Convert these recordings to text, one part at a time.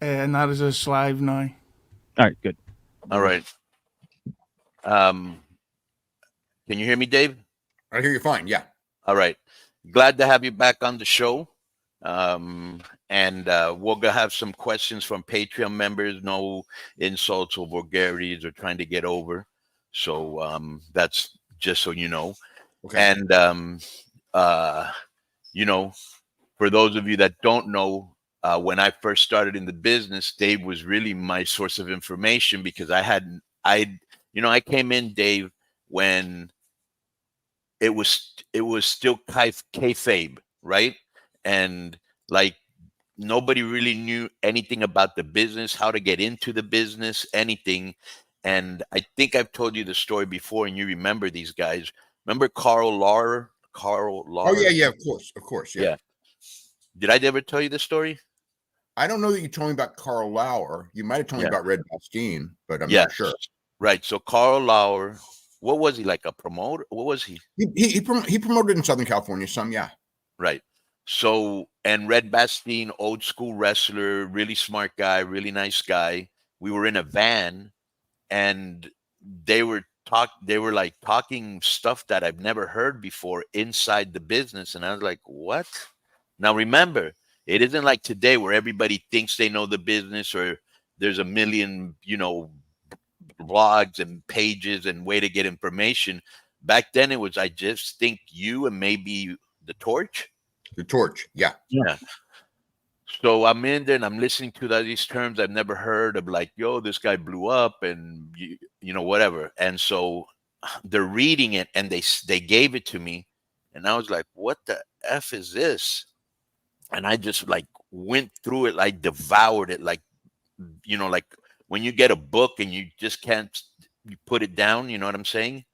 Narazis live now. All right, good. All right. Can you hear me, Dave? I hear you fine. Yeah. All right. Glad to have you back on the show. And we're going to have some questions from Patreon members. No insults or vulgarities or trying to get over. So that's just so you know. Okay. And, you know, for those of you that don't know, when I first started in the business, Dave was really my source of information because I came in, Dave, when it was still kayfabe, right? And like nobody really knew anything about the business, how to get into the business, anything. And I think I've told you the story before, and you remember these guys. Remember Carl Lauer? Carl Lauer? Oh yeah, yeah, of course, yeah. Yeah. Did I ever tell you the story? I don't know that you told me about Carl Lauer. You might have told me about Red Bastine, but I'm not sure. Right. So Carl Lauer, what was he, like a promoter? What was he? He promoted in Southern California some, yeah. Right. So, and Red Bastine, old school wrestler, really smart guy, really nice guy. We were in a van, and they were like talking stuff that I've never heard before inside the business, and I was like, what? Now remember, it isn't like today where everybody thinks they know the business, or there's a million, blogs and pages and way to get information. Back then it was, I just think you and maybe the Torch. The Torch, yeah. So I'm in there and I'm listening to these terms I've never heard of, like, yo, this guy blew up and whatever. And so they're reading it and they gave it to me, and I was like, what the F is this? And I just like went through it, like devoured it, like like when you get a book and you just can't you put it down, you know what I'm saying?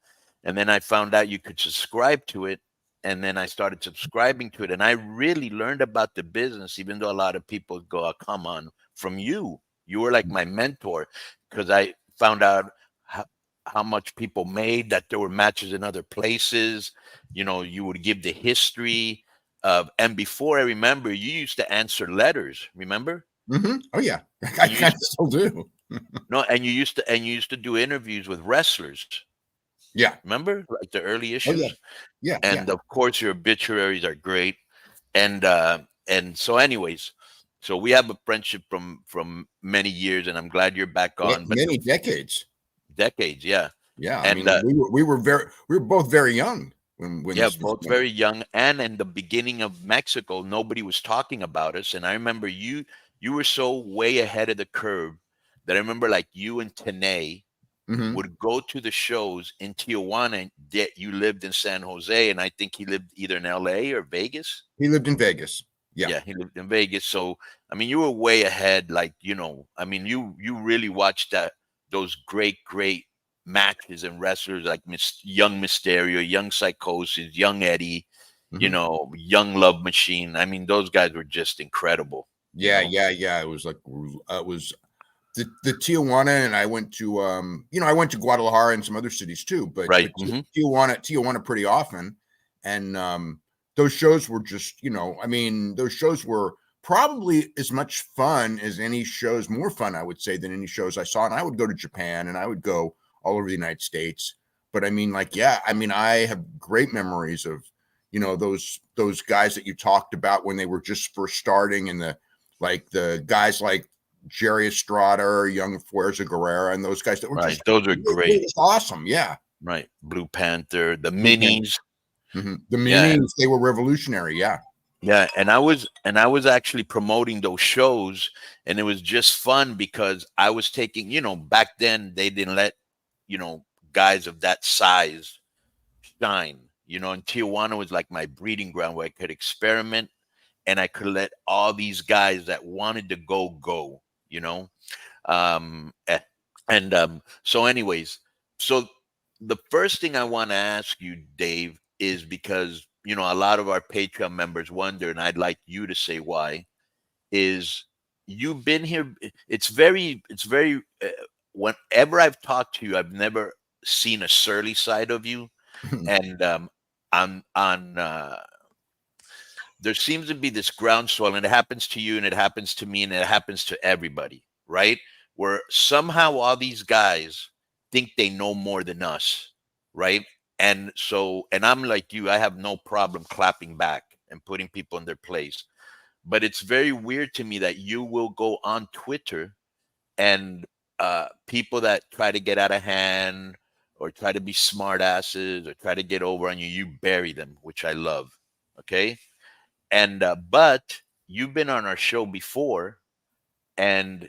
And then I found out you could subscribe to it. And then I started subscribing to it. And I really learned about the business, even though a lot of people go, oh, come on, from you. You were like my mentor, because I found out how much people made, that there were matches in other places. You would give the history of, and before, I remember you used to answer letters, remember? Mm-hmm. Oh yeah. I kind of still do. No, and you used to do interviews with wrestlers. Yeah. Remember, like the early issues? Oh, yeah. And of course your obituaries are great. And so anyways, so we have a friendship from many years, and I'm glad you're back on. But many decades. Decades, yeah. Yeah. And I mean, we were both very young when both very young. And in the beginning of Mexico, nobody was talking about us. And I remember you were so way ahead of the curve that I remember, like, you and Tene would go to the shows in Tijuana. And you lived in San Jose, and I think he lived either in LA or Vegas. He lived in Vegas. Yeah, he lived in Vegas. So I mean, you were way ahead. Like, I mean, you really watched those great matches and wrestlers like young Mysterio, young Psychosis, young Eddie, young Love Machine. I mean, those guys were just incredible. Yeah. It was like the Tijuana, and I went to I went to Guadalajara and some other cities too, but Tijuana pretty often. And those shows were just, I mean, those shows were probably as much fun as any shows, more fun, I would say, than any shows I saw. And I would go to Japan, and I would go all over the United States. But I mean, like, yeah, I mean, I have great memories of, those guys that you talked about when they were just first starting, and the guys like Jerry Estrada or young Fuerza Guerrera, and those guys that were those are great. It's awesome. Yeah. Right. Blue Panther, the minis. Mm-hmm. The minis, they were revolutionary. Yeah. Yeah. And I was actually promoting those shows, and it was just fun because I was taking, back then they didn't let, guys of that size shine, and Tijuana was like my breeding ground where I could experiment, and I could let all these guys that wanted to go. So anyways, so the first thing I want to ask you, Dave, is because a lot of our Patreon members wonder, and I'd like you to say why, is you've been here. It's very whenever I've talked to you, I've never seen a surly side of you. And there seems to be this groundswell, and it happens to you, and it happens to me, and it happens to everybody, right? Where somehow all these guys think they know more than us, right? And so, and I'm like you, I have no problem clapping back and putting people in their place. But it's very weird to me that you will go on Twitter and people that try to get out of hand or try to be smart asses or try to get over on you, you bury them, which I love. Okay. And, but you've been on our show before, and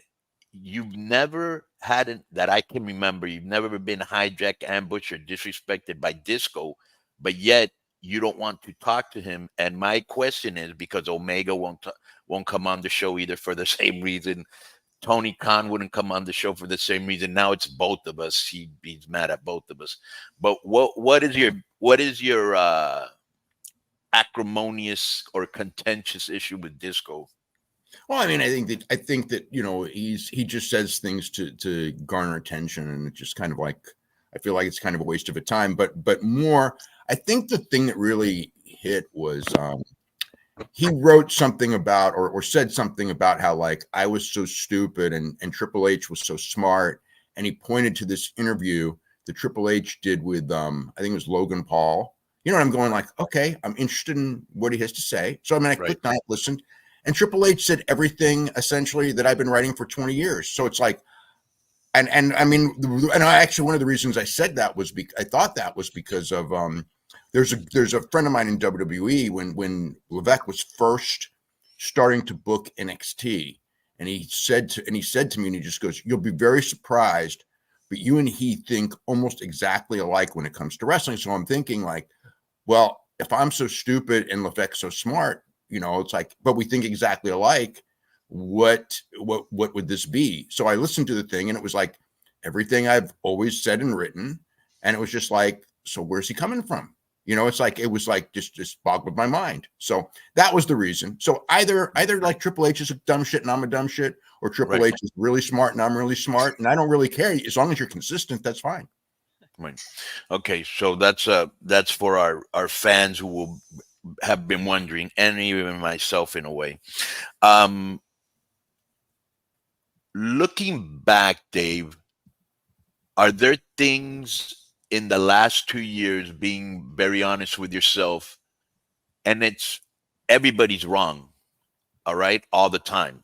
you've never had it that I can remember. You've never been hijacked, ambushed, or disrespected by Disco, but yet you don't want to talk to him. And my question is, because Omega won't come on the show either for the same reason. Tony Khan wouldn't come on the show for the same reason. Now it's both of us. He's mad at both of us. But what is your acrimonious or contentious issue with Disco? Well, I mean, I think that he just says things to garner attention, and it's just kind of like, I feel like it's kind of a waste of a time. But more, I think the thing that really hit was he wrote something about or said something about how, like, I was so stupid and Triple H was so smart, and he pointed to this interview that Triple H did with I think it was Logan Paul. You know, I'm going like, okay, I'm interested in what he has to say. So I mean, I clicked on it, listened. And Triple H said everything essentially that I've been writing for 20 years. So it's like, and I mean, and I actually, one of the reasons I said that was I thought that was because of there's a friend of mine in WWE when Levesque was first starting to book NXT, and he said to me, and he just goes, "You'll be very surprised, but you and he think almost exactly alike when it comes to wrestling." So I'm thinking like, well, if I'm so stupid and Levesque's so smart, it's like, but we think exactly alike. What would this be? So I listened to the thing, and it was like everything I've always said and written. And it was just like, so where's he coming from? It's like, it was like, just boggled my mind. So that was the reason. So either like Triple H is a dumb shit and I'm a dumb shit, or Triple H is really smart and I'm really smart. And I don't really care. As long as you're consistent, that's fine. Right. Okay. So that's for our fans who will have been wondering, and even myself in a way. Looking back, Dave, are there things in the last 2 years, being very honest with yourself, and it's everybody's wrong, all right, all the time,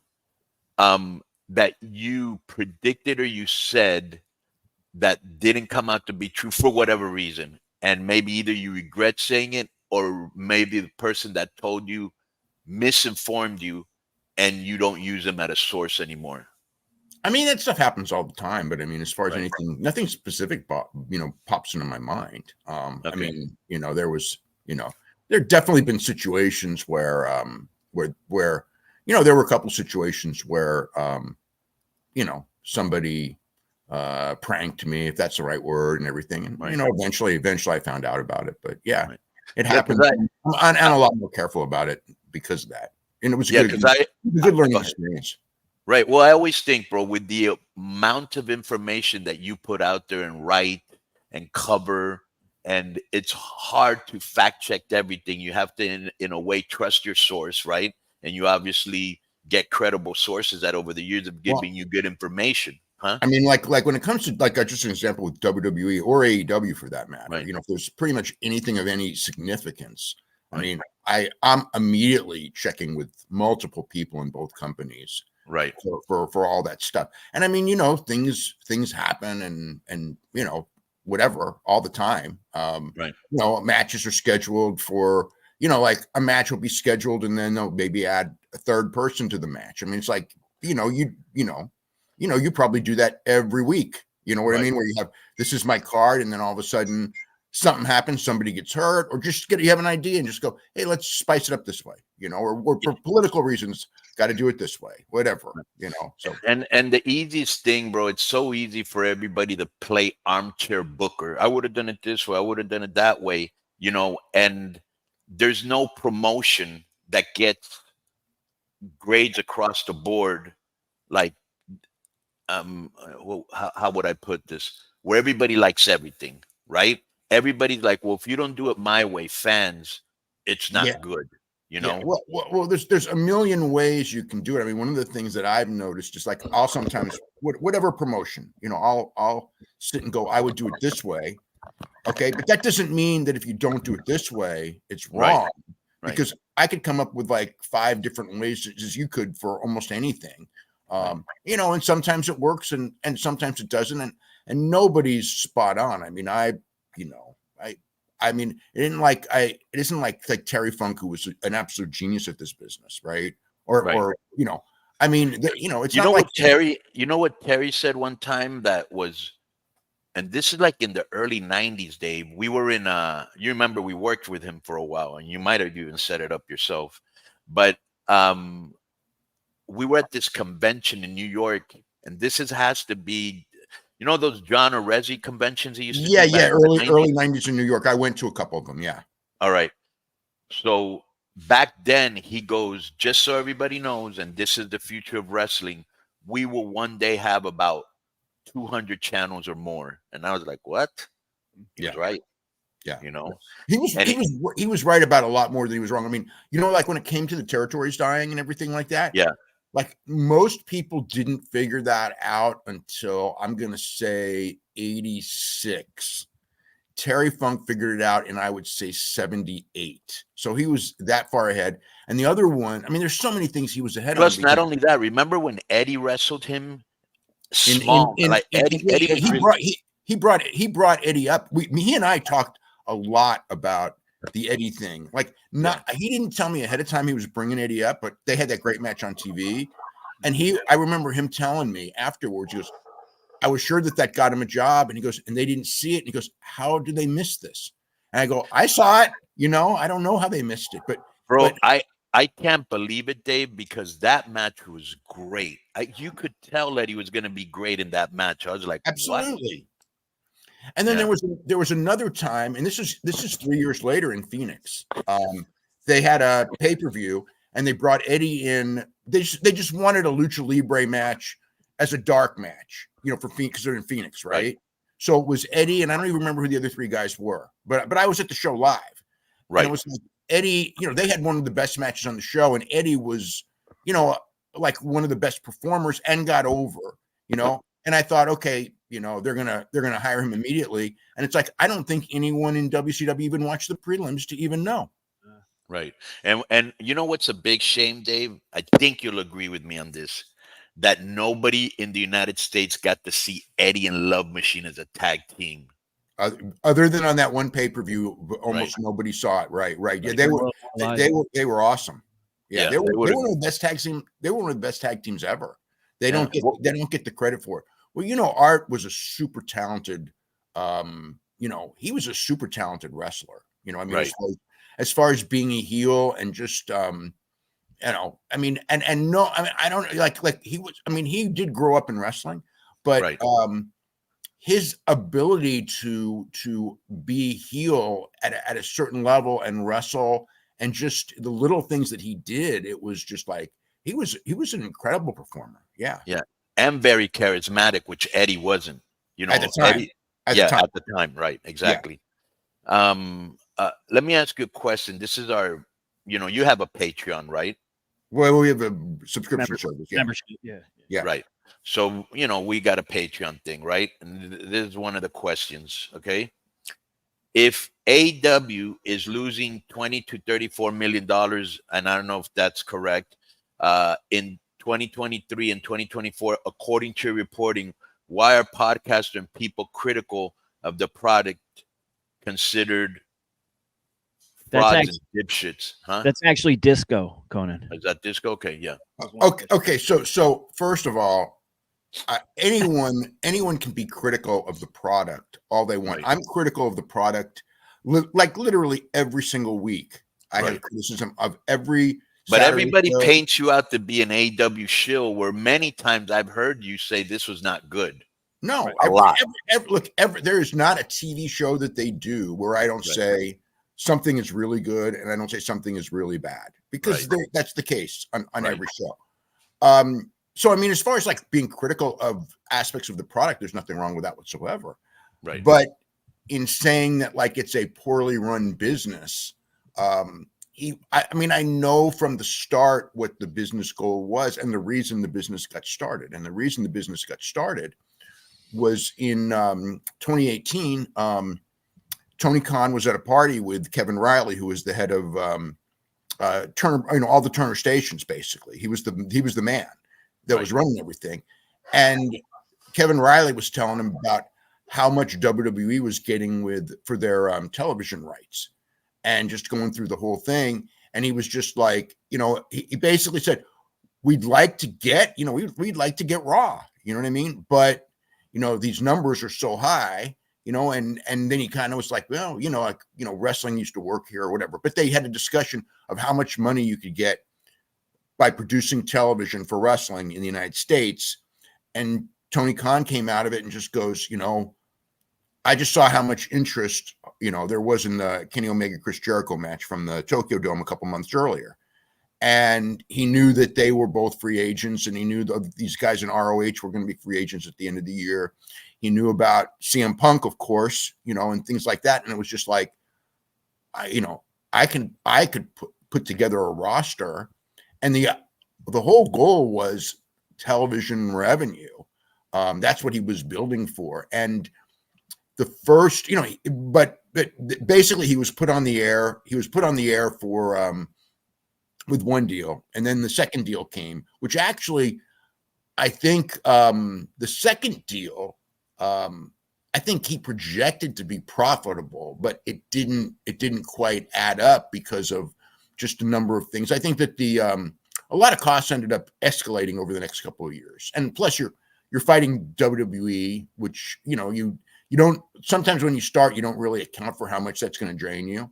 that you predicted or you said that didn't come out to be true for whatever reason, and maybe either you regret saying it, or maybe the person that told you misinformed you and you don't use them at a source anymore? I mean, that stuff happens all the time, but I mean, as far as anything, nothing specific, pops into my mind. I mean, there definitely been situations where there were a couple situations where, somebody pranked me, if that's the right word, and everything. And, eventually I found out about it, but it happened. I'm a lot more careful about it because of that. And it was a good learning experience. Right. Well, I always think, bro, with the amount of information that you put out there and write and cover, and it's hard to fact check everything. You have to, in a way, trust your source, right? And you obviously get credible sources that over the years have given you good information, huh? I mean, like when it comes to, like, just an example with WWE or AEW for that matter, if there's pretty much anything of any significance, I mean, I'm immediately checking with multiple people in both companies. Right. For all that stuff. And I mean, things happen and whatever all the time. Matches are scheduled for, like a match will be scheduled and then they'll maybe add a third person to the match. I mean, it's like, you probably do that every week. You know what I mean? Where you have, this is my card, and then all of a sudden something happens, somebody gets hurt, or you have an idea and just go, hey, let's spice it up this way, or for political reasons, got to do it this way, whatever, So and the easiest thing, bro, it's so easy for everybody to play armchair booker. I would have done it this way, I would have done it that way, and there's no promotion that gets grades across the board, like how would I put this? Where everybody likes everything, right? Everybody's like, well, if you don't do it my way, fans, it's not good. You know, well, there's a million ways you can do it. I mean, one of the things that I've noticed is like I'll sometimes whatever promotion, you know, I'll sit and go, I would do it this way, okay, but that doesn't mean that if you don't do it this way, it's wrong, because I could come up with like 5 different ways as you could for almost anything, you know, and sometimes it works and sometimes it doesn't, and nobody's spot on. I mean, I mean, it isn't like Terry Funk, who was an absolute genius at this business, right? Or you know, I mean, you know, it's not like Terry. You know what Terry said one time that was, and this is like in the early '90s, Dave. We were in you remember we worked with him for a while, and you might have even set it up yourself, but we were at this convention in New York, and has to be. You know those John Arezzi conventions he used to do? Yeah, early 90s in New York. I went to a couple of them, yeah. All right. So back then he goes, just so everybody knows, and this is the future of wrestling, we will one day have about 200 channels or more. And I was like, what? He was right. Yeah. You know? He was right about a lot more than he was wrong. I mean, you know, like when it came to the territories dying and everything like that. Yeah. Like most people didn't figure that out until I'm going to say 86. Terry Funk figured it out in, I would say, 78. So he was that far ahead. And the other one, I mean, there's so many things he was ahead Plus, on. not only that, remember when Eddie wrestled him? Small. Eddie he brought Eddie up. He and I talked a lot about the Eddie thing. Like, he didn't tell me ahead of time he was bringing Eddie up, but they had that great match on TV. And I remember him telling me afterwards, he goes, I was sure that got him a job. And he goes, and they didn't see it. And he goes, how did they miss this? And I go, I saw it. You know, I don't know how they missed it, but I can't believe it, Dave, because that match was great. You could tell that he was going to be great in that match. I was like, absolutely. What? And then there was another time, and this is 3 years later in Phoenix. They had a pay-per-view, and they brought Eddie in. They just wanted a lucha libre match as a dark match, you know, for Phoenix, because they're in Phoenix, right? So it was Eddie, and I don't even remember who the other 3 guys were, but I was at the show live, right? And it was like Eddie. You know, they had one of the best matches on the show, and Eddie was, you know, like one of the best performers and got over, you know. And I thought, okay, you know, they're gonna hire him immediately. And it's like, I don't think anyone in WCW even watched the prelims to even know. Right. And you know what's a big shame, Dave? I think you'll agree with me on this, that nobody in the United States got to see Eddie and Love Machine as a tag team. Other than on that one pay-per-view, almost nobody saw it. Right. Yeah, they were awesome. Yeah, they were one of the best tag team. They were one of the best tag teams ever. They don't get the credit for it. Well, you know, Art was a super talented, you know, he was a super talented wrestler. You know, I mean, as far as being a heel and just, you know, I mean, and no, I mean, I don't like he was. I mean, he did grow up in wrestling, but his ability to be heel at a certain level and wrestle and just the little things that he did, it was just like he was an incredible performer. Yeah. And very charismatic, which Eddie wasn't, you know, at the time. At the time. Right. Exactly. Yeah. Let me ask you a question. This is our, you know, you have a Patreon, right? Well, we have a subscription service. Membership. Yeah. Right. So, you know, we got a Patreon thing, right? And this is one of the questions. Okay. If AEW is losing $20 to $34 million, and I don't know if that's correct, in 2023 and 2024, according to reporting, why are podcasters and people critical of the product considered frauds and dipshits? Huh? That's actually Disco, Conan. Is that Disco? Okay, yeah. Okay. So first of all, anyone can be critical of the product all they want. I'm critical of the product, like literally every single week. I have criticism of every. But everybody paints you out to be an AEW shill, where many times I've heard you say this was not good. No, a lot. Look, there is not a TV show that they do where I don't say something is really good and I don't say something is really bad, because that's the case on every show. So, I mean, as far as like being critical of aspects of the product, there's nothing wrong with that whatsoever. Right. But in saying that like it's a poorly run business, I mean, I know from the start what the business goal was and the reason the business got started. And the reason the business got started was in 2018. Tony Khan was at a party with Kevin Riley, who was the head of Turner, all the Turner stations. Basically, he was the man that was running everything. And Kevin Riley was telling him about how much WWE was getting for their television rights, and just going through the whole thing. And he was just like, he basically said, we'd like to get, we'd like to get Raw, you know what I mean? But, these numbers are so high, and then he kind of was like, well, wrestling used to work here or whatever. But they had a discussion of how much money you could get by producing television for wrestling in the United States. And Tony Khan came out of it and just goes, I just saw how much interest, there was in the Kenny Omega Chris Jericho match from the Tokyo Dome a couple months earlier. And he knew that they were both free agents, and he knew these guys in ROH were going to be free agents at the end of the year. He knew about CM Punk, of course, and things like that. And it was just like, I could put together a roster, and the whole goal was television revenue. That's what he was building for. And the first, but basically he was put on the air. He was put on the air for with one deal, and then the second deal came, which actually, I think the second deal, I think he projected to be profitable, but it didn't quite add up because of just a number of things. I think that a lot of costs ended up escalating over the next couple of years, and plus you're fighting WWE, which you don't, sometimes when you start, you don't really account for how much that's going to drain you.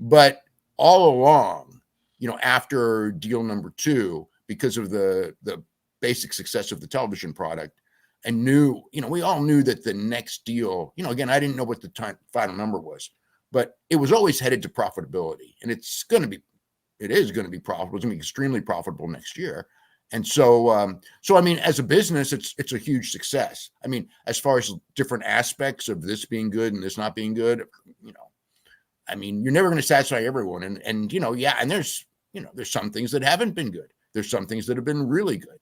But all along, after deal number 2, because of the basic success of the television product, and we all knew that the next deal, again, I didn't know what the final number was, but it was always headed to profitability. And it is going to be profitable. It's going to be extremely profitable next year. And so I mean, as a business, it's a huge success. I mean, as far as different aspects of this being good and this not being good, I mean, you're never going to satisfy everyone. And yeah, and there's some things that haven't been good. There's some things that have been really good.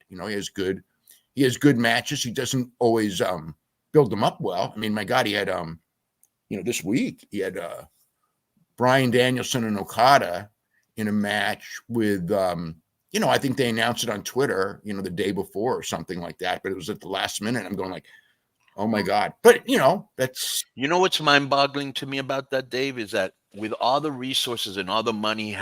He has good matches. He doesn't always build them up well. I mean, my God, he had this week he had Bryan Danielson and Okada in a match with I think they announced it on Twitter, the day before or something like that, but it was at the last minute. I'm going like, oh my God. But that's what's mind-boggling to me about that, Dave, is that with all the resources and all the money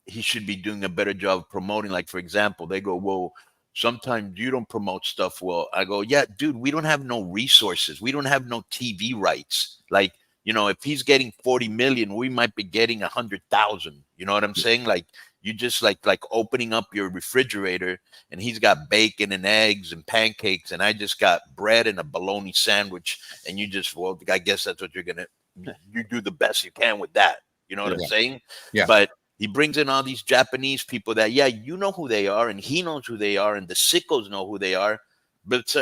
he should be doing a better job of promoting. Like, for example, they go, well, sometimes you don't promote stuff well. I go, yeah, dude, we don't have no resources. We don't have no TV rights. Like, if he's getting 40 million, we might be getting 100,000. You know what I'm saying? Like, you just like opening up your refrigerator and he's got bacon and eggs and pancakes, and I just got bread and a bologna sandwich, and you just, well, I guess that's what you do the best you can with that. You know what I'm saying? Yeah. But he brings in all these Japanese people that, yeah, you know who they are, and he knows who they are, and the sickos know who they are. But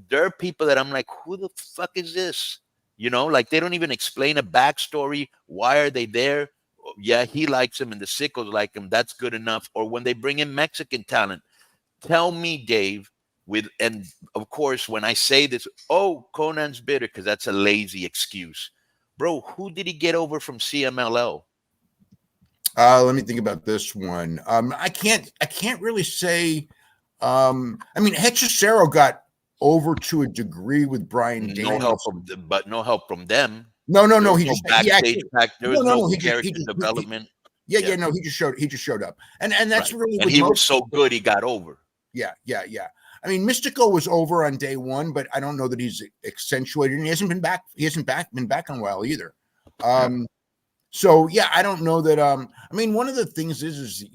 there are people that I'm like, who the fuck is this? Like, they don't even explain a backstory. Why are they there? Yeah, he likes him and the sickos like him. That's good enough. Or when they bring in Mexican talent, tell me, Dave, and of course, when I say this, oh, Conan's bitter, because that's a lazy excuse. Bro, who did he get over from CMLL? Let me think about this one. I can't really say. I mean, Hechicero got over to a degree with Bryan Danielson. No help from them. No. There was no character development. He just showed up, and that's right. Really. And he was so good, he got over. Yeah. I mean, Mystico was over on day one, but I don't know that he's accentuated, and he hasn't been back. He hasn't been back in a while either. So yeah, I don't know that. I mean, one of the things is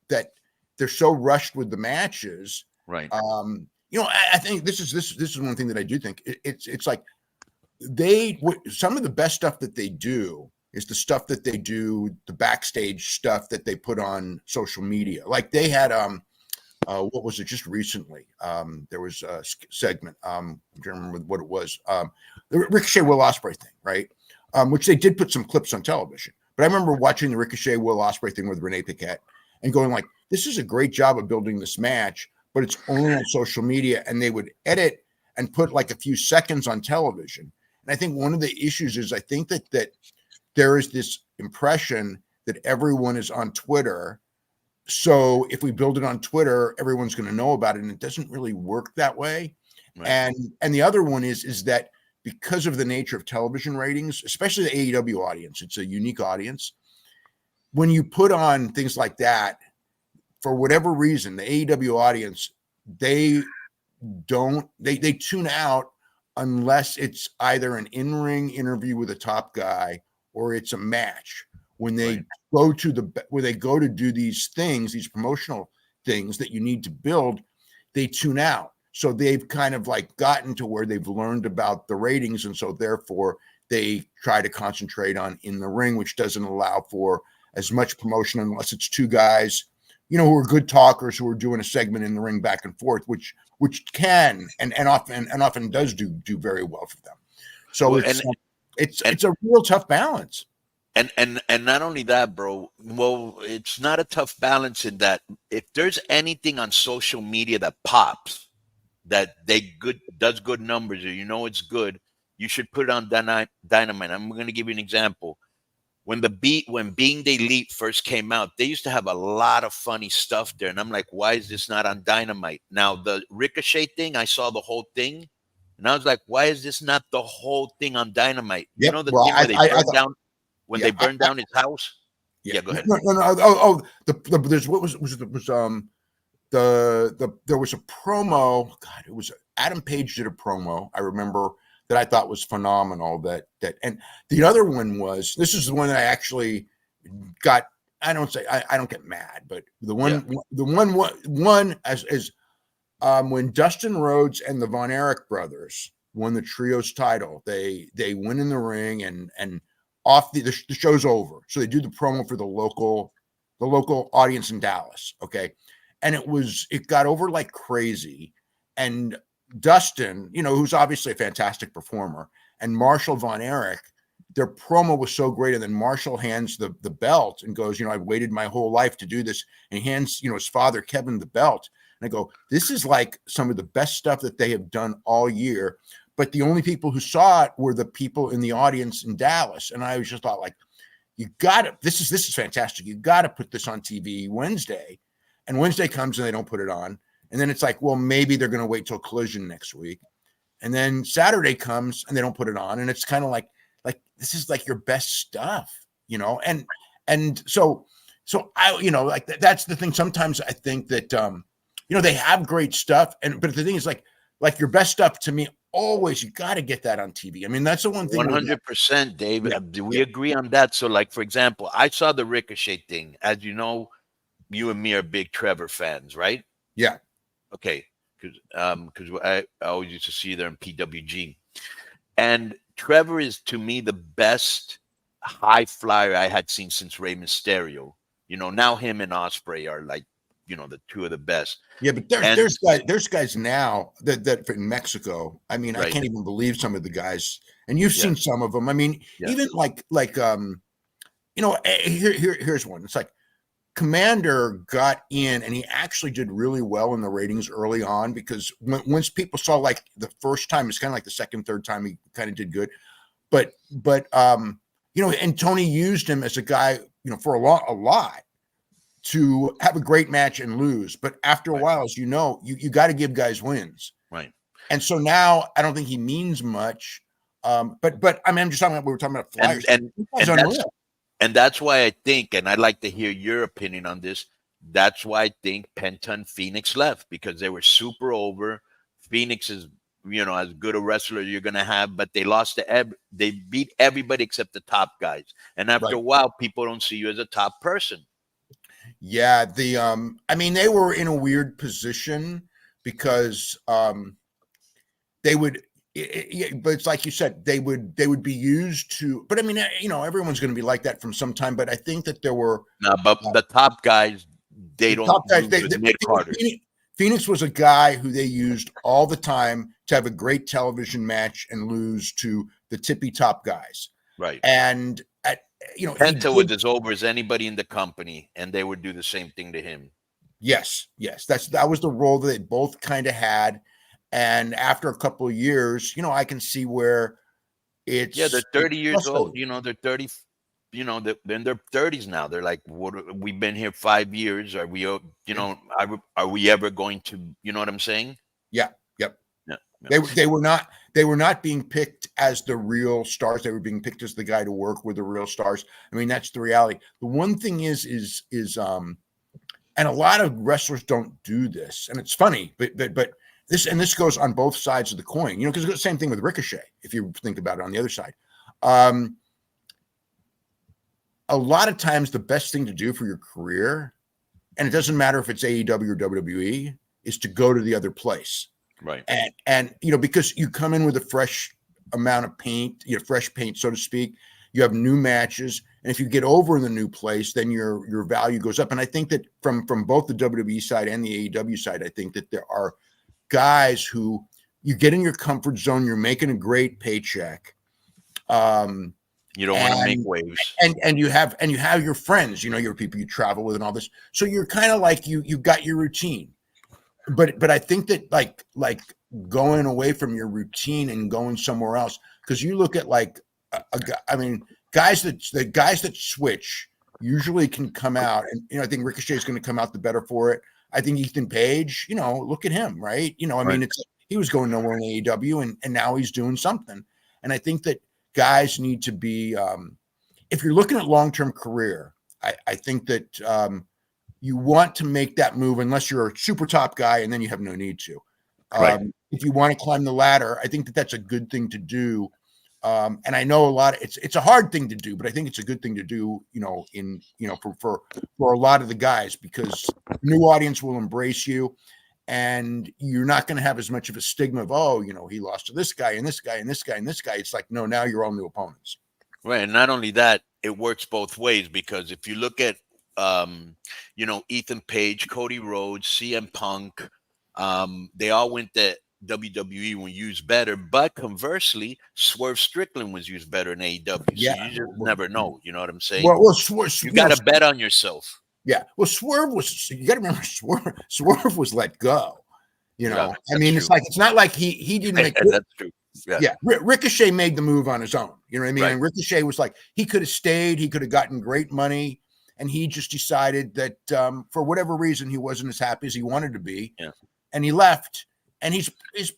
that they're so rushed with the matches, right? I think this is one thing that I do think it's like some of the best stuff that they do is the stuff that they do, the backstage stuff that they put on social media. Like they had what was it just recently? There was a segment. I'm trying to remember what it was. The Ricochet Will Ospreay thing, right? Which they did put some clips on television, But I remember watching the Ricochet Will Ospreay thing with Renee Paquette and going like, this is a great job of building this match, but it's only on social media, and they would edit and put like a few seconds on television. And I think one of the issues is I think that there is this impression that everyone is on Twitter. So if we build it on Twitter, everyone's going to know about it, and it doesn't really work that way. Right. And the other one is that because of the nature of television ratings, especially the AEW audience, it's a unique audience. When you put on things like that, for whatever reason, the AEW audience, they tune out unless it's either an in-ring interview with a top guy or it's a match. When they go to do these things, these promotional things that you need to build, they tune out. So they've kind of like gotten to where they've learned about the ratings, and so therefore they try to concentrate on in the ring, which doesn't allow for as much promotion unless it's two guys, you know, who are good talkers who are doing a segment in the ring back and forth, which can and often does do very well for them. So it's a real tough balance. And not only that, bro. Well, it's not a tough balance in that if there's anything on social media that pops, that does good numbers, or you know it's good, you should put it on Dynamite. I'm going to give you an example. When Being the Elite first came out, they used to have a lot of funny stuff there, and I'm like, why is this not on Dynamite? Now the Ricochet thing, I saw the whole thing, and I was like, why is this not the whole thing on Dynamite? Yep. You know the thing where they burned down when they burned down his house. Yeah, go ahead. No. There was a promo. God, it was Adam Page did a promo. I remember that I thought was phenomenal. And the other one was, this is the one that I actually got. I don't get mad, but the one as when Dustin Rhodes and the Von Erich brothers won the trios title, they win in the ring and off the show's over. So they do the promo for the local audience in Dallas. Okay. And it got over like crazy. And Dustin, you know, who's obviously a fantastic performer, and Marshall Von Erich, their promo was so great. And then Marshall hands the belt and goes, you know, I've waited my whole life to do this. And he hands, you know, his father, Kevin, the belt. And I go, this is like some of the best stuff that they have done all year. But the only people who saw it were the people in the audience in Dallas. And I was just thought, like, you got to, this is fantastic. You got to put this on TV Wednesday. And Wednesday comes and they don't put it on. And then it's like, well, maybe they're going to wait till Collision next week. And then Saturday comes and they don't put it on. And it's kind of like this is like your best stuff, you know? And so I, you know, like that's the thing. Sometimes I think that, you know, they have great stuff. But the thing is like your best stuff to me, always, you got to get that on TV. I mean, that's the one thing. 100%, Dave. Yeah. Do we agree on that? So like, for example, I saw the Ricochet thing. As you know, you and me are big Trevor fans, right? Yeah. Okay. Because I always used to see you there in PWG. And Trevor is, to me, the best high flyer I had seen since Rey Mysterio. You know, now him and Ospreay are like, you know, the two of the best. Yeah, but there's guys now that in Mexico. I mean, right. I can't even believe some of the guys, and you've seen some of them. I mean, even like you know, here's one. It's like Commander got in, and he actually did really well in the ratings early on because once people saw like the first time, it's kind of like the second, third time he kind of did good. But you know, and Tony used him as a guy, you know, for a lot. To have a great match and lose. But after a while, as you know, you got to give guys wins. Right. And so now I don't think he means much. But I mean, I'm just talking about, we were talking about flyers. And that's why I think, and I'd like to hear your opinion on this. That's why I think Penta and Phoenix left, because they were super over. Phoenix is, you know, as good a wrestler you're going to have, but they lost they beat everybody except the top guys. And after a while, people don't see you as a top person. Yeah, I mean, they were in a weird position because they would, but it's like you said, they would be used to. But I mean, you know, everyone's going to be like that from some time. But I think that there were but the top guys, they don't. Top guys, Phoenix was a guy who they used all the time to have a great television match and lose to the tippy top guys. Right. And you know, Penta was as over as anybody in the company, and they would do the same thing to him. Yes, that was the role that they both kind of had. And after a couple of years, you know, I can see where it's they're 30 years old. You know, they're 30. You know, they're in their 30s now. They're like, what? We've been here 5 years. Are we? You know, are we ever going to? You know what I'm saying? Yeah. Yep. Yeah. They were not being picked as the real stars. They were being picked as the guy to work with the real stars. I mean, that's the reality. The one thing is and a lot of wrestlers don't do this, and it's funny, but this goes on both sides of the coin, you know, because it's the same thing with Ricochet. If you think about it on the other side, a lot of times the best thing to do for your career, and it doesn't matter if it's AEW or WWE, is to go to the other place. Right. And you know, because you come in with a fresh amount of paint, you know, fresh paint, so to speak. You have new matches, and if you get over in the new place, then your value goes up. And I think that from both the WWE side and the AEW side, I think that there are guys who you get in your comfort zone, you're making a great paycheck. You don't want to make waves, and you have your friends, you know, your people you travel with and all this. So you're kind of like you've got your routine. But I think that like going away from your routine and going somewhere else, because you look at like I mean, guys that switch usually can come out, and you know, I think Ricochet is going to come out the better for it. I think Ethan Page, you know, look at him, right? You know, I mean, he was going nowhere in AEW, and now he's doing something. And I think that guys need to be, if you're looking at long-term career, I think that you want to make that move unless you're a super top guy, and then you have no need to. If you want to climb the ladder, I think that that's a good thing to do. And I know it's a hard thing to do, but I think it's a good thing to do, you know, for a lot of the guys, because new audience will embrace you, and you're not going to have as much of a stigma of, oh, you know, he lost to this guy and this guy and this guy and this guy. It's like, no, now you're all new opponents. Right. And not only that, it works both ways, because if you look at, you know, Ethan Page, Cody Rhodes, CM Punk, they all went to WWE when used better, but conversely, Swerve Strickland was used better in AEW. Yeah. So you just never know. You know what I'm saying? Well, you got to bet on yourself. Yeah. Well, Swerve was, you got to remember, Swerve was let go. You know, I mean, true. it's not like he didn't make it. That's true. Yeah. Ricochet made the move on his own. You know what I mean? Right. And Ricochet was like, he could have stayed, he could have gotten great money, and he just decided that for whatever reason he wasn't as happy as he wanted to be. Yeah. And he left, and he's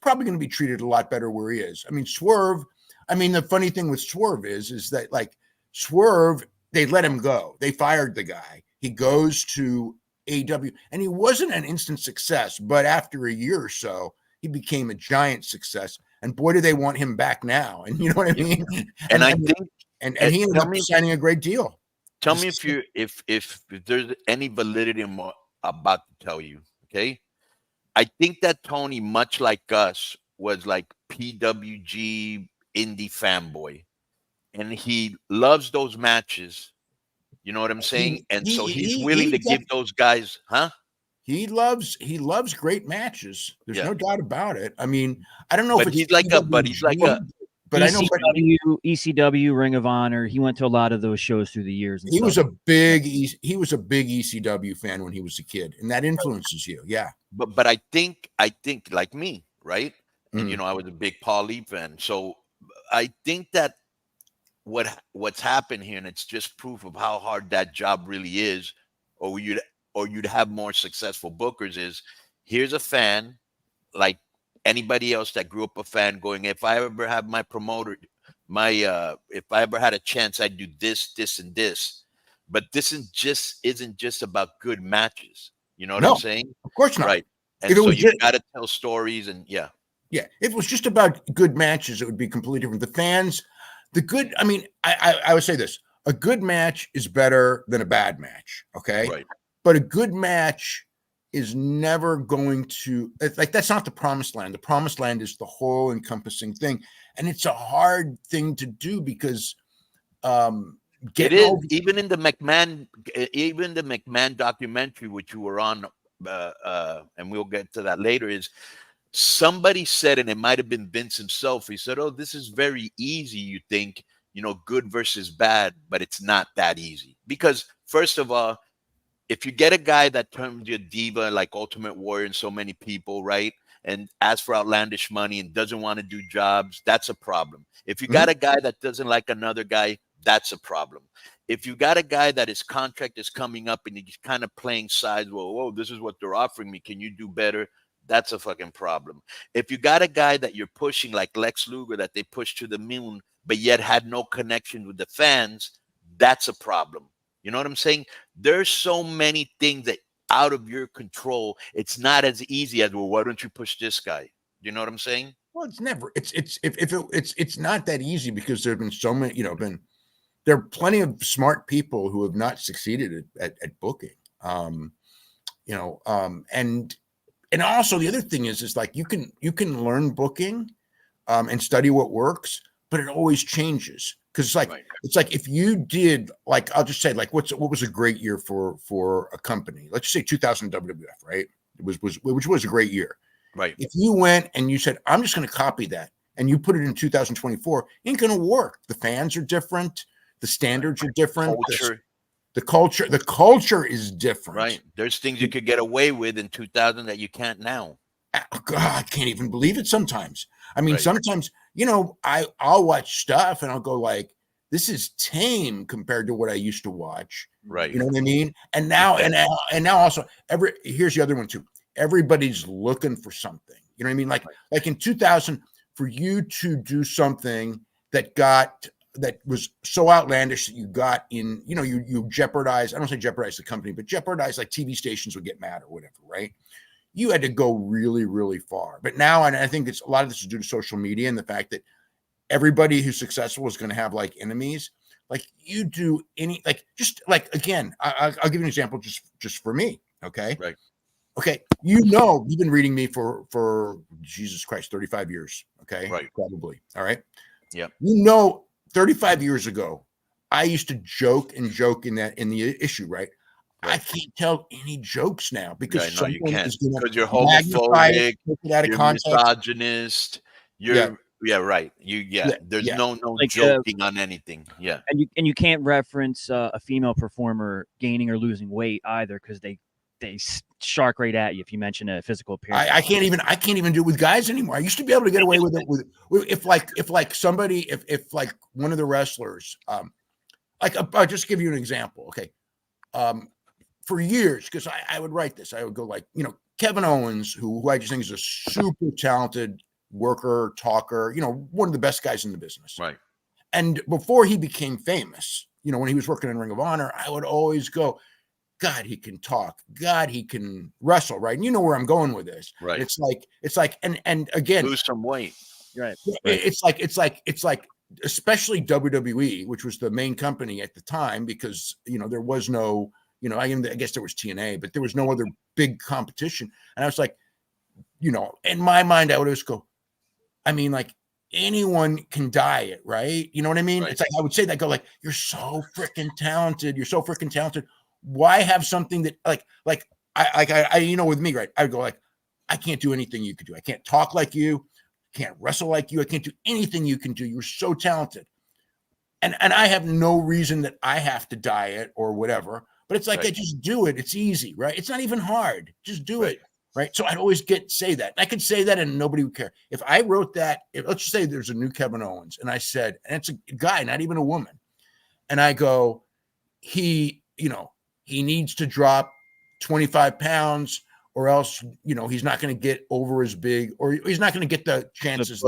probably going to be treated a lot better where he is. I mean, Swerve, I mean, the funny thing with Swerve is that, like, Swerve, they let him go. They fired the guy. He goes to AEW, and he wasn't an instant success, but after a year or so, he became a giant succth. And boy, do they want him back now. And you know what I mean? And I think, and he ended up signing a great deal. Tell me if there's any validity in what I'm about to tell you. Okay. I think that Tony, much like us, was like PWG indie fanboy, and he loves those matches. You know what I'm saying? So he's willing to give those guys, huh? He loves great matches. There's no doubt about it. I mean, I don't know if he's like a ECW, Ring of Honor. He went to a lot of those shows through the years. He was a big ECW fan when he was a kid, and that influences you. Yeah. But I think like me, right? And you know, I was a big Paul Lee fan. So I think that what's happened here, and it's just proof of how hard that job really is, or you'd have more successful bookers, is here's a fan like anybody else that grew up a fan going, if I ever have my promoter, if I ever had a chance, I'd do this, this, and this. But this isn't just about good matches. You know what I'm saying? Of course not. Right. And so you got to tell stories, and yeah. If it was just about good matches, it would be completely different. The fans, I mean, I would say this: a good match is better than a bad match. Okay. Right. But a good match is never going to, like, that's not the promised land. The promised land is the whole encompassing thing. And it's a hard thing to do because it is. Even the McMahon documentary, which you were on, and we'll get to that later, is somebody said, and it might have been Vince himself, he said, oh, this is very easy, you think, good versus bad, but it's not that easy. Because first of all, if you get a guy that turns you a diva like Ultimate Warrior and so many people, right, and asks for outlandish money and doesn't want to do jobs, that's a problem. If you got a guy that doesn't like another guy, that's a problem. If you got a guy that his contract is coming up and he's kind of playing sides, well, whoa, this is what they're offering me, can you do better? That's a fucking problem. If you got a guy that you're pushing like Lex Luger that they pushed to the moon, but yet had no connection with the fans, that's a problem. You know what I'm saying? There's so many things that out of your control. It's not as easy as, well, why don't you push this guy? You know what I'm saying? Well, it's never. It's not that easy because there have been so many. There are plenty of smart people who have not succeeded at booking. And also the other thing is like you can learn booking, and study what works, but it always changes. Because it's like if you did, like, I'll just say, like, what was a great year for a company? Let's just say 2000 WWF, right? Which was a great year. Right. If you went and you said, I'm just going to copy that, and you put it in 2024, it ain't going to work. The fans are different. The standards are different. The culture is different. Right. There's things you could get away with in 2000 that you can't now. God, I can't even believe it sometimes. I mean, sometimes, I'll watch stuff and I'll go like, this is tame compared to what I used to watch. Right. You know what I mean? And now, and now also here's the other one too. Everybody's looking for something. You know what I mean? Like in 2000, for you to do something that was so outlandish that you got in, you jeopardize, I don't say jeopardize the company, but jeopardize, like TV stations would get mad or whatever, right? You had to go really, really far. But now, and I think a lot of this is due to social media and the fact that everybody who's successful is going to have like enemies. Like you do again, I'll give you an example just for me. Okay. Right. Okay. You've been reading me for Jesus Christ, 35 years. Okay. Right. Probably. All right. Yeah. 35 years ago, I used to joke in the issue, right? I can't tell any jokes now because you can't, because you're homophobic, you're misogynist, right. There's no like, joking on anything. Yeah. And you can't reference a female performer gaining or losing weight either, because they shark right at you if you mention a physical appearance. I can't even do it with guys anymore. I used to be able to get away with it if one of the wrestlers, I'll just give you an example. Okay. For years, because I would write this, I would go like, Kevin Owens, who I just think is a super talented worker, talker, one of the best guys in the business. Right. And before he became famous, when he was working in Ring of Honor, I would always go, God, he can talk. God, he can wrestle. Right. And you know where I'm going with this. Right. It's like, and again, lose some weight. Right. It's like, especially WWE, which was the main company at the time, because, there was no, I guess there was TNA, but there was no other big competition. And I was like, in my mind, I would always go, I mean, like, anyone can diet, right? You know what I mean? Right. It's like, I would say that, go like, you're so freaking talented. You're so freaking talented. Why have something that I with me, right? I would go like, I can't do anything you could do. I can't talk like you. Can't wrestle like you. I can't do anything you can do. You're so talented. And I have no reason that I have to diet or whatever, but it's like, I just do it. It's easy, right? It's not even hard. Just do it. Right. So I'd always say that. I could say that and nobody would care. If I wrote that, let's just say there's a new Kevin Owens, and I said, and it's a guy, not even a woman. And I go, he needs to drop 25 pounds or else, he's not going to get over as big, or he's not going to get the chances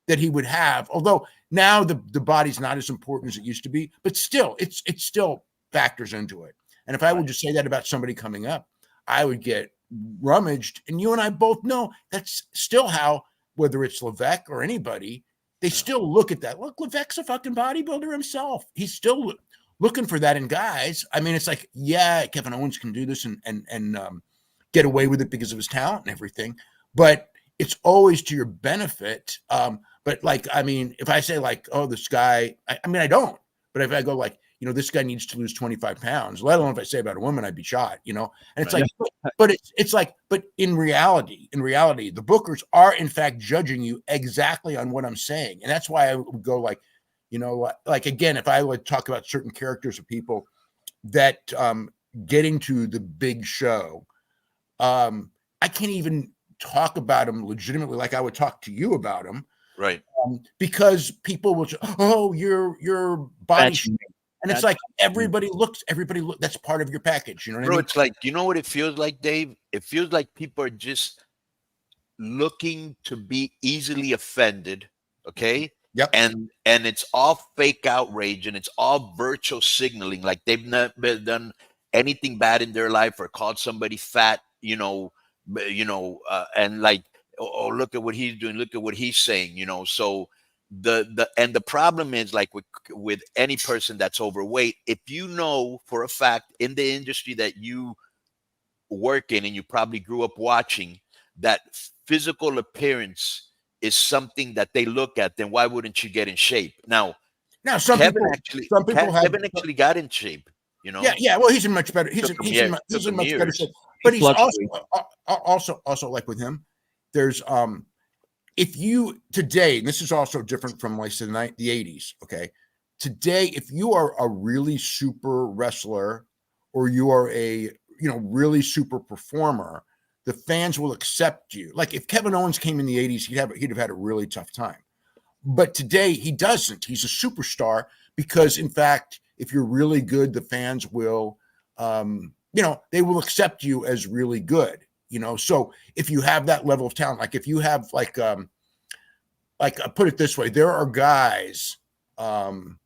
that he would have. Although now the body's not as important as it used to be, but still, it still factors into it. And if I would just say that about somebody coming up, I would get rummaged. And you and I both know that's still how, whether it's Levesque or anybody, they still look at that. Look, Levesque's a fucking bodybuilder himself. He's still looking for that in guys. I mean, it's like, Kevin Owens can do this and get away with it because of his talent and everything, but it's always to your benefit. But like, I mean, if I say like, oh, this guy, I don't, but if I go like, this guy needs to lose 25 pounds, let alone if I say about a woman, I'd be shot, and it's like, but it's like, but in reality, the bookers are in fact judging you exactly on what I'm saying. And that's why I would go like, You know, like again, if I would talk about certain characters of people that getting to the big show, I can't even talk about them legitimately like I would talk to you about them, right? Because people will, oh, your body shape. And it's like everybody look. That's part of your package. You know what I mean? It's like, you know what it feels like, Dave? It feels like people are just looking to be easily offended. Okay. Yep. And it's all fake outrage, and it's all virtual signaling. Like they've never done anything bad in their life or called somebody fat, and like, oh, look at what he's doing. Look at what he's saying, So the problem is, like with any person that's overweight, if you know for a fact in the industry that you work in and you probably grew up watching, that physical appearance is something that they look at, then why wouldn't you get in shape? Now Kevin actually got in shape, Yeah. Well, he's in much better. He's in much better shape. But he's also like with him, there's if you today, and this is also different from like the 80s. Okay, today, if you are a really super wrestler or you are a really super performer, the fans will accept you. Like if Kevin Owens came in the 80s, he'd have had a really tough time. But today he doesn't. He's a superstar because, in fact, if you're really good, the fans will, they will accept you as really good. So if you have that level of talent, like if you have like I put it this way, there are guys, from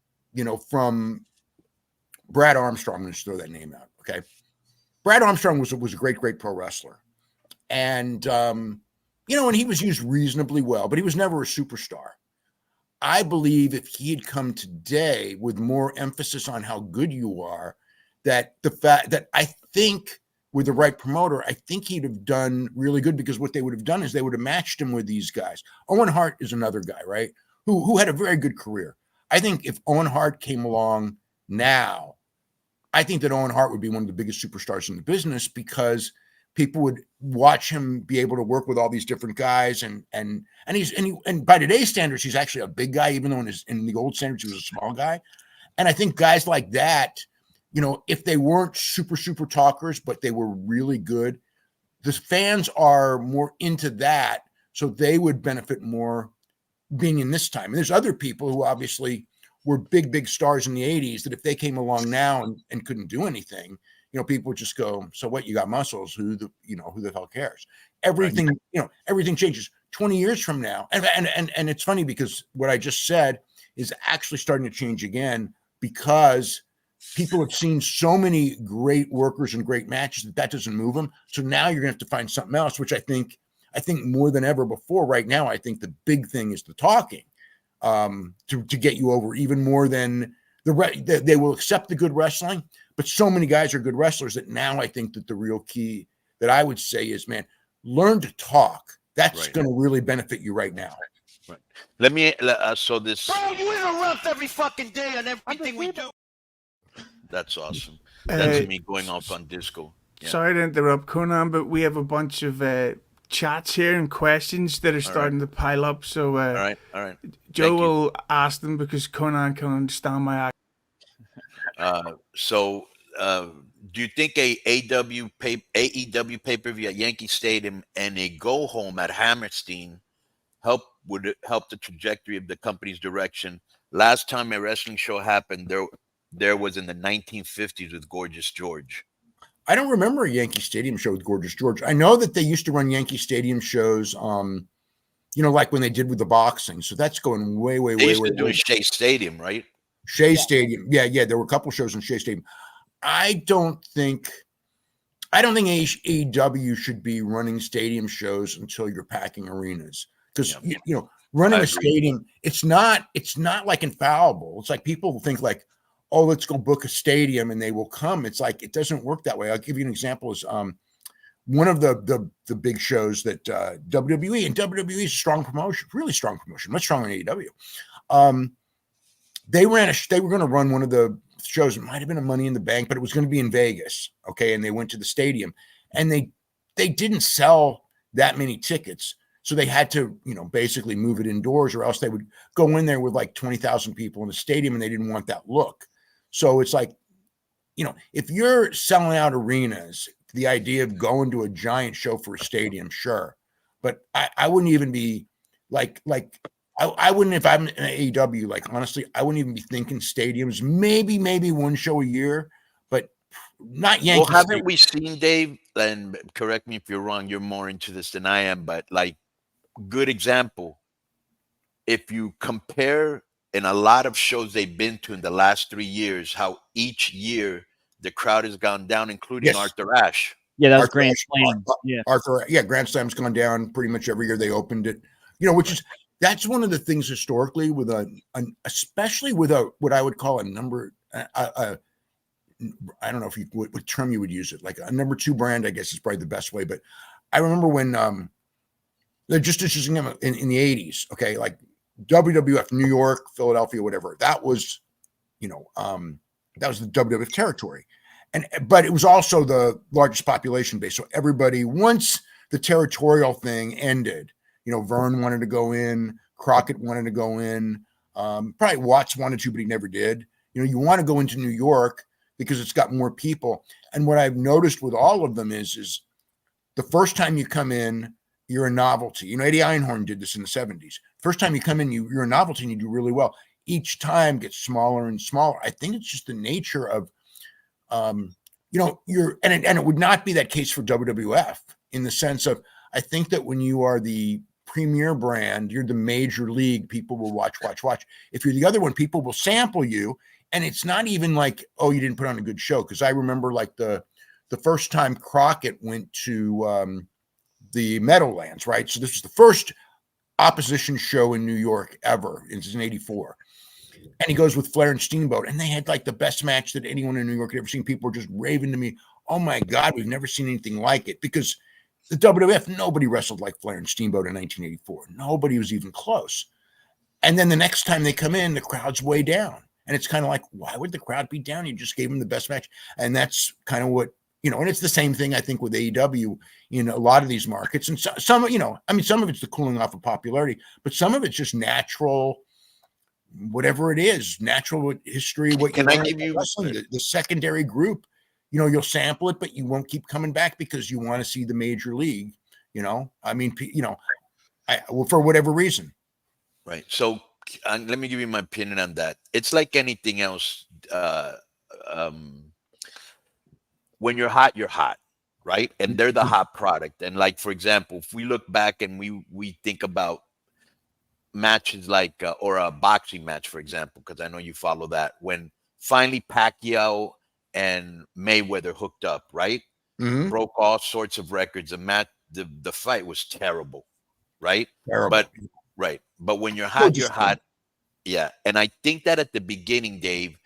Brad Armstrong. I'm going to throw that name out. Okay. Brad Armstrong was a great pro wrestler. And, and he was used reasonably well, but he was never a superstar. I believe if he had come today with more emphasis on how good you are, that the fact that I think with the right promoter, I think he'd have done really good, because what they would have done is they would have matched him with these guys. Owen Hart is another guy, right? Who had a very good career. I think if Owen Hart came along now, I think that Owen Hart would be one of the biggest superstars in the business, because people would watch him be able to work with all these different guys, and by today's standards, he's actually a big guy, even though in the old standards he was a small guy. And I think guys like that, if they weren't super talkers, but they were really good, the fans are more into that, so they would benefit more being in this time. And there's other people who obviously were big stars in the 80s that if they came along now and couldn't do anything, people would just go, so what, you got muscles, who the hell cares? Everything, everything changes 20 years from now. And it's funny because what I just said is actually starting to change again, because people have seen so many great workers and great matches that doesn't move them. So now you're gonna have to find something else, which I think more than ever before right now, I think the big thing is the talking, to get you over even more than they will accept the good wrestling. But so many guys are good wrestlers that now I think that the real key that I would say is, man, learn to talk. That's going to really benefit you right now. Right. Let me, so this. Bro, you interrupt every fucking day on everything we do. That's awesome. That's me going off on disco. Yeah. Sorry to interrupt, Conan, but we have a bunch of chats here and questions that are starting to pile up. So, all right. Joe will ask them because Conan can understand my accent. So, do you think a AEW pay-per-view at Yankee Stadium and a go home at Hammerstein would help the trajectory of the company's direction? Last time a wrestling show happened, there was in the 1950s with Gorgeous George. I don't remember a Yankee Stadium show with Gorgeous George. I know that they used to run Yankee Stadium shows, like when they did with the boxing. So that's going way. They used to do in Shea Stadium, right? Shea Stadium. Yeah. There were a couple shows in Shea Stadium. I don't think AEW should be running stadium shows until you're packing arenas, because running a stadium, it's not like infallible. It's like people think like, oh, let's go book a stadium and they will come. It's like, it doesn't work that way. I'll give you an example. Is one of the big shows that WWE, and WWE is a strong promotion, really strong promotion, much stronger than AEW. They were going to run one of the shows. It might have been a Money in the Bank, but it was going to be in Vegas. Okay. And they went to the stadium and they didn't sell that many tickets. So they had to, basically move it indoors, or else they would go in there with like 20,000 people in the stadium, and they didn't want that look. So it's like, if you're selling out arenas, the idea of going to a giant show for a stadium, sure. But I wouldn't even be I wouldn't, if I'm an AEW, like, honestly, I wouldn't even be thinking stadiums, maybe one show a year, but not Yankee. Well, haven't we seen, Dave, and correct me if you're wrong, you're more into this than I am, but like, good example, if you compare in a lot of shows they've been to in the last 3 years, how each year the crowd has gone down, including Arthur Ashe. Yeah, that was Grand Slam. Grand Slam's gone down pretty much every year they opened it. That's one of the things historically with especially with what I would call a number. I don't know what term you would use it, like a number 2 brand, I guess is probably the best way. But I remember when they're just using them in the 80s. Okay, like WWF, New York, Philadelphia, whatever. That was, that was the WWF territory. But it was also the largest population base. So everybody, once the territorial thing ended, Vern wanted to go in, Crockett wanted to go in, probably Watts wanted to, but he never did. You want to go into New York because it's got more people. And what I've noticed with all of them is the first time you come in, you're a novelty. Eddie Einhorn did this in the 70s. First time you come in, you're a novelty and you do really well. Each time gets smaller and smaller. I think it's just the nature of, and it would not be that case for WWF in the sense of, I think that when you are the premier brand, you're the major league, people will watch. If you're the other one, people will sample you. And it's not even like, oh, you didn't put on a good show. Because I remember like the first time Crockett went to the Meadowlands, right? So this was the first opposition show in New York ever. It's in 84. And he goes with Flair and Steamboat. And they had like the best match that anyone in New York had ever seen. People were just raving to me, oh my God, we've never seen anything like it. Because the WWF, nobody wrestled like Flair and Steamboat in 1984. Nobody was even close. And then the next time they come in, the crowd's way down. And it's kind of like, why would the crowd be down? You just gave them the best match. And that's kind of what, and it's the same thing, I think, with AEW in a lot of these markets. And some, some of it's the cooling off of popularity, but some of it's just natural, whatever it is, natural history. What Can I give you the secondary group? You'll sample it, but you won't keep coming back because you want to see the major league. For whatever reason. Right. So let me give you my opinion on that. It's like anything else. When you're hot, right? And they're the hot product. And like, for example, if we look back and we think about matches like, or a boxing match, for example, because I know you follow that, when finally Pacquiao and Mayweather hooked up, right? Mm-hmm. Broke all sorts of records. The fight was terrible, right? Terrible. But when you're hot, you're hot. Yeah. And I think that at the beginning, Dave,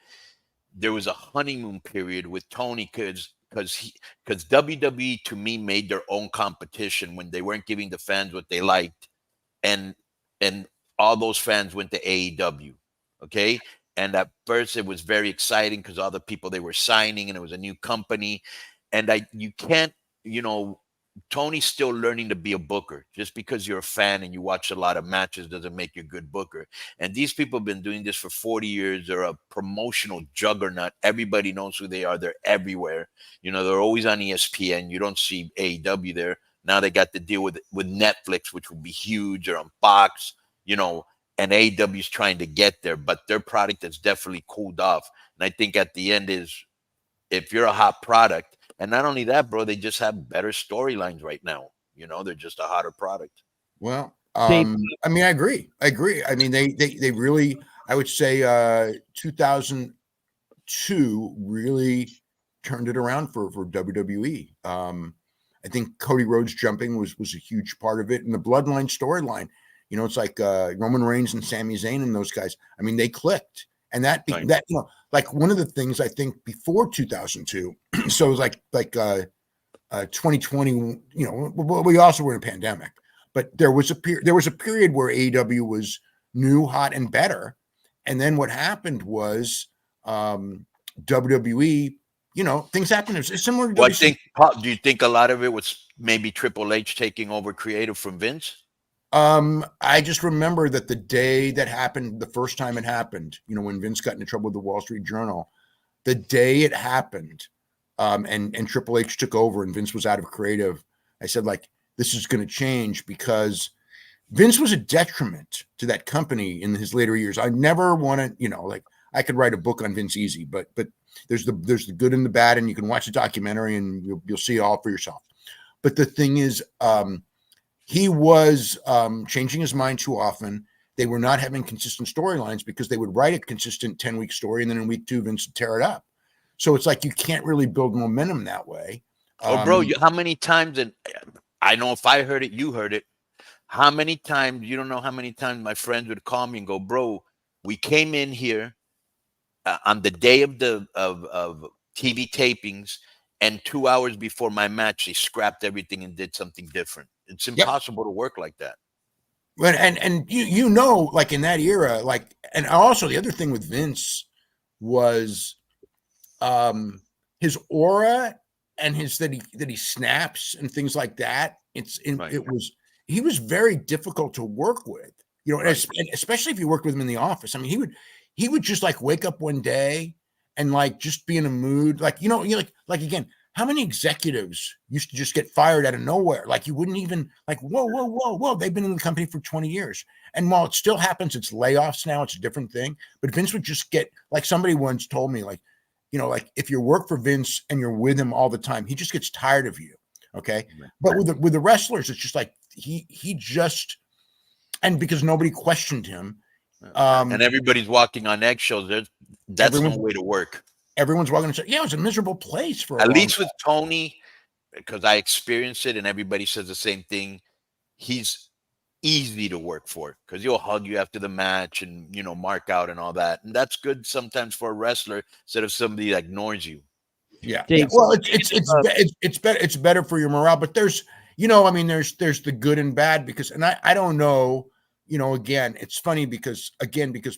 there was a honeymoon period with Tony because WWE to me made their own competition when they weren't giving the fans what they liked, and all those fans went to AEW. Okay. And at first it was very exciting because all the people they were signing, and it was a new company. And you can't, Tony's still learning to be a booker. Just because you're a fan and you watch a lot of matches doesn't make you a good booker. And these people have been doing this for 40 years. They're a promotional juggernaut. Everybody knows who they are. They're everywhere. They're always on ESPN. You don't see AEW there. Now they got to deal with Netflix, which will be huge, or on Fox, and AEW is trying to get there, but their product has definitely cooled off. And I think at the end is, if you're a hot product, and not only that, bro, they just have better storylines right now. They're just a hotter product. Well, I agree. I mean, they really, I would say 2002 really turned it around for WWE. I think Cody Rhodes jumping was a huge part of it. And the Bloodline storyline, it's like Roman Reigns and Sami Zayn and those guys. I mean, they clicked. And that like one of the things I think before 2002, so it was like 2020, we also were in a pandemic, but there was a period where AEW was new, hot, and better. And then what happened was WWE, things happened. It's similar to do you think a lot of it was maybe Triple H taking over creative from Vince? I just remember that the day that happened, the first time it happened, you know, when Vince got into trouble with the Wall Street Journal, the day it happened, and Triple H took over and Vince was out of creative, I said, like, this is going to change because Vince was a detriment to that company in his later years. I never wanted, you know, like, I could write a book on Vince easy, but there's the good and the bad, and you can watch the documentary and you'll see it all for yourself. But the thing is, he was changing his mind too often. They were not having consistent storylines because they would write a consistent 10-week story, and then in week 2, Vince would tear it up. So it's like you can't really build momentum that way. Oh, bro, how many times, and I know if I heard it, you heard it. How many times, you don't know how many times my friends would call me and go, bro, we came in here on the day of the TV tapings, and 2 hours before my match, they scrapped everything and did something different. It's impossible to work like that. But and you know, like in that era, like, and also the other thing with Vince was his aura and his that he snaps and things like that. He was very difficult to work with, you know, and especially if you worked with him in the office. I mean, he would just like wake up one day and like just be in a mood, like, you know, like again, how many executives used to just get fired out of nowhere? Like, you wouldn't even like, whoa. They've been in the company for 20 years. And while it still happens, it's layoffs now, it's a different thing. But Vince would just get, like, somebody once told me, like, you know, like, if you work for Vince and you're with him all the time, he just gets tired of you. Okay. But with the wrestlers, it's just like, he just, and because nobody questioned him. And everybody's walking on eggshells. That's no way to work. Everyone's walking and saying, yeah, it was a miserable place for at least with Tony, because I experienced it and everybody says the same thing. He's easy to work for because he'll hug you after the match and, you know, mark out and all that. And that's good sometimes for a wrestler instead of somebody that ignores you. Yeah. Well, it's better for your morale, but there's, you know, I mean, there's the good and bad because, and I don't know, you know, again, it's funny because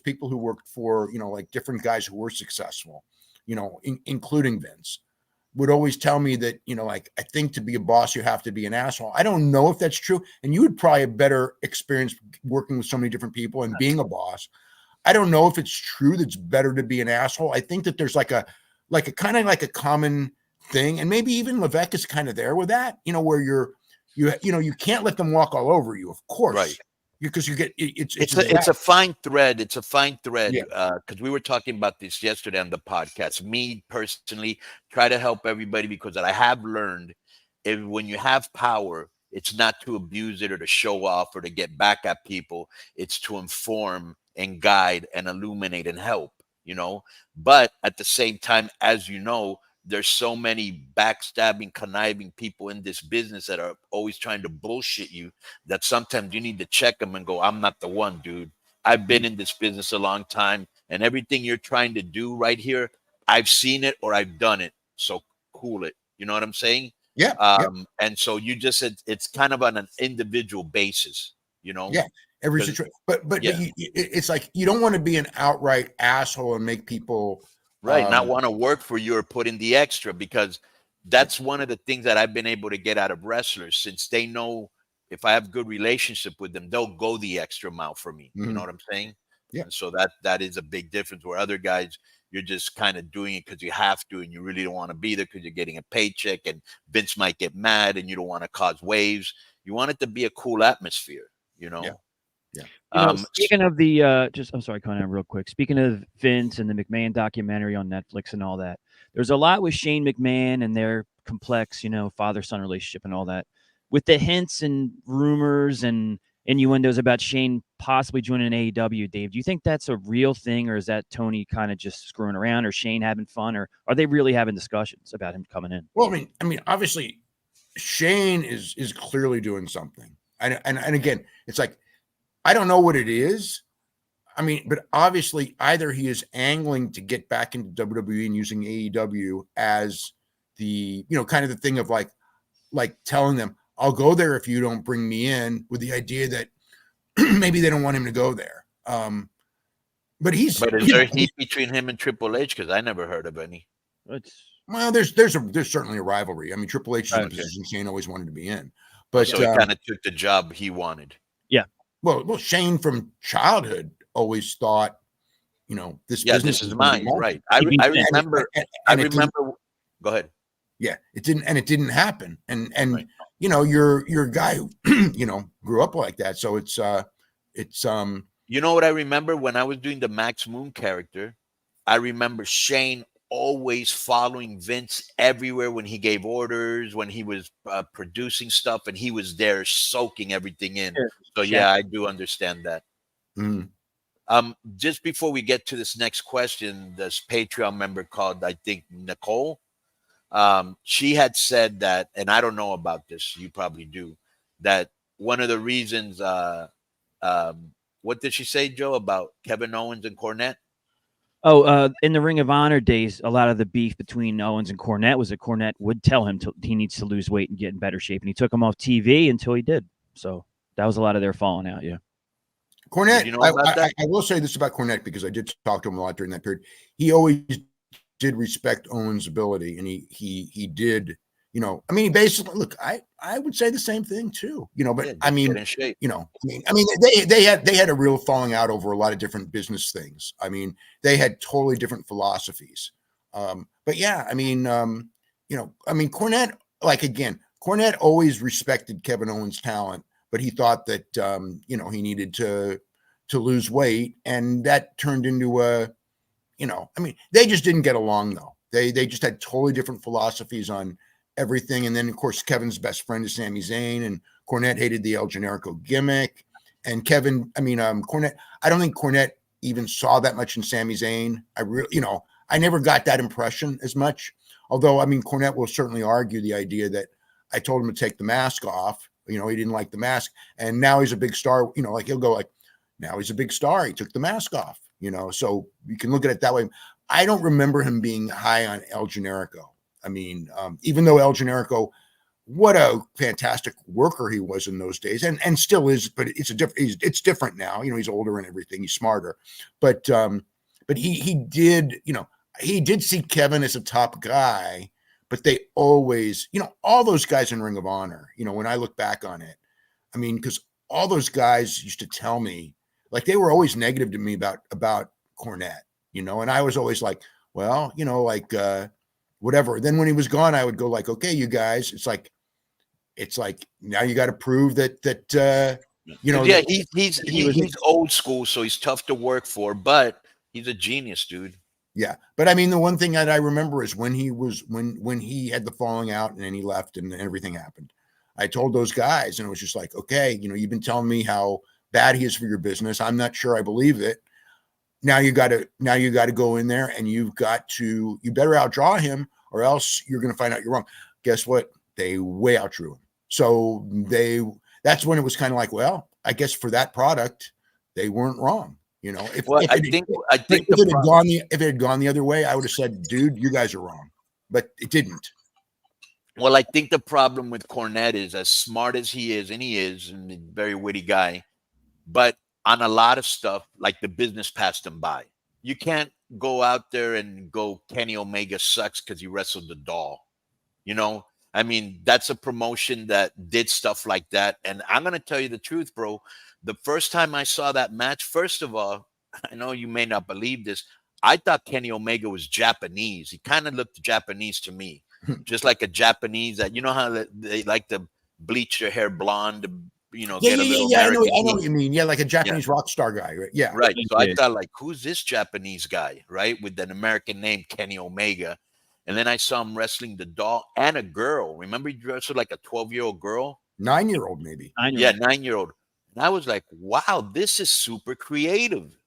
people who worked for, you know, like different guys who were successful, you know, including Vince, would always tell me that, you know, like, I think to be a boss, you have to be an asshole. I don't know if that's true. And you would probably have better experience working with so many different people and being a boss. I don't know if it's true that it's better to be an asshole. I think that there's like a kind of like a common thing. And maybe even Levesque is kind of there with that, you know, where you can't let them walk all over you, of course. Right. Because you get it's a fine thread. It's a fine thread. Because we were talking about this yesterday on the podcast. Me personally, try to help everybody because I have learned when you have power, it's not to abuse it or to show off or to get back at people. It's to inform and guide and illuminate and help, you know. But at the same time, as you know, there's so many backstabbing, conniving people in this business that are always trying to bullshit you that sometimes you need to check them and go, I'm not the one, dude. I've been in this business a long time, and everything you're trying to do right here, I've seen it or I've done it. So cool it. You know what I'm saying? Yeah. And so you just said it's kind of on an individual basis, you know? Yeah. Every situation. But it's like you don't want to be an outright asshole and make people not want to work for you or put in the extra, because that's one of the things that I've been able to get out of wrestlers, since they know if I have good relationship with them, they'll go the extra mile for me. You know what I'm saying? Yeah. And so that is a big difference, where other guys, you're just kind of doing it because you have to, and you really don't want to be there because you're getting a paycheck and Vince might get mad and you don't want to cause waves. You want it to be a cool atmosphere, you know? Yeah. You know, speaking of the I'm sorry, Conan, real quick. Speaking of Vince and the McMahon documentary on Netflix and all that, there's a lot with Shane McMahon and their complex, you know, father-son relationship and all that. With the hints and rumors and innuendos about Shane possibly joining AEW, Dave, do you think that's a real thing, or is that Tony kind of just screwing around, or Shane having fun, or are they really having discussions about him coming in? Well, I mean, obviously, Shane is clearly doing something, and again, it's like, I don't know what it is. I mean, but obviously either he is angling to get back into WWE and using AEW as the, you know, kind of the thing of like telling them, I'll go there if you don't bring me in, with the idea that maybe they don't want him to go there. But is there heat between him and Triple H? Because I never heard of any. Well, there's certainly a rivalry. I mean, Triple H is in a position Shane always wanted to be in, but so he kind of took the job he wanted. Yeah. Well, Shane from childhood always thought, you know, this Yeah, business this is gonna be mine, right? I remember. I remember. Go ahead. Yeah, it didn't happen, and Right. you know, you're a guy who you know, grew up like that, so it's You know what I remember when I was doing the Max Moon character? I remember Shane always following Vince everywhere when he gave orders, when he was producing stuff, and he was there soaking everything in. So yeah, I do understand that. mm. Just before we get to this next question, this Patreon member called, I think, Nicole. She had said that, and I don't know about this, you probably do, that one of the reasons, what did she say, Joe, about Kevin Owens and Cornette? Oh, in the Ring of Honor days, a lot of the beef between Owens and Cornette was that Cornette would tell him he needs to lose weight and get in better shape, and he took him off TV until he did. So that was a lot of their falling out. Yeah. Cornette, you know about that? I will say this about Cornette because I did talk to him a lot during that period. He always did respect Owens' ability, and he did, you know, I mean, he basically, look, I would say the same thing too, you know, but Yeah, I mean, get in shape. you know, I mean, they had a real falling out over a lot of different business things. I mean, they had totally different philosophies. But yeah, I mean, you know, I mean, Cornette, like again, Cornette always respected Kevin Owens' talent, but he thought that you know, he needed to lose weight, and that turned into a, you know, I mean, they just didn't get along though. They just had totally different philosophies on everything. And then of course Kevin's best friend is Sami Zayn, and Cornette hated the El Generico gimmick. And Kevin, I mean, Cornette, I don't think Cornette even saw that much in Sami Zayn. I really, you know, I never got that impression as much. Although, I mean, Cornette will certainly argue the idea that I told him to take the mask off. You know, he didn't like the mask, and now he's a big star. You know, like he'll go like, now he's a big star. He took the mask off. You know, so you can look at it that way. I don't remember him being high on El Generico. I mean, even though El Generico, what a fantastic worker he was in those days, and still is, but it's it's different now. You know, he's older and everything. He's smarter, but he did, you know, he did see Kevin as a top guy, but they always, you know, all those guys in Ring of Honor, you know, when I look back on it, I mean, because all those guys used to tell me, like, they were always negative to me about Cornette, you know, and I was always like, well, you know, like whatever. Then when he was gone, I would go like, okay, you guys, it's like now you got to prove that you know. Yeah, he's old school, so he's tough to work for, but he's a genius, dude. Yeah, but I mean, the one thing that I remember is when he had the falling out and then he left and everything happened. I told those guys, and it was just like, okay, you know, you've been telling me how bad he is for your business. I'm not sure I believe it. Now you got to go in there and you better outdraw him, or else you're going to find out you're wrong. Guess what? They way outdrew him. So that's when it was kind of like, well, I guess for that product, they weren't wrong. You know, if it had gone the other way, I would have said, dude, you guys are wrong, but it didn't. Well, I think the problem with Cornette is, as smart as he is, and a very witty guy, but on a lot of stuff, like the business passed him by. You can't go out there and go, Kenny Omega sucks because he wrestled the doll. You know, I mean, that's a promotion that did stuff like that. And I'm going to tell you the truth, bro. The first time I saw that match, first of all, I know you may not believe this, I thought Kenny Omega was Japanese. He kind of looked Japanese to me, just like a Japanese that, you know how they like to bleach their hair blonde, you know, get a little American. I know what you mean. Yeah, like a Japanese rock star guy, right? Yeah. Right. So I thought, like, who's this Japanese guy, right? With an American name, Kenny Omega. And then I saw him wrestling the doll and a girl. Remember, he wrestled like a 12-year-old girl? 9-year-old, maybe. 9-year-old. And I was like, wow, this is super creative.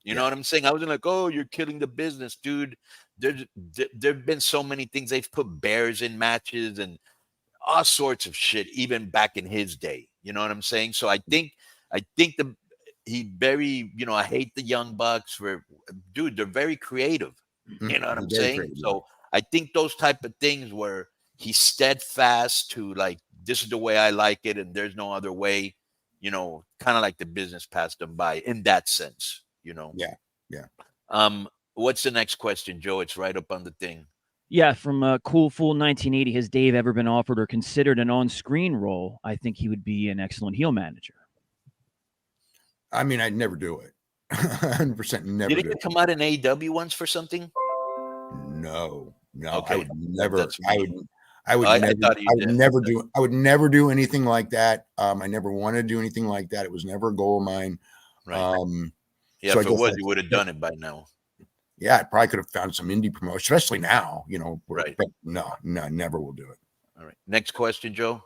You know what I'm saying? I wasn't like, oh, you're killing the business, dude. There've been so many things. They've put bears in matches and all sorts of shit, even back in his day. You know what I'm saying? So I think he very, you know, I hate the Young Bucks for, dude, they're very creative. You know what I'm saying? Creative. So I think those type of things where he's steadfast to, like, this is the way I like it and there's no other way, you know, kind of like the business passed him by in that sense, you know? Yeah. What's the next question, Joe? It's right up on the thing. Yeah, from Cool Fool 1980, has Dave ever been offered or considered an on-screen role? I think he would be an excellent heel manager. I mean, I'd never do it. 100% never Didn't do you it. come out in AEW once for something? No, Okay, I would never. that's I me. would. I would I never. thought you I would did. never do. I would never do anything like that. I never wanted to do anything like that. It was never a goal of mine. Right. Yeah, So I if it guess was, you would have done it by now. yeah, I probably could have found some indie promotion, especially now. Right. But no, never will do it. All right. Next question, Joe.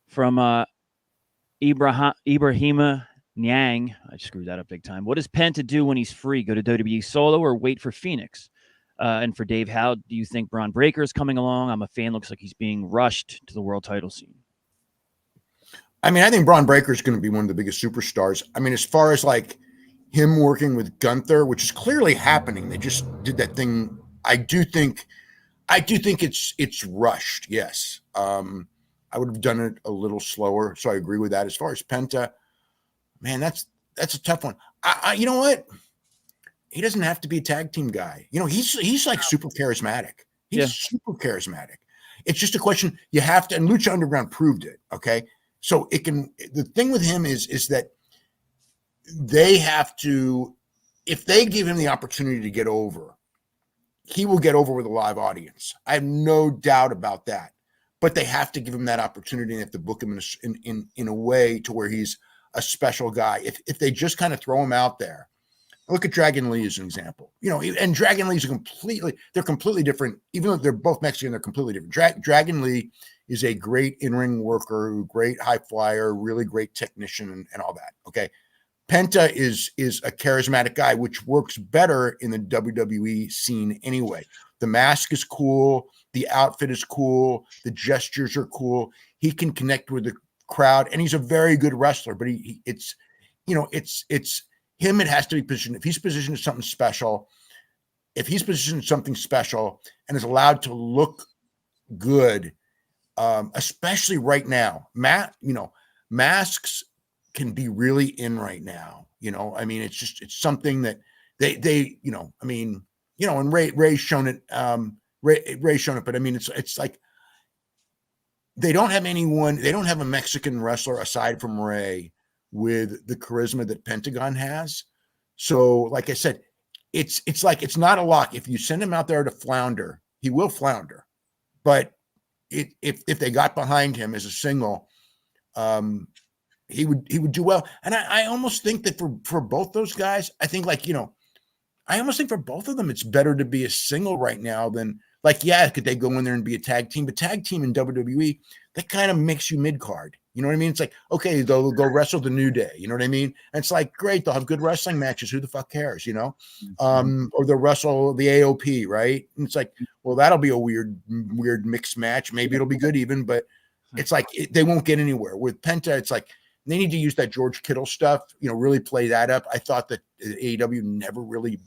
From Ibrahima Nyang. I screwed that up big time. What does Penta do when he's free? Go to WWE solo or wait for Phoenix? And for Dave, how do you think Braun Breaker is coming along? I'm a fan. Looks like he's being rushed to the world title scene. I mean, I think Braun Breaker is going to be one of the biggest superstars. I mean, as far as like him working with Gunther, which is clearly happening, they just did that thing. I do think it's rushed. Yes. I would have done it a little slower. So I agree with that. As far as Penta, man, that's a tough one. You know what? He doesn't have to be a tag team guy. He's like super charismatic. He's super charismatic. It's just a question you have to, and Lucha Underground proved it. Okay. So the thing with him is that they have to, if they give him the opportunity to get over, he will get over with a live audience. I have no doubt about that. But they have to give him that opportunity and they have to book him in a way to where he's a special guy. If they just kind of throw him out there, look at Dragon Lee as an example. And Dragon Lee's they're completely different. Even though they're both Mexican, they're completely different. Dragon Lee is a great in-ring worker, great high flyer, really great technician and all that. Okay. Penta is a charismatic guy, which works better in the WWE scene anyway. The mask is cool. The outfit is cool. The gestures are cool. He can connect with the crowd, and he's a very good wrestler. But it's him. It has to be positioned. If he's positioned as something special, and is allowed to look good, especially right now, masks can be really in right now. I mean, it's something that they and Ray's shown it. Ray's shown it, but I mean, it's like they don't have anyone. They don't have a Mexican wrestler aside from Ray with the charisma that Pentagon has. So, like I said, it's like it's not a lock. If you send him out there to flounder, he will flounder. But if they got behind him as a single, he would do well. And I almost think that for both those guys, I think I almost think for both of them, it's better to be a single right now than could they go in there and be a tag team? But tag team in WWE, that kind of makes you mid-card. You know what I mean? It's like, okay, they'll go wrestle the New Day. You know what I mean? And it's like, great, they'll have good wrestling matches. Who the fuck cares, Or they'll wrestle the AOP, right? And it's like, well, that'll be a weird mixed match. Maybe it'll be good even, but it's like they won't get anywhere. With Penta, it's like they need to use that George Kittle stuff, really play that up. I thought that AEW never really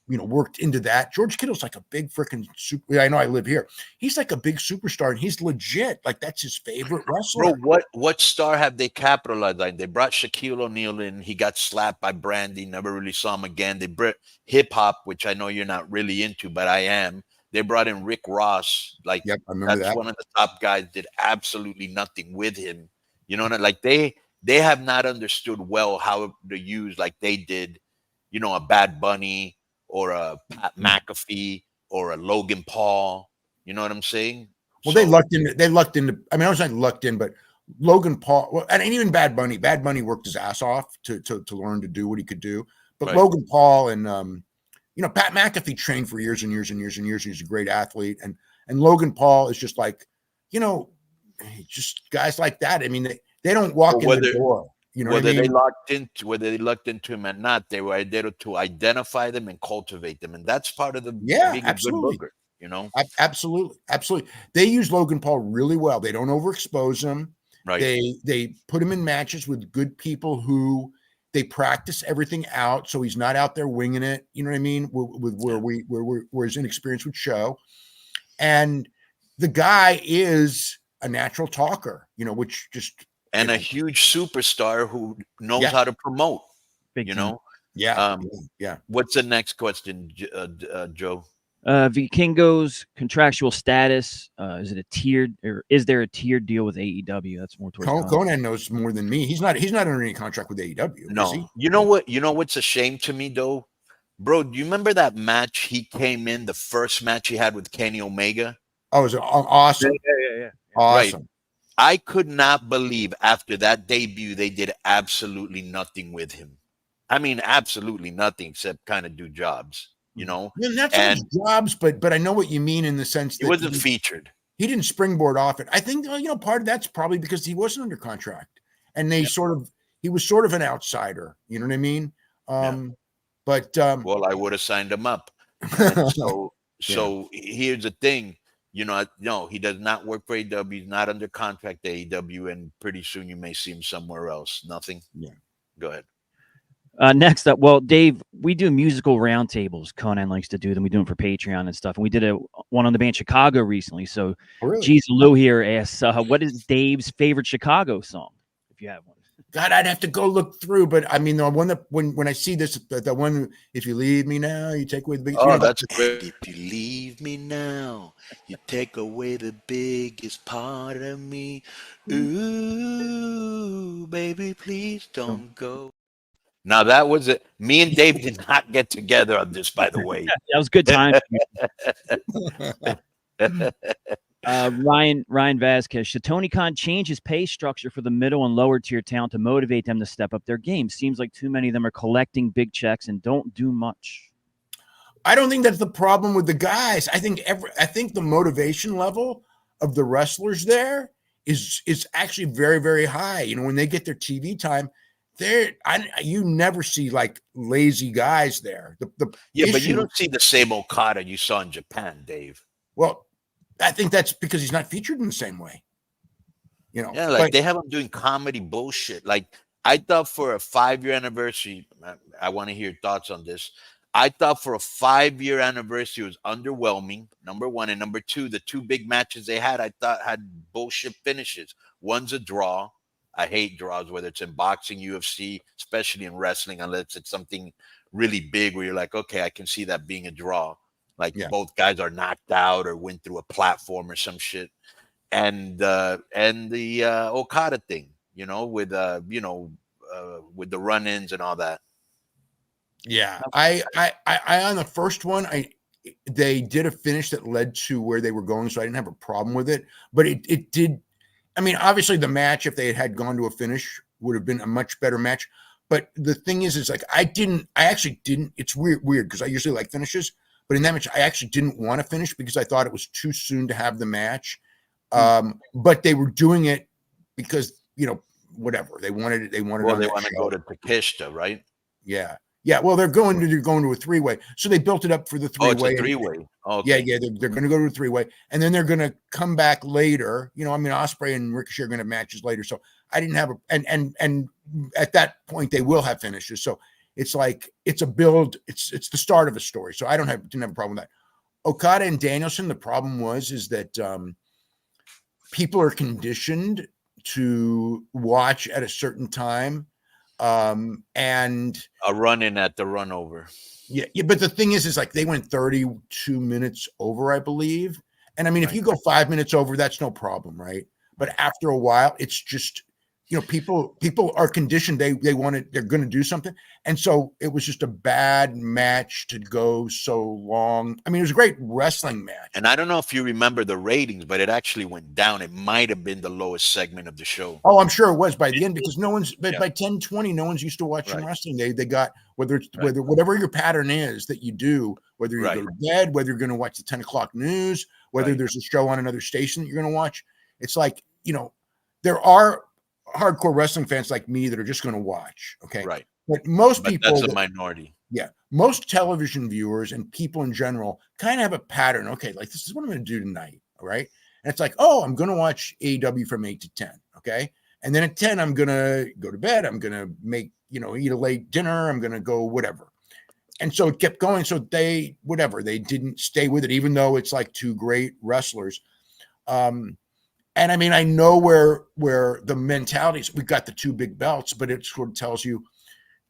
worked into that. George Kittle's like a big freaking super. I know I live here. He's like a big superstar, and he's legit. Like that's his favorite wrestler. Bro, what star have they capitalized on? They brought Shaquille O'Neal in. He got slapped by Brandy. Never really saw him again. They brought hip hop, which I know you're not really into, but I am. They brought in Rick Ross. Like, yep, I remember that's that. one of the top guys. Did absolutely nothing with him. Like they have not understood well how to use like they did. A Bad Bunny or a Pat McAfee or a Logan Paul. You know what I'm saying? Well, they lucked into. I mean, I was not lucked in, but Logan Paul and even Bad Bunny. Bad Bunny worked his ass off to learn to do what he could do. But right. Logan Paul and Pat McAfee trained for years and years and years and years. He's a great athlete, and Logan Paul is just like, just guys like that. I mean, they don't walk in the door. Whether they locked into him or not, they were able to identify them and cultivate them, and that's part of the being absolutely. A good booker. Absolutely. They use Logan Paul really well. They don't overexpose him. Right. They put him in matches with good people who they practice everything out, so he's not out there winging it. You know what I mean? Where his inexperience would show, and the guy is a natural talker. Which just. And a huge superstar who knows how to promote, Yeah. What's the next question, Joe? Vikingo's contractual status. Is it a tiered, or is there a tiered deal with AEW? That's more towards Conan knows more than me. He's not under any contract with AEW. No. Is he? You know what? You know what's a shame to me though, bro? Do you remember that match he came in, the first match he had with Kenny Omega? Oh, it was awesome. Yeah. Awesome. Right. I could not believe after that debut they did absolutely nothing with him. I mean, absolutely nothing except kind of do jobs, you know. Yeah, not so much jobs, but I know what you mean in the sense that he wasn't featured. He didn't springboard off it. I think part of that's probably because he wasn't under contract, and he was sort of an outsider. You know what I mean? But well, I would have signed him up. So here's the thing. No, he does not work for AEW. He's not under contract to AEW, and pretty soon you may see him somewhere else. Nothing. Yeah. Go ahead. Next up, well, Dave, we do musical roundtables. Conan likes to do them. We do them for Patreon and stuff. And we did one on the band Chicago recently. So, Jeez Lou here asks, what is Dave's favorite Chicago song, if you have one? God, I'd have to go look through, but I mean, the one that when I see this, the one, if you leave me now, you take away the biggest. Oh, that's great. If you leave me now, you take away the biggest part of me. Ooh, baby, please don't go. Now that was it. Me and Dave did not get together on this, by the way. That was good time. Ryan Vasquez, should Tony Khan change his pay structure for the middle and lower tier talent to motivate them to step up their game? Seems like too many of them are collecting big checks and don't do much. I don't think that's the problem with the guys. I think the motivation level of the wrestlers there is actually very, very high. You know, when they get their TV time, you never see like lazy guys there. But you don't see the same Okada you saw in Japan, Dave. Well, I think that's because he's not featured in the same way. You know, yeah, like they have him doing comedy bullshit. Like I thought for a 5-year anniversary, I want to hear your thoughts on this. I thought for a 5-year anniversary it was underwhelming, number one. And number two, the two big matches they had, I thought had bullshit finishes. One's a draw. I hate draws, whether it's in boxing, UFC, especially in wrestling, unless it's something really big where you're like, okay, I can see that being a draw. Like both guys are knocked out or went through a platform or some shit. And the Okada thing, with with the run-ins and all that. Yeah, I on the first one, they did a finish that led to where they were going, so I didn't have a problem with it. But it did. I mean, obviously, the match, if they had gone to a finish, would have been a much better match. But the thing is like I actually didn't. It's weird because I usually like finishes, but in that match, I actually didn't want to finish because I thought it was too soon to have the match. But they were doing it because whatever they wanted it. They wanted. Well, they want to go to Takeshita, right? Yeah. Yeah, well, they're going to a three-way, so they built it up for the three-way. Oh, it's a three-way. Okay. Yeah, they're going to go to a three-way, and then they're going to come back later. Ospreay and Ricochet are going to have matches later, so I didn't have and at that point they will have finishes. So it's like it's a build. It's the start of a story. So I didn't have a problem with that. Okada and Danielson. The problem is that people are conditioned to watch at a certain time. And a run-in at the run over. Yeah, but the thing is like they went 32 minutes over, I believe. And I mean, if you go 5 minutes over, that's no problem, right? But after a while, it's just people are conditioned. They're going to do something, and so it was just a bad match to go so long. I mean, it was a great wrestling match. And I don't know if you remember the ratings, but it actually went down. It might have been the lowest segment of the show. Oh, I'm sure it was by the end because by 10:20, no one's used to watching wrestling. They got whether whatever your pattern is that you do, whether you go to bed, whether you're going to watch the 10 o'clock news, whether there's a show on another station that you're going to watch. It's like there are hardcore wrestling fans like me that are just going to watch. Okay. Right. But most people, that's a minority. Yeah. Most television viewers and people in general kind of have a pattern. Okay. Like this is what I'm going to do tonight. All right. And it's like, oh, I'm going to watch AEW from 8 to 10. Okay. And then at 10, I'm going to go to bed. I'm going to make, eat a late dinner. I'm going to go whatever. And so it kept going. So they didn't stay with it, even though it's like two great wrestlers. And I mean, I know where the mentality is. We've got the two big belts, but it sort of tells you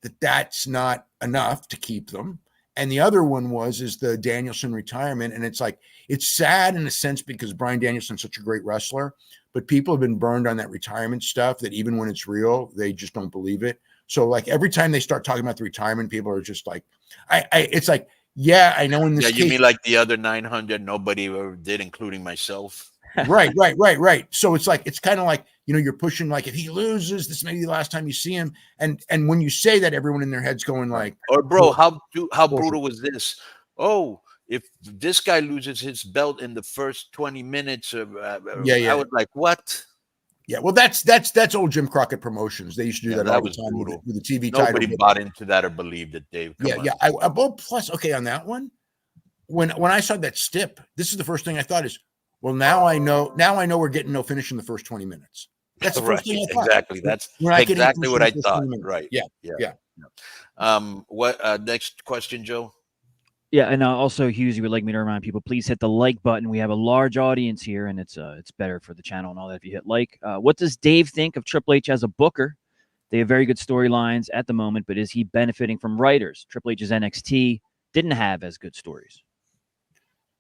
that that's not enough to keep them. And the other one is the Danielson retirement. And it's like, it's sad in a sense because Bryan Danielson's such a great wrestler, but people have been burned on that retirement stuff that even when it's real, they just don't believe it. So like every time they start talking about the retirement, people are just like, it's like, yeah, I know in this case. You mean like the other 900, nobody ever did, including myself. Right. So it's like, it's kind of like, you're pushing, like, if he loses, this may be the last time you see him. And when you say that, everyone in their head's going like, or bro, how brutal was this? Oh, if this guy loses his belt in the first 20 minutes, I was like, what? Yeah, well, that's old Jim Crockett Promotions. They used to do that all the time with the TV title. Nobody bought into that or believed it, Dave. Well, plus, okay, on that one, when I saw that stip, this is the first thing I thought is, well, now I know we're getting no finish in the first 20 minutes. That's the first thing I thought. Exactly. That's exactly what I thought. Right. Yeah. What next question, Joe? Yeah, and also, Hughes, you would like me to remind people, please hit the like button. We have a large audience here, and it's better for the channel and all that if you hit like. What does Dave think of Triple H as a booker? They have very good storylines at the moment, but is he benefiting from writers? Triple H's NXT didn't have as good stories.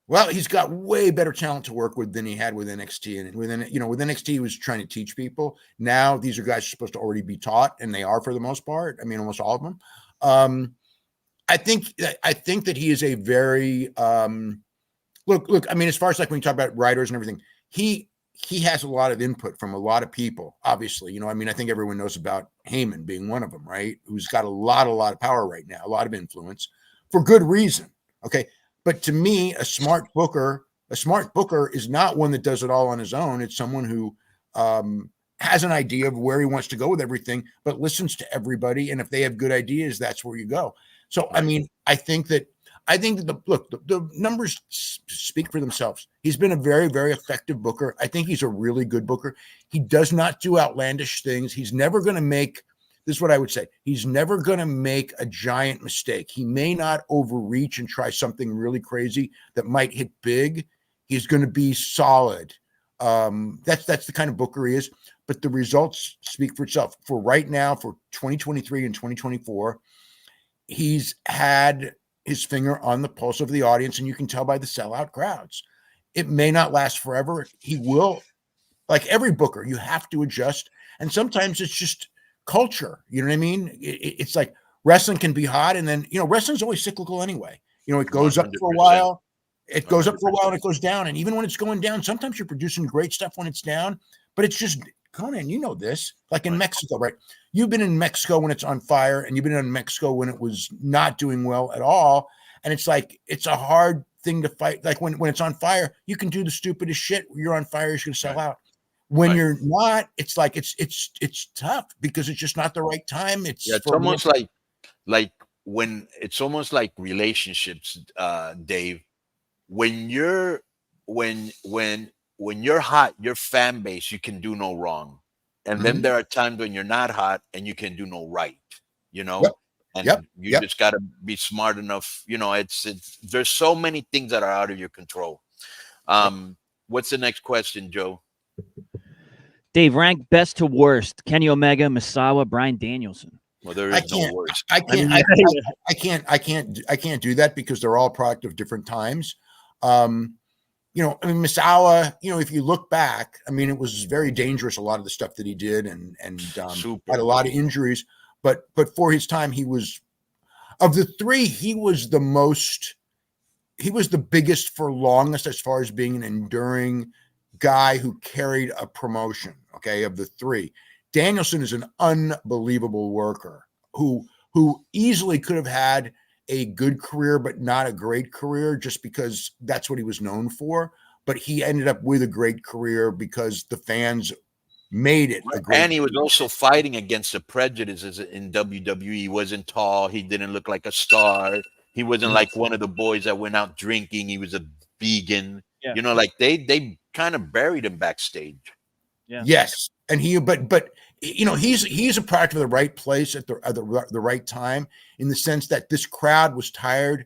Well, he's got way better talent to work with than he had with NXT. And with NXT, he was trying to teach people. Now these are guys who are supposed to already be taught, and they are for the most part. I mean, almost all of them. I think that he is a very look. I mean, as far as like when you talk about writers and everything, he has a lot of input from a lot of people. Obviously, I mean, I think everyone knows about Heyman being one of them, right? Who's got a lot of power right now, a lot of influence for good reason. Okay. But to me, a smart booker is not one that does it all on his own. It's someone who has an idea of where he wants to go with everything, but listens to everybody. And if they have good ideas, that's where you go. So, I mean, I think that the numbers speak for themselves. He's been a very, very effective booker. I think he's a really good booker. He does not do outlandish things. He's never going to make, this is what I would say, he's never going to make a giant mistake. He may not overreach and try something really crazy that might hit big. He's going to be solid. That's the kind of booker he is. But the results speak for itself. For right now, for 2023 and 2024, he's had his finger on the pulse of the audience, and you can tell by the sellout crowds. It may not last forever. He will, like every booker, you have to adjust. And sometimes it's just culture. You know what I mean? It's like wrestling can be hot, and then, wrestling's always cyclical anyway. It goes up for a while. It goes up for a while and it goes down. And even when it's going down, sometimes you're producing great stuff when it's down, but it's just, Conan, you know this, like in Mexico, right? You've been in Mexico when it's on fire, and you've been in Mexico when it was not doing well at all. And it's like, it's a hard thing to fight. Like when it's on fire, you can do the stupidest shit. You're on fire, you're going to sell out. When you're not, it's like, it's tough because it's just not the right time. It's almost like when it's almost like relationships, Dave, when you're hot, your fan base, you can do no wrong. And then there are times when you're not hot and you can do no right, and you just got to be smart enough. There's so many things that are out of your control. What's the next question, Joe? Dave, rank best to worst: Kenny Omega, Misawa, Bryan Danielson. Well, there is no worst. I can't do that because they're all product of different times. Misawa, if you look back, I mean, it was very dangerous, a lot of the stuff that he did, and had a lot of injuries, but for his time, he was, of the three, he was the biggest for longest as far as being an enduring guy who carried a promotion. Okay. Of the three, Danielson is an unbelievable worker who easily could have had a good career, but not a great career just because that's what he was known for. But he ended up with a great career because the fans made it a great And he was also fighting against the prejudices in WWE. He wasn't tall. He didn't look like a star. He wasn't like one of the boys that went out drinking. He was a vegan. Yeah. Like they kind of buried him backstage. Yeah. Yes. And he's a product of the right place at the right time, in the sense that this crowd was tired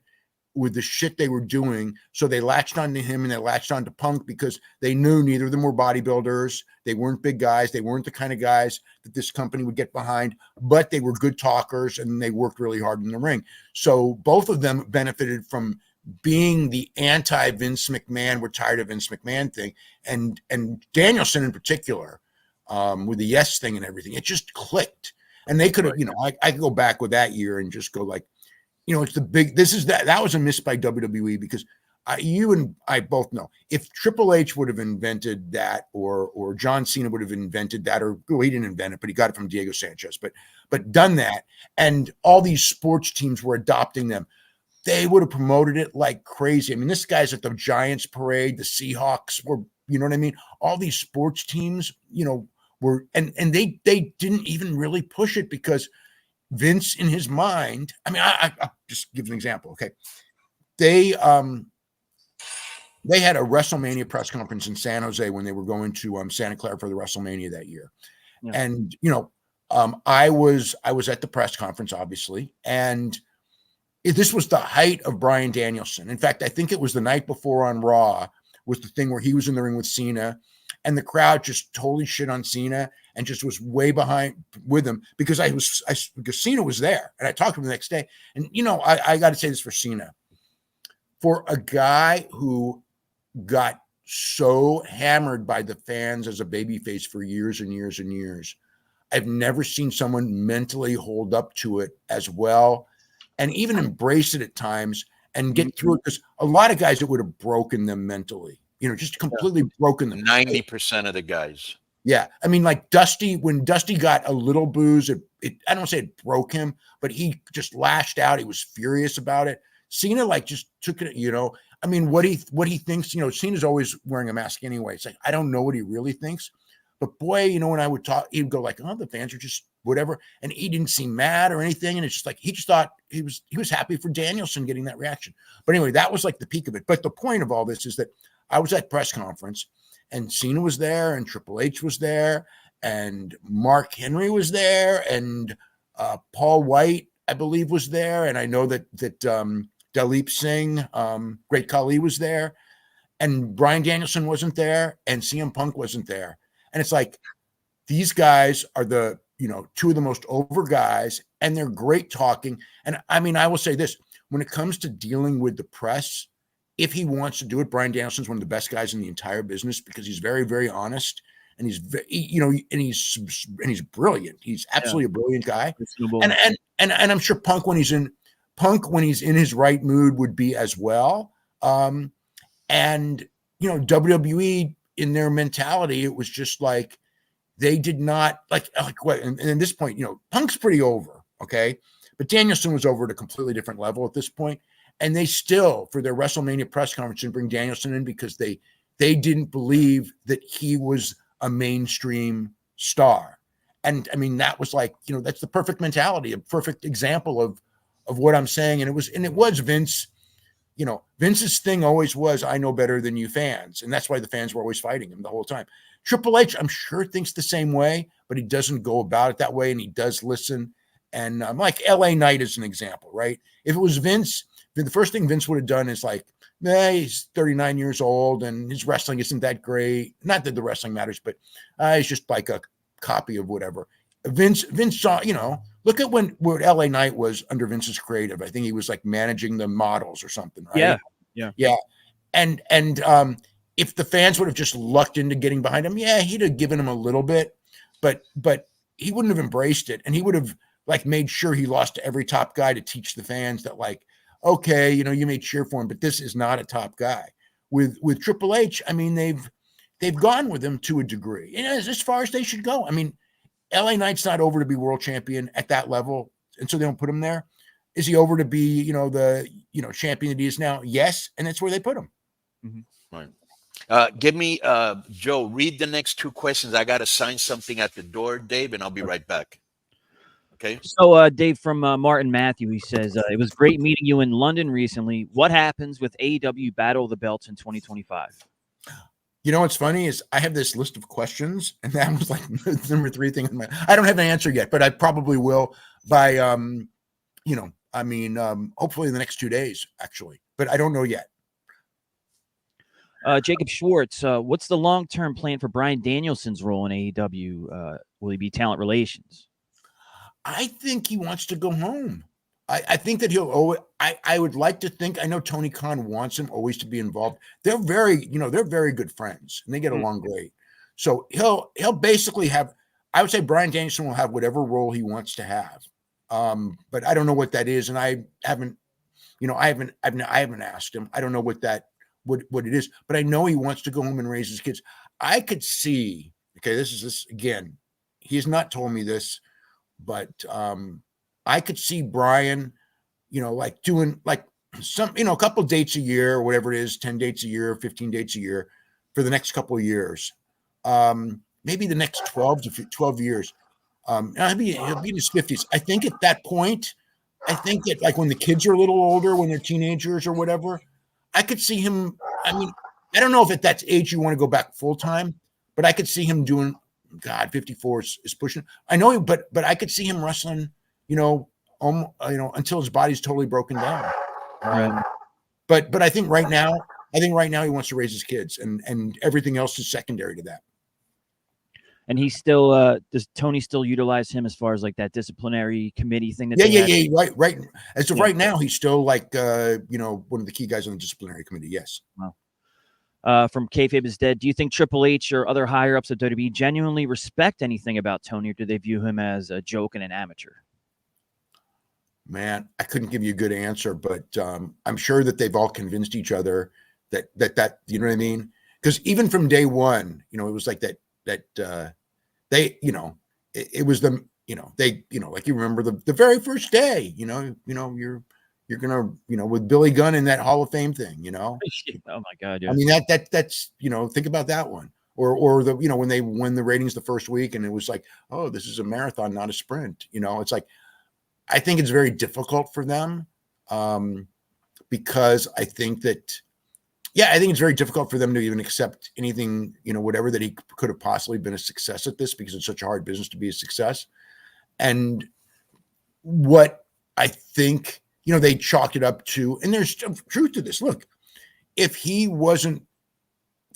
with the shit they were doing. So they latched onto him and they latched onto Punk because they knew neither of them were bodybuilders. They weren't big guys. They weren't the kind of guys that this company would get behind, but they were good talkers and they worked really hard in the ring. So both of them benefited from being the anti-Vince McMahon, we're tired of Vince McMahon thing. And Danielson in particular, with the yes thing and everything, it just clicked. And they could have, you know, I could go back with that year and just go like, you know, it's the big, that was a miss by WWE because you and I both know if Triple H would have invented that or John Cena would have invented that, or he didn't invent it, but he got it from Diego Sanchez, but done that. And all these sports teams were adopting them. They would have promoted it like crazy. I mean, this guy's at the Giants parade, the Seahawks were, you know what I mean? All these sports teams, you know, were, and they didn't even really push it because Vince in his mind, I mean, I'll just give an example. Okay. They had a WrestleMania press conference in San Jose when they were going to Santa Clara for the WrestleMania that year. Yeah. And, you know, I was at the press conference, obviously. And this was the height of Bryan Danielson. In fact, I think it was the night before on Raw was the thing where he was in the ring with Cena and the crowd just totally shit on Cena and just was way behind with him because because Cena was there and I talked to him the next day. And, you know, I got to say this for Cena. For a guy who got so hammered by the fans as a babyface for years and years and years, I've never seen someone mentally hold up to it as well and even embrace it at times and get through it. Because a lot of guys, it would have broken them mentally, you know, just completely broken them. 90% of the guys. Yeah. I mean, like Dusty, when Dusty got a little booze, I don't say it broke him, but he just lashed out. He was furious about it. Cena like just took it, you know, I mean, what he thinks, you know, Cena's always wearing a mask anyway. It's like, I don't know what he really thinks, but boy, you know, when I would talk, he'd go like, oh, the fans are just whatever. And he didn't seem mad or anything. And it's just like, he just thought he was happy for Danielson getting that reaction. But anyway, that was like the peak of it. But the point of all this is that I was at press conference and Cena was there and Triple H was there and Mark Henry was there and Paul White, I believe, was there. And I know that Dalip Singh, Great Khali, was there, and Bryan Danielson wasn't there, and CM Punk wasn't there. And it's like, these guys are the, you know, two of the most over guys, and they're great talking. And I mean, I will say this, when it comes to dealing with the press, if he wants to do it, Bryan Danielson's one of the best guys in the entire business because he's very, very honest, and he's, you know, and he's brilliant. He's absolutely a brilliant guy. And I'm sure Punk, when he's in his right mood, would be as well. And, you know, WWE, in their mentality, it was just like, they did not like what, and at this point, you know, Punk's pretty over. Okay. But Danielson was over at a completely different level at this point. And they still, for their WrestleMania press conference, didn't bring Danielson in because they didn't believe that he was a mainstream star. And I mean, that was like, you know, that's the perfect mentality, a perfect example of what I'm saying. And it was Vince, you know, Vince's thing always was, I know better than you fans. And that's why the fans were always fighting him the whole time. Triple H, I'm sure, thinks the same way, but he doesn't go about it that way. And he does listen. And like LA Knight is an example, right? If it was Vince, the first thing Vince would have done is like, he's 39 years old and his wrestling isn't that great. Not that the wrestling matters, but he's just like a copy of whatever. Vince saw, you know, look at what LA Knight was under Vince's creative. I think he was like managing the models or something, right? Yeah. And if the fans would have just lucked into getting behind him, he'd have given him a little bit, but he wouldn't have embraced it. And he would have like made sure he lost to every top guy to teach the fans that like, okay, you know, you may cheer for him, but this is not a top guy. With Triple H, I mean, they've gone with him to a degree, and as far as they should go. I mean, LA Knight's not over to be world champion at that level, and so they don't put him there. Is he over to be, you know, the, you know, champion that he is now? Yes, and that's where they put him. Mm-hmm. Right. Give me, Joe, read the next two questions. I got to sign something at the door, Dave, and I'll be right back. Okay. So, Dave, from Martin Matthew, he says, it was great meeting you in London recently. What happens with AEW Battle of the Belts in 2025? You know what's funny is I have this list of questions, and that was like number 3 thing. I don't have an answer yet, but I probably will by, you know, I mean, hopefully in the next 2 days, actually, but I don't know yet. Jacob Schwartz, what's the long-term plan for Bryan Danielson's role in AEW? Will he be talent relations? I think he wants to go home. I think that he'll always, I would like to think, I know Tony Khan wants him always to be involved. They're very good friends and they get along great. So he'll basically have, I would say Bryan Danielson will have whatever role he wants to have. But I don't know what that is. And I haven't asked him. I don't know what it is, but I know he wants to go home and raise his kids. I could see, okay, this again, he has not told me this, but I could see Bryan, like doing like some, a couple dates a year or whatever it is, 10 dates a year, 15 dates a year for the next couple of years. Maybe the next 12 years. He'll be in his 50s. I think at that point, I think that like when the kids are a little older, when they're teenagers or whatever, I could see him. I mean, I don't know if at that age you want to go back full time, but I could see him doing, God, 54 is pushing. I know, but I could see him wrestling, until his body's totally broken down. But I think right now he wants to raise his kids, and everything else is secondary to that. And he still does Tony still utilize him as far as like that disciplinary committee thing? Right. As of right now, he's still like one of the key guys on the disciplinary committee. Yes. Wow. From Kayfabe is Dead, do you think Triple H or other higher ups at WWE genuinely respect anything about Tony, or do they view him as a joke and an amateur? Man, I couldn't give you a good answer, but I'm sure that they've all convinced each other that you know what I mean? Because even from day one, it was like that they, it was them, they, like you remember the very first day, you're gonna, with Billy Gunn in that Hall of Fame thing, Oh my God, yeah. I mean that's think about that one, or the when they won the ratings the first week and it was like, oh, this is a marathon, not a sprint. It's like, I think it's very difficult for them because I think it's very difficult for them to even accept anything, whatever that he could have possibly been a success at this, because it's such a hard business to be a success. And what I think, they chalked it up to, and there's truth to this. Look, if he wasn't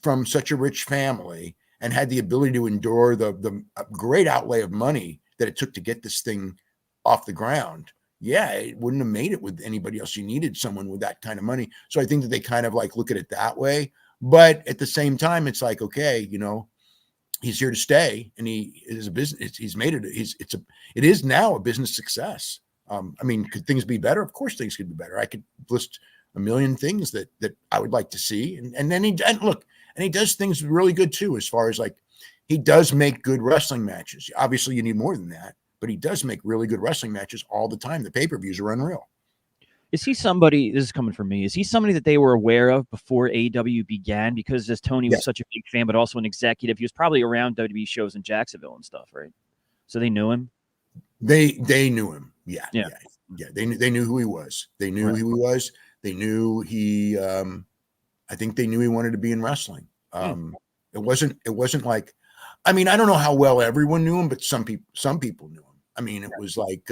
from such a rich family and had the ability to endure the great outlay of money that it took to get this thing off the ground, it wouldn't have made it with anybody else. You needed someone with that kind of money. So I think that they kind of like look at it that way. But at the same time, it's like, okay, he's here to stay, and he is a business. He's made it. It is now a business success. I mean, could things be better? Of course, things could be better. I could list a million things that I would like to see. And then he does things really good too, as far as like, he does make good wrestling matches. Obviously, you need more than that, but he does make really good wrestling matches all the time. The pay-per-views are unreal. Is he somebody, this is coming from me, is he somebody that they were aware of before AEW began? Because as Tony was such a big fan, but also an executive, he was probably around WWE shows in Jacksonville and stuff, right? So they knew him? They knew him. Yeah. They knew who he was. They knew who he was. They knew he, I think they knew he wanted to be in wrestling. It wasn't like, I mean, I don't know how well everyone knew him, but some people knew him. I mean, it was like,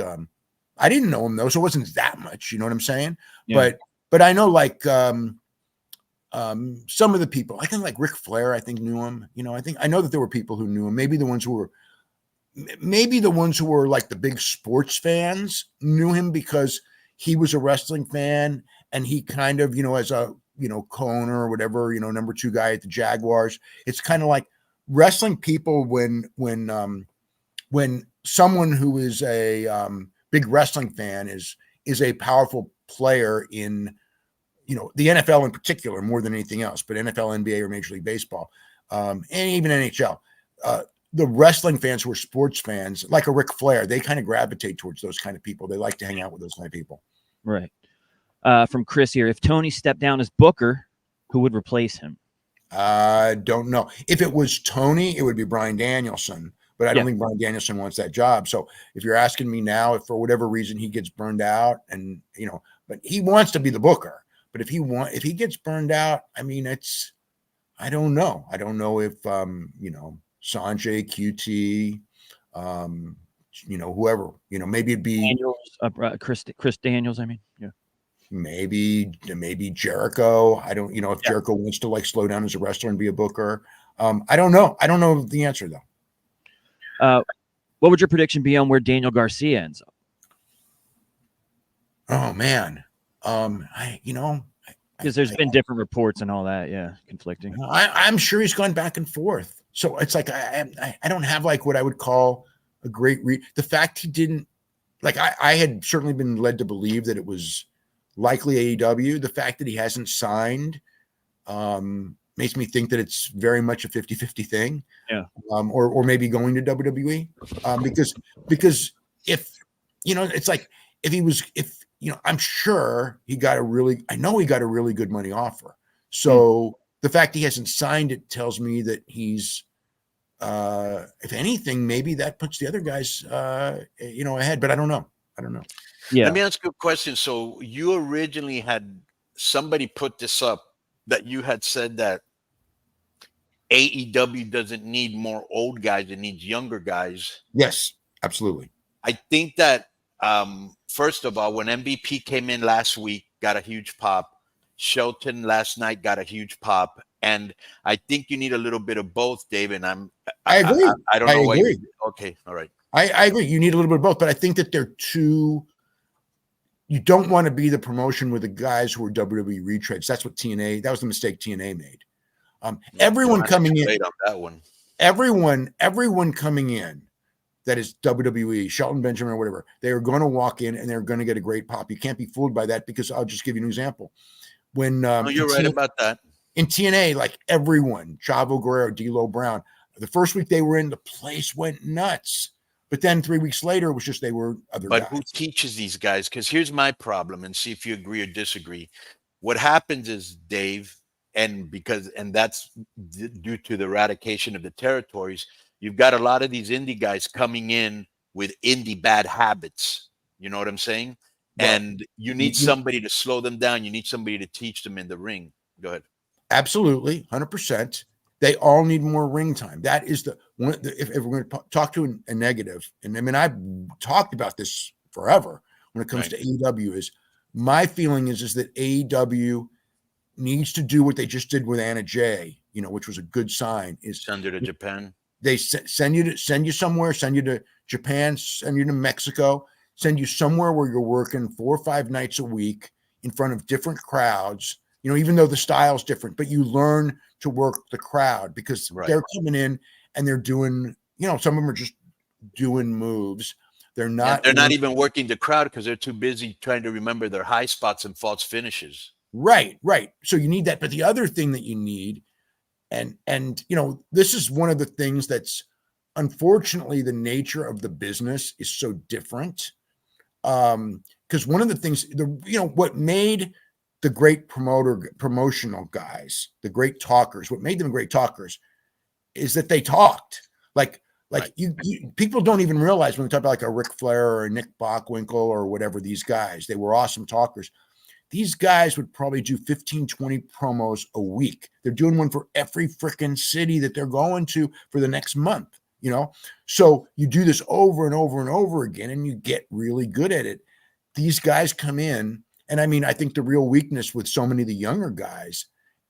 I didn't know him though, so it wasn't that much, you know what I'm saying? Yeah. But I know like some of the people, I think like Ric Flair, I think knew him. I know that there were people who knew him. Maybe the ones who were like the big sports fans knew him because he was a wrestling fan, and he kind of, as a co-owner or whatever, number 2 guy at the Jaguars. It's kind of like wrestling people when someone who is a big wrestling fan is a powerful player in the NFL in particular more than anything else, but NFL, NBA, or Major League Baseball, and even NHL. The wrestling fans who are sports fans, like a Ric Flair, they kind of gravitate towards those kind of people. They like to hang out with those kind of people. Right. From Chris here, if Tony stepped down as Booker, who would replace him? I don't know. If it was Tony, it would be Bryan Danielson, but I don't think Bryan Danielson wants that job. So if you're asking me now, if for whatever reason he gets burned out, and but he wants to be the Booker. But if he gets burned out, I mean, I don't know. I don't know if Sanjay, QT, whoever, maybe it'd be Daniels, Chris Daniels. I mean, yeah. Maybe Jericho. I don't, if Jericho wants to like slow down as a wrestler and be a booker. I don't know. I don't know the answer though. What would your prediction be on where Daniel Garcia ends up? Oh man. Because there's been different reports and all that. Yeah. Conflicting. I'm sure he's gone back and forth. So it's like, I don't have like what I would call a great the fact he didn't like, I had certainly been led to believe that it was likely AEW. The fact that he hasn't signed makes me think that it's very much a 50-50 thing. Yeah. Or maybe going to WWE. Because if, it's like I'm sure he got a really good money offer. So the fact he hasn't signed it tells me that he's, if anything, maybe that puts the other guys, ahead, but I don't know. Yeah. Let me ask you a question. So you originally had somebody put this up that you had said that AEW doesn't need more old guys, it needs younger guys. Yes, absolutely. I think that first of all, when MVP came in last week, got a huge pop. Shelton last night got a huge pop. And I think you need a little bit of both, Dave. And I agree. I don't know why. Okay, all right. I agree. You need a little bit of both, but I think that you don't want to be the promotion with the guys who are WWE retreads. That's what that was the mistake TNA made. Everyone coming in on that one. Everyone coming in that is WWE, Shelton Benjamin or whatever, they are going to walk in and they're going to get a great pop. You can't be fooled by that because I'll just give you an example. When you're right about that. In TNA, like everyone, Chavo Guerrero, D'Lo Brown, the first week they were in, the place went nuts. But then 3 weeks later, it was just they were other guys. But who teaches these guys? Because here's my problem, and see if you agree or disagree. What happens is, Dave, and that's due to the eradication of the territories, you've got a lot of these indie guys coming in with indie bad habits. You know what I'm saying? Well, and you need somebody to slow them down. You need somebody to teach them in the ring. Go ahead. Absolutely, 100%. They all need more ring time. That is the one. If we're going to talk to a negative, and I mean, I've talked about this forever when it comes to AEW, is my feeling is that AEW needs to do what they just did with Anna Jay, which was a good sign. Is send her to Japan. They send you somewhere, send you to Japan, send you to Mexico, send you somewhere where you're working 4 or 5 nights a week in front of different crowds. Even though the style's different, but you learn to work the crowd because they're coming in and they're doing, some of them are just doing moves. They're not even working the crowd because they're too busy trying to remember their high spots and false finishes. Right. So you need that. But the other thing that you need, and this is one of the things that's unfortunately the nature of the business is so different. Because one of the things, what made the great promotional guys, the great talkers, what made them great talkers is that they talked. People don't even realize when they talk about like a Ric Flair or a Nick Bockwinkel or whatever, these guys, they were awesome talkers. These guys would probably do 15, 20 promos a week. They're doing one for every freaking city that they're going to for the next month, So you do this over and over and over again, and you get really good at it. These guys come in, and I mean, I think the real weakness with so many of the younger guys,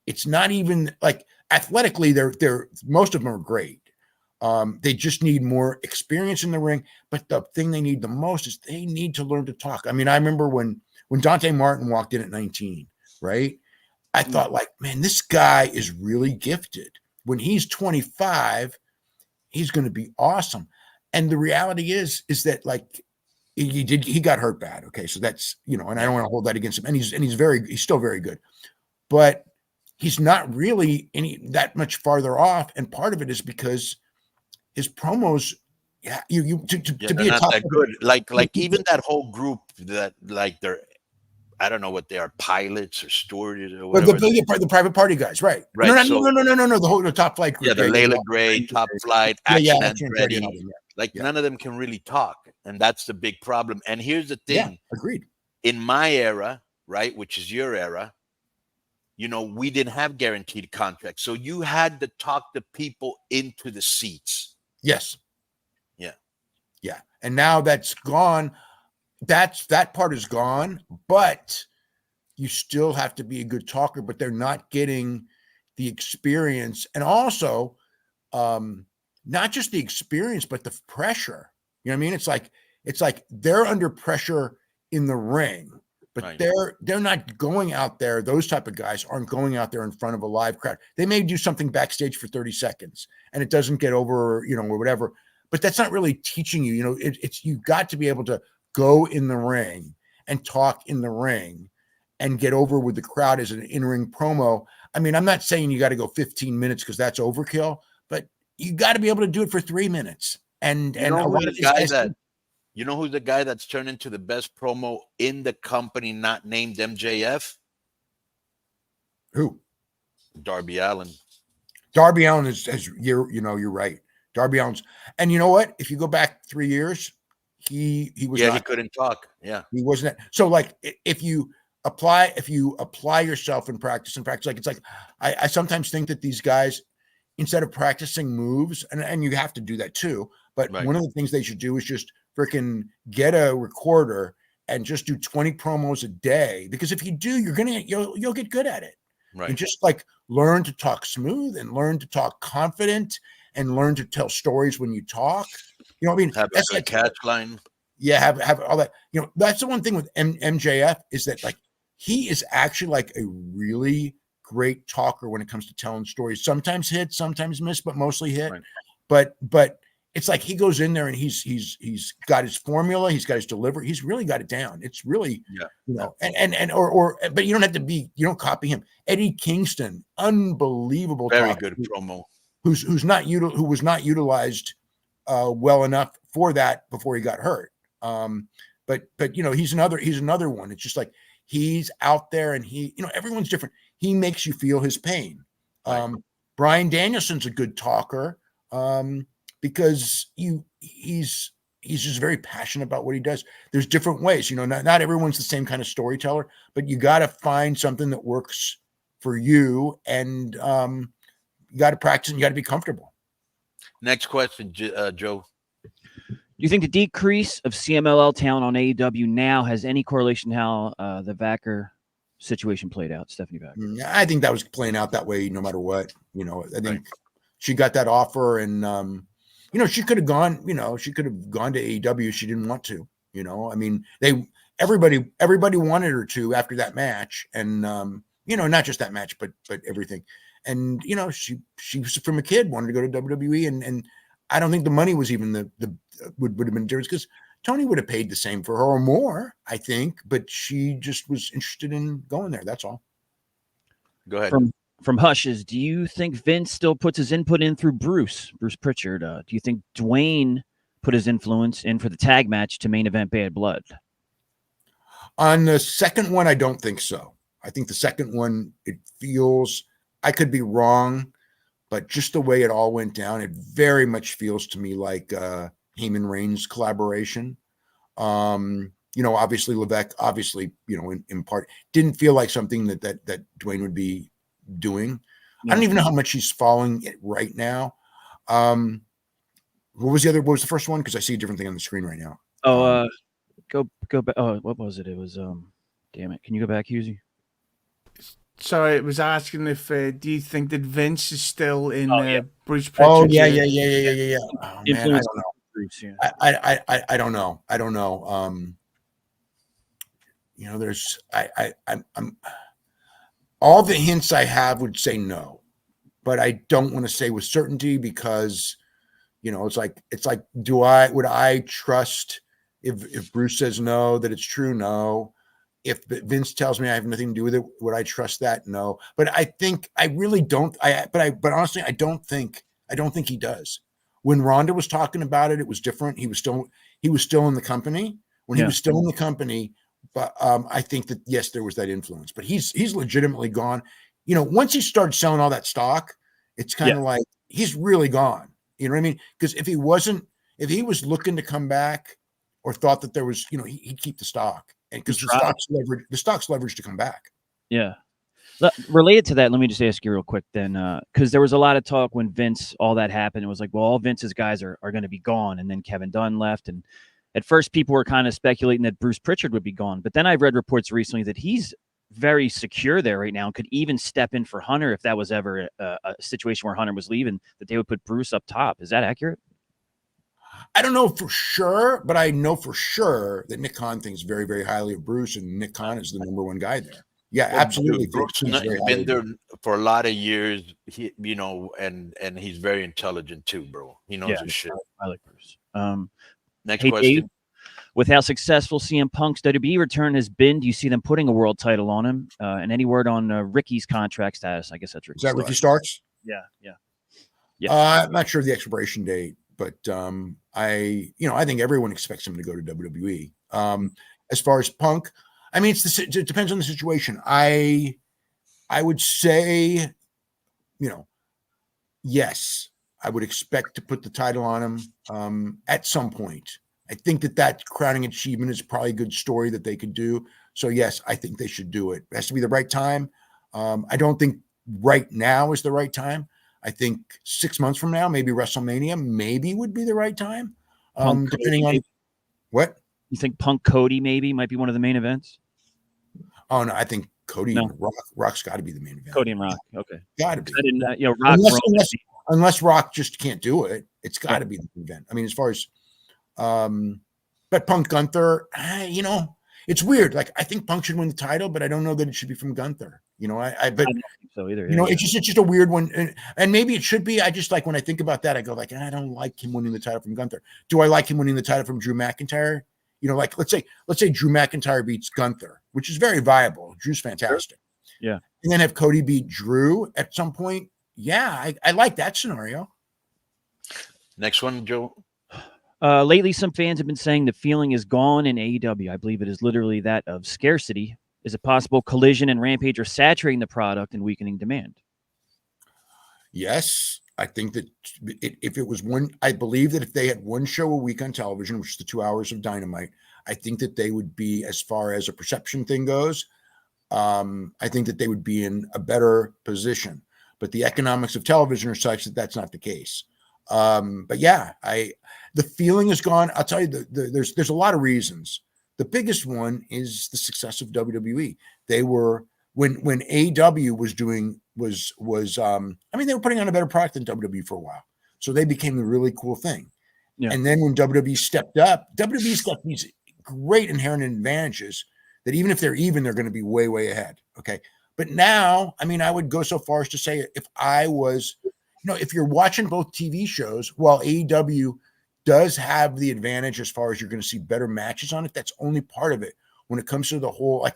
it's not even like athletically, they're most of them are great. They just need more experience in the ring. But the thing they need the most is they need to learn to talk. I mean, I remember when Dante Martin walked in at 19, right? I thought like, man, this guy is really gifted. When he's 25, he's going to be awesome. And the reality is that like, he got hurt bad. Okay. So that's, and I don't want to hold that against him. And he's still very good, but he's not really that much farther off. And part of it is because his promos, to be a top that good. Like even that whole group that like they're, I don't know what they are, pilots or stewards or whatever. The private party guys. Right. Right. No. The top flight group. Yeah. The Layla Gray, Top Flight, Action and Ready. Like none of them can really talk. And that's the big problem. And here's the thing. Yeah, agreed. In my era, right, which is your era, we didn't have guaranteed contracts. So you had to talk the people into the seats. Yes. Yeah. Yeah. And now that's gone. That part is gone, but you still have to be a good talker, but they're not getting the experience. And also, not just the experience, but the pressure. You know what I mean? It's like they're under pressure in the ring, but Right. they're not going out there. Those type of guys aren't going out there in front of a live crowd. They may do something backstage for 30 seconds and it doesn't get over, you know, or whatever, but that's not really teaching you. You know, it's you got to be able to go in the ring and talk in the ring and get over with the crowd as an in-ring promo. I mean, I'm not saying you got to go 15 minutes because that's overkill, but you got to be able to do it for 3 minutes. And a lot of these guys, you know who's the guy that's turned into the best promo in the company, not named MJF? Who? Darby Allin. Darby Allin you're right. Darby Allin's, and you know what? If you go back 3 years, he was he couldn't talk. Yeah, he wasn't. So like if you apply yourself and practice, like it's like I sometimes think that these guys, instead of practicing moves, and you have to do that too, but one of the things they should do is just freaking get a recorder and just do 20 promos a day, because if you do, you'll get good at it. Right. And just like learn to talk smooth and learn to talk confident and learn to tell stories when you talk. You know what I mean? Have a good catch line. Yeah, have all that. You know, that's the one thing with MJF is that like he is actually like a really great talker when it comes to telling stories. Sometimes hit, sometimes miss, but mostly hit. Right. But it's like he goes in there and he's got his formula, he's got his delivery, he's really got it down. It's really, you know, but you don't have to you don't copy him. Eddie Kingston, unbelievable, very good promo. Who was not utilized well enough for that before he got hurt. But you know, he's another one. It's just like he's out there and he, you know, everyone's different. He makes you feel his pain. Bryan Danielson's a good talker because he's just very passionate about what he does. There's different ways, you know, not everyone's the same kind of storyteller, but you got to find something that works for you, and you got to practice and you got to be comfortable. Next question, Joe. Do you think the decrease of CMLL talent on AEW now has any correlation to how the Vacker situation played out, Stephanie Vacker? I think that was playing out that way no matter what. You know, I think she got that offer, and you know, she could have gone. You know, she could have gone to AEW. She didn't want to. You know, I mean, everybody wanted her to after that match, and you know, not just that match, but everything. And you know, she was from a kid wanted to go to WWE, and I don't think the money was even would have been different, because Tony would have paid the same for her or more, I think, but she just was interested in going there. That's all. Go ahead. From Hushes, do you think Vince still puts his input in through Bruce Pritchard? Do you think Dwayne put his influence in for the tag match to main event Bad Blood? On the second one, I don't think so. I think the second one, it feels, I could be wrong, but just the way it all went down, it very much feels to me like Heyman Reigns collaboration. You know, obviously Levesque, you know, in part, didn't feel like something that Dwayne would be doing. I don't even know how much he's following it right now. What was the first one? Because I see a different thing on the screen right now. Go back. Oh, what was it? It was damn it. Can you go back, Husey? Sorry, it was asking if do you think that Vince is still in Bruce Pritchard's? Oh yeah. Oh man, I don't know. I don't know. You know, there's I'm all the hints I have would say no, but I don't want to say with certainty, because you know, it's like would I trust if Bruce says no that it's true? No. If Vince tells me I have nothing to do with it, would I trust that? No. But I think I really don't. But honestly, I don't think he does. When Ronda was talking about it, it was different. He was still in the company. When he was still in the company, but I think that yes, there was that influence. But he's legitimately gone. You know, once he started selling all that stock, it's kind of like he's really gone. You know what I mean? Because if he was looking to come back or thought that there was, you know, he'd keep the stock. Because the stock's leveraged to come back. Yeah. Related to that, let me just ask you real quick then, because there was a lot of talk when Vince, all that happened. It was like, well, all Vince's guys are going to be gone. And then Kevin Dunn left. And at first people were kind of speculating that Bruce Pritchard would be gone, but then I've read reports recently that he's very secure there right now and could even step in for Hunter if that was ever a situation where Hunter was leaving, that they would put Bruce up top. Is that accurate? I don't know for sure, but I know for sure that Nick Khan thinks very, very highly of Bruce, and Nick Khan is the number one guy there. Yeah, well, absolutely. Bruce has been there for a lot of years, you know, and he's very intelligent too, bro. He knows his shit. I like Bruce. Next question. Dave, with how successful CM Punk's WWE return has been, do you see them putting a world title on him? And any word on Ricky's contract status? I guess that's Ricky. Is that Ricky Starks? Yeah. I'm not sure of the expiration date, but I think everyone expects him to go to WWE. As far as Punk, I mean, it depends on the situation. I would say, yes, I would expect to put the title on him at some point. I think that crowning achievement is probably a good story that they could do. So yes, I think they should do it. It has to be the right time. I don't think right now is the right time. I think 6 months from now, maybe WrestleMania maybe would be the right time. Depending on what you think. Punk Cody maybe might be one of the main events. Oh no, I think Cody and Rock's got to be the main event. Cody and Rock, okay, got to be. I didn't, Rock. Unless Rock just can't do it, it's got to be the event. I mean, as far as, but Punk Gunther, it's weird. Like I think Punk should win the title, but I don't know that it should be from Gunther. But I don't think so either. It's just a weird one, and maybe it should be. I just like when I think about that, I go like, I don't like him winning the title from Gunther. Do I like him winning the title from Drew McIntyre? Like let's say Drew McIntyre beats Gunther, which is very viable. Drew's fantastic. Yeah. And then have Cody beat Drew at some point. Yeah, I like that scenario. Next one, Joe. Lately, some fans have been saying the feeling is gone in AEW. I believe it is literally that of scarcity. Is it possible Collision and Rampage are saturating the product and weakening demand? Yes. I think that if it was I believe that if they had one show a week on television, which is the 2 hours of Dynamite, I think that they would be, as far as a perception thing goes, I think that they would be in a better position. But the economics of television are such that that's not the case. But yeah, the feeling is gone. I'll tell you, there's a lot of reasons. The biggest one is the success of WWE. They were when AEW they were putting on a better product than WWE for a while. So they became the really cool thing. Yeah. And then when WWE stepped up, WWE's got these great inherent advantages that even if they're even, they're going to be way, way ahead. Okay. But now, I would go so far as to say if I was, if you're watching both TV shows, while AEW does have the advantage as far as you're going to see better matches on it, that's only part of it. When it comes to the whole,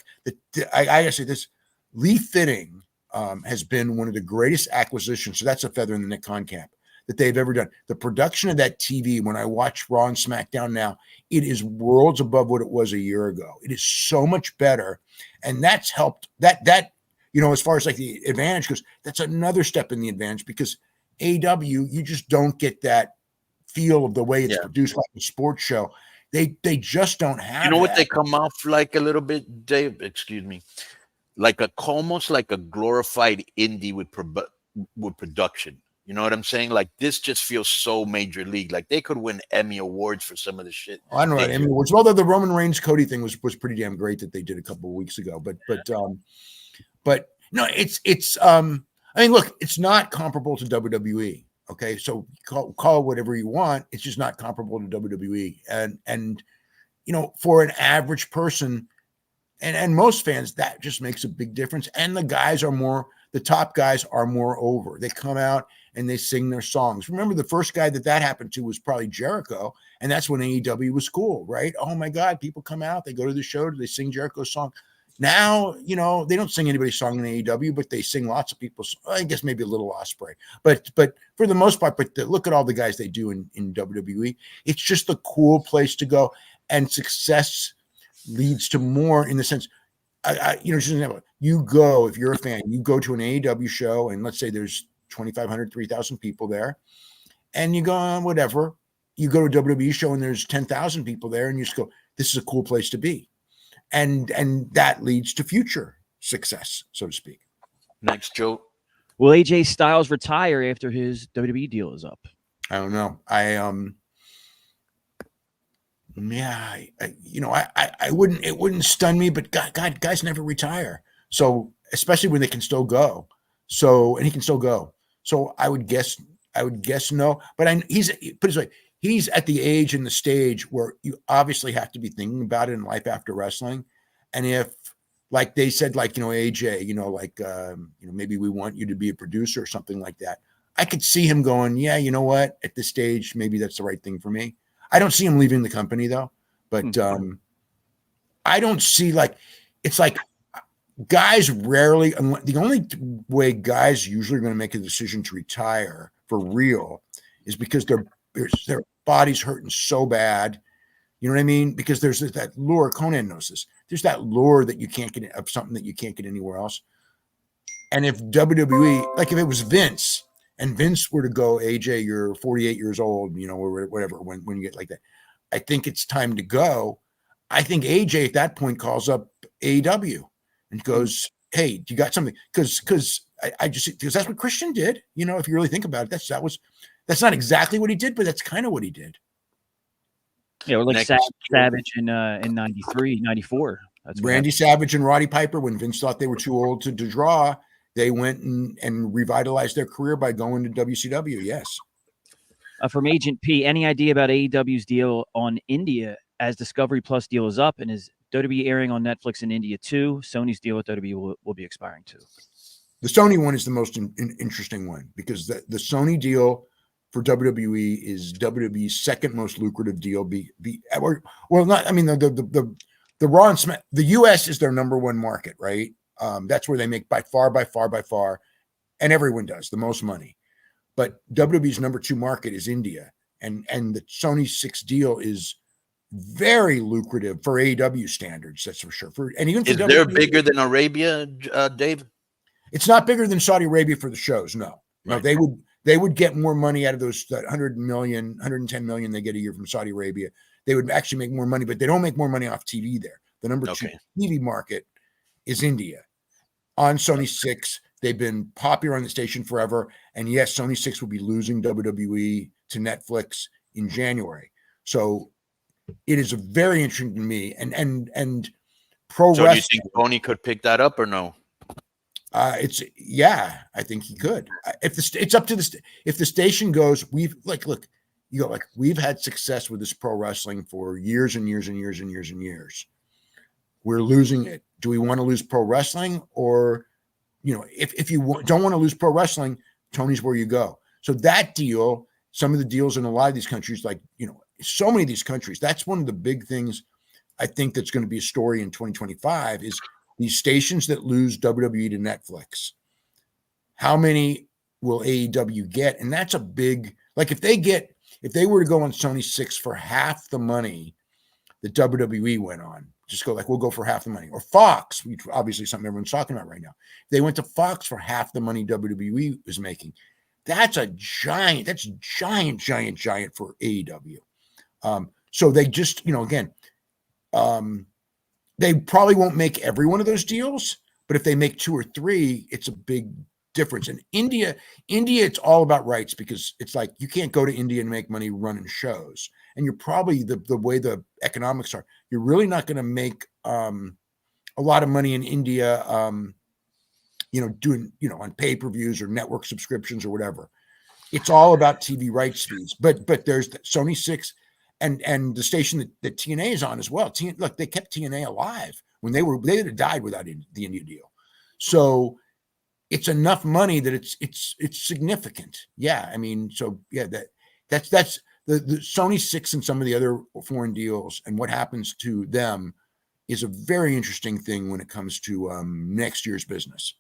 I gotta say this, Lee Fitting has been one of the greatest acquisitions. So that's a feather in the Nick Khan cap that they've ever done. The production of that TV, when I watch Raw and SmackDown now, it is worlds above what it was a year ago. It is so much better. And that's helped that, as far as like the advantage goes, that's another step in the advantage because AEW, you just don't get that feel of the way it's produced like a sports show. They just don't have what they come off like a little bit, Dave, excuse me. Like almost like a glorified indie with production. You know what I'm saying? Like this just feels so major league. Like they could win Emmy Awards for some of the shit. I don't know about Emmy Awards. Although the Roman Reigns Cody thing was pretty damn great that they did a couple of weeks ago. But no, it's look, it's not comparable to WWE. Okay, so call it whatever you want. It's just not comparable to WWE. And for an average person. And most fans, that just makes a big difference. And the top guys are more over. They come out and they sing their songs. Remember, the first guy that happened to was probably Jericho. And that's when AEW was cool, right? Oh my God, people come out, they go to the show, they sing Jericho's song. Now, they don't sing anybody's song in AEW, but they sing lots of people's, I guess maybe a little Ospreay. But for the most part, look at all the guys they do in WWE. It's just a cool place to go. And success leads to more in the sense, you go, if you're a fan, you go to an AEW show and let's say there's 2,500, 3,000 people there and you go, whatever, you go to a WWE show and there's 10,000 people there and you just go, this is a cool place to be. And that leads to future success, so to speak. Next, Joe. Will AJ Styles retire after his WWE deal is up? I don't know. Yeah, I wouldn't. It wouldn't stun me, but God, guys never retire. So especially when they can still go. So and he can still go. So I would guess no. But he's put it this way. He's at the age and the stage where you obviously have to be thinking about it in life after wrestling. And if, like they said, like, AJ, maybe we want you to be a producer or something like that. I could see him going, yeah, you know what? At this stage, maybe that's the right thing for me. I don't see him leaving the company though. But I don't see it's like guys rarely, the only way guys usually are going to make a decision to retire for real is because their body's hurting so bad. You know what I mean? Because there's that lure. Conan knows this. There's that lure that you can't get of something that you can't get anywhere else. And if WWE, like if it was Vince and Vince were to go, AJ, you're 48 years old, or whatever, when you get like that, I think it's time to go. I think AJ at that point calls up AEW and goes, hey, do you got something? Because that's what Christian did. If you really think about it, that's not exactly what he did, but that's kind of what he did. Yeah, like Savage in 93, 94. That's Randy Savage and Roddy Piper, when Vince thought they were too old to draw, they went and revitalized their career by going to WCW. Yes. From Agent P, any idea about AEW's deal on India as Discovery Plus deal is up, and is WWE airing on Netflix in India too? Sony's deal with WWE will be expiring too. The Sony one is the most interesting one because the Sony deal for WWE is WWE's second most lucrative deal. The Raw and Smack. The U.S. is their number one market, right? That's where they make by far, and everyone does the most money. But WWE's number two market is India, and the Sony 6 deal is very lucrative for AEW standards. That's for sure. Is there bigger than Arabia, Dave? It's not bigger than Saudi Arabia for the shows. No, right. No, they would get more money out of those 100 million, 110 million they get a year from Saudi Arabia. They would actually make more money, but they don't make more money off TV there. The number two TV market is India. On Sony 6, they've been popular on the station forever. And yes, Sony 6 will be losing WWE to Netflix in January. So it is very interesting to me. And pro wrestling. So do you think Tony could pick that up or no? I think he could. It's up to if the station goes, we've had success with this pro wrestling for years and years and years and years and years. We're losing it. Do we want to lose pro wrestling? Or, if you don't want to lose pro wrestling, Tony's where you go. So that deal, some of the deals in a lot of these countries, so many of these countries, that's one of the big things I think that's going to be a story in 2025 is these stations that lose WWE to Netflix. How many will AEW get? And that's a big, if they were to go on Sony 6 for half the money that WWE went on, just go we'll go for half the money. Or Fox, which obviously something everyone's talking about right now. If they went to Fox for half the money WWE is making. That's giant for AEW. So they just, they probably won't make every one of those deals, but if they make 2 or 3, it's a big difference. In India, it's all about rights because it's like you can't go to India and make money running shows. And you're probably the way the economics are, you're really not going to make a lot of money in India, doing, on pay-per-views or network subscriptions or whatever. It's all about TV rights fees. But there's the Sony 6 and the station that TNA is on as well. Look, they kept TNA alive when they would have died without the India deal. So it's enough money that it's significant. Yeah. I mean, so yeah, that's the Sony 6 and some of the other foreign deals and what happens to them is a very interesting thing when it comes to next year's business.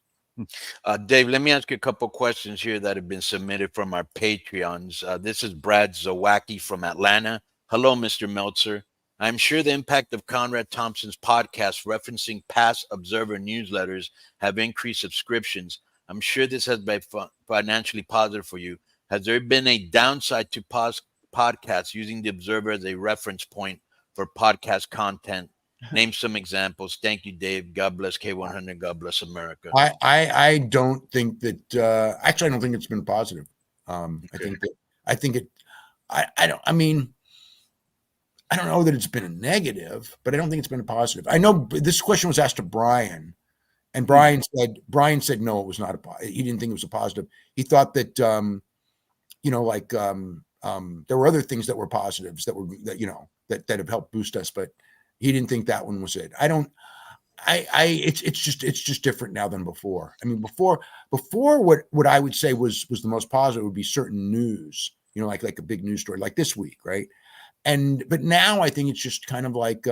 Dave, let me ask you a couple questions here that have been submitted from our Patreons. This is Brad Zawacki from Atlanta. Hello, Mr. Meltzer. I'm sure the impact of Conrad Thompson's podcast referencing past Observer newsletters have increased subscriptions. I'm sure this has been financially positive for you. Has there been a downside to podcasts using the Observer as a reference point for podcast content? Name some examples. Thank you, Dave. God bless K100. God bless America. I don't think that. Actually, I don't think it's been positive. I mean, I don't know that it's been a negative, but I don't think it's been a positive. I know this question was asked to Brian, and Brian said no, it was not he didn't think it was a positive. He thought that there were other things that were positives that have helped boost us, but he didn't think that one was it. It's just different now than before. I mean, before what I would say was the most positive would be certain news, like a big news story like this week, right? But now I think it's just kind of like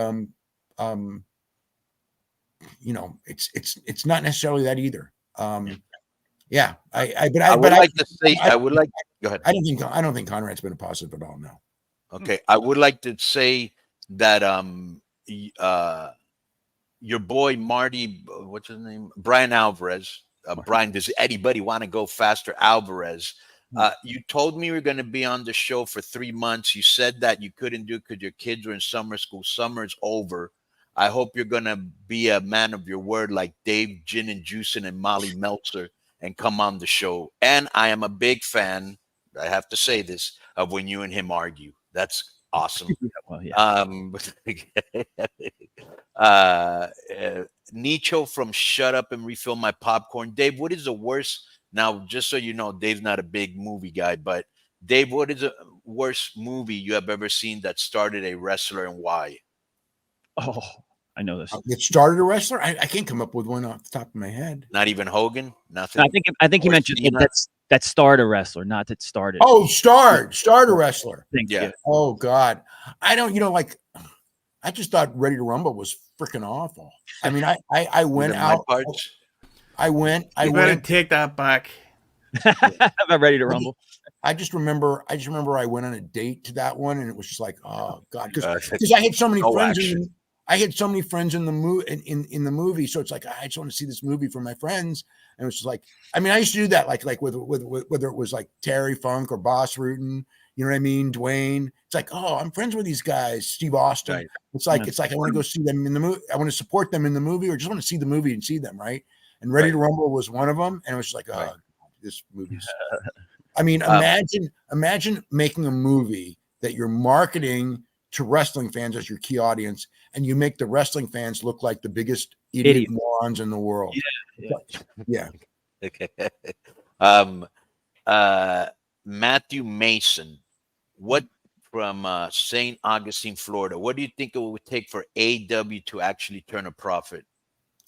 it's not necessarily that either. Yeah, I would like to say I would like. Go ahead. I don't think Conrad's been a positive at all. No. Okay, I would like to say that your boy Marty, what's his name? Brian Alvarez. Brian, does anybody want to go faster? Alvarez. You told me you were going to be on the show for 3 months. You said that you couldn't do it because your kids were in summer school. Summer's over. I hope you're going to be a man of your word like Dave Gin and Juicin and Molly Meltzer and come on the show. And I am a big fan, I have to say this, of when you and him argue. That's awesome. Well, yeah. Nicho from Shut Up and Refill My Popcorn. Dave, what is the worst? Now, just so you know, Dave's not a big movie guy, but Dave, what is the worst movie you have ever seen that started a wrestler and why? Oh, I know this. It started a wrestler? I can't come up with one off the top of my head. Not even Hogan? Nothing? I think he mentioned that started a wrestler, not that started. Oh, started a wrestler. Yeah. Oh, God. I don't, I just thought Ready to Rumble was freaking awful. I mean, I went out. I went. Better take that back. I'm ready to rumble. I just remember I went on a date to that one, and it was just like, oh God, because I had so many friends. I had so many friends in the movie, so it's like I just want to see this movie for my friends, and it was just like, I mean, I used to do that, like with whether it was like Terry Funk or Boss Rutan, you know what I mean, Dwayne. It's like, oh, I'm friends with these guys, Steve Austin. Right. It's like I want to go see them in the movie. I want to support them in the movie, or just want to see the movie and see them, right? And Ready to Rumble was one of them, and it was just like, oh, this movie's. I mean, imagine making a movie that you're marketing to wrestling fans as your key audience, and you make the wrestling fans look like the biggest idiot morons in the world. Yeah. Okay. Matthew Mason, what from St. Augustine, Florida? What do you think it would take for AEW to actually turn a profit?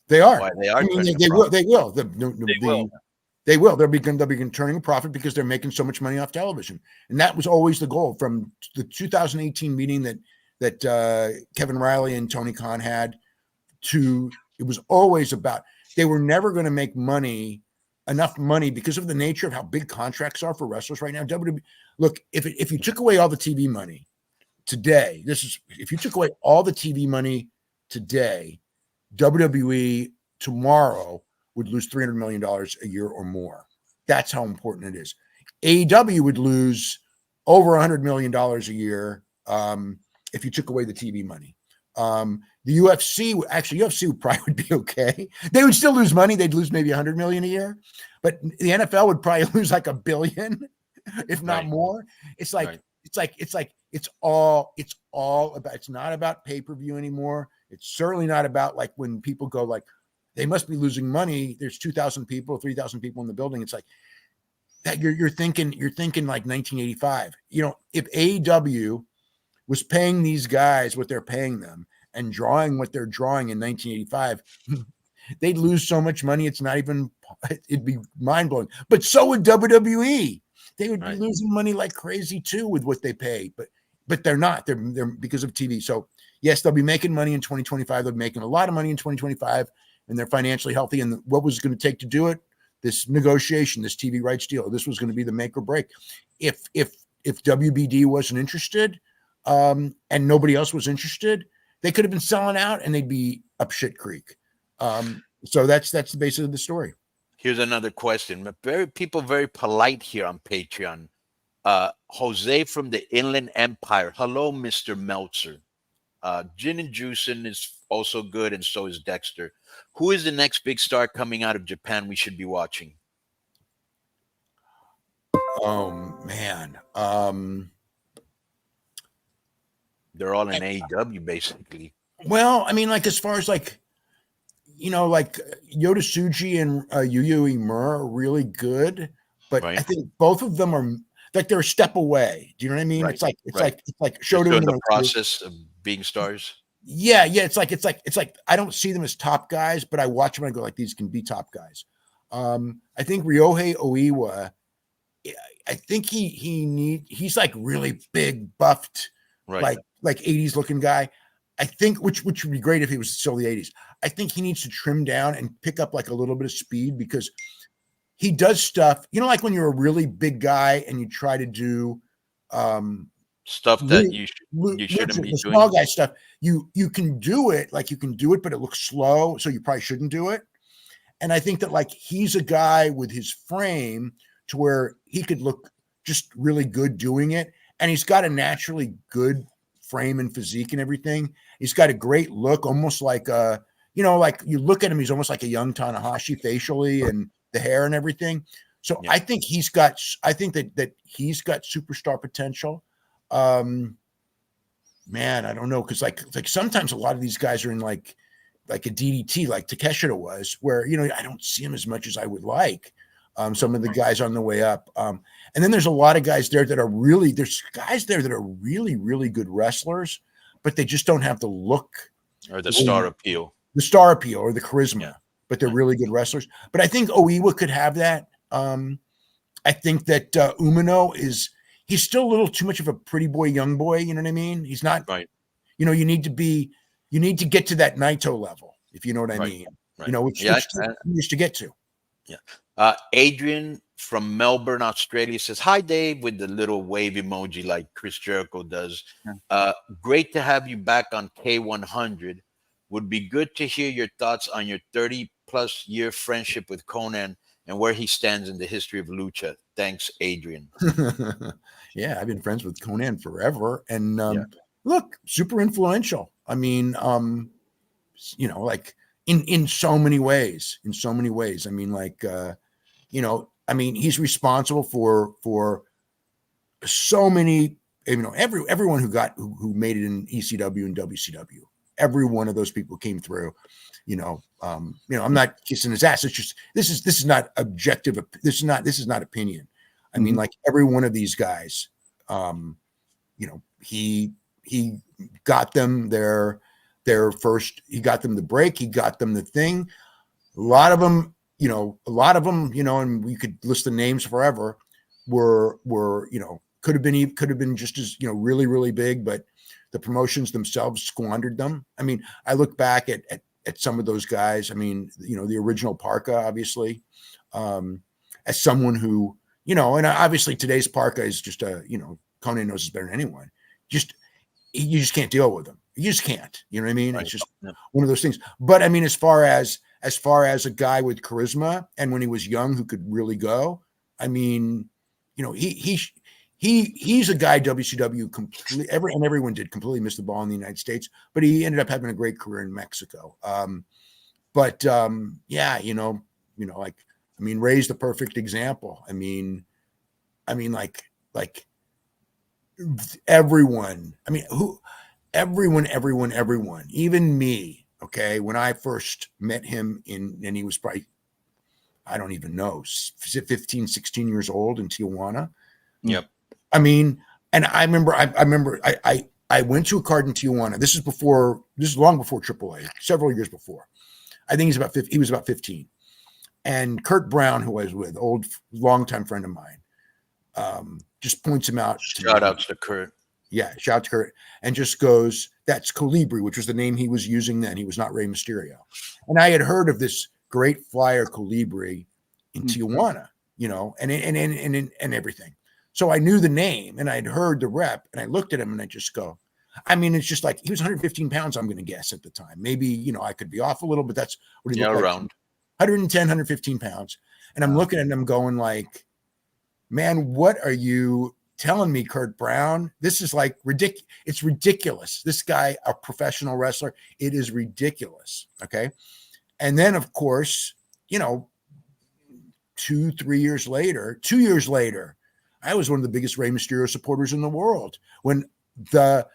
They are. Why they are. I mean, they will. They will. They will. They'll begin turning a profit because they're making so much money off television, and that was always the goal from the 2018 meeting that Kevin Riley and Tony Khan had. It was always about they were never going to make enough money because of the nature of how big contracts are for wrestlers right now. WWE, look, if you took away all the TV money today, if you took away all the TV money today, WWE tomorrow would lose $300 million a year or more. That's how important it is. AEW would lose over $100 million a year if you took away the TV money. The UFC would probably be okay. They would still lose money. They'd lose maybe $100 million a year, but the NFL would probably lose like $1 billion, if not more. It's like it's all about. It's not about pay-per-view anymore. It's certainly not about like when people go like, they must be losing money. There's 2,000 people, 3,000 people in the building. It's like that. You're thinking like 1985. If AEW was paying these guys what they're paying them and drawing what they're drawing in 1985, they'd lose so much money. It'd be mind blowing. But so would WWE. They would be losing money like crazy too with what they pay. But they're not. They're because of TV. So yes, they'll be making money in 2025. They'll be making a lot of money in 2025. And they're financially healthy. And what was it going to take to do it? This negotiation, this TV rights deal. This was going to be the make or break. If WBD wasn't interested and nobody else was interested, they could have been selling out and they'd be up shit creek. So that's the basis of the story. Here's another question. People very polite here on Patreon. Jose from the Inland Empire. Hello, Mr. Meltzer. Gin and Juicin is also good, and so is Dexter. Who is the next big star coming out of Japan we should be watching? Oh man, They're all in AEW basically. Well, I mean, like as far as like, you know, like Yota Tsuji and Yu Imura are really good, but I think both of them are like they're a step away. Do you know what I mean? It's like Shota in the process of being stars. Yeah, it's like I don't see them as top guys, but I watch them and I go like these can be top guys. I think Ryohei Oiwa, I think he's like really big, buffed, like 80s looking guy. I think which would be great if he was still the 80s. I think he needs to trim down and pick up like a little bit of speed because he does stuff, you know, like when you're a really big guy and you try to do stuff that you shouldn't be doing. Small guy stuff. You can do it, like you can do it, but it looks slow, so you probably shouldn't do it. And I think that like he's a guy with his frame to where he could look just really good doing it, and he's got a naturally good frame and physique and everything. He's got a great look, almost like you know, like you look at him, he's almost like a young Tanahashi facially and the hair and everything. So I think he's got that he's got superstar potential. Man, I don't know, because like sometimes a lot of these guys are in like a DDT, like Takeshita was, where you know I don't see him as much as I would like. Some of the guys on the way up, and then there's a lot of guys there that are really really good wrestlers, but they just don't have the look or the star appeal or the charisma. But they're really good wrestlers. But I think Oiwa could have that. I think that Umino he's still a little too much of a pretty boy, young boy. You know what I mean? He's not right. You know, you need to get to that Naito level, if you know what I mean. Right. You know, which used to get to. Yeah. Adrian from Melbourne, Australia says, "Hi, Dave," with the little wave emoji like Chris Jericho does. Great to have you back on K100. Would be good to hear your thoughts on your 30-plus year friendship with Conan and where he stands in the history of lucha. Thanks, Adrian. Yeah, I've been friends with Conan forever, and look, super influential. I mean, you know, like in so many ways. I mean, like, you know, I mean, he's responsible for so many. You know, everyone who made it in ECW and WCW. Every one of those people came through. You know, I'm not kissing his ass. It's just this is not objective. This is not opinion. I mean, like every one of these guys, you know, he got them their first. He got them the break. He got them the thing. A lot of them, you know, and we could list the names forever. Were you know, could have been just as, you know, really really big, but the promotions themselves squandered them. I mean, I look back at some of those guys. I mean, you know, the original Parka, obviously, as someone who, you know, and obviously today's Parka is just you know, Conan knows this better than anyone. You just can't deal with them. You just can't. You know what I mean? Right. It's just one of those things. But I mean, as far as a guy with charisma and when he was young who could really go, I mean, you know, he's a guy WCW completely everyone did completely miss the ball in the United States, but he ended up having a great career in Mexico. Yeah, you know, like, I mean, Ray's the perfect example. I mean, like everyone, I mean, everyone, even me. Okay. When I first met him and he was probably, I don't even know, 15, 16 years old in Tijuana. Yep. I mean, and I remember I went to a card in Tijuana. This is long before AAA, several years before. I think he was about 15. And Kurt Brown, who I was with, longtime friend of mine, just points him out. Shout out to Kurt. Yeah, shout out to Kurt. And just goes, that's Colibri, which was the name he was using then. He was not Rey Mysterio. And I had heard of this great flyer Colibri in Tijuana, you know, and everything. So I knew the name and I'd heard the rep, and I looked at him and I just go, I mean, it's just like, he was 115 pounds, I'm going to guess at the time. Maybe, you know, I could be off a little, but that's what he looked like. Around 110, 115 pounds. And I'm looking at him going like, man, what are you telling me, Kurt Brown? This is like ridiculous. It's ridiculous. This guy, a professional wrestler, it is ridiculous. Okay. And then, of course, you know, 2 years later, I was one of the biggest Rey Mysterio supporters in the world when the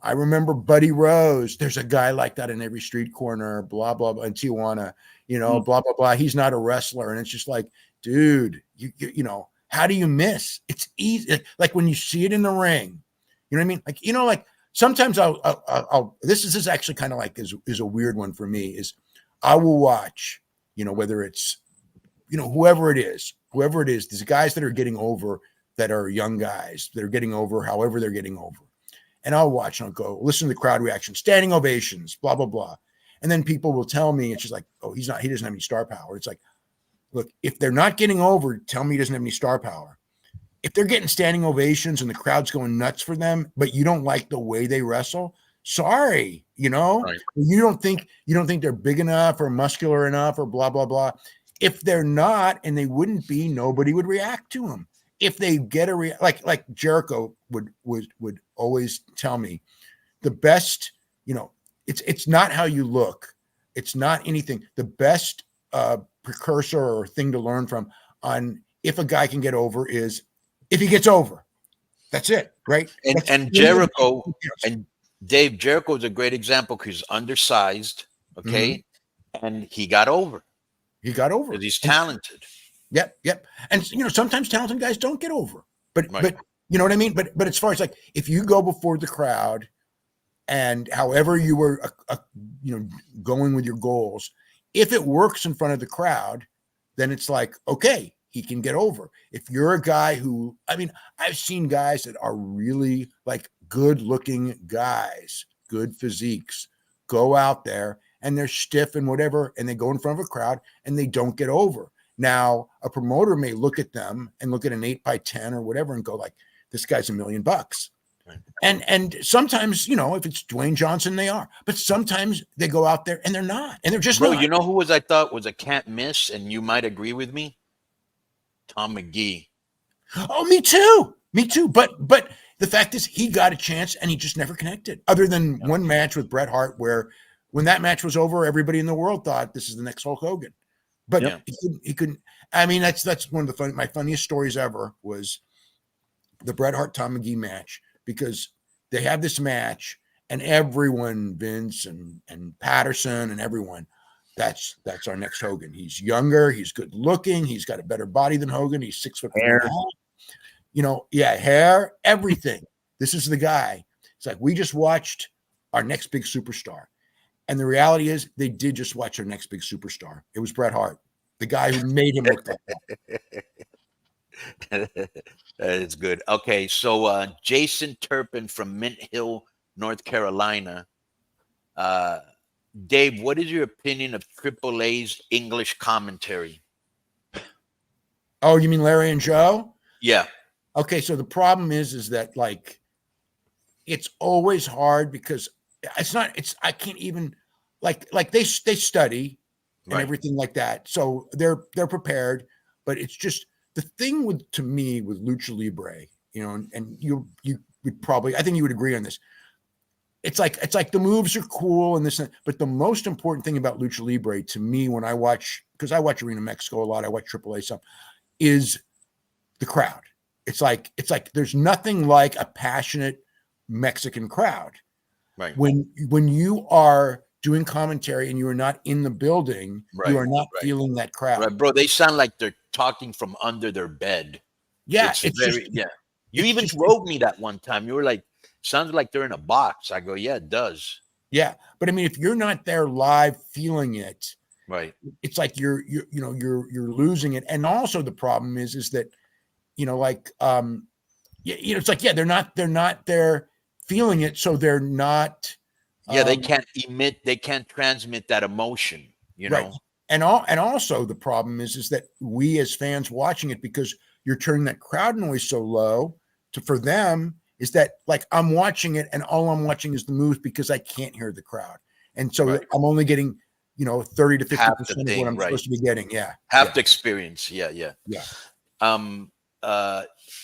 I remember Buddy Rose. There's a guy like that in every street corner, blah, blah, blah, in Tijuana, blah, blah, blah. He's not a wrestler. And it's just like, dude, how do you miss? It's easy. Like when you see it in the ring, you know what I mean? Like, sometimes I'll this is actually kind of like is a weird one for me is I will watch, whether it's, whoever it is, these guys that are getting over, that are young guys that are getting over, however they're getting over. And I'll watch and I'll go listen to the crowd reaction, standing ovations, blah, blah, blah. And then people will tell me, it's just like, oh, he doesn't have any star power. It's like, look, if they're not getting over, tell me he doesn't have any star power. If they're getting standing ovations and the crowd's going nuts for them, but you don't like the way they wrestle, sorry, Right. you don't think they're big enough or muscular enough or blah, blah, blah. If they're not, and they wouldn't be, nobody would react to them. If they get like Jericho would always tell me, the best, it's not how you look. It's not anything. The best precursor or thing to learn from on if a guy can get over is if he gets over. That's it, right? And Jericho and Dave, Jericho is a great example because he's undersized, okay, and he got over. He got over because he's talented. Yep. And sometimes talented guys don't get over, but Right. you know what I mean? But as far as like, if you go before the crowd and however you were, going with your goals, if it works in front of the crowd, then it's like, okay, he can get over. If you're a guy who, I've seen guys that are really like good looking guys, good physiques, go out there and they're stiff and whatever, and they go in front of a crowd and they don't get over. Now, a promoter may look at them and look at an 8x10 or whatever and go like, this guy's $1 million. Right. And sometimes, if it's Dwayne Johnson, they are. But sometimes they go out there and they're not. And they're just not. You know who I thought was a can't miss, and you might agree with me? Tom McGee. Oh, me too. But the fact is he got a chance and he just never connected. Other than one match with Bret Hart where when that match was over, everybody in the world thought this is the next Hulk Hogan. But he couldn't. That's one of my funniest stories ever was the Bret Hart Tom McGee match, because they have this match and everyone, Vince and Patterson and everyone, that's our next Hogan. He's younger, he's good looking, he's got a better body than Hogan, he's 6 foot hair, hair, everything. This is the guy. It's like, we just watched our next big superstar. And the reality is they did just watch their next big superstar. It was Bret Hart, the guy who made him look like that. That is good. Okay, so Jason Turpin from Mint Hill, North Carolina. Dave, what is your opinion of AAA's English commentary? Oh, you mean Larry and Joe? Yeah. Okay, so the problem is that like it's always hard because I can't even like they study and everything like that. So they're prepared, but it's just the thing to me with Lucha Libre, and you would probably, I think you would agree on this. It's like the moves are cool and this, but the most important thing about Lucha Libre to me when I watch, because I watch Arena Mexico a lot, I watch AAA some, is the crowd. It's like there's nothing like a passionate Mexican crowd. Right. When you are doing commentary and you are not in the building, you are not feeling that crowd. Right, bro. They sound like they're talking from under their bed. Yeah. You even wrote me that one time. You were like, sounds like they're in a box. I go, yeah, it does. Yeah. But if you're not there live feeling it, right, it's like you're losing it. And also the problem is that, it's like, they're not there feeling it. So they're not. They can't transmit that emotion, right. And also the problem is that we as fans watching it, because you're turning that crowd noise so low for them, is that like I'm watching it and all I'm watching is the moves because I can't hear the crowd. And so I'm only getting, 30 to 50% of what I'm supposed to be getting. Yeah. Half the experience. Yeah. Yeah.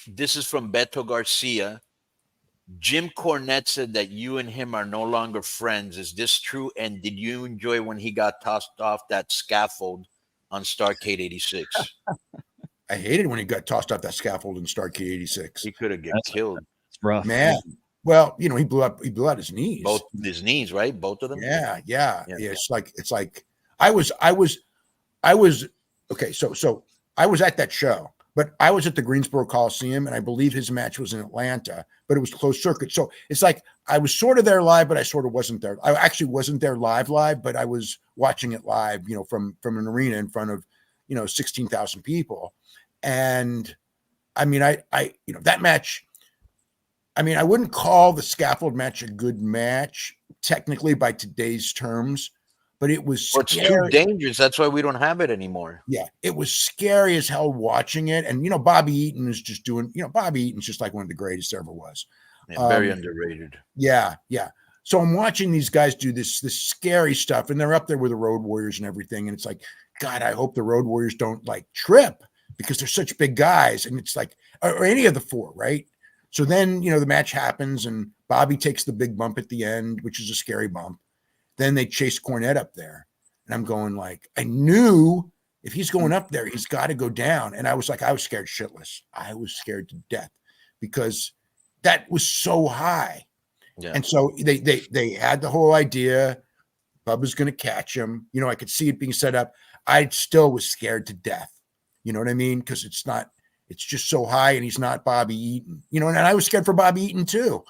This is from Beto Garcia. Jim Cornette said that you and him are no longer friends. Is this true? And did you enjoy when he got tossed off that scaffold on Starrcade 86? I hated when he got tossed off that scaffold in Starrcade 86. He could have got killed. It's rough. Man, Well, he blew out his knees. Both his knees, right? Both of them. Yeah. It's like I was okay. So I was at that show, but I was at the Greensboro Coliseum, and I believe his match was in Atlanta, but it was closed circuit. So it's like I was sort of there live, but I sort of wasn't there. I actually wasn't there live, but I was watching it live, from an arena in front of 16,000 people. And I mean, I that match, I mean, I wouldn't call the scaffold match a good match technically by today's terms, but it was scary. It's too dangerous. That's why we don't have it anymore. Yeah, it was scary as hell watching it. And Bobby Eaton is just doing, Bobby Eaton's just like one of the greatest there ever was. Yeah, very underrated. Yeah. So I'm watching these guys do this scary stuff, and they're up there with the Road Warriors and everything. And it's like, God, I hope the Road Warriors don't like trip, because they're such big guys. And it's like, or any of the four, right? So then, the match happens, and Bobby takes the big bump at the end, which is a scary bump. Then they chase Cornette up there. And I'm going like, I knew if he's going up there, he's got to go down. And I was scared shitless. I was scared to death because that was so high. Yeah. And so they had the whole idea, Bubba's going to catch him. I could see it being set up. I still was scared to death. You know what I mean? Because it's just so high, and he's not Bobby Eaton, and I was scared for Bobby Eaton too.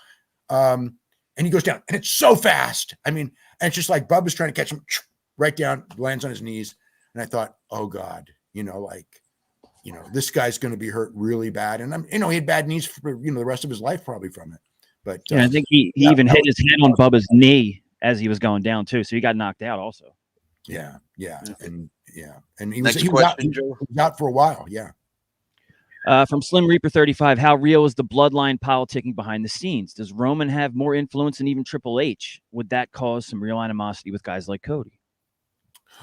And he goes down, and it's so fast. I mean, and it's just like Bubba's trying to catch him right down, lands on his knees. And I thought, oh God, this guy's going to be hurt really bad. And he had bad knees for, the rest of his life, probably from it. But I think he even hit his head on Bubba's knee as he was going down too. So he got knocked out also. Yeah. And he was out for a while. Yeah. From Slim Reaper 35, how real is the bloodline politicking behind the scenes? Does Roman have more influence than even Triple H? Would that cause some real animosity with guys like Cody?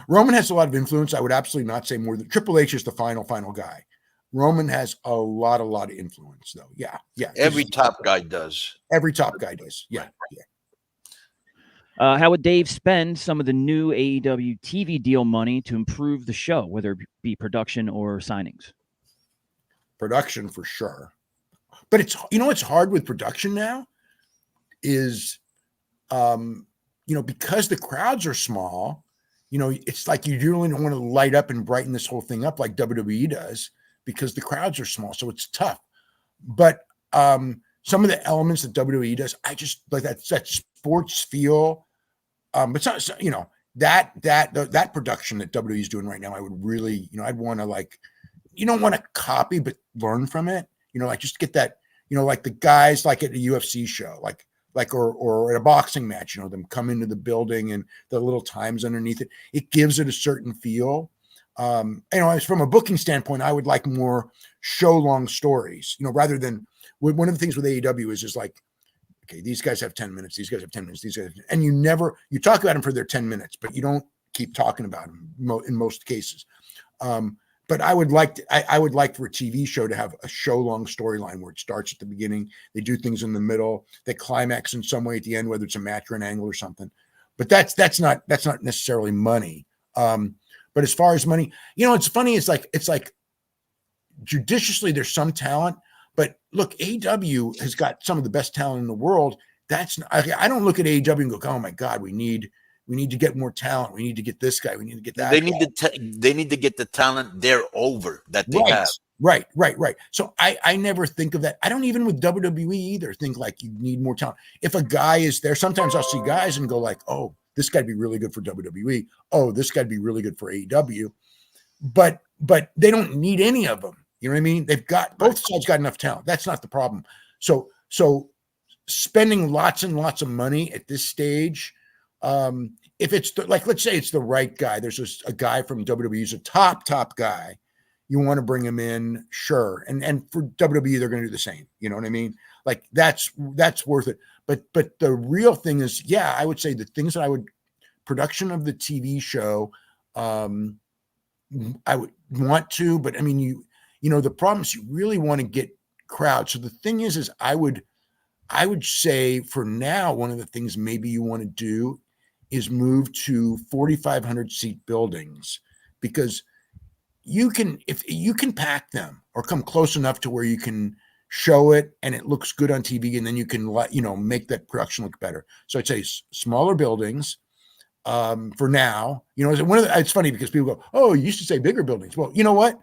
Roman has a lot of influence. I would absolutely not say more than Triple H is the final guy. Roman has a lot of influence, though. Yeah. Every top guy does. Every top guy does. Yeah. How would Dave spend some of the new AEW TV deal money to improve the show, whether it be production or signings? Production for sure. But it's, what's hard with production now is, because the crowds are small, it's like you really don't want to light up and brighten this whole thing up like WWE does, because the crowds are small. So it's tough. But some of the elements that WWE does, I just like that sports feel. But it's not, that production that WWE is doing right now, I would really, I'd want to you don't want to copy, but learn from it, just get that, like the guys, like at a UFC show, or at a boxing match, them come into the building and the little times underneath it, it gives it a certain feel. As from a booking standpoint, I would like more show long stories, rather than one of the things with AEW is like, okay, these guys have 10 minutes, these guys have 10 minutes, these guys, and you talk about them for their 10 minutes, but you don't keep talking about them in most cases. But I would like for a TV show to have a show long storyline where it starts at the beginning, they do things in the middle, they climax in some way at the end, whether it's a match or an angle or something. But that's not necessarily money. But as far as money, it's funny. It's like judiciously, there's some talent, but look, AEW has got some of the best talent in the world. I don't look at AEW and go, oh my God, we need to get more talent. We need to get this guy. We need to get that. They need to get the talent they're over that they have. Right. So I never think of that. I don't even with WWE either think like you need more talent. If a guy is there, sometimes I'll see guys and go like, oh, this guy'd be really good for WWE. Oh, this guy'd be really good for AEW. But they don't need any of them. You know what I mean? They've got both sides got enough talent. That's not the problem. So spending lots and lots of money at this stage, if it's let's say it's the right guy, there's a guy from WWE who's a top guy, you want to bring him in, sure. And for WWE, they're going to do the same. You know what I mean? Like that's worth it. But the real thing is, yeah, I would say the things that production of the TV show, I would want to, but I mean, the problem is you really want to get crowds. So the thing is I would say for now, one of the things maybe you want to do is move to 4,500 seat buildings, because if you can pack them or come close enough to where you can show it, and it looks good on TV, and then you can make that production look better. So I'd say smaller buildings for now. It's funny because people go, "Oh, you used to say bigger buildings." Well, you know what?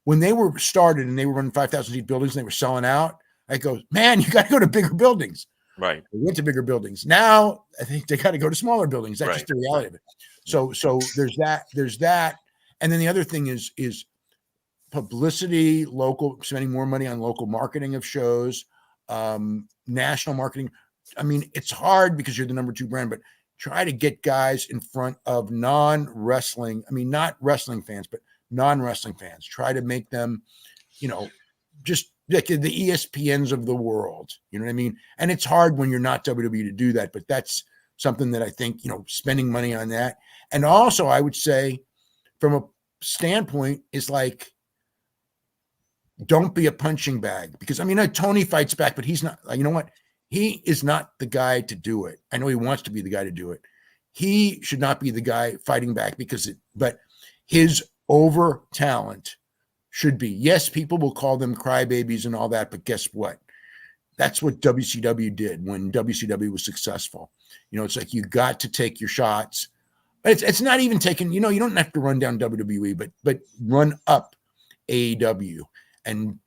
When they were started and they were running 5,000 seat buildings and they were selling out, I go, "Man, you got to go to bigger buildings." Right. They went to bigger buildings. Now I think they got to go to smaller buildings. That's just the reality of it. So there's that. And then the other thing is publicity, spending more money on local marketing of shows, national marketing. I mean, it's hard because you're the number 2 brand, but try to get guys in front of non-wrestling. I mean, not wrestling fans, but non-wrestling fans. Try to make them, just like the ESPNs of the world. You know what I mean? And it's hard when you're not WWE to do that, but that's something that I think, spending money on that. And also I would say from a standpoint is like, don't be a punching bag, because I mean, Tony fights back, but he's not, you know what? He is not the guy to do it. I know he wants to be the guy to do it. He should not be the guy fighting back but his over talent should be. Yes, people will call them crybabies and all that, but guess what? That's what WCW did when WCW was successful. It's like, you got to take your shots. It's not even taking, you don't have to run down WWE, but run up AEW and,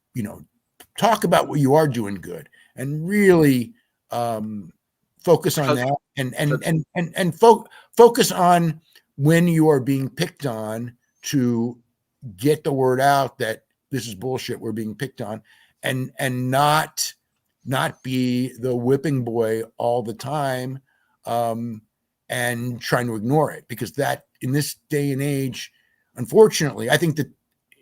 talk about what you are doing good and really focus on that and focus on when you are being picked on to get the word out that this is bullshit, we're being picked on, and not be the whipping boy all the time and trying to ignore it, because that in this day and age, unfortunately, I think that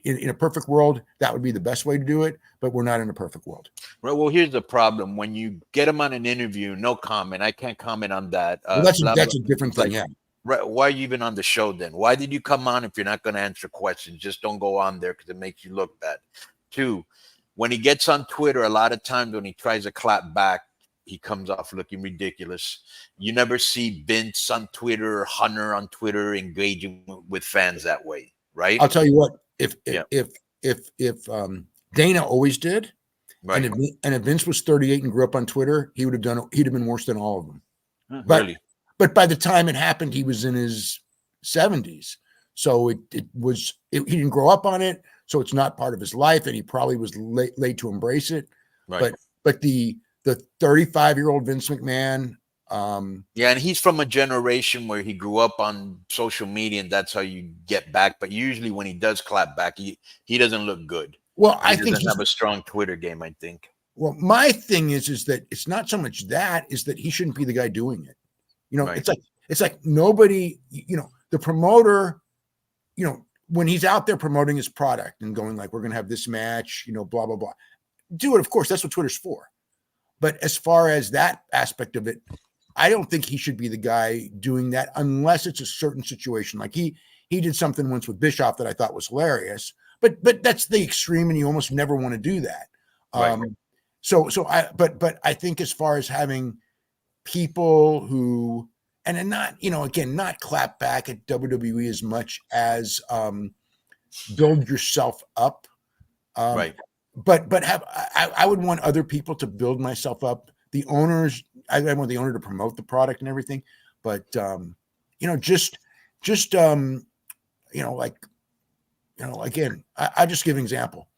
in a perfect world, that would be the best way to do it, but we're not in a perfect world. Right. Well, here's the problem. When you get them on an interview, no comment. I can't comment on that. Well, that's a different thing. Yeah. Right. Why are you even on the show then? Why did you come on if you're not going to answer questions? Just don't go on there because it makes you look bad. 2, when he gets on Twitter, a lot of times when he tries to clap back, he comes off looking ridiculous. You never see Vince on Twitter or Hunter on Twitter engaging with fans that way, right? I'll tell you what. If Dana always did, right, and if Vince was 38 and grew up on Twitter, he'd have been worse than all of them. Really? But by the time it happened, he was in his 70s. So he didn't grow up on it. So it's not part of his life, and he probably was late to embrace it. Right. But the 35-year-old Vince McMahon. And he's from a generation where he grew up on social media, and that's how you get back. But usually when he does clap back, he doesn't look good. Well, I think he doesn't have a strong Twitter game, I think. Well, my thing is that it's not so much that, is that he shouldn't be the guy doing it. Right. It's like nobody, the promoter, when he's out there promoting his product and going like, we're going to have this match, blah, blah, blah. Do it. Of course, that's what Twitter's for. But as far as that aspect of it, I don't think he should be the guy doing that unless it's a certain situation. Like he did something once with Bischoff that I thought was hilarious, but that's the extreme, and you almost never want to do that. Right. But I think as far as having people who, and not, again, not clap back at WWE as much as build yourself up. Right. But I would want other people to build myself up. The owners, I want the owner to promote the product and everything. But again, I just give an example.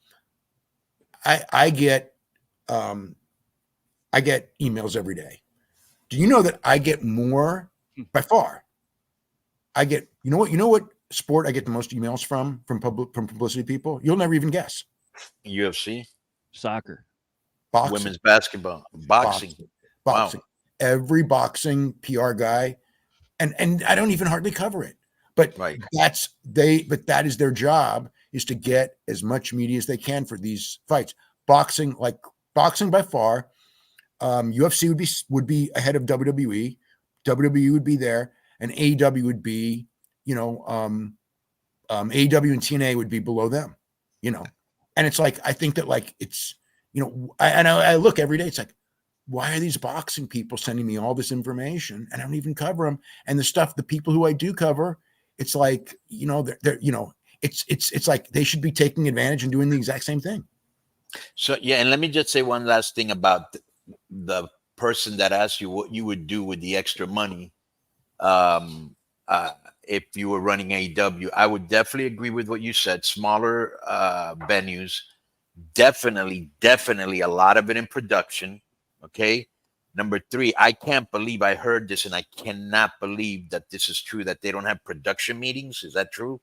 I get emails every day. Do you know that I get more by far? I get, you know what sport I get the most emails from publicity people? You'll never even guess. UFC, soccer, boxing, women's basketball, boxing. Wow. Every boxing PR guy, and I don't even hardly cover it. But right. But that is their job, is to get as much media as they can for these fights. Boxing by far. UFC would be ahead of WWE. WWE would be there, and AEW would be, AEW and TNA would be below them, And it's like, I think that like it's, I look every day. It's like, why are these boxing people sending me all this information and I don't even cover them? And the people who I do cover, it's like, they're it's like they should be taking advantage and doing the exact same thing. So yeah, and let me just say one last thing about the person that asked you what you would do with the extra money. Um, if you were running AEW, I would definitely agree with what you said. Smaller venues, definitely a lot of it in production. Okay. Number three, I can't believe I heard this, and I cannot believe that this is true, that they don't have production meetings. Is that true?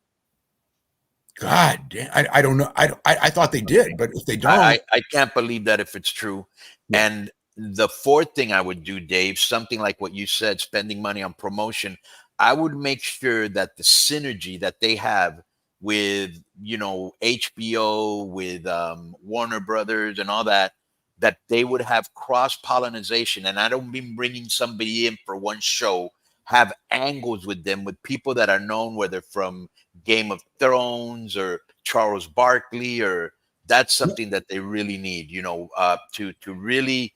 God damn, I don't know. I thought they did, but if they don't, I can't believe that if it's true. Yeah. And the fourth thing I would do, Dave, something like what you said, spending money on promotion. I would make sure that the synergy that they have with, you know, HBO, with Warner Brothers and all that, that they would have cross pollination. And I don't mean bringing somebody in for one show, have angles with them, with people that are known, whether from Game of Thrones or Charles Barkley, or that's something that they really need, you know, to really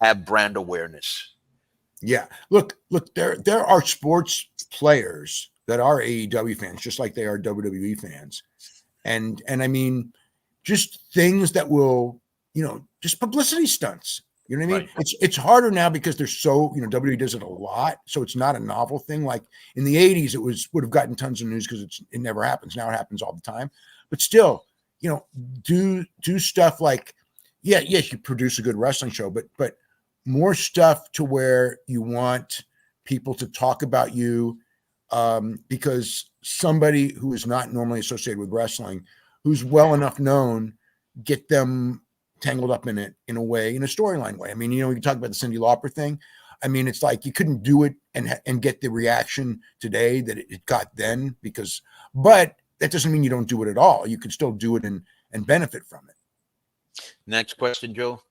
have brand awareness. Yeah. Look, there are sports players that are AEW fans, just like they are WWE fans. And I mean, just things that will, you know, just publicity stunts. You know what I mean? Right. It's harder now because there's so, you know, WWE does it a lot. So it's not a novel thing. Like in the 80s, it would have gotten tons of news because it never happens. Now it happens all the time. But still, you know, do stuff like, yes, you produce a good wrestling show, but more stuff to where you want people to talk about you, because somebody who is not normally associated with wrestling, who's well enough known, get them tangled up in it in a way, in a storyline way. I mean, you know, we can talk about the Cyndi Lauper thing. I mean, it's like you couldn't do it and get the reaction today that it got then, but that doesn't mean you don't do it at all. You can still do it and benefit from it. Next question, Joe.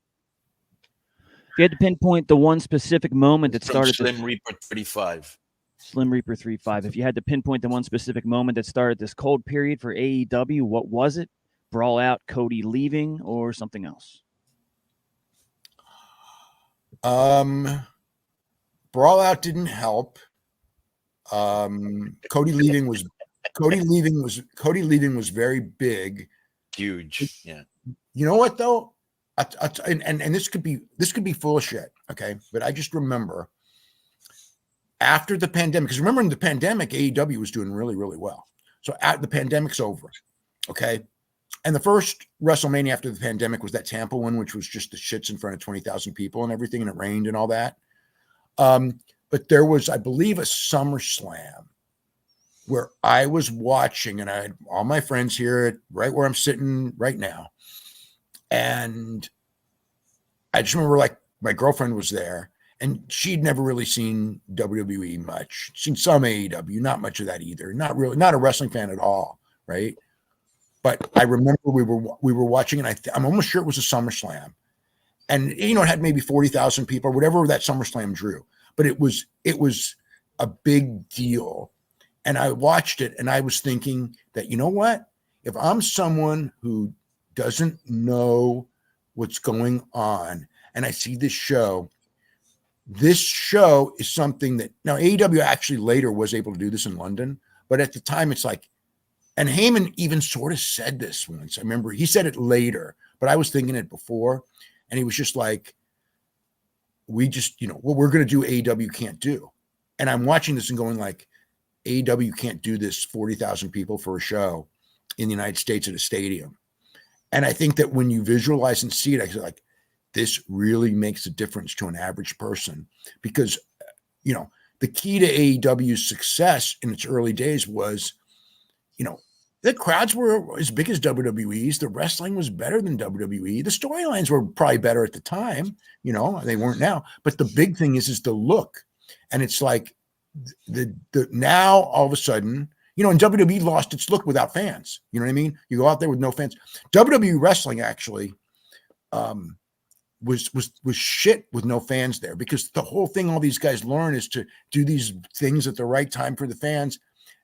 If you had to pinpoint the one specific moment that started Slim Reaper 35. Slim Reaper 35. If you had to pinpoint the one specific moment that started this cold period for AEW, what was it? Brawl Out, Cody leaving, or something else? Brawl Out didn't help. Cody leaving was very big. Huge. Yeah. You know what though? And this could be full of shit. Okay. But I just remember after the pandemic, because remember in the pandemic, AEW was doing really, really well. So the pandemic's over. Okay. And the first WrestleMania after the pandemic was that Tampa one, which was just the shits in front of 20,000 people and everything. And it rained and all that. But there was, I believe, a SummerSlam where I was watching, and I had all my friends here right where I'm sitting right now. And I just remember, like, my girlfriend was there, and she'd never really seen WWE much. Seen some AEW, not much of that either. Not really, not a wrestling fan at all, right? But I remember we were watching, and I'm almost sure it was a SummerSlam, and you know, it had maybe 40,000 people or whatever that SummerSlam drew. But it was a big deal, and I watched it, and I was thinking that, you know what? If I'm someone who doesn't know what's going on, and I see this show is something that now AEW actually later was able to do this in London, but at the time it's like, and Heyman even sort of said this once. I remember he said it later, but I was thinking it before, and he was just like, we just, you know, what we're going to do, AEW can't do. And I'm watching this and going like, AEW can't do this 40,000 people for a show in the United States at a stadium. And I think that when you visualize and see it, I feel like this really makes a difference to an average person, because, you know, the key to AEW's success in its early days was, you know, the crowds were as big as WWE's. The wrestling was better than WWE. The storylines were probably better at the time. You know, they weren't now. But the big thing is the look. And it's like the now all of a sudden, you know, and WWE lost its look without fans. You know what I mean? You go out there with no fans. WWE wrestling actually was shit with no fans there, because the whole thing all these guys learn is to do these things at the right time for the fans.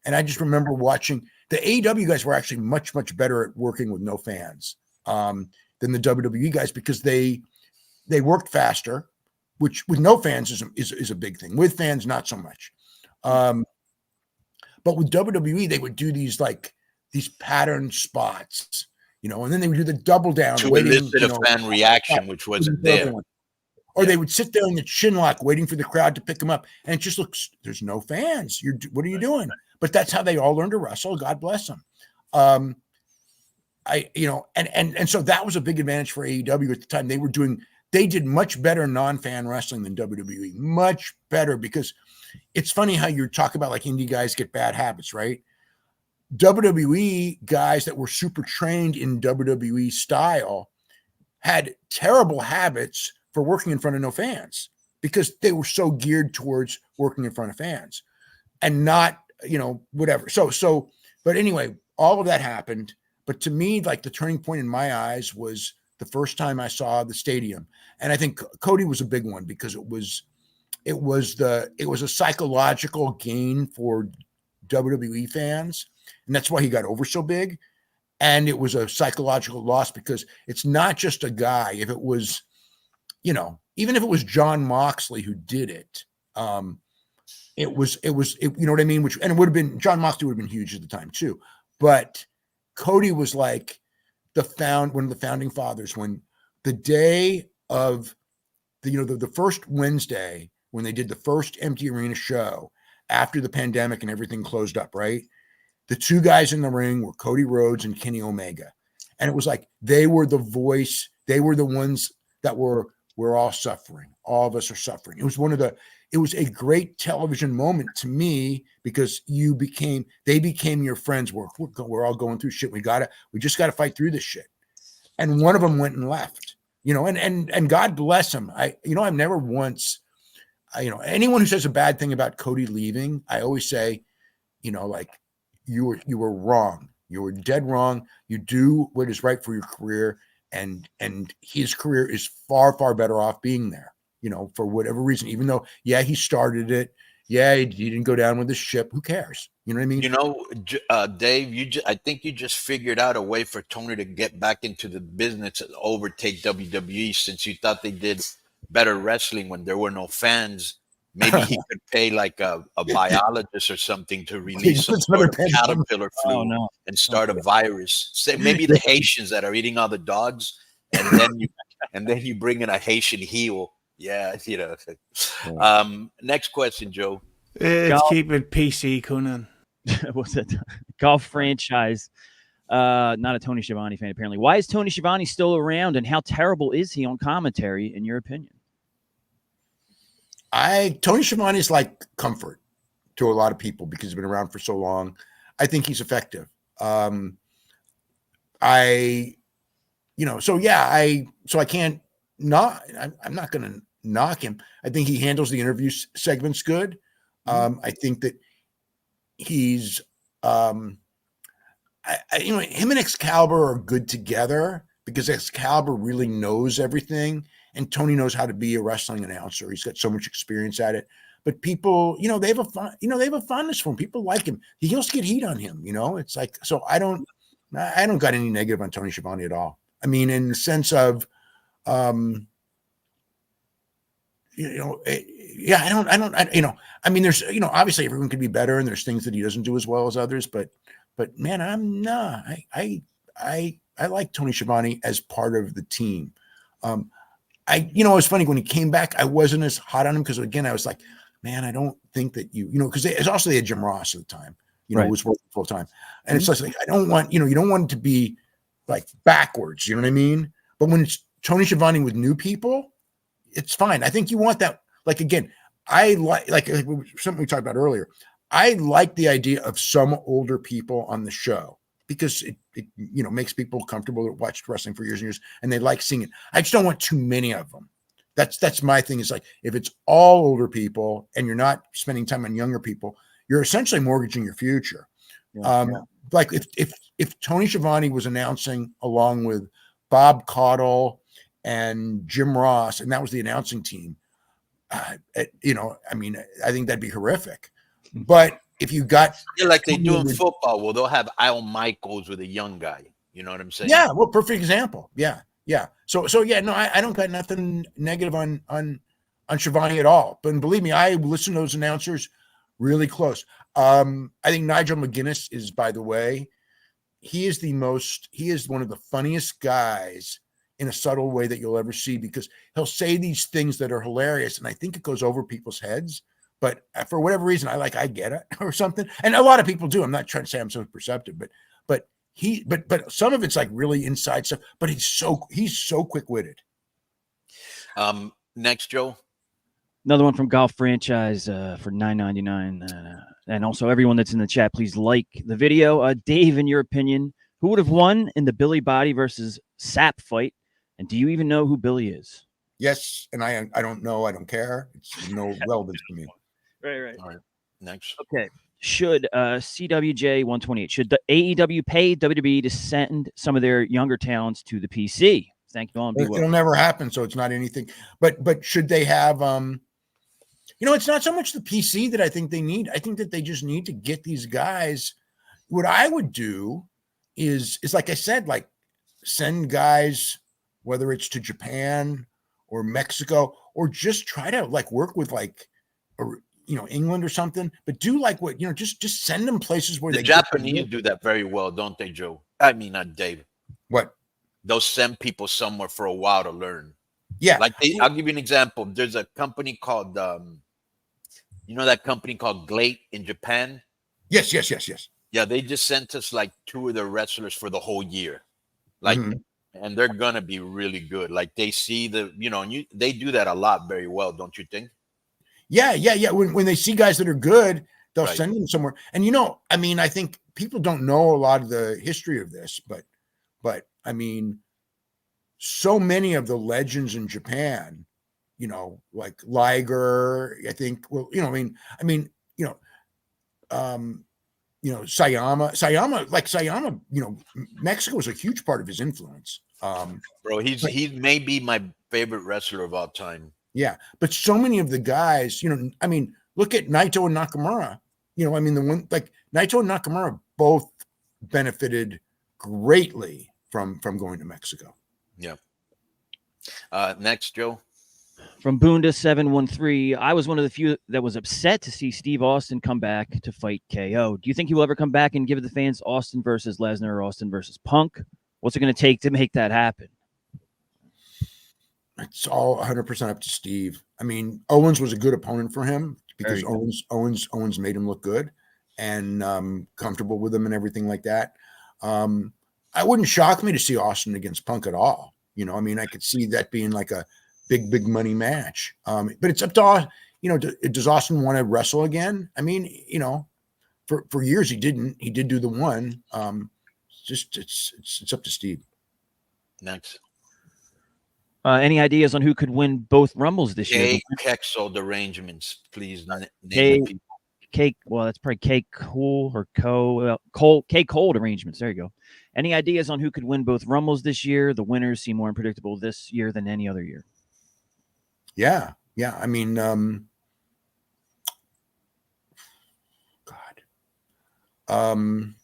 And I just remember watching the AEW guys were actually much, much better at working with no fans than the WWE guys, because they worked faster, which with no fans is a big thing. With fans, not so much. But with WWE, they would do these pattern spots, and then they would do the double down, to waiting, elicit a fan reaction, which wasn't there. Or they would sit there in the chin lock, waiting for the crowd to pick them up, and it just looks. There's no fans. What are you doing? But that's how they all learned to wrestle. God bless them. And so that was a big advantage for AEW at the time. They did much better non-fan wrestling than WWE, much better, because it's funny how you talk about like indie guys get bad habits, right? WWE guys that were super trained in WWE style had terrible habits for working in front of no fans, because they were so geared towards working in front of fans and not, whatever. But anyway, all of that happened. But to me, like the turning point in my eyes was the first time I saw the stadium. And I think Cody was a big one, because it was a psychological gain for WWE fans. And that's why he got over so big. And it was a psychological loss, because it's not just a guy. If it was, even if it was John Moxley who did it, it was, you know what I mean? And it would have been, John Moxley would have been huge at the time too. But Cody was like one of the founding fathers. When the day of the first Wednesday, when they did the first empty arena show after the pandemic and everything closed up, right? The two guys in the ring were Cody Rhodes and Kenny Omega. And it was like, they were the voice. They were the ones that we're all suffering. All of us are suffering. It was a great television moment to me, because they became your friends. We're all going through shit. We just got to fight through this shit. And one of them went and left, and God bless him. I've never once, anyone who says a bad thing about Cody leaving, I always say, like, you were wrong. You were dead wrong. You do what is right for your career. And his career is far, far better off being there, for whatever reason, even though, he started it. Yeah, he didn't go down with the ship. Who cares? You know what I mean? Dave, I think you just figured out a way for Tony to get back into the business and overtake WWE, since you thought they did better wrestling when there were no fans. Maybe he could pay like a biologist or something to release some sort of caterpillar flu and start a virus. Say maybe the Haitians that are eating all the dogs, and then you bring in a Haitian heel. Yeah, Next question, Joe. Let's keep it PC, Conan. What's that? Golf franchise. Not a Tony Schiavone fan, apparently. Why is Tony Schiavone still around, and how terrible is he on commentary, in your opinion? Tony Schiavone is like comfort to a lot of people, because he's been around for so long. I think he's effective. So I can't not, I'm not going to knock him. I think he handles the interview segments good. I think that he's, him and Excalibur are good together, because Excalibur really knows everything. And Tony knows how to be a wrestling announcer. He's got so much experience at it. But people, they have a fondness for him. People like him. He also get heat on him. It's like, so I don't got any negative on Tony Schiavone at all. I mean, in the sense of, I mean, there's, obviously everyone could be better, and there's things that he doesn't do as well as others. But man, I like Tony Schiavone as part of the team. It was funny when he came back, I wasn't as hot on him, because again, I was like, man, I don't think that because it's also they had Jim Ross at the time, right, was working full time. And it's just like, I don't want, you don't want it to be like backwards, you know what I mean? But when it's Tony Schiavone with new people, it's fine. I think you want that. Like, again, I like something we talked about earlier. I like the idea of some older people on the show, because it makes people comfortable that watched wrestling for years and years, and they like seeing it. I just don't want too many of them. That's my thing. Is like, if it's all older people and you're not spending time on younger people, you're essentially mortgaging your future. Like if Tony Schiavone was announcing along with Bob Caudle and Jim Ross, and that was the announcing team, I think that'd be horrific. But if you got like they do in football, well, they'll have Al Michaels with a young guy. You know what I'm saying? Yeah, well, perfect example. Yeah. So yeah, no, I don't got nothing negative on Schiavone at all. But believe me, I listen to those announcers really close. I think Nigel McGuinness is, by the way, he is one of the funniest guys in a subtle way that you'll ever see, because he'll say these things that are hilarious, and I think it goes over people's heads, but for whatever reason, I get it or something. And a lot of people do. I'm not trying to say I'm so perceptive, but some of it's like really inside stuff, but he's so quick-witted. Next, Joe. Another one from Golf Franchise for $9.99. And also everyone that's in the chat, please like the video. Dave, in your opinion, who would have won in the Billy Body versus Sapp fight? And do you even know who Billy is? Yes, and I don't know. I don't care. It's no relevance to me. Right. All right. Next. Okay. Should CWJ 128, should the AEW pay WWE to send some of their younger talents to the PC? Thank you all. And be well. It'll never happen, so it's not anything. But should they have it's not so much the PC that I think they need. I think that they just need to get these guys. What I would do is like I said, like send guys, whether it's to Japan or Mexico, or just try to like work with like England or something, but do like what, just send them places where the Japanese do that very well, don't they, Joe? I mean, not Dave. What? They'll send people somewhere for a while to learn. Yeah. Like I'll give you an example. There's a company called, that company called Glate in Japan? Yes. Yeah, they just sent us like 2 of their wrestlers for the whole year. Like, and they're going to be really good. Like they see they do that a lot very well, don't you think? Yeah. When they see guys that are good, they'll send them somewhere. And I think people don't know a lot of the history of this, but I mean, so many of the legends in Japan, like Liger, I think. Well, Sayama, Mexico was a huge part of his influence. Bro, he's maybe my favorite wrestler of all time. Yeah, but so many of the guys, look at Naito and Nakamura. The one like Naito and Nakamura both benefited greatly from going to Mexico. Yeah. Next, Joe. From Boonda 713, I was one of the few that was upset to see Steve Austin come back to fight KO. Do you think he will ever come back and give the fans Austin versus Lesnar or Austin versus Punk? What's it going to take to make that happen? It's all 100% up to Steve. I mean, Owens was a good opponent for him because Owens made him look good and comfortable with him and everything like that. I wouldn't shock me to see Austin against Punk at all. I could see that being like a big money match. But it's up to, does Austin want to wrestle again? I mean, for years he didn't. He did do the one. It's up to Steve. Next. Any ideas on who could win both Rumbles this year? Kexold arrangements, please. Well, that's probably K Cold arrangements. There you go. Any ideas on who could win both Rumbles this year? The winners seem more unpredictable this year than any other year. Yeah. I mean, Punk,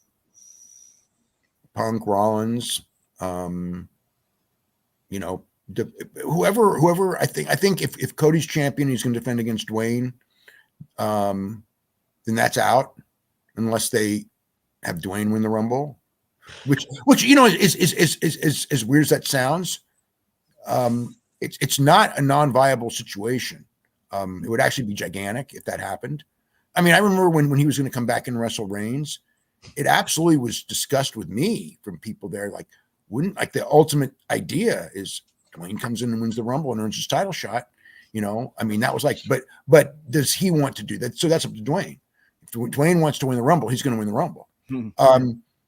Rollins, whoever. I think if Cody's champion, he's going to defend against Dwayne. Then that's out, unless they have Dwayne win the Rumble, which is as weird as that sounds. It's not a non-viable situation. It would actually be gigantic if that happened. I mean, I remember when he was going to come back and wrestle Reigns, it absolutely was discussed with me from people there. Like, the ultimate idea is Dwayne comes in and wins the Rumble and earns his title shot. That was like, but does he want to do that? So that's up to Dwayne. If Dwayne wants to win the Rumble, he's going to win the Rumble.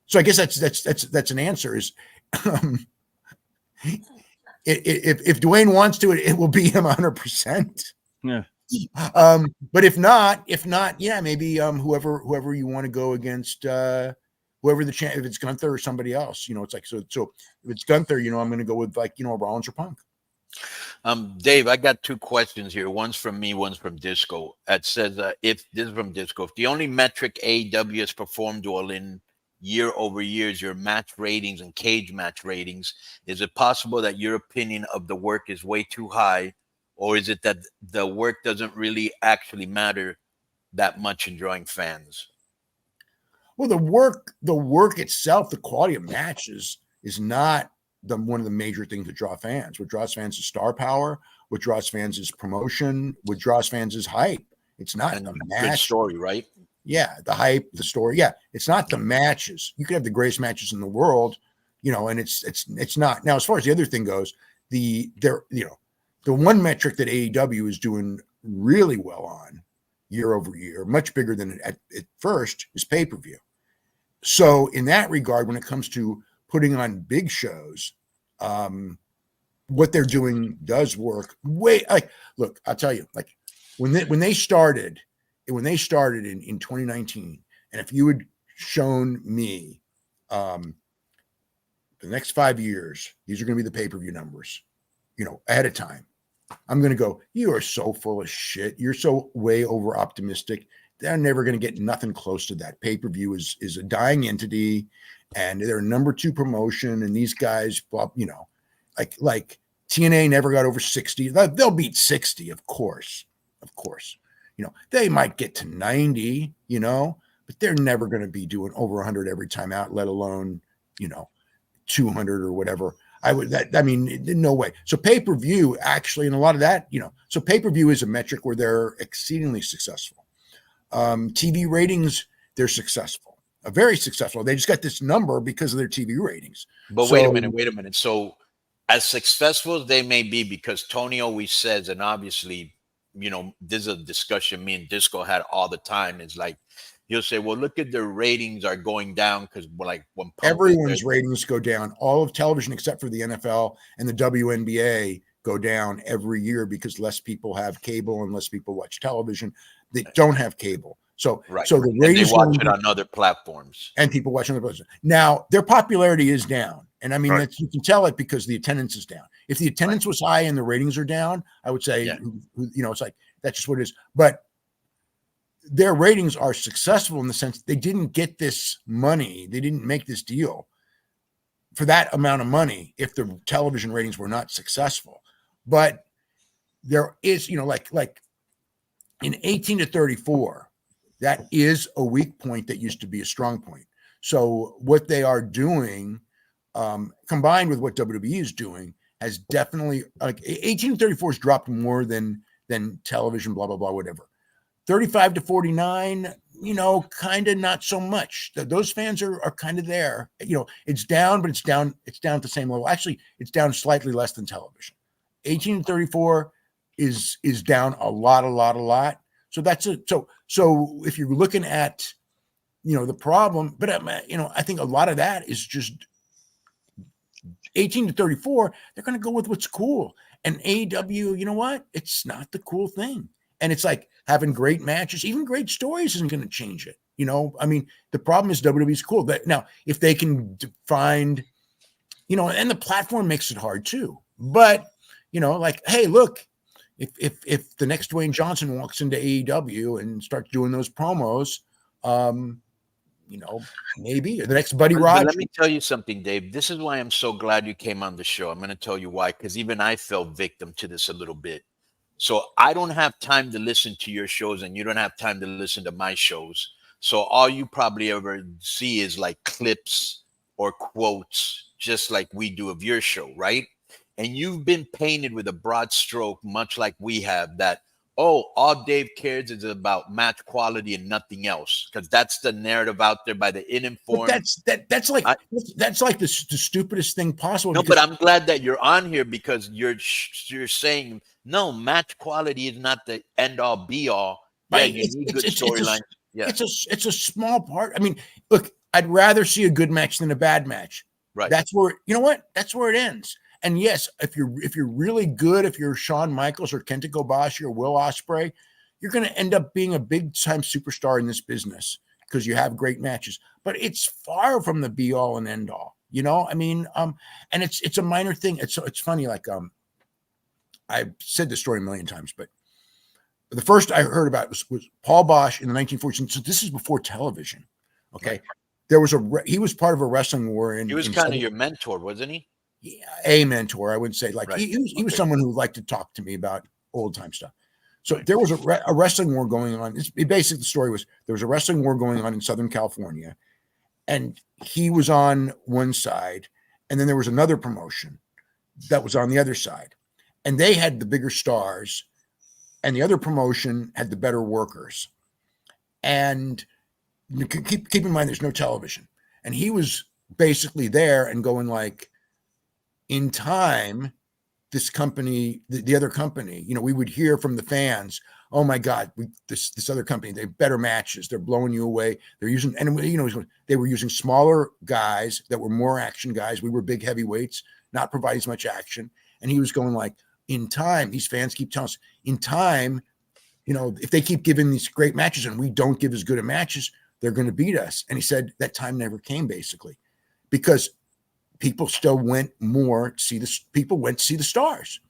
So I guess that's an answer is, if Dwayne wants to, it will be him 100%. Yeah. But if not, yeah, maybe whoever you want to go against, whoever if it's Gunther or somebody else, it's like so if it's Gunther, I'm going to go with Rollins or Punk. Dave, I got 2 questions here. One's from me, one's from Disco. It says, if this is from Disco, if the only metric AEW has performed well in year over year is your match ratings and cage match ratings, is it possible that your opinion of the work is way too high, or is it that the work doesn't really actually matter that much in drawing fans? Well, the work itself, the quality of matches is not one of the major things that draw fans. What draws fans is star power. What draws fans is promotion. What draws fans is hype. It's not the match. Good story, right? Yeah, the hype, the story. Yeah, it's not the matches. You could have the greatest matches in the world, and it's not. Now, as far as the other thing goes, the one metric that AEW is doing really well on year over year, much bigger than at first, is pay-per-view. So in that regard, when it comes to putting on big shows, what they're doing does work. Look, I'll tell you, like when they started in 2019, and if you had shown me the next 5 years, these are going to be the pay-per-view numbers, ahead of time, I'm going to go, you are so full of shit. You're so way over optimistic. They're never going to get nothing close to that. Pay-per-view is a dying entity, and they're number 2 promotion. And these guys, like TNA never got over 60. They'll beat 60, of course. They might get to 90, but they're never going to be doing over 100 every time out, let alone, 200 or whatever. No way. So pay-per-view actually, and a lot of that, so pay-per-view is a metric where they're exceedingly successful. TV ratings, they're successful, very successful. They just got this number because of their TV ratings. But wait a minute. So as successful as they may be, because Tony always says, and obviously, this is a discussion me and Disco had all the time. It's like, he'll say, well, look at their ratings are going down because when everyone's ratings go down, all of television except for the NFL and the WNBA go down every year because less people have cable and less people watch television. They don't have cable. So the ratings they watch it on other platforms. And people watch on other platforms. Now, their popularity is down. And I mean, you can tell it because the attendance is down. If the attendance was high and the ratings are down, I would say, it's like, that's just what it is. But their ratings are successful in the sense they didn't get this money. They didn't make this deal for that amount of money if the television ratings were not successful. But there is, like in 18 to 34, that is a weak point that used to be a strong point. So what they are doing, combined with what WWE is doing, has definitely, like 18 to 34 has dropped more than television, blah, blah, blah, whatever. 35 to 49, kind of not so much. Those fans are kind of there. It's down, but it's down at the same level. Actually, it's down slightly less than television. 18 to 34 is down a lot. So that's it. So if you're looking at, the problem, but I think a lot of that is just 18 to 34. They're going to go with what's cool. And AEW, you know what? It's not the cool thing. And it's like having great matches, even great stories isn't going to change it. The problem is WWE's cool. Now, if they can find, and the platform makes it hard too. But, hey, look, if the next Dwayne Johnson walks into AEW and starts doing those promos, maybe the next Buddy Rogers. Let me tell you something, Dave. This is why I'm so glad you came on the show. I'm going to tell you why, because even I fell victim to this a little bit. So I don't have time to listen to your shows and you don't have time to listen to my shows. So all you probably ever see is like clips or quotes, just like we do of your show, right? And you've been painted with a broad stroke, much like we have, that, all Dave cares is about match quality and nothing else, because that's the narrative out there by the uninformed. But that's like the stupidest thing possible. No, but I'm glad that you're on here because you're saying no, match quality is not the end all be all. Yeah, you need good storylines. Yeah, it's a small part. I mean, look, I'd rather see a good match than a bad match. Right. That's where that's where it ends. And yes, if you're really good, if you're Shawn Michaels or Kenta Kobashi or Will Ospreay, you're going to end up being a big time superstar in this business because you have great matches. But it's far from the be all and end all. And it's a minor thing. It's funny. Like I've said this story a million times, but the first I heard about was Paul Bosch in the 1940s. So this is before television. Okay, right. There was he was part of a wrestling war. He was kind of your mentor, wasn't he? Yeah, a mentor, I would say. Like right. he was someone who liked to talk to me about old time stuff. So there was a wrestling war going on. Basically, the story was there was a wrestling war going on in Southern California, and he was on one side, and then there was another promotion that was on the other side, and they had the bigger stars, and the other promotion had the better workers. And keep in mind, there's no television, and he was basically there and going like, in time, this company, the other company, we would hear from the fans, oh my God, this other company, they have better matches. They're blowing you away. They're using, and they were using smaller guys that were more action guys. We were big heavyweights, not providing as much action. And he was going like, in time, these fans keep telling us, in time, if they keep giving these great matches and we don't give as good of matches, they're going to beat us. And he said that time never came, basically, because people still went more to see this. People went to see the stars,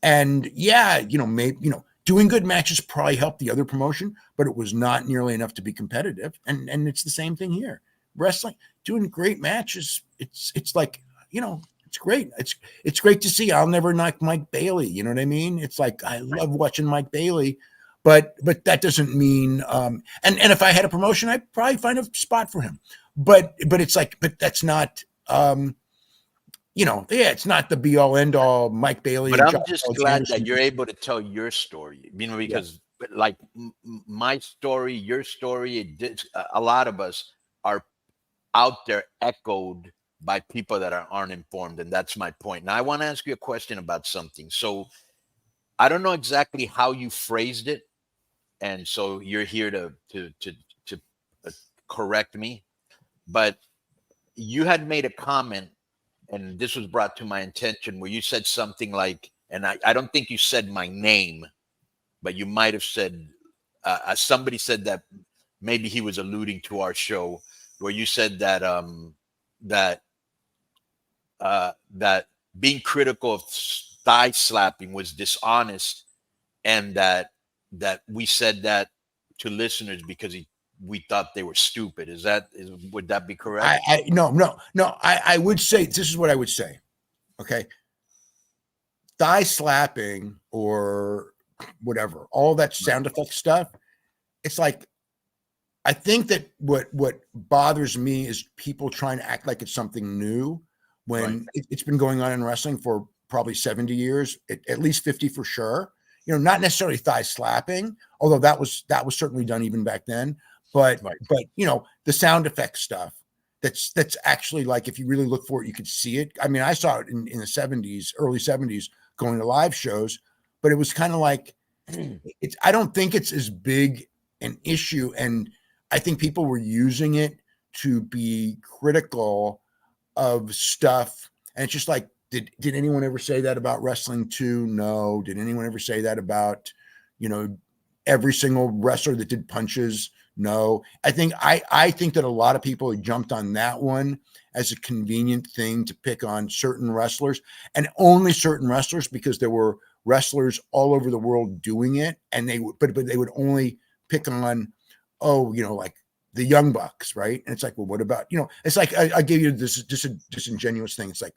and maybe doing good matches probably helped the other promotion, but it was not nearly enough to be competitive. And it's the same thing here. Wrestling, doing great matches, it's like it's great. It's great to see. I'll never knock Mike Bailey. You know what I mean? It's like I love watching Mike Bailey, but that doesn't mean. And if I had a promotion, I'd probably find a spot for him. But it's like, but that's not. It's not the be all end all Mike Bailey. But I'm just glad that you're able to tell your story, because like my story, your story, a lot of us are out there echoed by people that aren't informed. And that's my point. Now I want to ask you a question about something. So I don't know exactly how you phrased it. And so you're here to correct me, but you had made a comment, and this was brought to my attention, where you said something like, and I don't think you said my name, but you might have said, somebody said that maybe he was alluding to our show, where you said that that being critical of thigh slapping was dishonest, and that we said that to listeners because we thought they were stupid. Would that be correct? No. I would say, this is what I would say. Okay. Thigh slapping or whatever, all that sound effect stuff. It's like, I think that what bothers me is people trying to act like it's something new when it's been going on in wrestling for probably 70 years, at least 50 for sure. Not necessarily thigh slapping, although that was certainly done even back then. But the sound effect stuff, that's actually, like, if you really look for it, you could see it. I mean, I saw it in the 70s, early 70s, going to live shows, but it was kind of like, I don't think it's as big an issue. And I think people were using it to be critical of stuff. And it's just like, did anyone ever say that about wrestling too? No. Did anyone ever say that about, every single wrestler that did punches? No. I think that a lot of people had jumped on that one as a convenient thing to pick on certain wrestlers, and only certain wrestlers, because there were wrestlers all over the world doing it, and they would only pick on, like the Young Bucks, right? And it's like, well, what about, it's like, I gave you this disingenuous thing. It's like,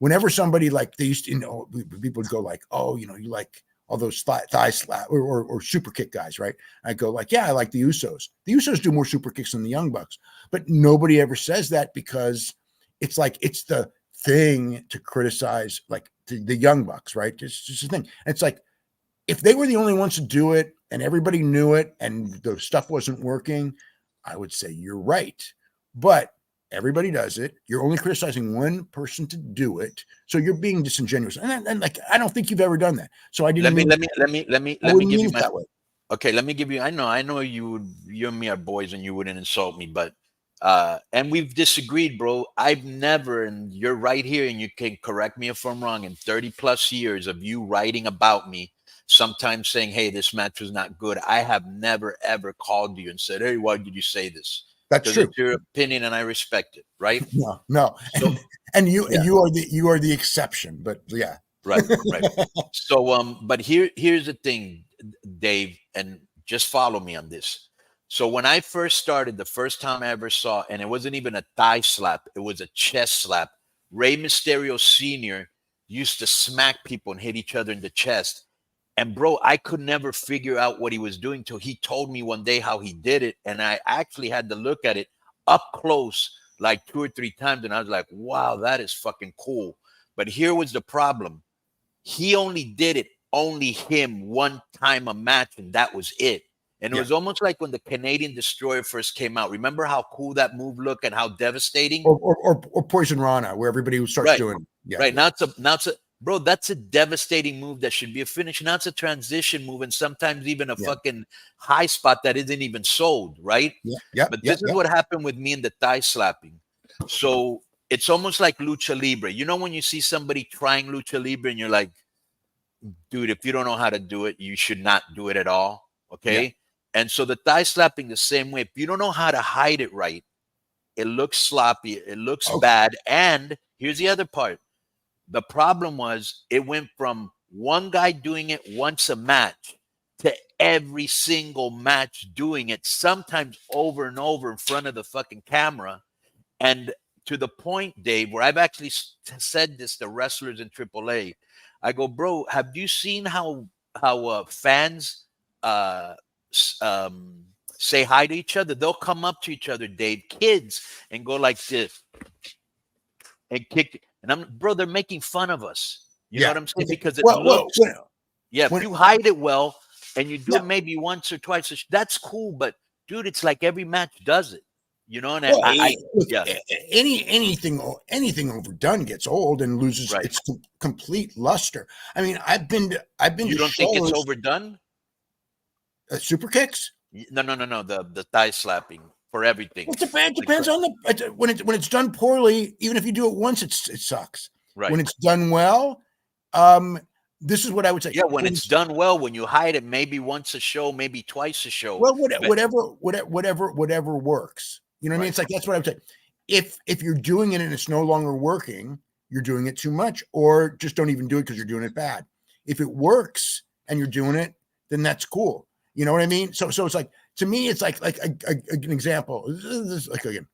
whenever somebody, like, they used to, people would go like, oh, you like all those thigh slap or super kick guys, right? I go like, yeah, I like the Usos. The Usos do more super kicks than the Young Bucks, but nobody ever says that, because it's like, it's the thing to criticize, like the Young Bucks, right? It's just a thing. And it's like, if they were the only ones to do it and everybody knew it and the stuff wasn't working, I would say you're right. But everybody does it. You're only criticizing one person to do it, so you're being disingenuous. And like, I don't think you've ever done that. So I didn't. Let me give you my. Okay, let me give you. I know you and me are boys, and you wouldn't insult me, but and we've disagreed, bro. I've never, and you're right here, and you can correct me if I'm wrong. In 30 plus years of you writing about me, sometimes saying, "Hey, this match was not good," I have never ever called you and said, "Hey, why did you say this?" That's true. It's your opinion, and I respect it, right? No. So, and you are the exception, but yeah. Right. So, but here's the thing, Dave, and just follow me on this. So when I first started, the first time I ever saw, and it wasn't even a thigh slap, it was a chest slap. Rey Mysterio Sr. used to smack people and hit each other in the chest. And bro, I could never figure out what he was doing till he told me one day how he did it. And I actually had to look at it up close like 2 or 3 times. And I was like, wow, that is fucking cool. But here was the problem. He only did it, only him, one time a match, and that was it. And it was almost like when the Canadian Destroyer first came out. Remember how cool that move looked and how devastating? Or Poison Rana, where everybody starts doing. Yeah. Right. Now it's a bro, that's a devastating move that should be a finish. Now it's a transition move, and sometimes even a fucking high spot that isn't even sold, right? But this is what happened with me in the thigh slapping. So it's almost like lucha libre. You know, when you see somebody trying lucha libre and you're like, dude, if you don't know how to do it, you should not do it at all. Okay. And so the thigh slapping the same way. If you don't know how to hide it right, it looks sloppy, it looks bad. And here's the other part. The problem was it went from one guy doing it once a match to every single match doing it, sometimes over and over in front of the fucking camera. And to the point, Dave, where I've actually said this to wrestlers in AAA, I go, bro, have you seen how fans say hi to each other? They'll come up to each other, Dave, kids, and go like this and kick. And bro, they're making fun of us. You know what I'm saying? Because it looks, if you hide it well and you do it maybe once or twice, that's cool. But dude, it's like every match does it. You know, and anything overdone gets old and loses its complete luster. I mean, I've been. You don't think it's overdone? Super kicks? No. The thigh slapping for everything. It depends on when it's done poorly. Even if you do it once, it sucks. Right. When it's done well, this is what I would say. Yeah, when it's done well, when you hide it, maybe once a show, maybe twice a show. Well, whatever works. You know what I mean? It's like, that's what I would say. If you're doing it and it's no longer working, you're doing it too much, or just don't even do it because you're doing it bad. If it works and you're doing it, then that's cool. You know what I mean? So it's like, to me, it's like an example. This is like, again,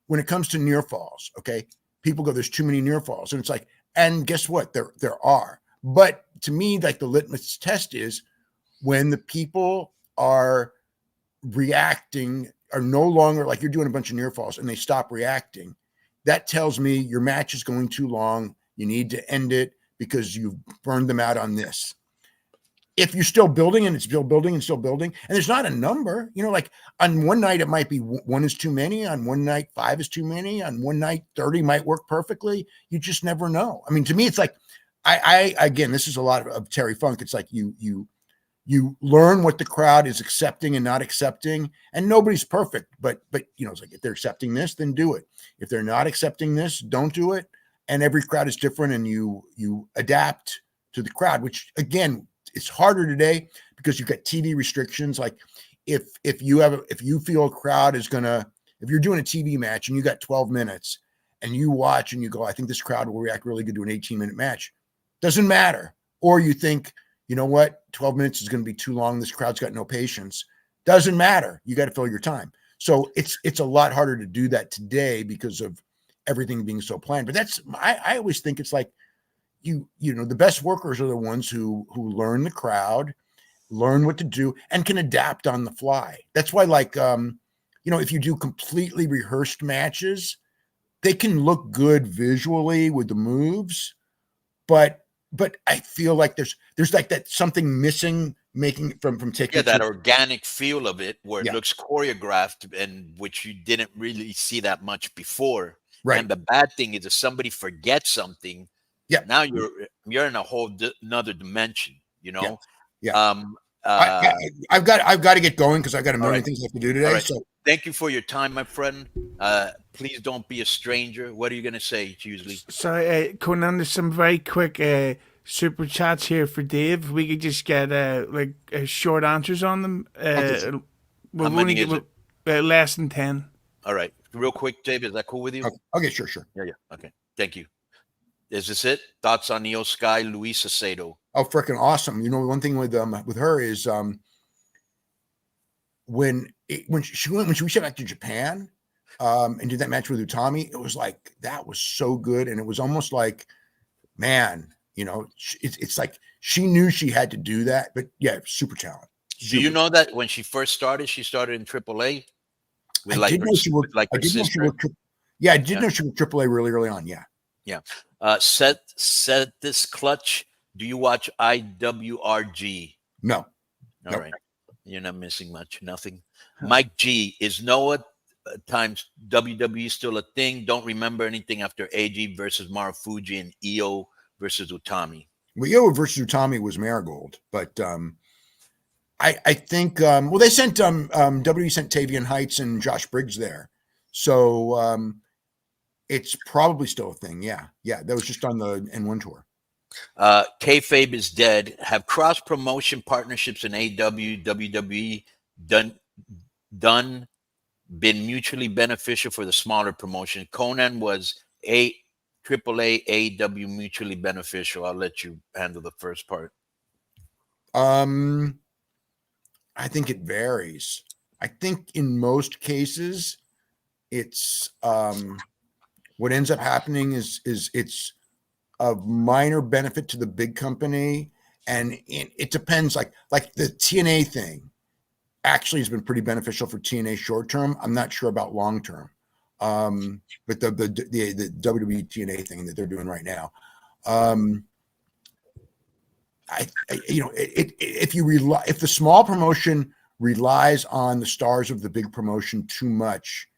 when it comes to near falls, okay, people go, there's too many near falls, and it's like, and guess what? There are. But to me, like, the litmus test is when the people are reacting, are no longer, like, you're doing a bunch of near falls and they stop reacting. That tells me your match is going too long. You need to end it because you've burned them out on this. If you're still building and it's still building and still building, and there's not a number, you know, like on one night, it might be 1 is too many. On one night, 5 is too many. On one night, 30 might work perfectly. You just never know. I mean, to me, it's like, again, this is a lot of Terry Funk. It's like you learn what the crowd is accepting and not accepting, and nobody's perfect, but you know, it's like, if they're accepting this, then do it. If they're not accepting this, don't do it. And every crowd is different, and you adapt to the crowd, which, again, it's harder today because you've got TV restrictions. Like, if you feel a crowd is gonna, if you're doing a TV match and you got 12 minutes and you watch and you go, I think this crowd will react really good to an 18-minute match, doesn't matter. Or you think, you know what, 12 minutes is going to be too long, this crowd's got no patience, doesn't matter. You got to fill your time. So it's a lot harder to do that today because of everything being so planned. But that's, I always think it's like, you know, the best workers are the ones who learn the crowd, learn what to do, and can adapt on the fly. That's why, like, you know, if you do completely rehearsed matches, they can look good visually with the moves, but I feel like there's like that something missing, making from taking that organic feel of it where it looks choreographed, and which you didn't really see that much before. Right. And the bad thing is, if somebody forgets something, now you're in a whole another dimension, you know. I've got to get going because I got a million things I have to do today. Right. So thank you for your time, my friend. Please don't be a stranger. What are you gonna say, usually? So, Conan, there's some very quick super chats here for Dave. We could just get short answers on them. We'll only get less than 10. All right, real quick, Dave. Is that cool with you? Okay, sure. Yeah. Okay, thank you. Is this it? Thoughts on Io Sky, Luisa Sato? Oh, freaking awesome! You know, one thing with her is when she went back to Japan and did that match with Utami, it was like, that was so good, and it was almost like, man, You know, it's like she knew she had to do that, but yeah, super talent. Do you know that when she first started, she started in AAA with I did know she worked. like I her did know she sister? worked. Yeah, I did know she worked AAA really early on. Yeah. Yeah. Set this clutch. Do you watch IWRG? No. All Nope. right. You're not missing much. Nothing. Mike G. Is Noah times WWE still a thing? Don't remember anything after AG versus Marufuji and EO versus Utami. Well, EO versus Utami was Marigold, but I think well, they sent WWE sent Tavian Heights and Josh Briggs there, so it's probably still a thing. Yeah, that was just on the N1 tour. Kayfabe is dead. Have cross promotion partnerships in AEW, WWE been mutually beneficial for the smaller promotion? Conan was AAA, AEW mutually beneficial. I'll let you handle the first part. I think it varies. I think in most cases, it's what ends up happening is it's of minor benefit to the big company, and it depends. Like the TNA thing actually has been pretty beneficial for TNA short term. I'm not sure about long term, but the WWE TNA thing that they're doing right now. If the small promotion relies on the stars of the big promotion too much,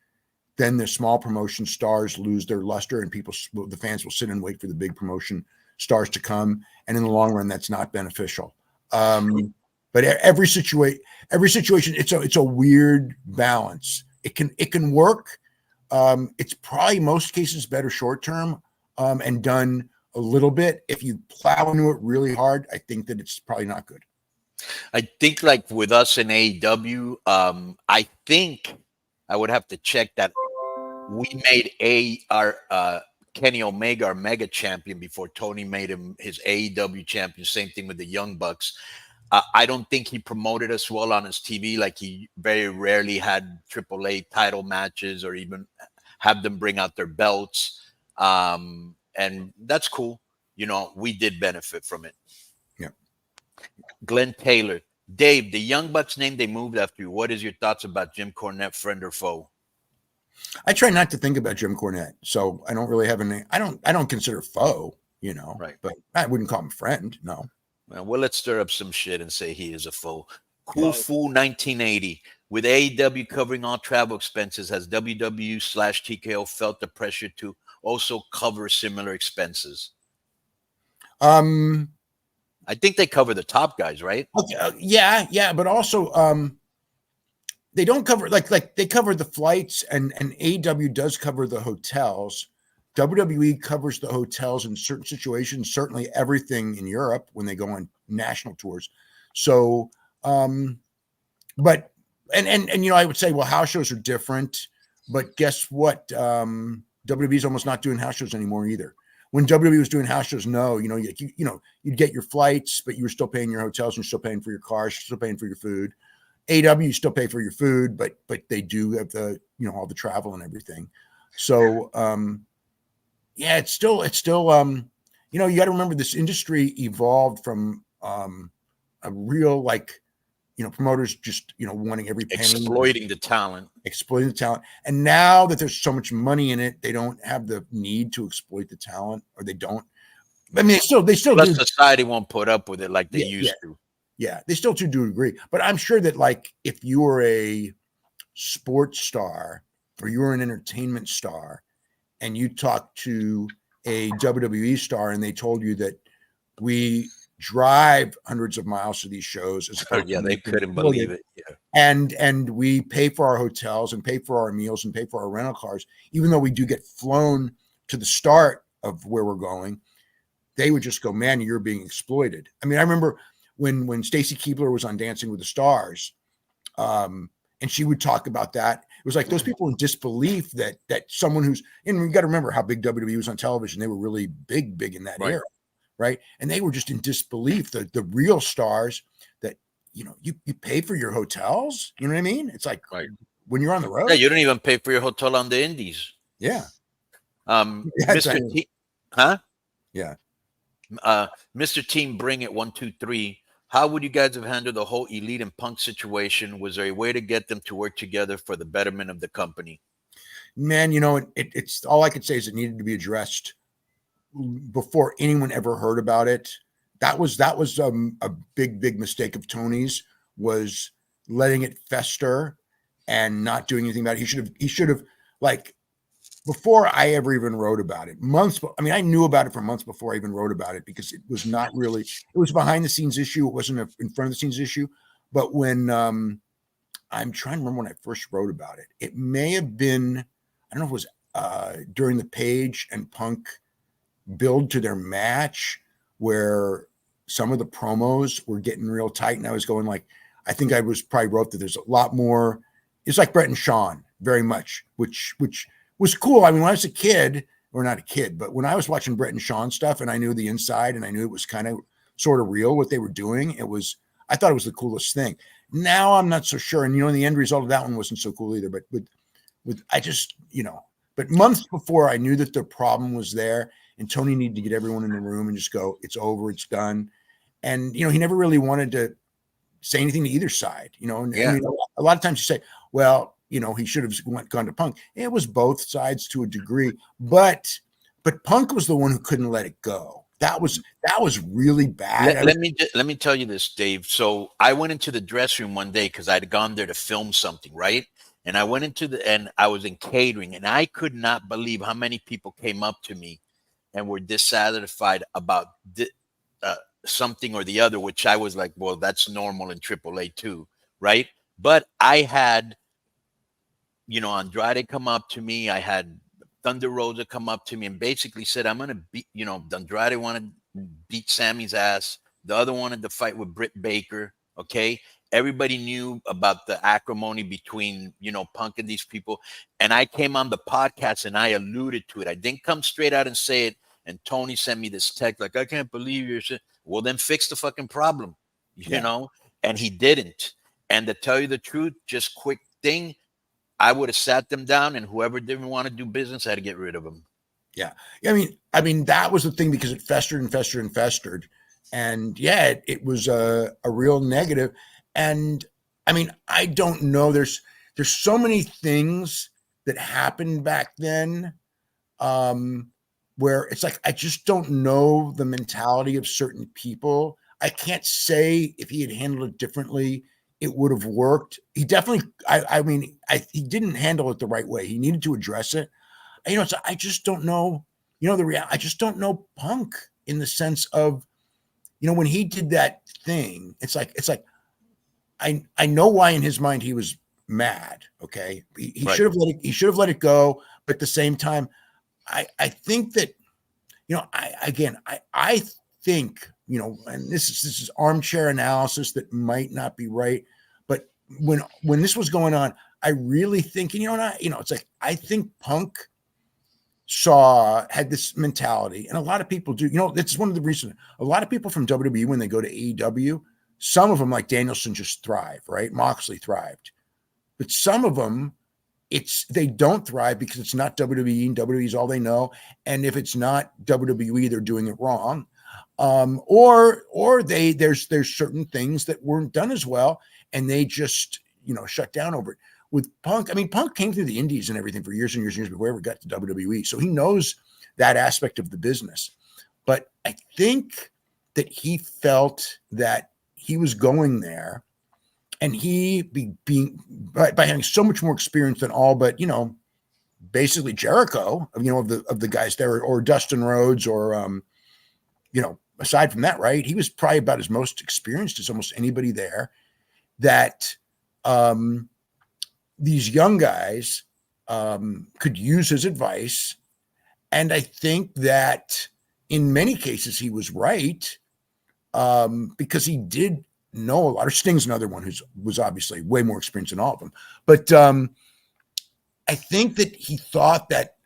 then the small promotion stars lose their luster, and the fans will sit and wait for the big promotion stars to come. And in the long run, that's not beneficial. But every situation, it's a weird balance. It can work. It's probably most cases better short term, and done a little bit. If you plow into it really hard, I think that it's probably not good. I think like with us in AEW, I think I would have to check that we made our Kenny Omega our mega champion before Tony made him his AEW champion. Same thing with the Young Bucks. I don't think he promoted us well on his TV. Like he very rarely had AAA title matches or even have them bring out their belts. And that's cool. You know, we did benefit from it. Yeah. Glenn Taylor. Dave, the Young Bucks name they moved after you. What is your thoughts about Jim Cornette, friend or foe? I try not to think about Jim Cornette, so I don't really have any. I don't consider foe, you know. Right. But I wouldn't call him friend. No. Well, let's stir up some shit and say he is a foe. Cool Fool 1980. With AEW covering all travel expenses, has WW/TKO felt the pressure to also cover similar expenses? I think they cover the top guys, right? Yeah, but also they don't cover like they cover the flights, and AEW does cover the hotels. WWE covers the hotels in certain situations, certainly everything in Europe when they go on national tours. So but you know, I would say, well, house shows are different, but guess what? WWE's almost not doing house shows anymore either. When WWE was doing house shows, you'd get your flights, but you were still paying your hotels, and you're still paying for your cars, you're still paying for your food. AEW, you still pay for your food, but they do have the, you know, all the travel and everything. So yeah, it's still you know, you got to remember this industry evolved from a real, like, you know, promoters just, you know, wanting every penny, exploiting the talent. And now that there's so much money in it, they don't have the need to exploit the talent, or they don't. I mean, they still Plus do. society won't put up with it like they used to. Yeah, they still do agree. But I'm sure that, like, if you were a sports star or you were an entertainment star and you talk to a WWE star and they told you that we drive hundreds of miles to these shows, They couldn't believe it. Yeah. And we pay for our hotels and pay for our meals and pay for our rental cars, even though we do get flown to the start of where we're going, they would just go, man, you're being exploited. I mean, I remember when Stacy Keibler was on Dancing with the Stars, and she would talk about that. It was like those people in disbelief that someone who's, and we got to remember how big WWE was on television. They were really big in that era, right? And they were just in disbelief. The real stars that, you know, you pay for your hotels. You know what I mean? It's like when you're on the road. Yeah, you don't even pay for your hotel on the Indies. Yeah. Mr. T, huh? Yeah. Mr. Team Bring It 123. How would you guys have handled the whole Elite and Punk situation? Was there a way to get them to work together for the betterment of the company? Man, it's all I could say is it needed to be addressed before anyone ever heard about it. That was a big mistake of Tony's, was letting it fester and not doing anything about it. He should have like, before I ever even wrote about it, I knew about it for months before I even wrote about it, because it was not really, it was a behind the scenes issue. It wasn't in front of the scenes issue. But when I'm trying to remember when I first wrote about it, it may have been, I don't know if it was during the Page and Punk build to their match, where some of the promos were getting real tight, and I was going like, I think I was probably wrote that there's a lot more. It's like Brett and Sean very much, which was cool. I mean, when I was a kid, or not a kid, but when I was watching Brett and Sean stuff, and I knew the inside, and I knew it was kind of sort of real what they were doing, I thought it was the coolest thing. Now I'm not so sure, and the end result of that one wasn't so cool either. But but months before, I knew that the problem was there, and Tony needed to get everyone in the room and just go, it's over, it's done. And he never really wanted to say anything to either side. And a lot of times you say, well, he should have gone to Punk. It was both sides to a degree, but Punk was the one who couldn't let it go. That was really bad. Let me tell you this, Dave. So I went into the dress room one day because I'd gone there to film something, right? And I went and I was in catering, and I could not believe how many people came up to me and were dissatisfied about something or the other, which I was like, well, that's normal in AAA too, right? But I had, Andrade come up to me. I had Thunder Rosa come up to me and basically said, I'm going to beat, Andrade wanted to beat Sammy's ass. The other wanted to fight with Britt Baker. Okay. Everybody knew about the acrimony between, Punk and these people. And I came on the podcast and I alluded to it. I didn't come straight out and say it. And Tony sent me this text like, I can't believe you're saying, well, then fix the fucking problem, you know? And he didn't. And to tell you the truth, just quick thing, I would have sat them down, and whoever didn't want to do business, I had to get rid of them. Yeah. I mean, that was the thing, because it festered and festered and festered. And it was a real negative. And I mean, I don't know. There's so many things that happened back then, where it's like, I just don't know the mentality of certain people. I can't say if he had handled it differently, it would have worked. He definitely, he didn't handle it the right way. He needed to address it. So I just don't know, I just don't know Punk in the sense of, when he did that thing, it's like, I know why in his mind he was mad. Okay. He right. should have let it go. But at the same time, I think that, I think, and this is armchair analysis that might not be right, but when this was going on, I really think, it's like, I think Punk had this mentality, and a lot of people do, that's one of the reasons a lot of people from WWE, when they go to AEW, some of them like Danielson just thrive, right? Moxley thrived, but some of them, they don't thrive because it's not WWE, and WWE is all they know. And if it's not WWE, they're doing it wrong. Or there's certain things that weren't done as well, and they just, shut down over it. With Punk, Punk came through the indies and everything for years and years and years before he ever got to WWE. So he knows that aspect of the business. But I think that he felt that he was going there, and he by having so much more experience than all but, basically Jericho, of the guys there, or Dustin Rhodes, or, aside from that, right, he was probably about as most experienced as almost anybody there, that these young guys could use his advice. And I think that in many cases he was right, because he did know a lot. Sting's another one who was obviously way more experienced than all of them. But I think that he thought that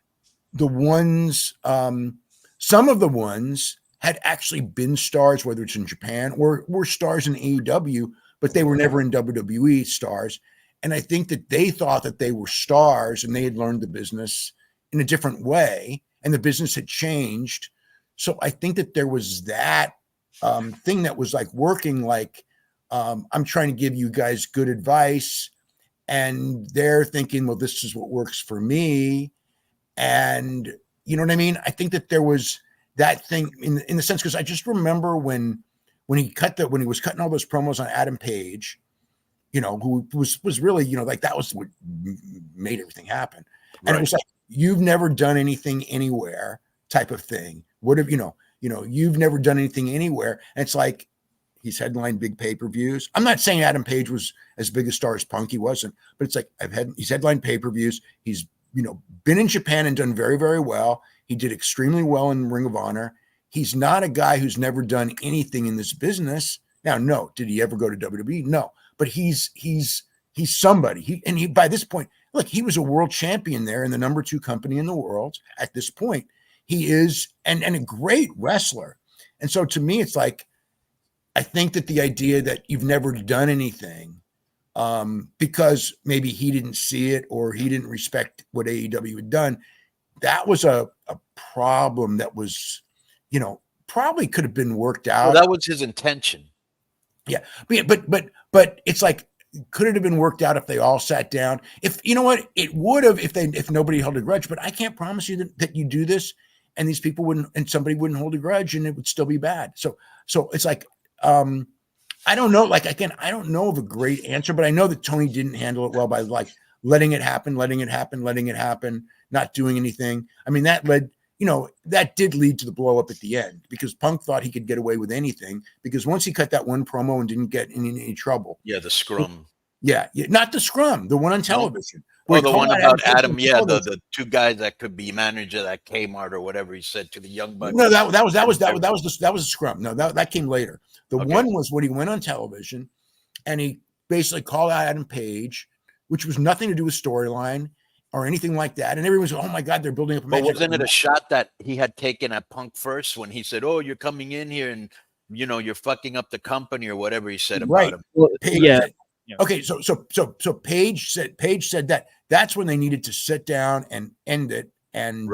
the ones, some of the ones had actually been stars, whether it's in Japan or were stars in AEW, but they were never in WWE stars. And I think that they thought that they were stars and they had learned the business in a different way, and the business had changed. So I think that there was that thing that was like working, like I'm trying to give you guys good advice, and they're thinking, well, this is what works for me. And you know what I mean? I think that there was that thing in the sense, because I just remember when he was cutting all those promos on Adam Page, you know, who was really, you know, like that was what made everything happen. And it was like, you've never done anything anywhere type of thing. What have, you know, you've never done anything anywhere. And it's like, he's headlined big pay-per-views. I'm not saying Adam Page was as big a star as Punk. He wasn't, but it's like, he's headlined pay-per-views. He's, you know, been in Japan and done very, very well. He did extremely well in Ring of Honor. He's not a guy who's never done anything in this business. Now, no, did he ever go to WWE? No, but he's somebody. He by this point, look, he was a world champion there in the number 2 company in the world at this point. He is and a great wrestler. And so to me, it's like, I think that the idea that you've never done anything because maybe he didn't see it or he didn't respect what AEW had done, that was a problem that was, you know, probably could have been worked out. Well, that was his intention. Yeah. But it's like, could it have been worked out if they all sat down? If, you know what, it would have if nobody held a grudge, but I can't promise you that you do this and these people wouldn't, and somebody wouldn't hold a grudge and it would still be bad. So it's like, I don't know. Like, again, I don't know of a great answer, but I know that Tony didn't handle it well by like letting it happen, not doing anything. I mean, that did lead to the blow up at the end because Punk thought he could get away with anything because once he cut that one promo and didn't get in any trouble. Yeah, the scrum. Yeah, not the scrum, the one on television. Well, the one about Adam, the 2 guys that could be manager at Kmart or whatever he said to the young bucks. No, that was the scrum. No, that came later. The one was when he went on television and he basically called out Adam Page, which was nothing to do with storyline or anything like that. And everyone was, oh my God, they're building up a match. But wasn't it a shot that he had taken at Punk first when he said, oh, you're coming in here and, you know, you're fucking up the company or whatever he said about him? Well, yeah. Okay, so Page said that that's when they needed to sit down and end it. And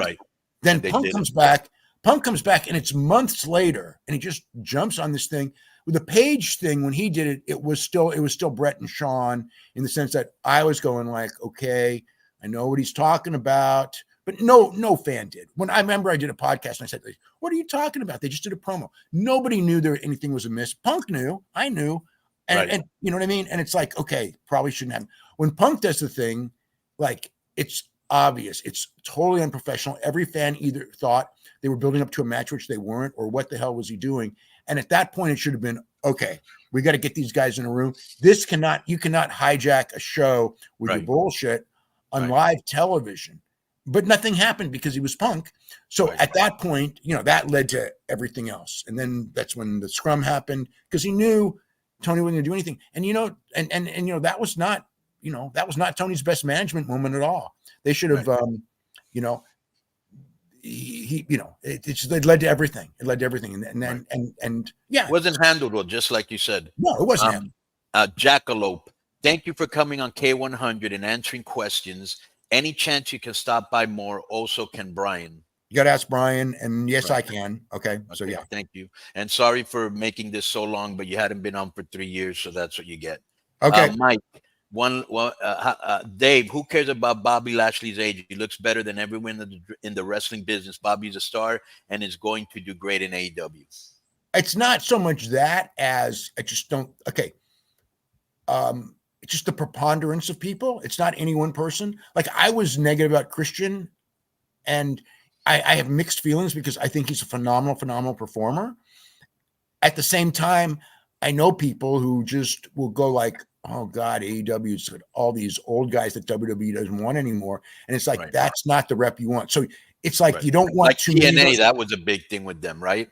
then Punk comes back. Punk comes back, and it's months later, and he just jumps on this thing. With the Page thing, when he did it, it was still Brett and Sean in the sense that I was going like, okay, I know what he's talking about, but no fan did. When I remember I did a podcast and I said, what are you talking about? They just did a promo. Nobody knew anything was amiss. Punk knew. I knew. And you know what I mean? And it's like, okay, probably shouldn't have. When Punk does the thing, like, it's obvious. It's totally unprofessional. Every fan either thought they were building up to a match, which they weren't, or what the hell was he doing? And at that point, it should have been, okay, we got to get these guys in a room. You cannot hijack a show with your bullshit on live television. But nothing happened because he was Punk. So at that point, you know, that led to everything else. And then that's when the scrum happened because he knew Tony wasn't going to do anything. And, you know, and you know, that was not Tony's best management moment at all. They should have, you know, it led to everything. It led to everything. And yeah. It wasn't handled well, just like you said. No, it wasn't handled. Jackalope, thank you for coming on K100 and answering questions. Any chance you can stop by more? Also, can Brian? You got to ask Brian, and yes, I can. Okay, so yeah. Thank you. And sorry for making this so long, but you hadn't been on for 3 years, so that's what you get. Okay. Mike, Dave, who cares about Bobby Lashley's age? He looks better than everyone in the wrestling business. Bobby's a star and is going to do great in AEW. It's not so much that as I just don't. Okay. It's just the preponderance of people. It's not any one person. Like, I was negative about Christian, and I have mixed feelings because I think he's a phenomenal performer. At the same time, I know people who just will go like, oh God, AEW's all these old guys that WWE doesn't want anymore. And it's like, that's not the rep you want. So it's like, you don't want to. TNA, that was a big thing with them, right?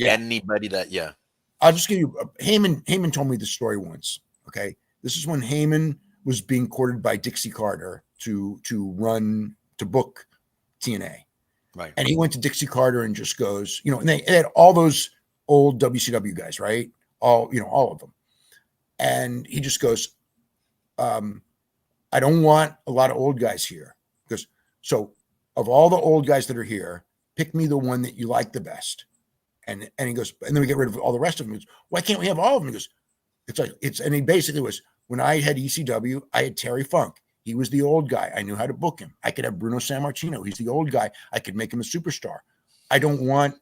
Anybody that, I'll just give you, Heyman told me the story once. Okay. This is when Heyman was being courted by Dixie Carter to book TNA. Right. And he went to Dixie Carter and just goes, you know, and they had all those old WCW guys, right? All of them. And he just goes, I don't want a lot of old guys here. Because so of all the old guys that are here, pick me the one that you like the best. And he goes, and then we get rid of all the rest of them. He goes, why can't we have all of them? He goes, and he basically was, when I had ECW, I had Terry Funk. He was the old guy. I knew how to book him. I could have Bruno Sammartino. He's the old guy. I could make him a superstar. I don't want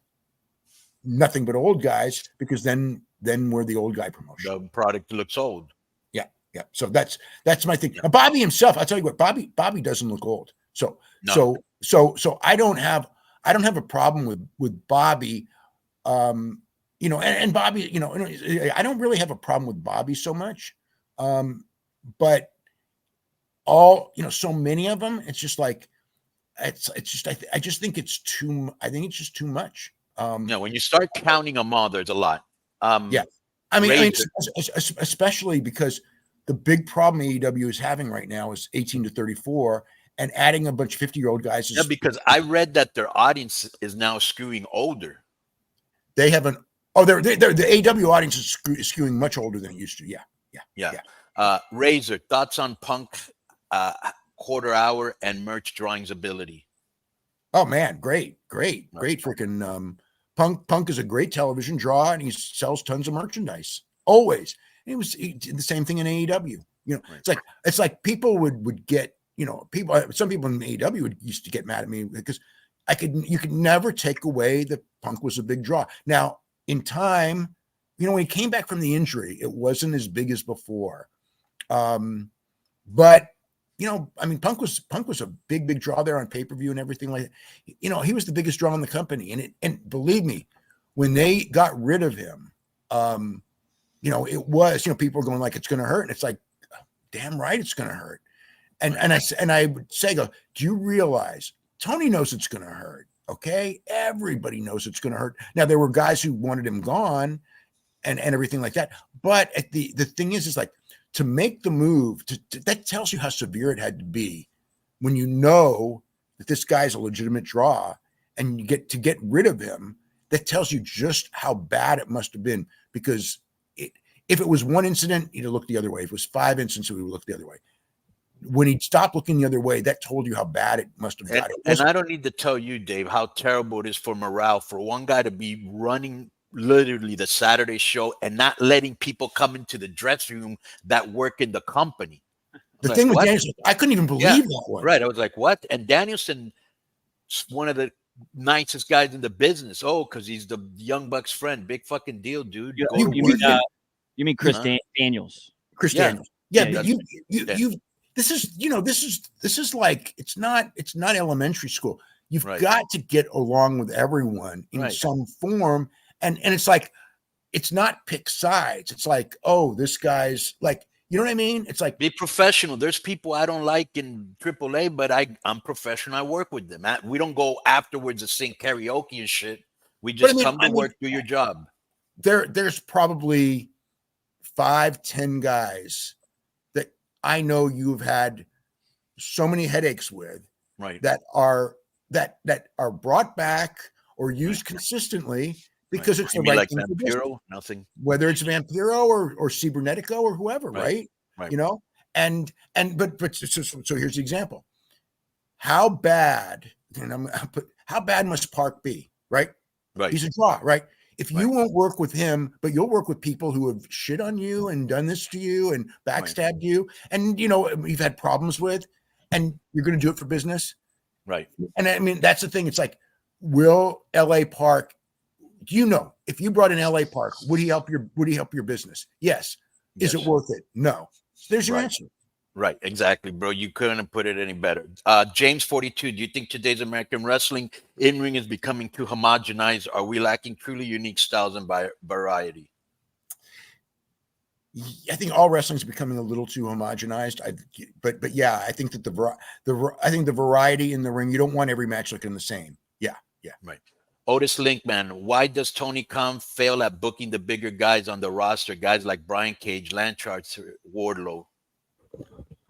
nothing but old guys, because then we're the old guy promotion. The product looks old. Yeah. So that's my thing. Now, Bobby himself, I'll tell you what, Bobby doesn't look old. So I don't have a problem with Bobby. And Bobby, I don't really have a problem with Bobby so much. But so many of them, it's just like, I just think it's too, I think it's just too much. When you start counting them all, there's a lot. I mean, especially because the big problem AEW is having right now is 18 to 34, and adding a bunch of 50-year-old guys. Because I read that their audience is now skewing older. They haven't. Oh, the AEW audience is skewing much older than it used to. Yeah. Razor, thoughts on Punk quarter hour and merch drawings ability? Oh man, great freaking Punk is a great television draw, and he sells tons of merchandise always. And he did the same thing in AEW. It's like people would get, some people in AEW used to get mad at me because you could never take away that Punk was a big draw. Now, in time, when he came back from the injury, it wasn't as big as before. But Punk was a big draw there on pay-per-view and everything like that. He was the biggest draw in the company. And believe me, when they got rid of him, it was, people were going like, it's going to hurt. And it's like, damn right, it's going to hurt. And I would say, do you realize Tony knows it's going to hurt? Okay. Everybody knows it's going to hurt. Now, there were guys who wanted him gone and everything like that. But the thing is like, to make the move, that tells you how severe it had to be when you know that this guy's a legitimate draw, and you get to get rid of him. That tells you just how bad it must have been, because if it was one incident, he'd have looked the other way. If it was 5 incidents, he would look the other way. When he stopped looking the other way, that told you how bad it must have got. And I don't need to tell you, Dave, how terrible it is for morale for one guy to be running literally the Saturday show and not letting people come into the dressing room that work in the company. The thing with Danielson, I couldn't even believe that one. Right. I was like, what? And Danielson's one of the nicest guys in the business. Oh, because he's the Young Bucks friend. Big fucking deal, dude. You mean Chris Daniels? Chris Daniels. Yeah, but this is like, it's not elementary school. You've got to get along with everyone in some form. And it's like, it's not pick sides. It's like, oh, this guy's like, you know what I mean? It's like, be professional. There's people I don't like in AAA, but I'm professional. I work with them. We don't go afterwards to sing karaoke and shit. We just come to work, do your job. There's probably 5-10 guys that I know you've had so many headaches with, that are brought back or used consistently because it's the right like thing to do. Nothing. Whether it's Vampiro or Cybernetico or whoever, right? But so here's the example. How bad must Park be, right? He's a draw, right? If you won't work with him, but you'll work with people who have shit on you and done this to you and backstabbed you, and you've had problems with, and you're going to do it for business, right? And I mean, that's the thing. It's like, will LA Park? If you brought in LA Park, would he help your business? Yes. Is it worth it? No. There's your answer. Right. Exactly, bro. You couldn't have put it any better. James 42. Do you think today's American wrestling in-ring is becoming too homogenized? Are we lacking truly unique styles and variety? I think all wrestling is becoming a little too homogenized. But yeah, I think that the variety in the ring, you don't want every match looking the same. Yeah. Right. Otis Linkman, why does Tony Khan fail at booking the bigger guys on the roster, guys like Brian Cage, Lanchard, Wardlow?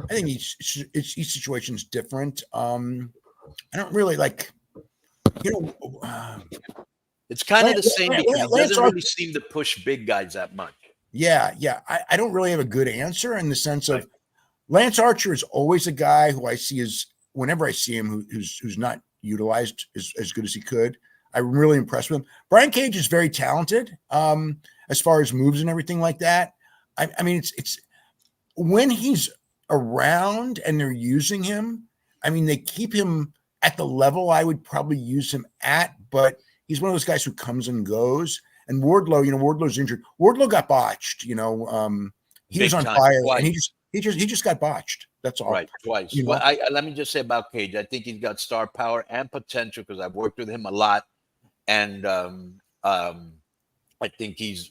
I think each situation is different. I don't really like, it's kind of the same because it doesn't really seem to push big guys that much. Yeah. I don't really have a good answer in the sense of Lance Archer is always a guy who I see whenever I see him who's not utilized as good as he could. I'm really impressed with him. Brian Cage is very talented as far as moves and everything like that. I mean, it's when he's around and they're using him, I mean, they keep him at the level I would probably use him at, but he's one of those guys who comes and goes. And Wardlow, Wardlow's injured. Wardlow got botched, he was on fire and he just got botched. That's all. Right, twice. Well, let me just say about Cage. I think he's got star power and potential because I've worked with him a lot, and I think he's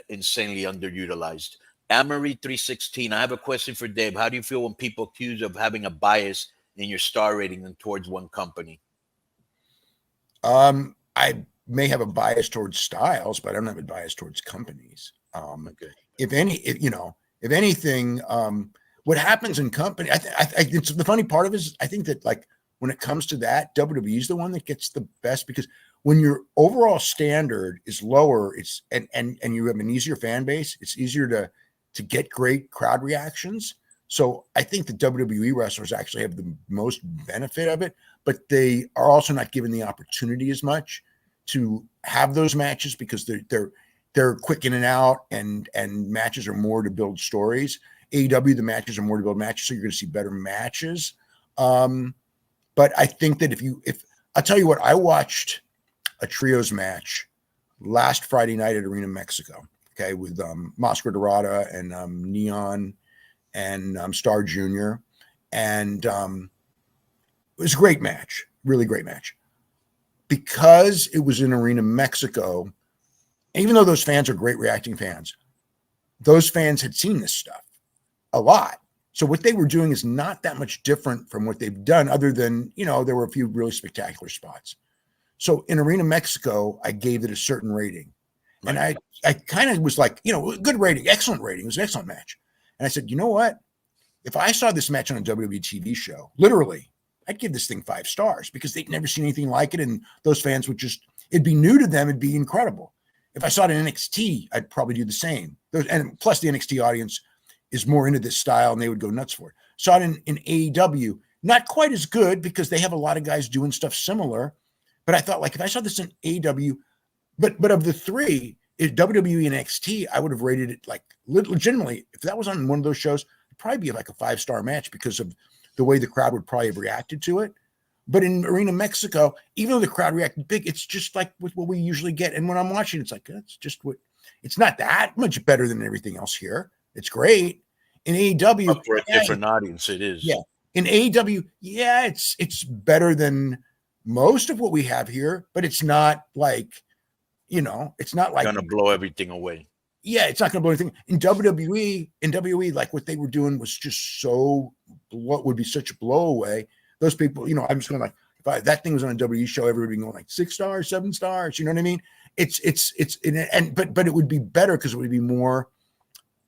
insanely underutilized. Amory 316. I have a question for Dave. How do you feel when people accuse of having a bias in your star rating and towards one company? I may have a bias towards styles, but I don't have a bias towards companies. Okay. If anything, what happens in company, it's the funny part of it is I think that like when it comes to that, WWE is the one that gets the best because when your overall standard is lower, and you have an easier fan base, it's easier to get great crowd reactions. So I think the WWE wrestlers actually have the most benefit of it, but they are also not given the opportunity as much to have those matches because they're quick in and out, and matches are more to build stories. AEW, the matches are more to build matches, so you're going to see better matches. But I think that if I'll tell you what, I watched a trios match last Friday night at Arena Mexico, okay, with Mascara Dorada and Neon and Star Jr. And it was a great match, really great match. Because it was in Arena Mexico, even though those fans are great reacting fans, those fans had seen this stuff a lot. So what they were doing is not that much different from what they've done, other than, there were a few really spectacular spots. So in Arena Mexico, I gave it a certain rating. And I kind of was like, good rating, excellent rating. It was an excellent match. And I said, you know what? If I saw this match on a WWE TV show, literally, I'd give this thing 5 stars because they'd never seen anything like it. And those fans would it'd be new to them. It'd be incredible. If I saw it in NXT, I'd probably do the same. And plus the NXT audience is more into this style and they would go nuts for it. Saw it in AEW, not quite as good because they have a lot of guys doing stuff similar. But I thought, like, if I saw this in AEW, but of the 3, WWE and NXT, I would have rated it like legitimately. If that was on one of those shows, it'd probably be like a 5-star match because of the way the crowd would probably have reacted to it. But in Arena Mexico, even though the crowd reacted big, it's just like with what we usually get. And when I'm watching, it's like, it's not that much better than everything else here. It's great. In AEW, but for a different audience, it is. Yeah. In AEW, it's better than most of what we have here, but it's not like, it's not like gonna blow everything away. Yeah, it's not gonna blow anything. In WWE, like what they were doing was just what would be such a blow away. Those people, I'm just going like, if that thing was on a WWE show, everybody would be going like 6 stars, 7 stars. You know what I mean? But it would be better because it would be more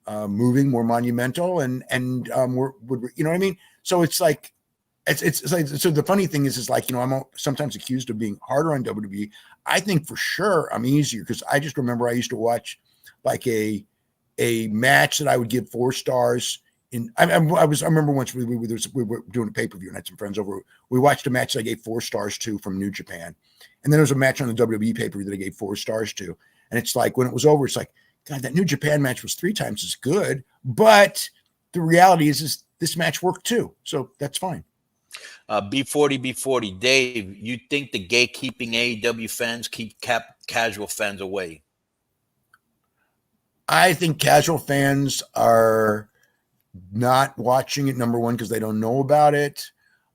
moving, more monumental, and would you know what I mean? So it's like, it's like, so the funny thing is like, I'm sometimes accused of being harder on WWE. I think for sure I'm easier because I just remember I used to watch like a match that I would give 4 stars. I remember once we were doing a pay-per-view and had some friends over. We watched a match that I gave 4 stars to from New Japan. And then there was a match on the WWE pay-per-view that I gave 4 stars to. And it's like, when it was over, it's like, God, that New Japan match was 3 times as good. But the reality is this match worked too. So that's fine. B40, Dave, you think the gatekeeping AEW fans keep casual fans away? I think casual fans are not watching it, number one, because they don't know about it.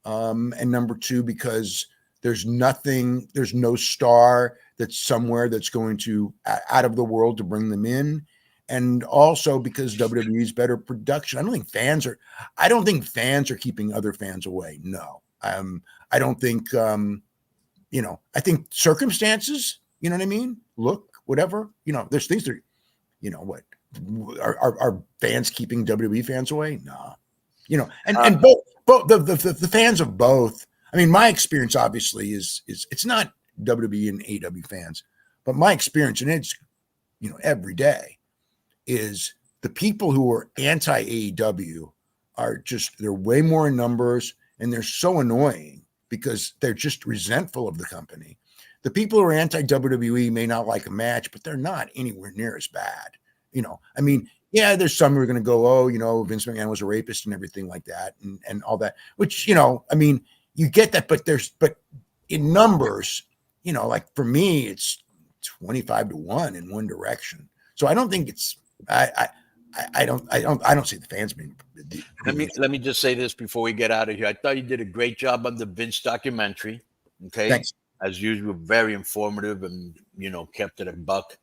And number 2, because there's no star that's somewhere that's going to out of the world to bring them in. And also because WWE's better production. I don't think fans are keeping other fans away. No. I don't think, I think circumstances, you know what I mean? Look, whatever, there's things that, what, are fans keeping WWE fans away? No, and both the fans of both. I mean, my experience obviously is it's not WWE and AEW fans, but my experience, and it's, every day, is the people who are anti AEW they're way more in numbers, and they're so annoying because they're just resentful of the company. the people who are anti-WWE may not like a match, but they're not anywhere near as bad. You know, I mean, yeah, there's some who are going to go, oh, you know, Vince McMahon was a rapist and everything like that, and all that, which, you know, I mean, you get that, but in numbers, you know, like for me, it's 25-1 in one direction. So I don't think it's, I don't see the fans being. Let me just say this before we get out of here. I thought you did a great job on the Vince documentary. Okay. Thanks. As usual, very informative and, you know, kept it a buck.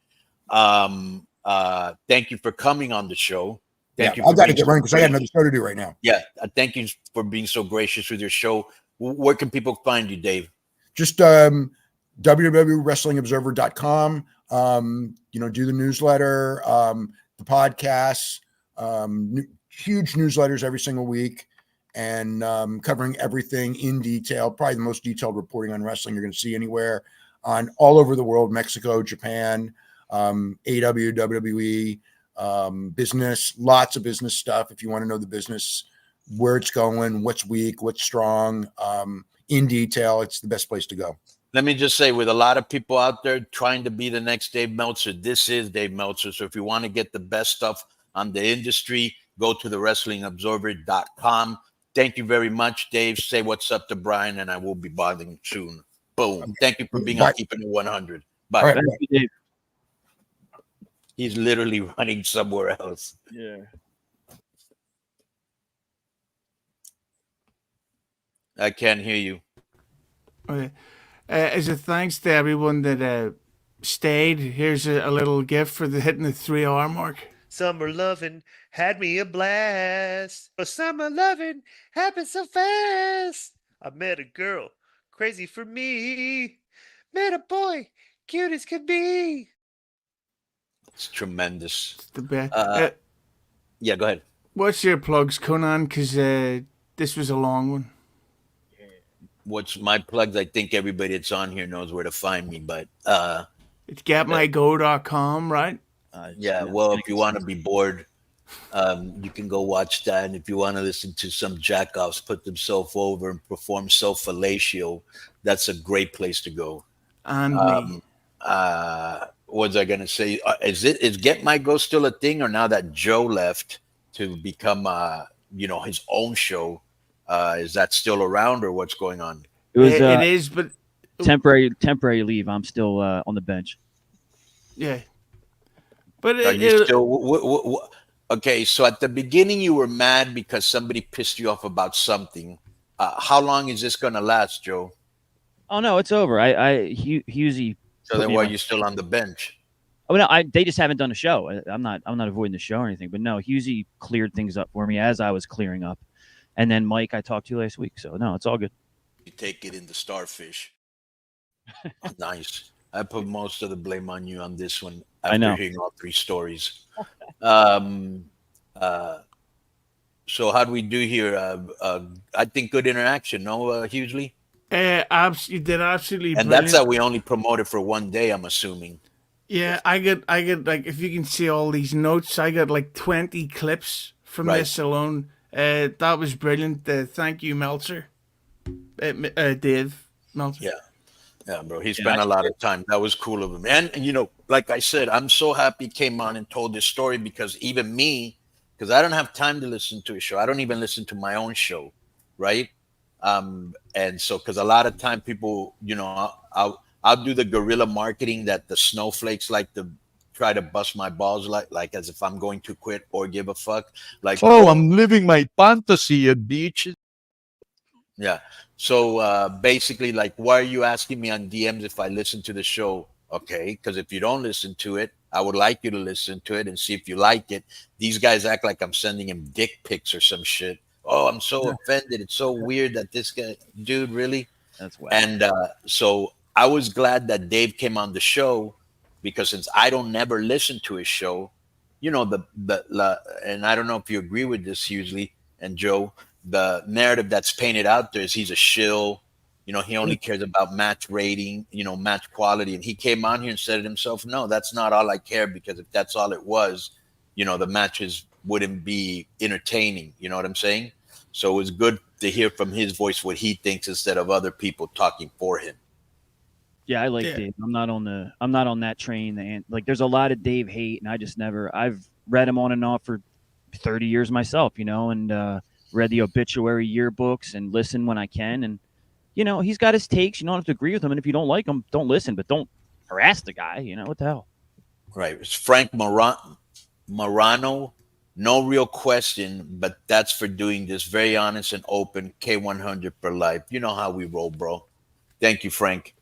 Thank you for coming on the show. Thank you. I got to get running because I got another show to do right now. Yeah. Thank you for being so gracious with your show. Where can people find you, Dave? Just www.wrestlingobserver.com. You know, do the newsletter, the podcasts, huge newsletters every single week, and covering everything in detail. Probably the most detailed reporting on wrestling you're going to see anywhere, on all over the world, Mexico, Japan, AW, WWE, business, lots of business stuff. If you want to know the business, where it's going, what's weak, what's strong, in detail, it's the best place to go. Let me just say, with a lot of people out there trying to be the next Dave Meltzer, this is Dave Meltzer. So if you want to get the best stuff on the industry, go to the WrestlingObserver.com. Thank you very much, Dave. Say what's up to Brian, and I will be bothering soon. Boom. Thank you for being on Keeping It 100. Bye. Right, Thank you, Dave. He's literally running somewhere else. Yeah. I can't hear you. Okay. As a thanks to everyone that stayed, here's a little gift for hitting the 3-hour mark. Summer loving had me a blast. But summer loving happened so fast. I met a girl crazy for me. Met a boy cute as could be. It's tremendous. It's the best. Yeah, go ahead. What's your plugs, Conan? Because this was a long one. What's my plugs? I think everybody that's on here knows where to find me, but it's getmygo.com, right? Yeah, well, if you want to be bored, you can go watch that. And if you want to listen to some jackoffs put themselves over and perform self-fellatio, that's a great place to go. And me. What was I going to say? Is Get My Go still a thing, or now that Joe left to become, you know, his own show? Is that still around, or what's going on? It is, but temporary leave. I'm still on the bench. Yeah, but are you still okay? So at the beginning, you were mad because somebody pissed you off about something. How long is this going to last, Joe? Oh no, it's over. Husey. So then, why are you still on the bench? Oh no, they just haven't done a show. I'm not avoiding the show or anything. But no, Husey cleared things up for me as I was clearing up. And then Mike, I talked to last week. So, no, it's all good. You take it in the starfish. Nice. I put most of the blame on you on this one after hearing all 3 stories. So how do we do here? I think good interaction, no, Hughley? You did absolutely and brilliant. That's how we only promoted for one day, I'm assuming. Yeah, I get like, if you can see all these notes, I got like 20 clips from this alone. That was brilliant. Thank you, Meltzer. Dave Meltzer. Yeah, bro. He spent a lot of time. That was cool of him. And, you know, like I said, I'm so happy he came on and told this story, because even me, because I don't have time to listen to a show. I don't even listen to my own show, right? And so, because a lot of time people, you know, I'll do the guerrilla marketing that the snowflakes like to try to bust my balls like as if I'm going to quit or give a fuck. Like, I'm living my fantasy at beach. Yeah. So basically, like, why are you asking me on DMs if I listen to the show? Okay, because if you don't listen to it, I would like you to listen to it and see if you like it. These guys act like I'm sending him dick pics or some shit. Oh, I'm so offended. It's so weird that this guy, dude, really? That's wild. And so I was glad that Dave came on the show, because since I don't never listen to his show, you know, and I don't know if you agree with this, Hughley and Joe, the narrative that's painted out there is he's a shill. You know, he only cares about match rating, you know, match quality. And he came on here and said it himself, no, that's not all I care, because if that's all it was, you know, the matches wouldn't be entertaining. You know what I'm saying? So it was good to hear from his voice what he thinks instead of other people talking for him. Yeah, I like Dave. I'm not on that train. And like, there's a lot of Dave hate, and I just never. I've read him on and off for 30 years myself, and read the obituary yearbooks and listen when I can. And he's got his takes. You don't have to agree with him, and if you don't like him, don't listen. But don't harass the guy. What the hell? Right. It's Frank Morano. No real question, but that's for doing this very honest and open. K100 for life. You know how we roll, bro. Thank you, Frank.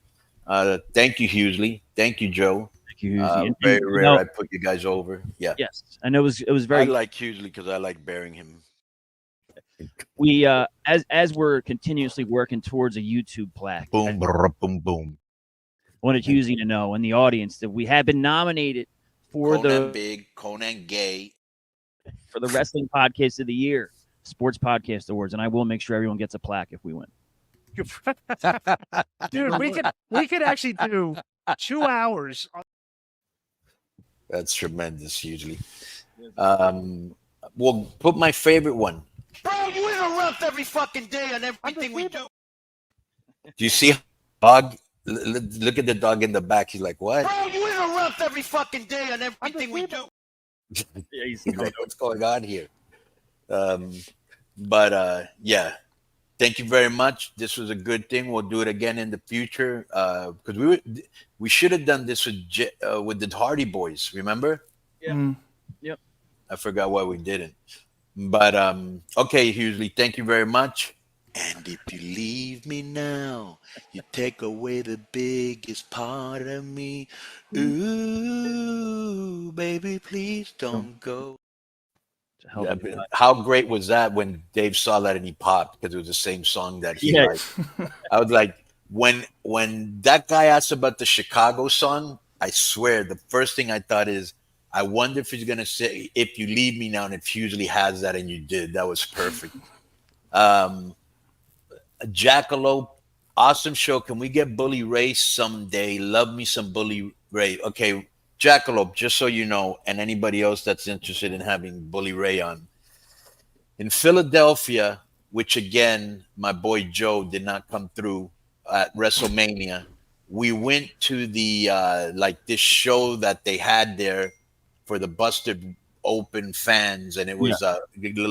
Thank you, Hughley. Thank you, Joe. Thank you, Hughley. Very rare I put you guys over. Yeah. Yes, and it was very. I like Hughley because I like bearing him. We as we're continuously working towards a YouTube plaque. Boom, boom, boom. Wanted Hughley to know, and the audience, that we have been nominated for Conan Gay. For the Wrestling Podcast of the Year, Sports Podcast Awards, and I will make sure everyone gets a plaque if we win. Dude, we could actually do 2 hours. That's tremendous, usually. Well, put my favorite one. Bro, you interrupt every fucking day on everything we do. Do you see dog? Look at the dog in the back. He's like, what? Bro, you interrupt every fucking day on everything we do. Yeah, he's like, what's going on here? Yeah. Thank you very much. This was a good thing. We'll do it again in the future because we should have done this with the Hardy Boys. Remember? Yeah. Yep. I forgot why we didn't. But okay, Hughley, thank you very much. And if you leave me now, you take away the biggest part of me. Ooh, baby, please don't go. Yeah, how great was that when Dave saw that and he popped because it was the same song that he liked. I was like, when that guy asked about the Chicago song, I swear the first thing I thought is, I wonder if he's gonna say "If You Leave Me Now," and if Hughley has that, and you did, that was perfect. Jackalope, awesome show. Can we get Bully Ray someday? Love me some Bully Ray. Okay, Jackalope, just so you know, and anybody else that's interested in having Bully Ray on. In Philadelphia, which again, my boy Joe did not come through at WrestleMania, we went to the this show that they had there for the Busted Open fans, and it was La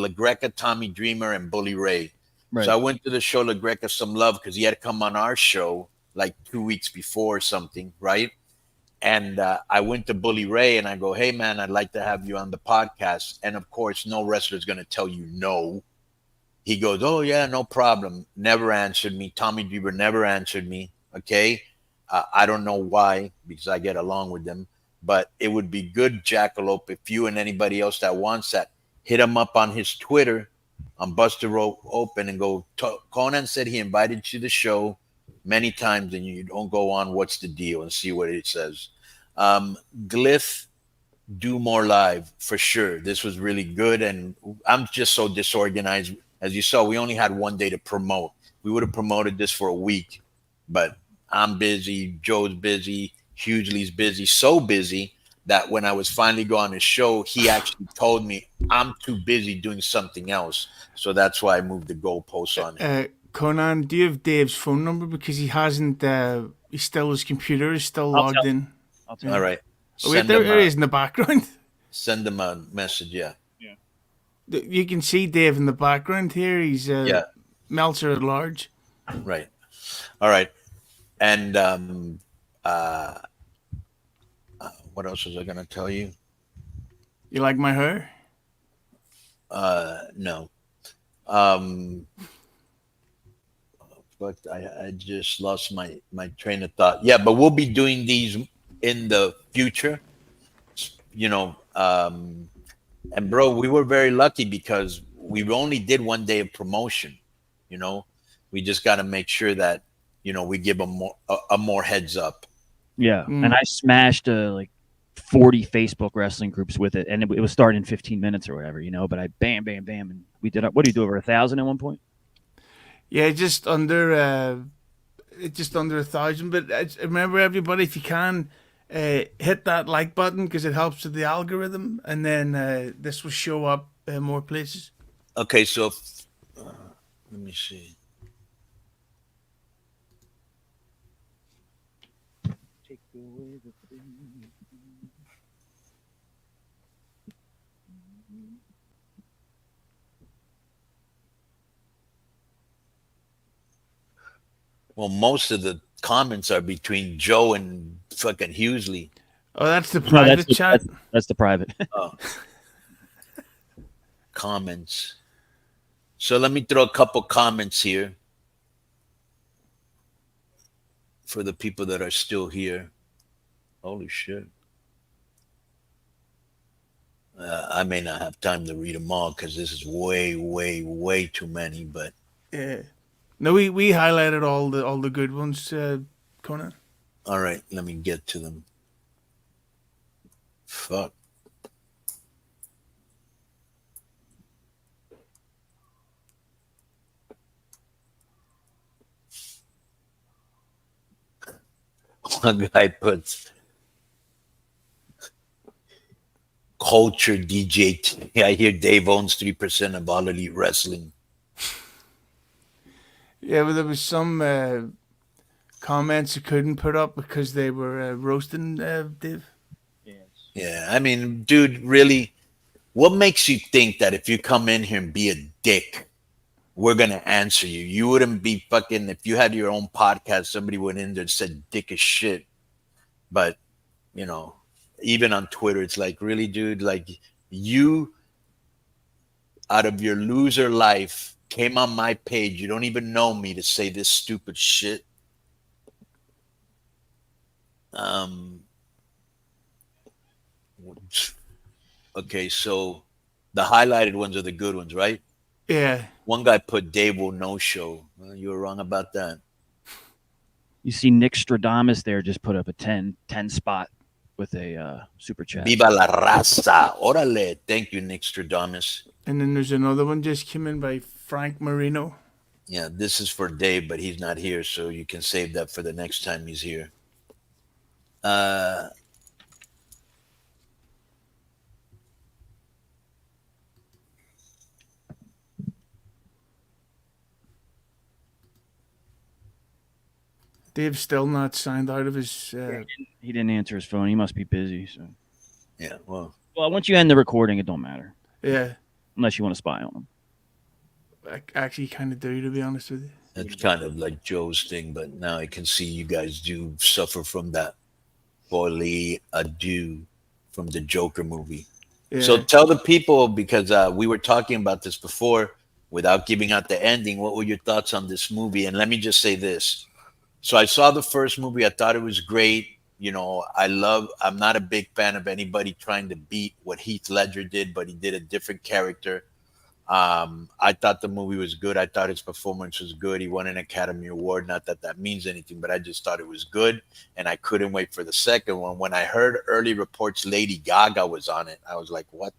Greca, Tommy Dreamer, and Bully Ray. Right. So I went to the show La Greca some love because he had come on our show like 2 weeks before or something, right? And I went to Bully Ray and I go, hey, man, I'd like to have you on the podcast. And of course, no wrestler's going to tell you no. He goes, oh, yeah, no problem. Never answered me. Tommy Dreamer never answered me. Okay. I don't know why, because I get along with them. But it would be good, Jackalope, if you and anybody else that wants that, hit him up on his Twitter on Buster Open and go, Conan said he invited you to the show many times and you don't go on. What's the deal? And see what it says. Glyph, do more live for sure. This was really good. And I'm just so disorganized. As you saw, we only had 1 day to promote. We would have promoted this for a week, but I'm busy. Joe's busy. Hughley's busy. So busy that when I was finally going on his show, he actually told me I'm too busy doing something else. So that's why I moved the goalposts on it. Conan, do you have Dave's phone number? Because he hasn't, his computer is still logged in. All right. Oh, wait, there he is in the background. Send him a message, yeah. You can see Dave in the background here. He's Meltzer at large. Right. All right. And what else was I going to tell you? You like my hair? No. But I just lost my train of thought. Yeah, but we'll be doing these in the future, and bro, we were very lucky because we only did 1 day of promotion. We just got to make sure that, we give them more heads up. Yeah. And I smashed 40 Facebook wrestling groups with it, and it was starting in 15 minutes or whatever, but I bam, and we did, what do you do, over 1,000 at one point? Yeah, just under 1,000. But remember, everybody, if you can, hit that like button because it helps with the algorithm, and then this will show up more places. Okay, so let me see. Well, most of the comments are between Joe and fucking Hughley. Oh, that's the private chat. That's the private. Oh. Comments. So let me throw a couple comments here for the people that are still here. Holy shit. I may not have time to read them all because this is way, way, way too many. But yeah, no, we highlighted all the good ones, Conan. All right, let me get to them. Fuck. One guy puts culture DJ. I hear Dave owns 3% of All Elite Wrestling. Yeah, but there was some comments I couldn't put up because they were roasting Dave. Yeah, I mean, dude, really, what makes you think that if you come in here and be a dick, we're going to answer you? You wouldn't be fucking, if you had your own podcast, somebody went in there and said dick as shit. But, you know, even on Twitter, it's like, really, dude, like you out of your loser life came on my page. You don't even know me to say this stupid shit. Okay, so the highlighted ones are the good ones, right? Yeah. One guy put Dave will no show. Well, you were wrong about that. You see Nick Stradamus there just put up a 10 spot with a super chat. Viva la raza. Orale. Thank you, Nick Stradamus. And then there's another one just came in by Frank Marino. Yeah, this is for Dave, but he's not here, so you can save that for the next time he's here. Dave's still not signed out of his... He didn't answer his phone. He must be busy. So. Yeah, well, once you end the recording, it don't matter. Yeah. Unless you want to spy on him. I actually kind of do, to be honest with you. That's kind of like Joe's thing, but now I can see you guys do suffer from that folie adieu from the Joker movie. Yeah. So tell the people, because we were talking about this before, without giving out the ending, what were your thoughts on this movie? And let me just say this. So I saw the first movie. I thought it was great. You know, I'm not a big fan of anybody trying to beat what Heath Ledger did, but he did a different character. I thought the movie was good. I thought his performance was good. He won an Academy Award. Not that that means anything, but I just thought it was good. And I couldn't wait for the second one. When I heard early reports Lady Gaga was on it, I was like, what?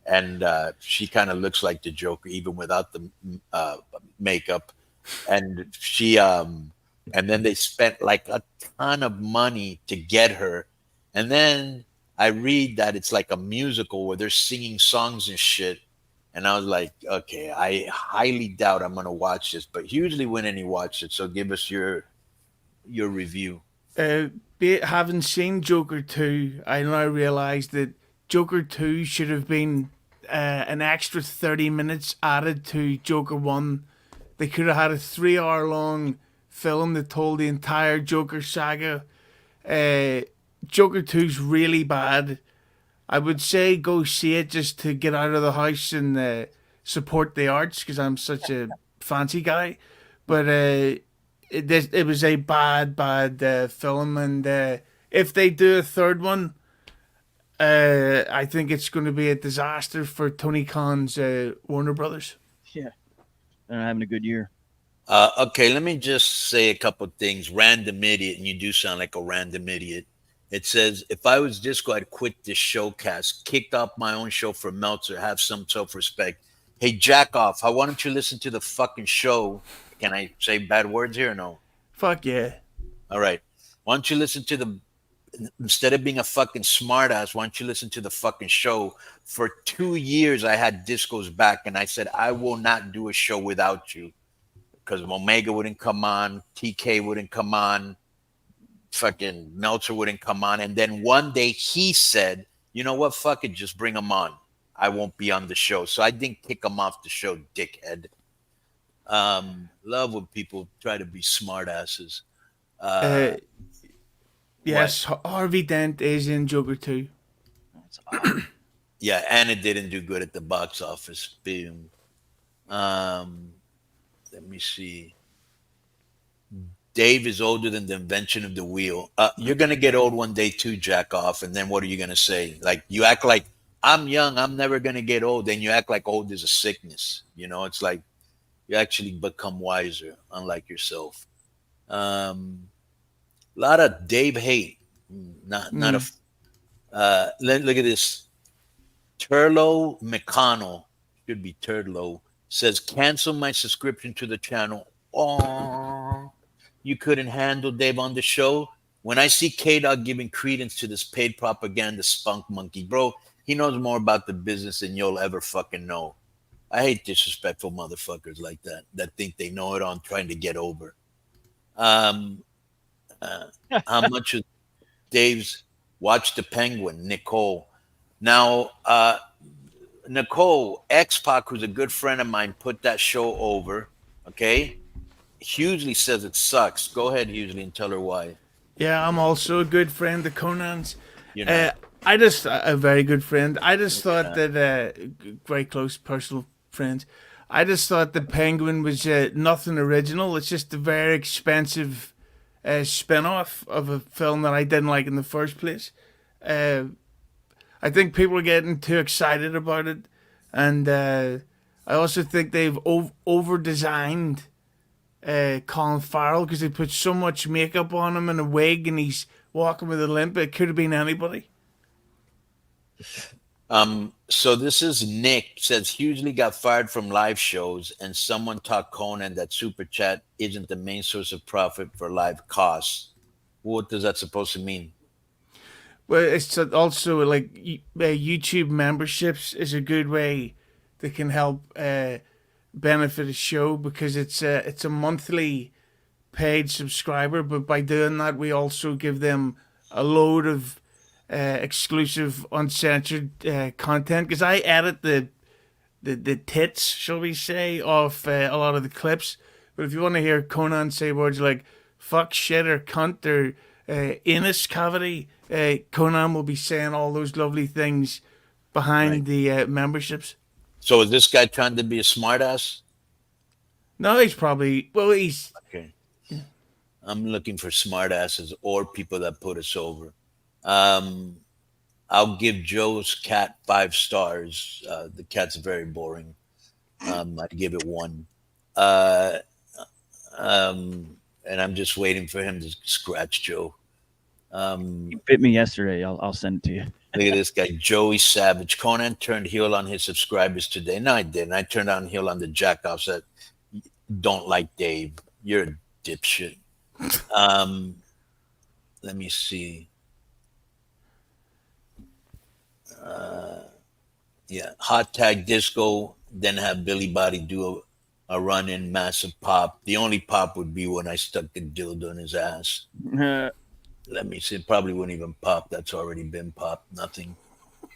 And she kind of looks like the Joker, even without the makeup. And she... and then they spent like a ton of money to get her. And then I read that it's like a musical where they're singing songs and shit. And I was like, okay, I highly doubt I'm going to watch this. But Hughley went and he watched it. So give us your review. Having seen Joker 2, I now realized that Joker 2 should have been an extra 30 minutes added to Joker 1. They could have had a 3-hour-long film that told the entire Joker saga. Joker 2's really bad. I would say go see it just to get out of the house and support the arts, because I'm such a fancy guy. But it was a bad film, and if they do a third one, I think it's going to be a disaster for Tony Khan's Warner Brothers. Yeah, they're not having a good year. Okay, let me just say a couple of things. Random idiot, and you do sound like a random idiot. It says, if I was Disco, I'd quit this showcast. Kicked off my own show for Meltzer. Have some self-respect. Hey, jack off. Why don't you listen to the fucking show? Can I say bad words here or no? Fuck yeah. All right. Why don't you listen to instead of being a fucking smartass, why don't you listen to the fucking show? For 2 years, I had Disco's back, and I said, I will not do a show without you. Because Omega wouldn't come on, TK wouldn't come on, fucking Meltzer wouldn't come on. And then one day he said, you know what, fuck it, just bring him on. I won't be on the show. So I didn't kick him off the show, dickhead. Love when people try to be smart asses. Yes, Harvey Dent is in Joker 2. Yeah, and it didn't do good at the box office. Boom. Let me see. Dave is older than the invention of the wheel. You're going to get old one day too, jack off. And then what are you going to say? Like, you act like, I'm young, I'm never going to get old. Then you act like old is a sickness. You know, it's like you actually become wiser, unlike yourself. A lot of Dave hate. Not a... look at this. Turlo McConnell, should be Turlo, says, cancel my subscription to the channel. Oh, you couldn't handle Dave on the show? When I see K-Dog giving credence to this paid propaganda spunk monkey, bro, he knows more about the business than you'll ever fucking know. I hate disrespectful motherfuckers like that think they know it all and trying to get over. How much of Dave's Watch the Penguin, Nicole. Now, Nicole, X-Pac, who's a good friend of mine, put that show over, okay? Hughley says it sucks. Go ahead, Hughley, and tell her why. Yeah, I'm also a good friend of Conan's. I just, a very good friend. I just thought that, very close personal friends. I just thought the Penguin was nothing original. It's just a very expensive spin-off of a film that I didn't like in the first place. I think people are getting too excited about it. And I also think they've over-designed Colin Farrell because they put so much makeup on him and a wig and he's walking with a limp. It could have been anybody. So this is Nick, says Hughley got fired from live shows and someone taught Conan that Super Chat isn't the main source of profit for live costs. What does that supposed to mean? Well, it's also like YouTube memberships is a good way that can help benefit a show because it's a monthly paid subscriber, but by doing that we also give them a load of exclusive uncensored content because I edit the tits, shall we say, of a lot of the clips. But if you want to hear Conan say words like fuck, shit, or cunt, or anus cavity, Conan will be saying all those lovely things behind the memberships. So is this guy trying to be a smartass? No, he's probably, he's... Okay. I'm looking for smartasses or people that put us over. I'll give Joe's cat 5 stars. The cat's very boring. I'd give it 1. And I'm just waiting for him to scratch Joe. You bit me yesterday. I'll send it to you. Look at this guy, Joey Savage. Conan turned heel on his subscribers today. No, I didn't. I turned on heel on the jackoffs that don't like Dave. You're a dipshit. Let me see. Hot tag disco, then have Billy Body do a run in massive pop. The only pop would be when I stuck the dildo in his ass. Let me see. It probably wouldn't even pop. That's already been popped. Nothing.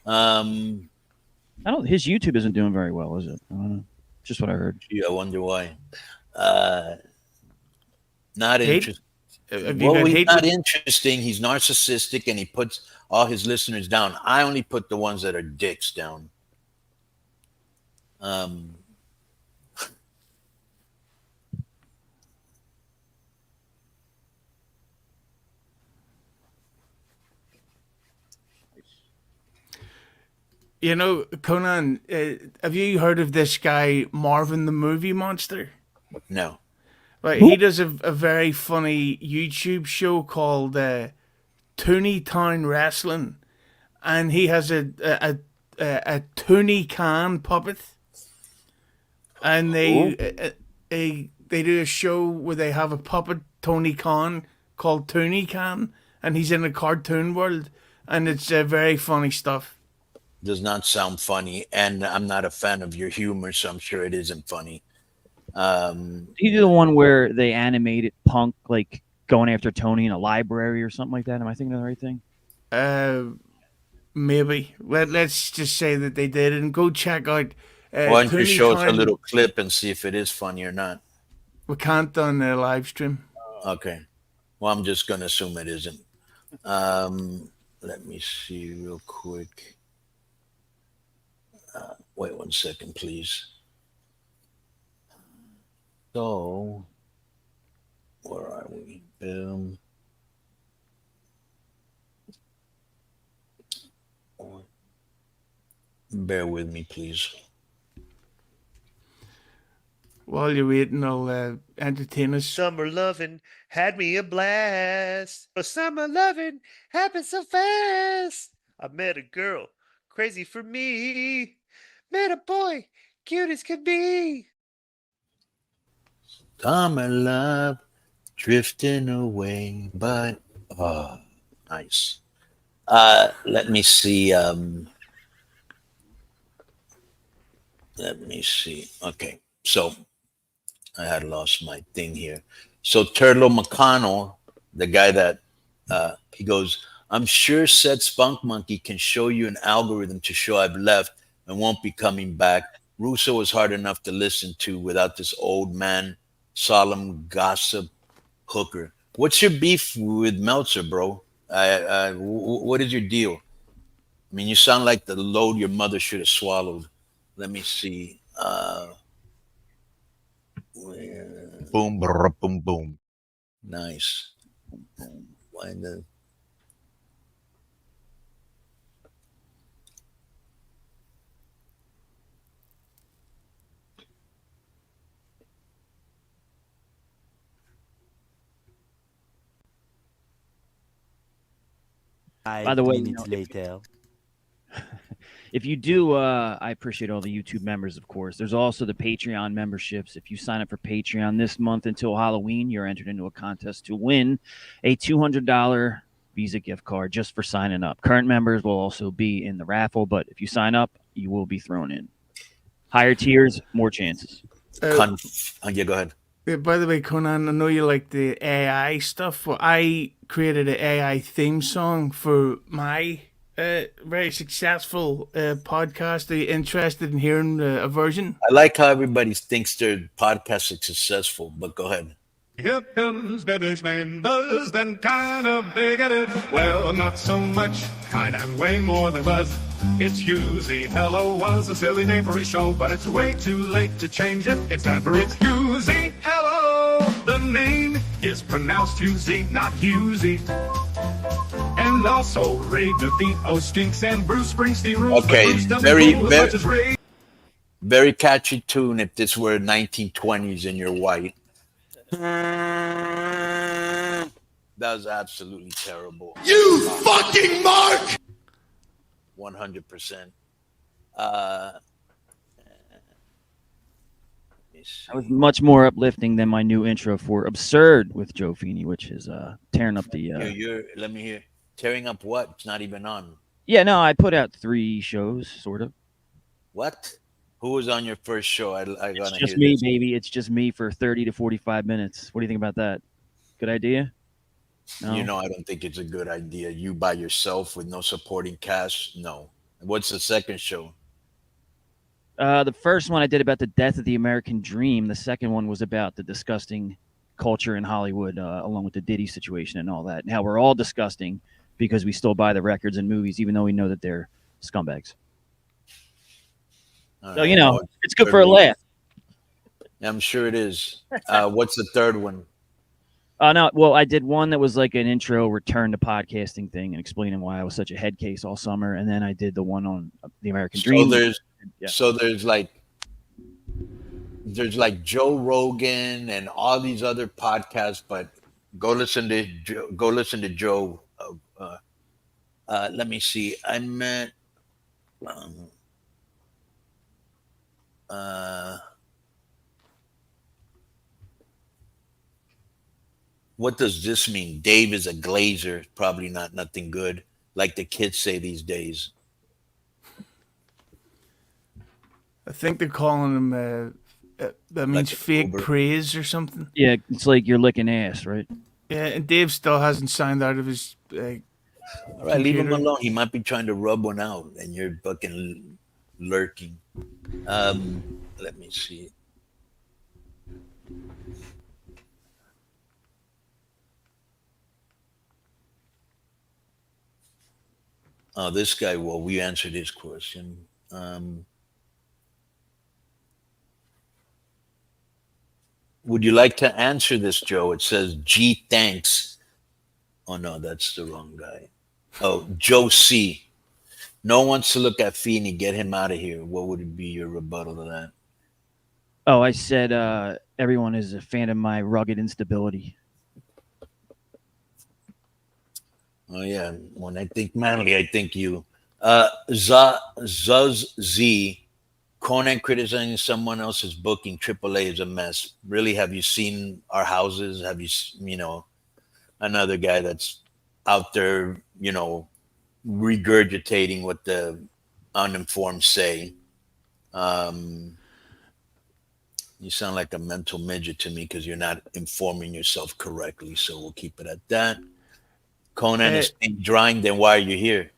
His YouTube isn't doing very well, is it? I don't know. Just what I heard. Yeah, I wonder why. Not interesting. Well, he's not interesting. He's narcissistic and he puts all his listeners down. I only put the ones that are dicks down. You know, Conan, have you heard of this guy, Marvin the Movie Monster? No. Right, he does a very funny YouTube show called Toonie Town Wrestling, and he has a Toonie Khan puppet, and they do a show where they have a puppet Tony Khan called Toonie Khan, and he's in a cartoon world, and it's very funny stuff. Does not sound funny, and I'm not a fan of your humor, so I'm sure it isn't funny. You do the one where they animated Punk like going after Tony in a library or something like that. Am I thinking of the right thing? Maybe. Let's just say that they did, and go check out. Why don't you Tony show us a Khan. little clip and see if it is funny or not? We can't on the live stream. Okay. Well, I'm just gonna assume it isn't. Let me see real quick. Wait 1 second, please. So, where are we? Boom. Bear with me, please. While you're waiting, I'll entertain us. Summer loving had me a blast. But summer loving happened so fast. I met a girl crazy for me. Met a boy cute as could be. Summer love drifting away, but nice. Let me see. Let me see. Okay, so I had lost my thing here. So Turlo McConnell, the guy that he goes, I'm sure said Spunk Monkey can show you an algorithm to show I've left and won't be coming back. Russo is hard enough to listen to without this old man, solemn gossip hooker. What's your beef with Meltzer, bro? What is your deal? I mean, you sound like the load your mother should have swallowed. Let me see. Boom, brr, boom, boom. Nice. Why the... By the way, minutes later. If you do, I appreciate all the YouTube members, of course. There's also the Patreon memberships. If you sign up for Patreon this month until Halloween, you're entered into a contest to win a $200 Visa gift card just for signing up. Current members will also be in the raffle, but if you sign up, you will be thrown in. Higher tiers, more chances. Yeah, go ahead. By the way, Conan, I know you like the AI stuff. Well, I created an AI theme song for my very successful podcast. Are you interested in hearing a version? I like how everybody thinks their podcast is successful, but go ahead. Here comes British members, then kind of bigoted. Well, not so much, kind of way more than buzz. It's Husey. Hello was a silly name for a show, but it's way too late to change it. It's time for it's Husey. Hello, the name is pronounced Husey, not Husey. And also Ray DeVito stinks and Bruce Springsteen rules. Okay, very catchy tune if this were 1920s and you're white. That was absolutely terrible. You fucking mark! 100%. That was much more uplifting than my new intro for Absurd with Joe Feeney, which is tearing up the... Let me hear. Tearing up what? It's not even on. Yeah, no, I put out 3 shows, sort of. What? Who was on your first show? I gotta It's hear just me, this. baby. It's just me for 30 to 45 minutes. What do you think about that? Good idea? No? You know, I don't think it's a good idea. You by yourself with no supporting cast? No. What's the second show? The first one I did about the death of the American dream. The second one was about the disgusting culture in Hollywood, along with the Diddy situation and all that, and how we're all disgusting because we still buy the records and movies, even though we know that they're scumbags. So, you know, it's good for a laugh. I'm sure it is. What's the third one? No, well, I did one that was like an intro return to podcasting thing and explaining why I was such a head case all summer. And then I did the one on the American Dream. So there's like Joe Rogan and all these other podcasts, but go listen to Joe. Let me see. I met what does this mean? Dave is a glazer. Probably nothing good, like the kids say these days. I think they're calling him that means like fake Uber. Praise or something. Yeah, it's like you're licking ass, right? Yeah, and Dave still hasn't signed out of his. All right, leave him alone. He might be trying to rub one out, and you're fucking lurking. Let me see. Oh, this guy. Well, we answered his question. Would you like to answer this, Joe? It says G thanks. Oh no, that's the wrong guy. Oh, Joe C. No one wants to look at Feeney. Get him out of here. What would be your rebuttal to that? Oh, I said everyone is a fan of my rugged instability. Oh yeah. When I think manly, I think you. Zuz Z. Conan criticizing someone else's booking. AAA is a mess. Really, have you seen our houses? Have you, another guy that's out there, regurgitating what the uninformed say. You sound like a mental midget to me because you're not informing yourself correctly. So we'll keep it at that. Conan is drying. Then why are you here?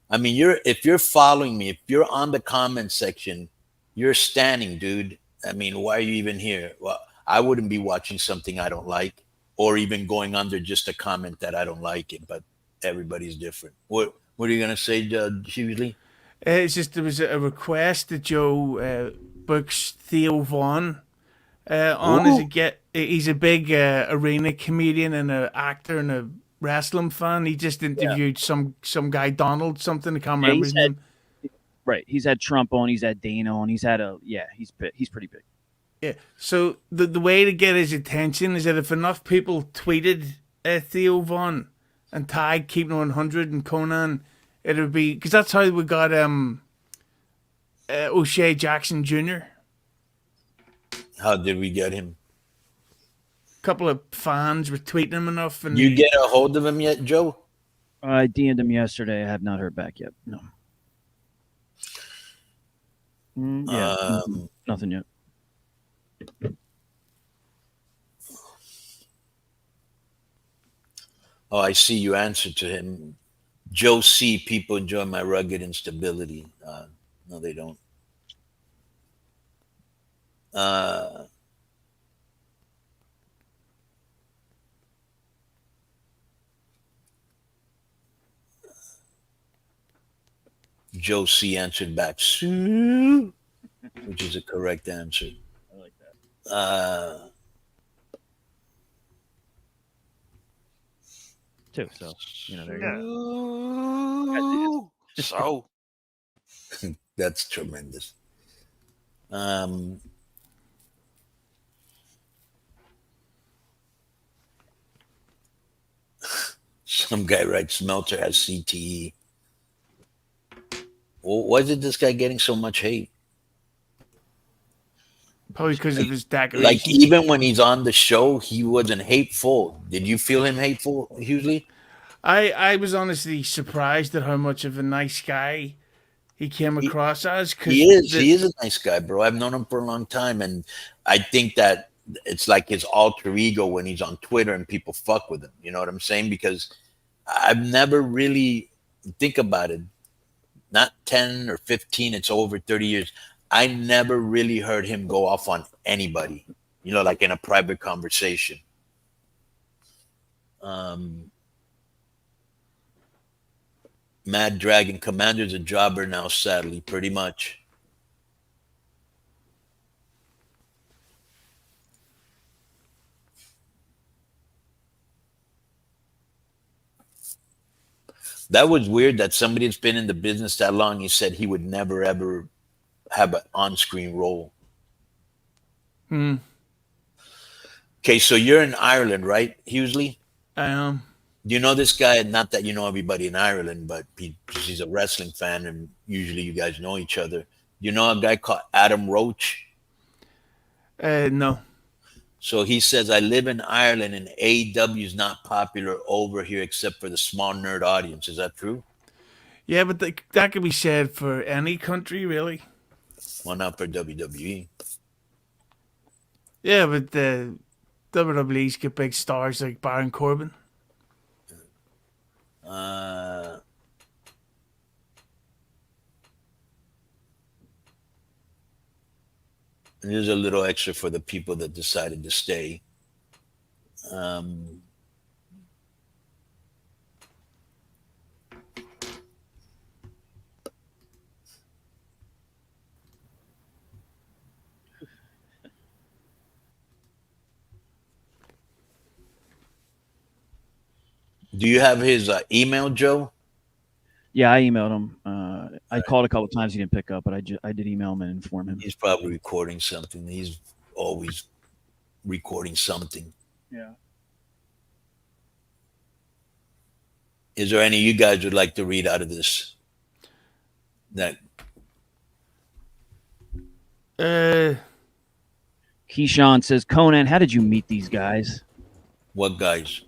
I mean, if you're following me, if you're on the comment section, you're standing, dude. I mean, why are you even here? Well, I wouldn't be watching something I don't like, or even going under just a comment that I don't like it. But everybody's different. What are you gonna say, Hughley? It's just there was a request that Joe books Theo Vaughn on as he's a big arena comedian and an actor and a wrestling fan. He just interviewed some guy, Donald something. I can't remember his name. Right. He's had Trump on. He's had Dana on. He's had he's pretty big. Yeah. So the way to get his attention is that if enough people tweeted Theo Vaughn and tagged Keeping 100 and Conan, it would be, because that's how we got O'Shea Jackson Jr. How did we get him? Couple of fans were tweeting him enough. And you get a hold of him yet, Joe? I DM'd him yesterday. I have not heard back yet. No. Nothing yet. Oh, I see you answered to him. Joe C. People enjoy my rugged instability. No, they don't. Joe C. answered back, which is a correct answer. I like that. Too. So, there you go. So that's tremendous. Some guy writes Meltzer has CTE. Well, why is this guy getting so much hate? Probably because of his decorations. Like, even when he's on the show, he wasn't hateful. Did you feel him hateful, Hughley? I was honestly surprised at how much of a nice guy he came across as. He is a nice guy, bro. I've known him for a long time, and I think that it's like his alter ego when he's on Twitter and people fuck with him. You know what I'm saying? Because I've never really, think about it, not 10 or 15, it's over 30 years. I never really heard him go off on anybody, like in a private conversation. Mad Dragon Commander's a jobber now, sadly, pretty much. That was weird that somebody that's been in the business that long, he said he would never, ever have an on-screen role. Okay, so you're in Ireland, right, Hughley? I am. You know this guy? Not that you know everybody in Ireland, but he's a wrestling fan, and usually you guys know each other. You know a guy called Adam Roach? No. So he says, I live in Ireland, and AEW is not popular over here except for the small nerd audience. Is that true? Yeah, but that could be said for any country, really. Well, not for WWE. Yeah, but WWE's get big stars like Baron Corbin. Here's a little extra for the people that decided to stay. Do you have his email, Joe? Yeah, I emailed him. I called a couple times. He didn't pick up, but I did email him and inform him. He's probably recording something. He's always recording something. Yeah. Is there any you guys would like to read out of this? That Keyshawn says, Conan, how did you meet these guys? What guys?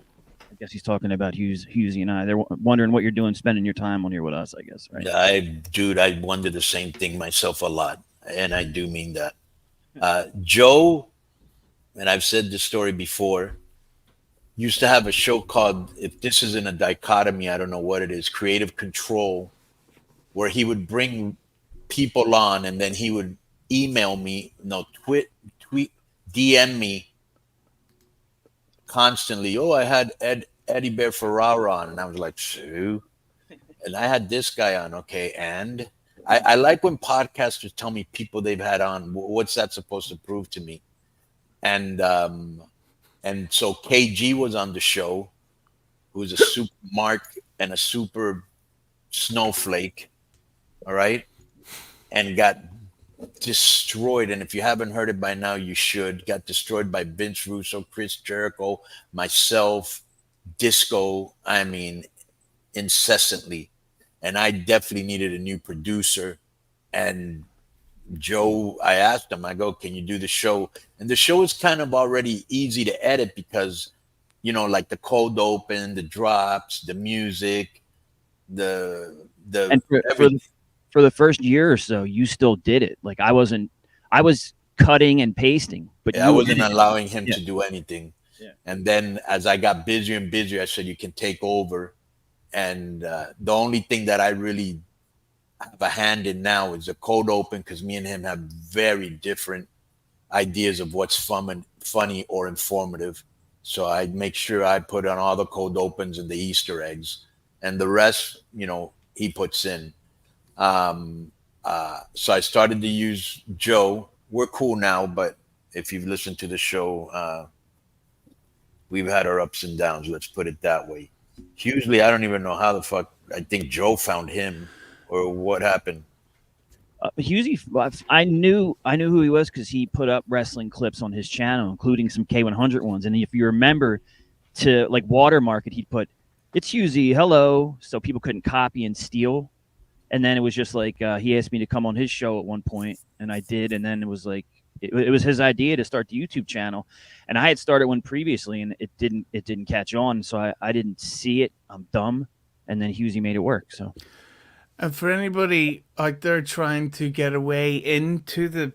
I guess he's talking about Hughesy and I. They're wondering what you're doing, spending your time on here with us, I guess, right? I wonder the same thing myself a lot, and I do mean that. Joe, and I've said this story before, used to have a show called, if this isn't a dichotomy, I don't know what it is, Creative Control, where he would bring people on and then he would email me, tweet, DM me constantly. Oh, I had Eddie Bear Ferrara on, and I was like, "Phew." And I had this guy on. Okay, and I like when podcasters tell me people they've had on. What's that supposed to prove to me? And so KG was on the show, who was a super mark and a super snowflake. All right, and got destroyed. And if you haven't heard it by now, you should. Got destroyed by Vince Russo, Chris Jericho, myself, Disco. I mean, incessantly. And I definitely needed a new producer. And Joe, I asked him, I go, can you do the show? And the show is kind of already easy to edit because, like the cold open, the drops, the music, and for the first year or so, you still did it. Like I was cutting and pasting, but I wasn't allowing him to do anything. Yeah. And then as I got busier and busier, I said, you can take over. And the only thing that I really have a hand in now is the code open, because me and him have very different ideas of what's funny or informative. So I make sure I put on all the code opens and the Easter eggs, and the rest, he puts in. So I started to use Joe. We're cool now, but if you've listened to the show, we've had our ups and downs. Let's put it that way. Usually, I don't even know how the fuck. I think Joe found him, or what happened. Hughesy, I knew who he was because he put up wrestling clips on his channel, including some K100 ones. And if you remember, to like watermark it, he'd put, "It's Hughesy, hello," so people couldn't copy and steal. And then it was just like he asked me to come on his show at one point, and I did. And then it was like it was his idea to start the YouTube channel, and I had started one previously, and it didn't catch on, so I didn't see it. I'm dumb, and then Hughesy made it work. So, and for anybody out there trying to get away into the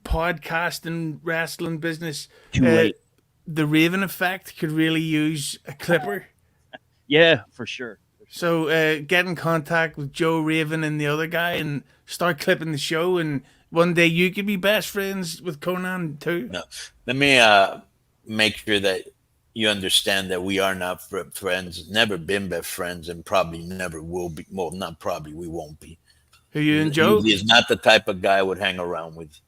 podcast and wrestling business, too late. The Raven effect could really use a clipper. Yeah, for sure. So get in contact with Joe Raven and the other guy and start clipping the show, and one day you could be best friends with Conan too. No. Let me make sure that you understand that we are not friends, never been best friends, and probably never will be. Well, not probably, we won't be. Who, you and Joe? He is not the type of guy I would hang around with.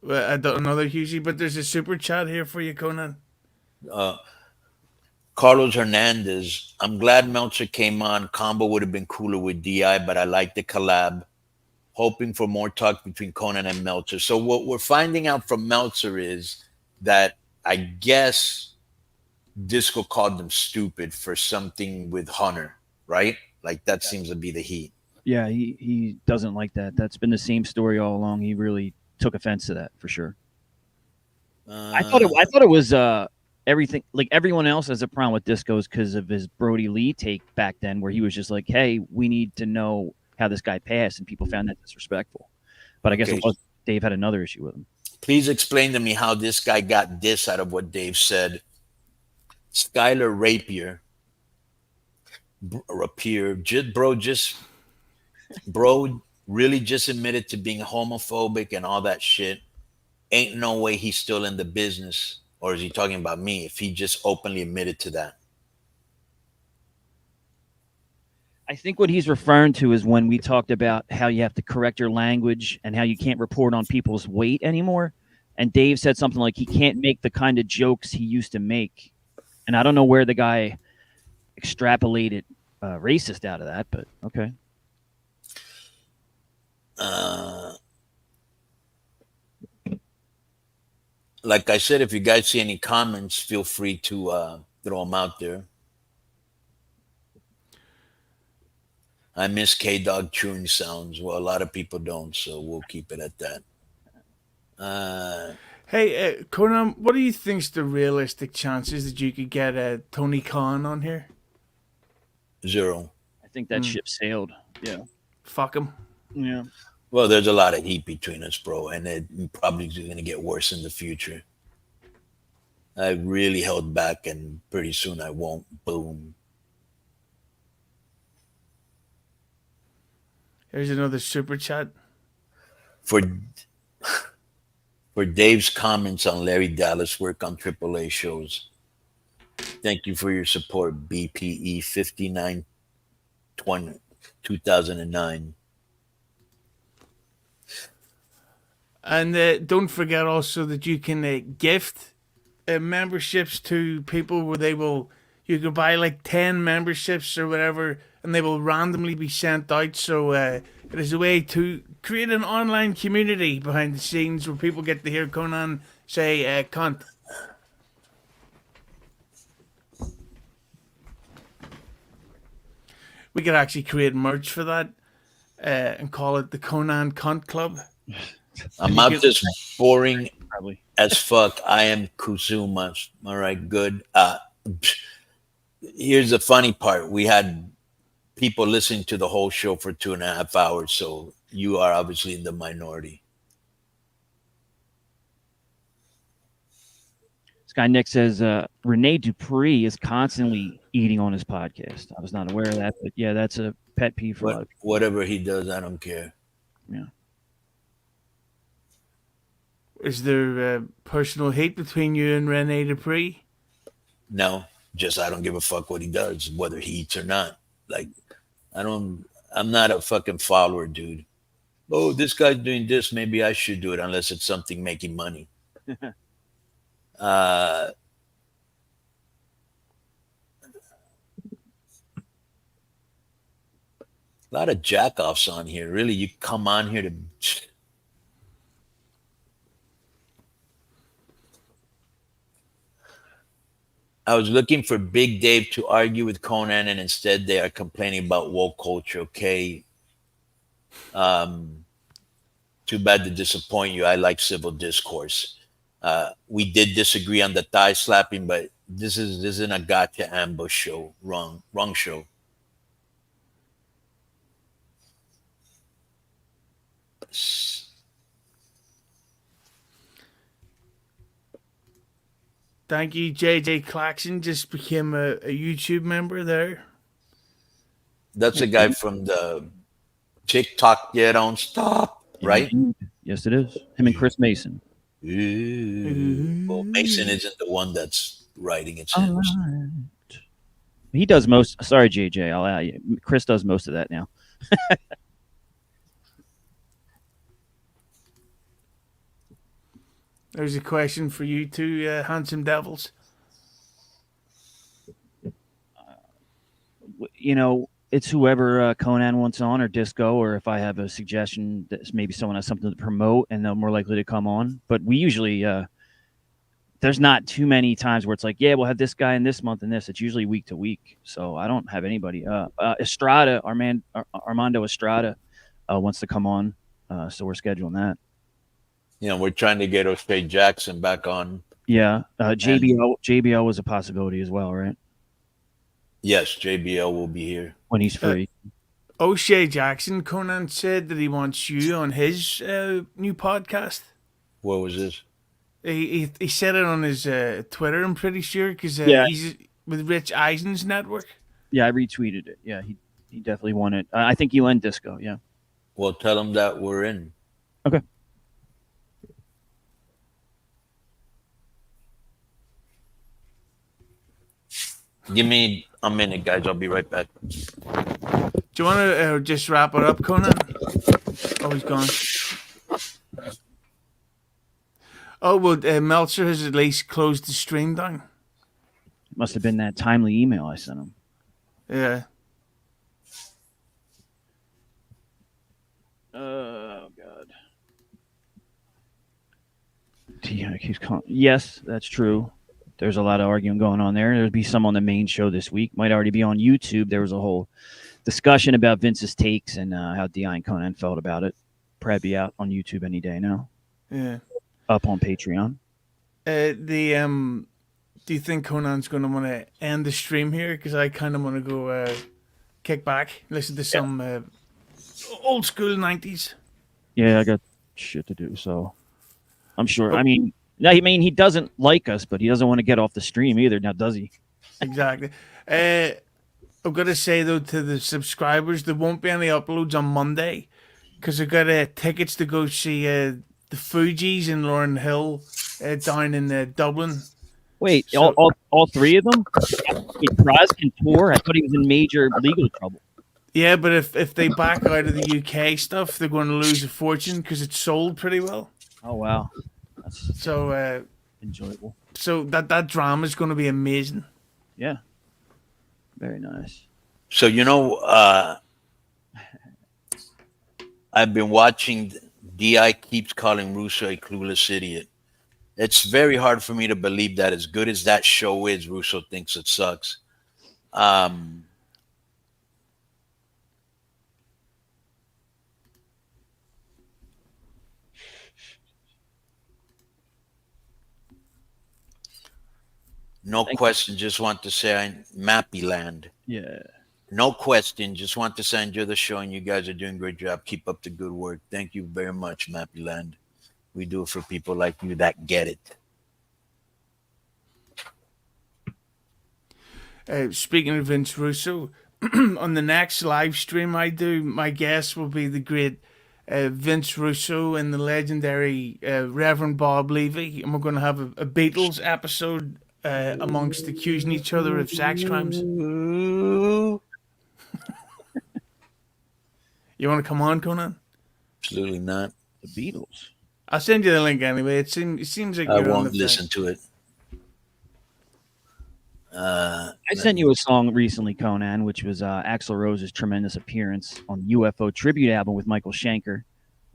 I don't know that Hughesy, but there's a super chat here for you, Conan. Carlos Hernandez, I'm glad Meltzer came on. Combo would have been cooler with DI, but I like the collab. Hoping for more talk between Conan and Meltzer. So what we're finding out from Meltzer is that I guess Disco called them stupid for something with Hunter, right? Like that seems to be the heat. Yeah, he doesn't like that. That's been the same story all along. He really took offense to that for sure. I thought it was everything, like everyone else has a problem with Disco's because of his Brody Lee take back then, where he was just like, hey, we need to know how this guy passed, and people found that disrespectful. But I guess it was Dave had another issue with him. Please explain to me how this guy got this out of what Dave said. Skylar Rapier, bro, really just admitted to being homophobic and all that shit. Ain't no way he's still in the business. Or is he talking about me if he just openly admitted to that? I think what he's referring to is when we talked about how you have to correct your language and how you can't report on people's weight anymore. And Dave said something like he can't make the kind of jokes he used to make. And I don't know where the guy extrapolated racist out of that, but okay. Like I said, if you guys see any comments, feel free to throw them out there. I miss K-Dog chewing sounds. Well, a lot of people don't, so we'll keep it at that. Hey, Conan, what do you think's the realistic chances that you could get Tony Khan on here? 0. I think that ship sailed. Yeah. Fuck him. Yeah. Well, there's a lot of heat between us, bro, and it probably is going to get worse in the future. I really held back, and pretty soon I won't. Boom. Here's another super chat. For Dave's comments on Larry Dallas' work on AAA shows, thank you for your support, BPE 5920 2009. And don't forget also that you can gift memberships to people where you can buy like 10 memberships or whatever, and they will randomly be sent out. So it is a way to create an online community behind the scenes where people get to hear Conan say cunt. We could actually create merch for that and call it the Conan Cunt Club. I'm out this boring as fuck. I am Kuzuma. All right, good. Here's the funny part. We had people listening to the whole show for 2.5 hours, so you are obviously in the minority. This guy Nick says Rene Dupree is constantly eating on his podcast. I was not aware of that, but yeah, that's a pet peeve for a lot of people. Whatever he does, I don't care. Yeah. Is there personal hate between you and Rene Dupree? No, just I don't give a fuck what he does, whether he eats or not. Like, I'm not a fucking follower, dude. Oh, this guy's doing this, maybe I should do it, unless it's something making money. A lot of jack-offs on here. Really, you come on here to... I was looking for Big Dave to argue with Conan, and instead they are complaining about woke culture. Okay. Too bad to disappoint you. I like civil discourse. We did disagree on the thigh slapping, but this isn't a gotcha ambush show. Wrong show. Thank you, JJ Claxon. Just became a YouTube member there. That's a guy from the TikTok. Yeah, don't stop. Right? Yes, it is. Him and Chris Mason. Well, Mason isn't the one that's writing it. Right. He does most. Sorry, JJ. Chris does most of that now. There's a question for you two, handsome devils. It's whoever Conan wants on, or Disco, or if I have a suggestion that maybe someone has something to promote, and they're more likely to come on. But we usually, there's not too many times where it's like, yeah, we'll have this guy in this month and this. It's usually week to week. So I don't have anybody. Estrada, Armando Estrada wants to come on. So we're scheduling that. We're trying to get O'Shea Jackson back on. Yeah. JBL was a possibility as well, right? Yes, JBL will be here. When he's free. O'Shea Jackson, Conan said that he wants you on his new podcast. What was this? He said it on his Twitter, I'm pretty sure, because he's with Rich Eisen's network. Yeah, I retweeted it. Yeah, he definitely won it. I think you and Disco, yeah. Well, tell him that we're in. Okay. Give me a minute, guys. I'll be right back. Do you want to just wrap it up, Conan? Oh, he's gone. Oh, well, Meltzer has at least closed the stream down. It must have been that timely email I sent him. Yeah. Oh, God. He's calling. Yes, that's true. There's a lot of arguing going on there. There'll be some on the main show this week. Might already be on YouTube. There was a whole discussion about Vince's takes and how Di and Conan felt about it. Probably be out on YouTube any day now. Yeah. Up on Patreon. Do you think Conan's going to want to end the stream here? Because I kind of want to go kick back, listen to some old school 90s. Yeah, I got shit to do, so I'm sure. I mean, he doesn't like us, but he doesn't want to get off the stream either, now does he? Exactly. I've got to say, though, to the subscribers, there won't be any uploads on Monday because I've got tickets to go see the Fugees in Laurel Hill down in Dublin. Wait, so, all three of them? Praz can tour? I thought he was in major legal trouble. Yeah, but if they back out of the UK stuff, they're going to lose a fortune because it's sold pretty well. Oh, wow. That's so enjoyable. So that drama is going to be amazing. Yeah. Very nice. So, I've been watching. Di keeps calling Russo a clueless idiot. It's very hard for me to believe that as good as that show is, Russo thinks it sucks. No question, just want to say Mappy Land. Yeah. No question, just want to say enjoy the show and you guys are doing a great job. Keep up the good work. Thank you very much, Mappy Land. We do it for people like you that get it. Speaking of Vince Russo, on the next live stream I do, my guest will be the great Vince Russo and the legendary Reverend Bob Levy. And we're going to have a Beatles episode amongst accusing each other of sex crimes. You want to come on, Conan? Absolutely not. The Beatles. I'll send you the link anyway. It seems like I you're won't listen to it. I sent you a song recently, Conan, which was Axl Rose's tremendous appearance on the UFO tribute album with Michael Schenker.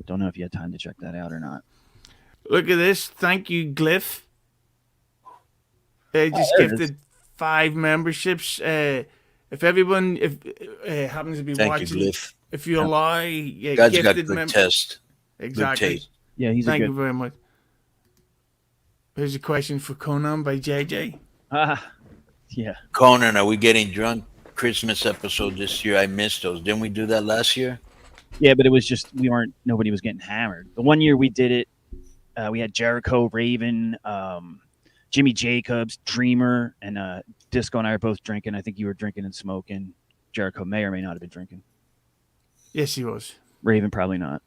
Don't know if you had time to check that out or not. Look at this. Thank you, Glyph. They just gifted 5 memberships. If everyone happens to be watching, if you allow, God's got good test. Exactly. Good taste. Yeah, Thank you very much. Here's a question for Conan by JJ. Yeah. Conan, are we getting drunk? Christmas episode this year. I missed those. Didn't we do that last year? Yeah, but it was just nobody was getting hammered. The one year we did it, we had Jericho, Raven, Jimmy Jacobs, Dreamer, and Disco and I are both drinking. I think you were drinking and smoking. Jericho may or may not have been drinking. Yes, he was. Raven, probably not.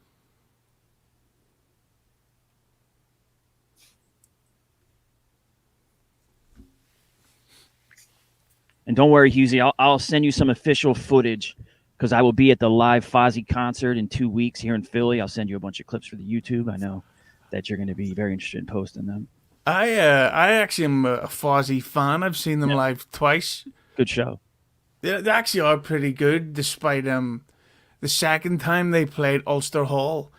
And don't worry, Husey, I'll send you some official footage because I will be at the live Fozzy concert in 2 weeks here in Philly. I'll send you a bunch of clips for the YouTube. I know that you're going to be very interested in posting them. I actually am a Fozzy fan. I've seen them live twice. Good show. They actually are pretty good, despite the second time they played Ulster Hall,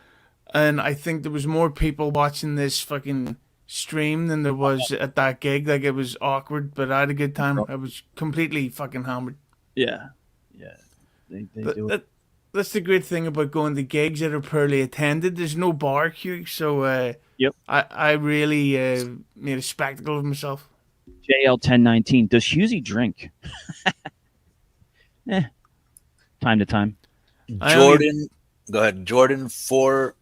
and I think there was more people watching this fucking stream than there was at that gig. Like, it was awkward, but I had a good time. I was completely fucking hammered. Yeah. They do it. That's the great thing about going to gigs that are poorly attended. There's no bar queue, so I really made a spectacle of myself. JL1019, does Husey drink? Time to time. Jordan, go ahead. Jordan 4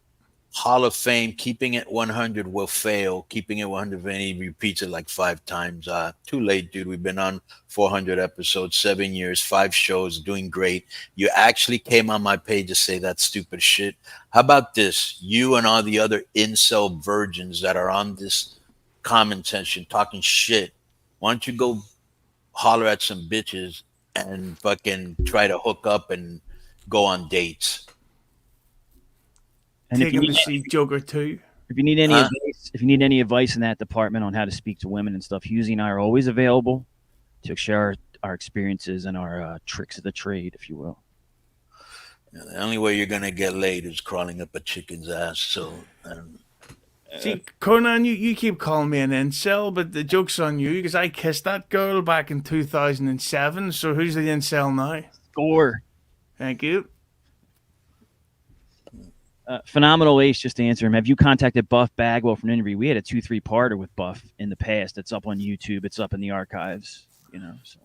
Hall of Fame, keeping it 100 will fail. Keeping it 100, and he repeats it like 5 times. Too late, dude. We've been on 400 episodes, 7 years, 5 shows, doing great. You actually came on my page to say that stupid shit. How about this? You and all the other incel virgins that are on this comment section talking shit. Why don't you go holler at some bitches and fucking try to hook up and go on dates? And take him to see Joker 2. If you need any advice, if you need any advice in that department on how to speak to women and stuff, Husey and I are always available to share our experiences and our tricks of the trade, if you will. Yeah, the only way you're gonna get laid is crawling up a chicken's ass. So, see, Conan, you keep calling me an incel, but the joke's on you because I kissed that girl back in 2007. So who's the incel now? Score. Thank you. Phenomenal Ace, just to answer him. Have you contacted Buff Bagwell for an interview? We had a 2-3 parter with Buff in the past. It's up on YouTube. It's up in the archives. You know. So.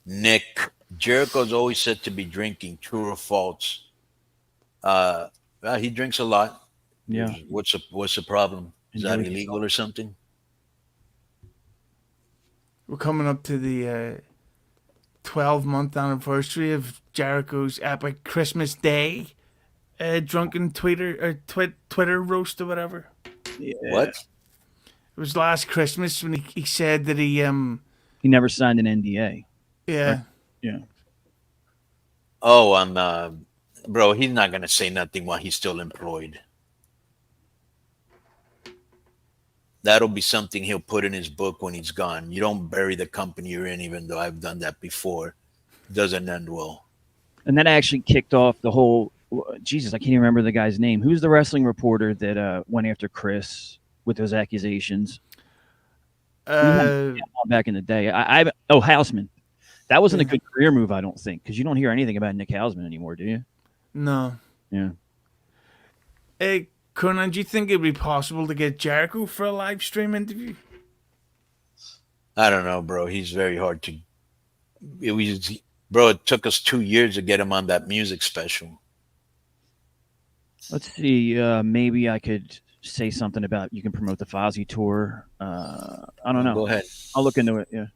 Nick, Jericho's always said to be drinking. True or false? He drinks a lot. Yeah. What's the problem? Is that illegal or something? We're coming up to the 12-month anniversary of Jericho's epic Christmas Day drunken Twitter roast or whatever. Yeah. What? It was last Christmas when he said that he never signed an NDA. Yeah. Right? Yeah. Oh, bro, he's not gonna say nothing while he's still employed. That'll be something he'll put in his book when he's gone. You don't bury the company you're in, even though I've done that before. It doesn't end well. And that actually kicked off the whole. Jesus, I can't even remember the guy's name. Who's the wrestling reporter that went after Chris with those accusations? Back in the day, Houseman. That wasn't a good career move, I don't think, because you don't hear anything about Nick Houseman anymore, do you? No. Yeah. Hey, Conan, do you think it'd be possible to get Jericho for a live stream interview? I don't know, bro. He's very hard to. Bro, it took us 2 years to get him on that music special. Let's see. Maybe I could say something about you can promote the Fozzy tour. I don't know. Go ahead. I'll look into it. Yeah.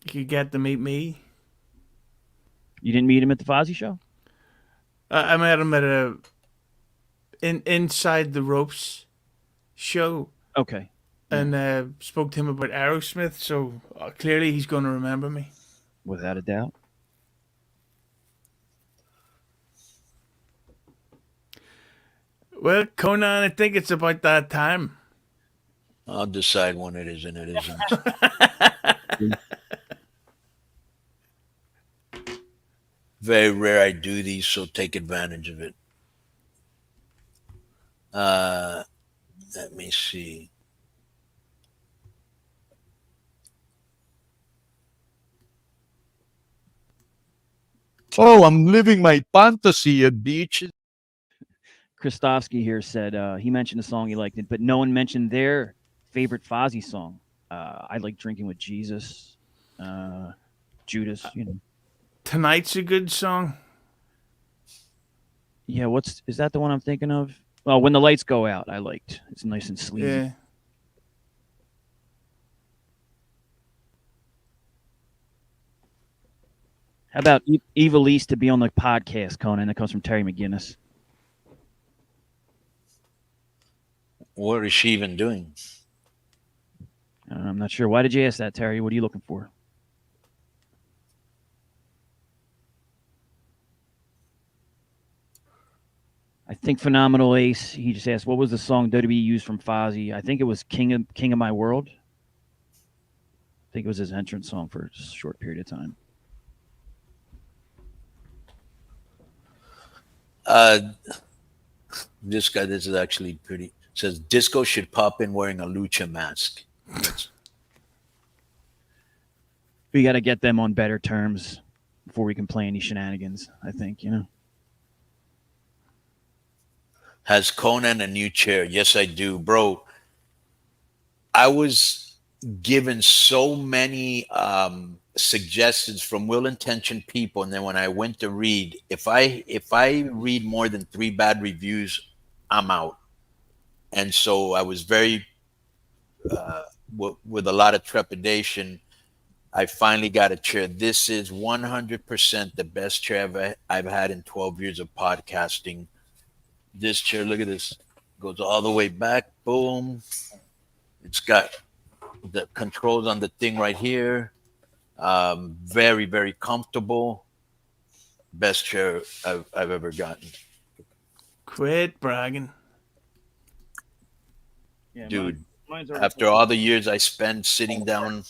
You could get to meet me. You didn't meet him at the Fozzy show? I met him at a Inside the Ropes show. Okay. And spoke to him about Aerosmith, so clearly he's going to remember me. Without a doubt. Well, Conan, I think it's about that time. I'll decide when it is and it isn't. Very rare I do these, so take advantage of it. Let me see. Oh, I'm living my fantasy at beaches. Christovsky here said he mentioned a song he liked it, but no one mentioned their favorite Fozzy song. I like Drinking with Jesus, Judas, you know. Tonight's a good song. Yeah, is that the one I'm thinking of? Well, When the Lights Go Out, I liked. It's nice and sleazy. Yeah. How about Eva Lease to be on the podcast, Conan? That comes from Terry McGinnis. What is she even doing? I'm not sure. Why did you ask that, Terry? What are you looking for? I think Phenomenal Ace. He just asked, what was the song WWE used from Fozzy? I think it was King of My World. I think it was his entrance song for a short period of time. This is actually pretty. Says Disco should pop in wearing a lucha mask. We got to get them on better terms before we can play any shenanigans, I think, you know. Has Conan a new chair? Yes, I do, bro. I was given so many suggestions from well-intentioned people, and then when I went to read, if I read more than 3 bad reviews, I'm out. And so I was very with a lot of trepidation. I finally got a chair. This is 100% the best chair I've had in 12 years of podcasting. This chair, look at this, goes all the way back. Boom. It's got the controls on the thing right here. Very, very comfortable. Best chair I've ever gotten. Quit bragging. Yeah, dude. Mine's after all the years I spent sitting down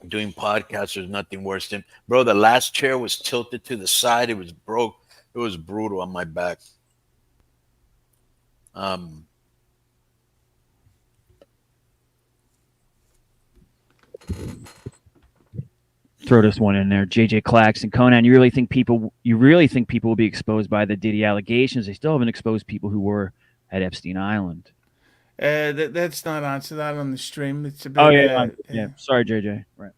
doing podcasts, there's nothing worse than, bro, the last chair was tilted to the side. It was broke. It was brutal on my back. Throw this one in there. JJ Claxton, Conan, you really think people will be exposed by the Diddy allegations? They still haven't exposed people who were at Epstein Island. Let's not answer that on the stream. It's a bit. Oh yeah, yeah. Sorry, JJ. Right.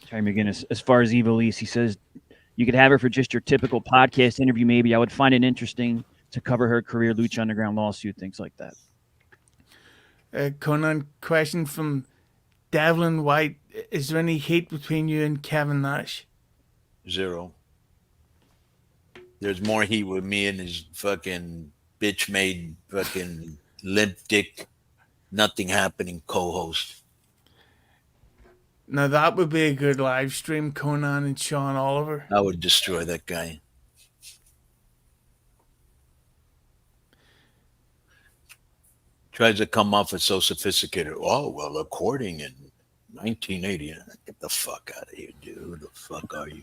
Terry McGinnis, as far as Eva Lise, he says you could have her for just your typical podcast interview. Maybe I would find it interesting to cover her career, Lucha Underground lawsuit, things like that. Conan, question from Devlin White: is there any hate between you and Kevin Nash? Zero. There's more heat with me and his fucking bitch-made fucking limp dick, nothing happening co-host. Now that would be a good live stream, Conan and Sean Oliver. I would destroy that guy. Tries to come off as so sophisticated. Oh, well, according in 1980. Get the fuck out of here, dude. Who the fuck are you?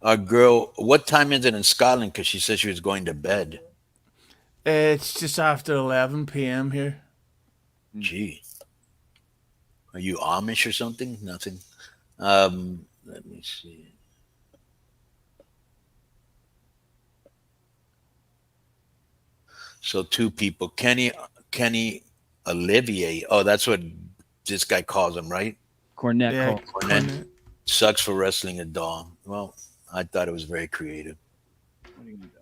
Our girl, what time is it in Scotland? Because she said she was going to bed. It's just after 11 p.m. here. Gee. Are you Amish or something? Nothing. Let me see. So 2 people. Kenny Olivier. Oh, that's what this guy calls him, right? Cornette. Yeah, Cornette. Sucks for wrestling a doll. Well, I thought it was very creative. What are you gonna do?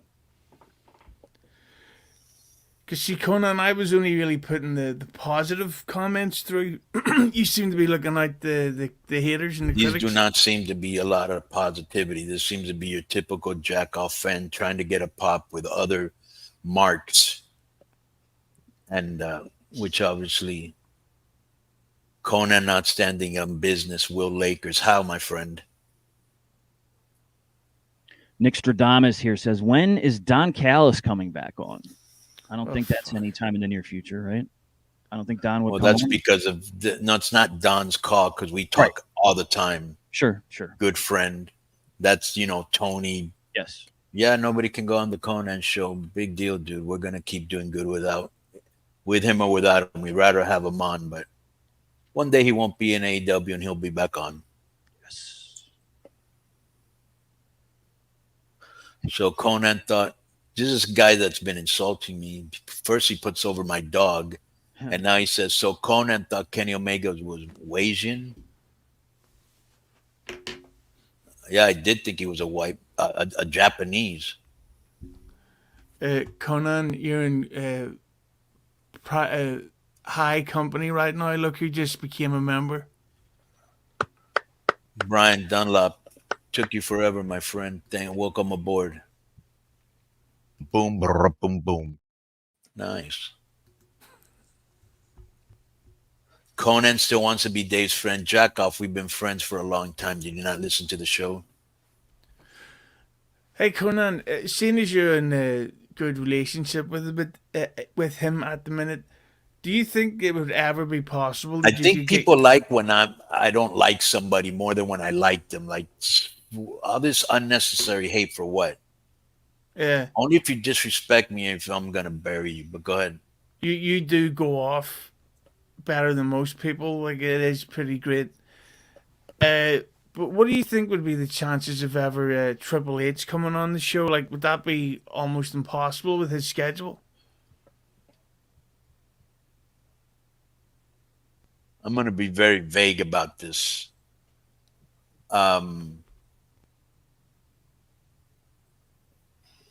Because see, Conan, I was only really putting the positive comments through. You seem to be looking at the haters and the These critics. do not seem to be a lot of positivity. This seems to be your typical jack-off fan trying to get a pop with other marks. And which obviously, Conan not standing on business, Will Lakers. How, my friend? Nick Stradamus here says, when is Don Callis coming back on? I don't think that's any time in the near future, right? I don't think Don would. Well, come that's on. because of no, it's not Don's call because we talk all the time. Sure. Good friend. That's Tony. Yes. Yeah, nobody can go on the Conan show. Big deal, dude. We're gonna keep doing good with him or without him. We'd rather have him on, but one day he won't be in AEW and he'll be back on. Yes. So Conan thought, this is a guy that's been insulting me. First he puts over my dog, and now he says, so Conan thought Kenny Omega was Asian. Yeah, I did think he was a Japanese. Conan, you're in high company right now. Look who just became a member. Brian Dunlop, took you forever, my friend. Welcome aboard. Boom, brr, boom, boom. Nice. Conan still wants to be Dave's friend. Jack off. We've been friends for a long time. Did you not listen to the show? Hey Conan, seeing as you're in a good relationship with him at the minute, do you think it would ever be possible I that you think could get? people like when I don't like somebody more than when I like them. Like all this unnecessary hate for what? Yeah, Only if you disrespect me if I'm gonna bury you. But go ahead. you do go off better than most people. Like it is pretty great. But what do you think would be the chances of ever Triple H coming on the show? Like, would that be almost impossible with his schedule? I'm gonna be very vague about this.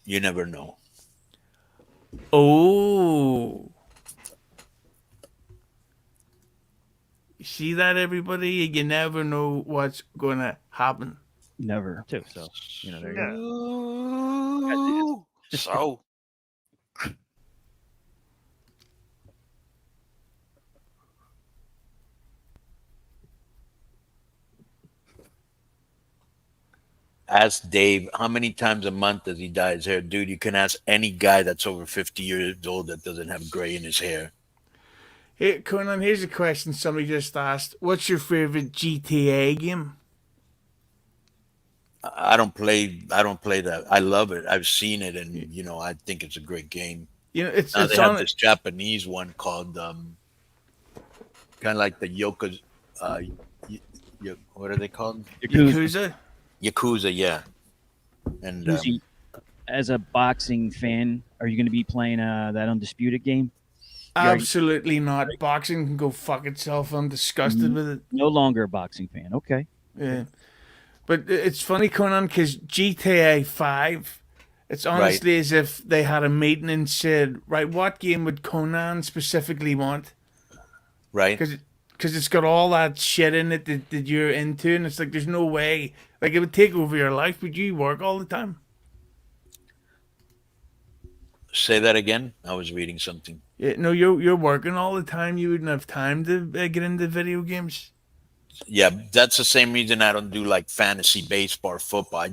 You never know. Oh, you see that, everybody? You never know what's going to happen. Never too. So there you Yeah. go. So ask Dave how many times a month does he dye his hair? Dude, you can ask any guy that's over 50 years old that doesn't have gray in his hair. Hey, Conan, here's a question somebody just asked. What's your favorite GTA game? I don't play that. I love it. I've seen it, and I think it's a great game. It's Now it's they have on this Japanese one called kind of like the Yoka. What are they called? Yakuza. Yakuza, yeah. And As a boxing fan, are you going to be playing that Undisputed game? Absolutely not. Boxing can go fuck itself. I'm disgusted with it. No longer a boxing fan. Okay. Yeah. But it's funny, Conan, because GTA 5, it's honestly as if they had a meeting and said, right, what game would Conan specifically want? Right. Because it's got all that shit in it that you're into, and it's like, there's no way. Like, it would take over your life, but you work all the time. Say that again. I was reading something. Yeah, no, you're working all the time. You wouldn't have time to get into video games. Yeah, that's the same reason I don't do like fantasy baseball or football.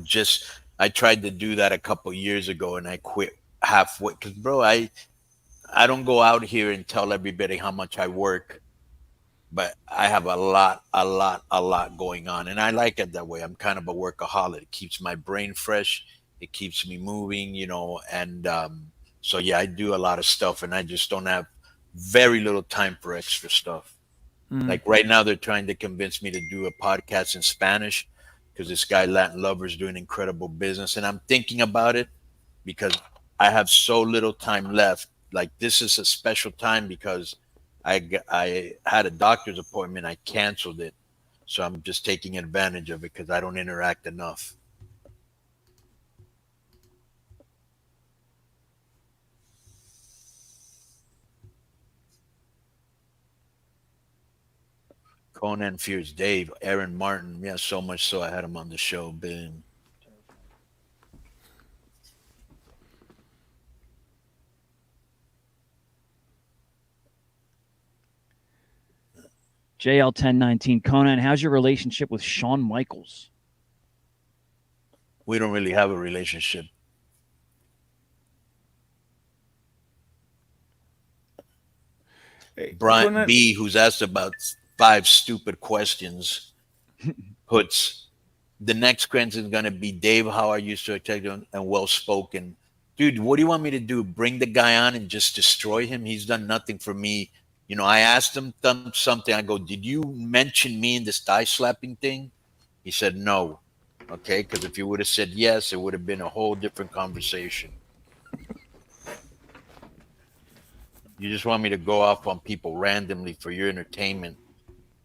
I tried to do that a couple years ago and I quit halfway because, bro, I don't go out here and tell everybody how much I work, but I have a lot going on, and I like it that way. I'm kind of a workaholic. It keeps my brain fresh. It keeps me moving, and so yeah, I do a lot of stuff, and I just don't have very little time for extra stuff. Like right now, they're trying to convince me to do a podcast in Spanish because this guy Latin Lover is doing incredible business, and I'm thinking about it because I have so little time left. Like this is a special time because I had a doctor's appointment. I canceled it, so I'm just taking advantage of it because I don't interact enough. Conan fears Dave. Aaron Martin. Yeah, so much so I had him on the show. Been. JL1019. Conan, how's your relationship with Shawn Michaels? We don't really have a relationship. Hey, Brian Conan, B, who's asked about 5 stupid questions, puts the next question is going to be Dave, how are you so articulate and well spoken? Dude, what do you want me to do? Bring the guy on and just destroy him? He's done nothing for me. I asked him something. I go, did you mention me in this thigh slapping thing? He said no. Okay, because if you would have said yes, it would have been a whole different conversation. You just want me to go off on people randomly for your entertainment.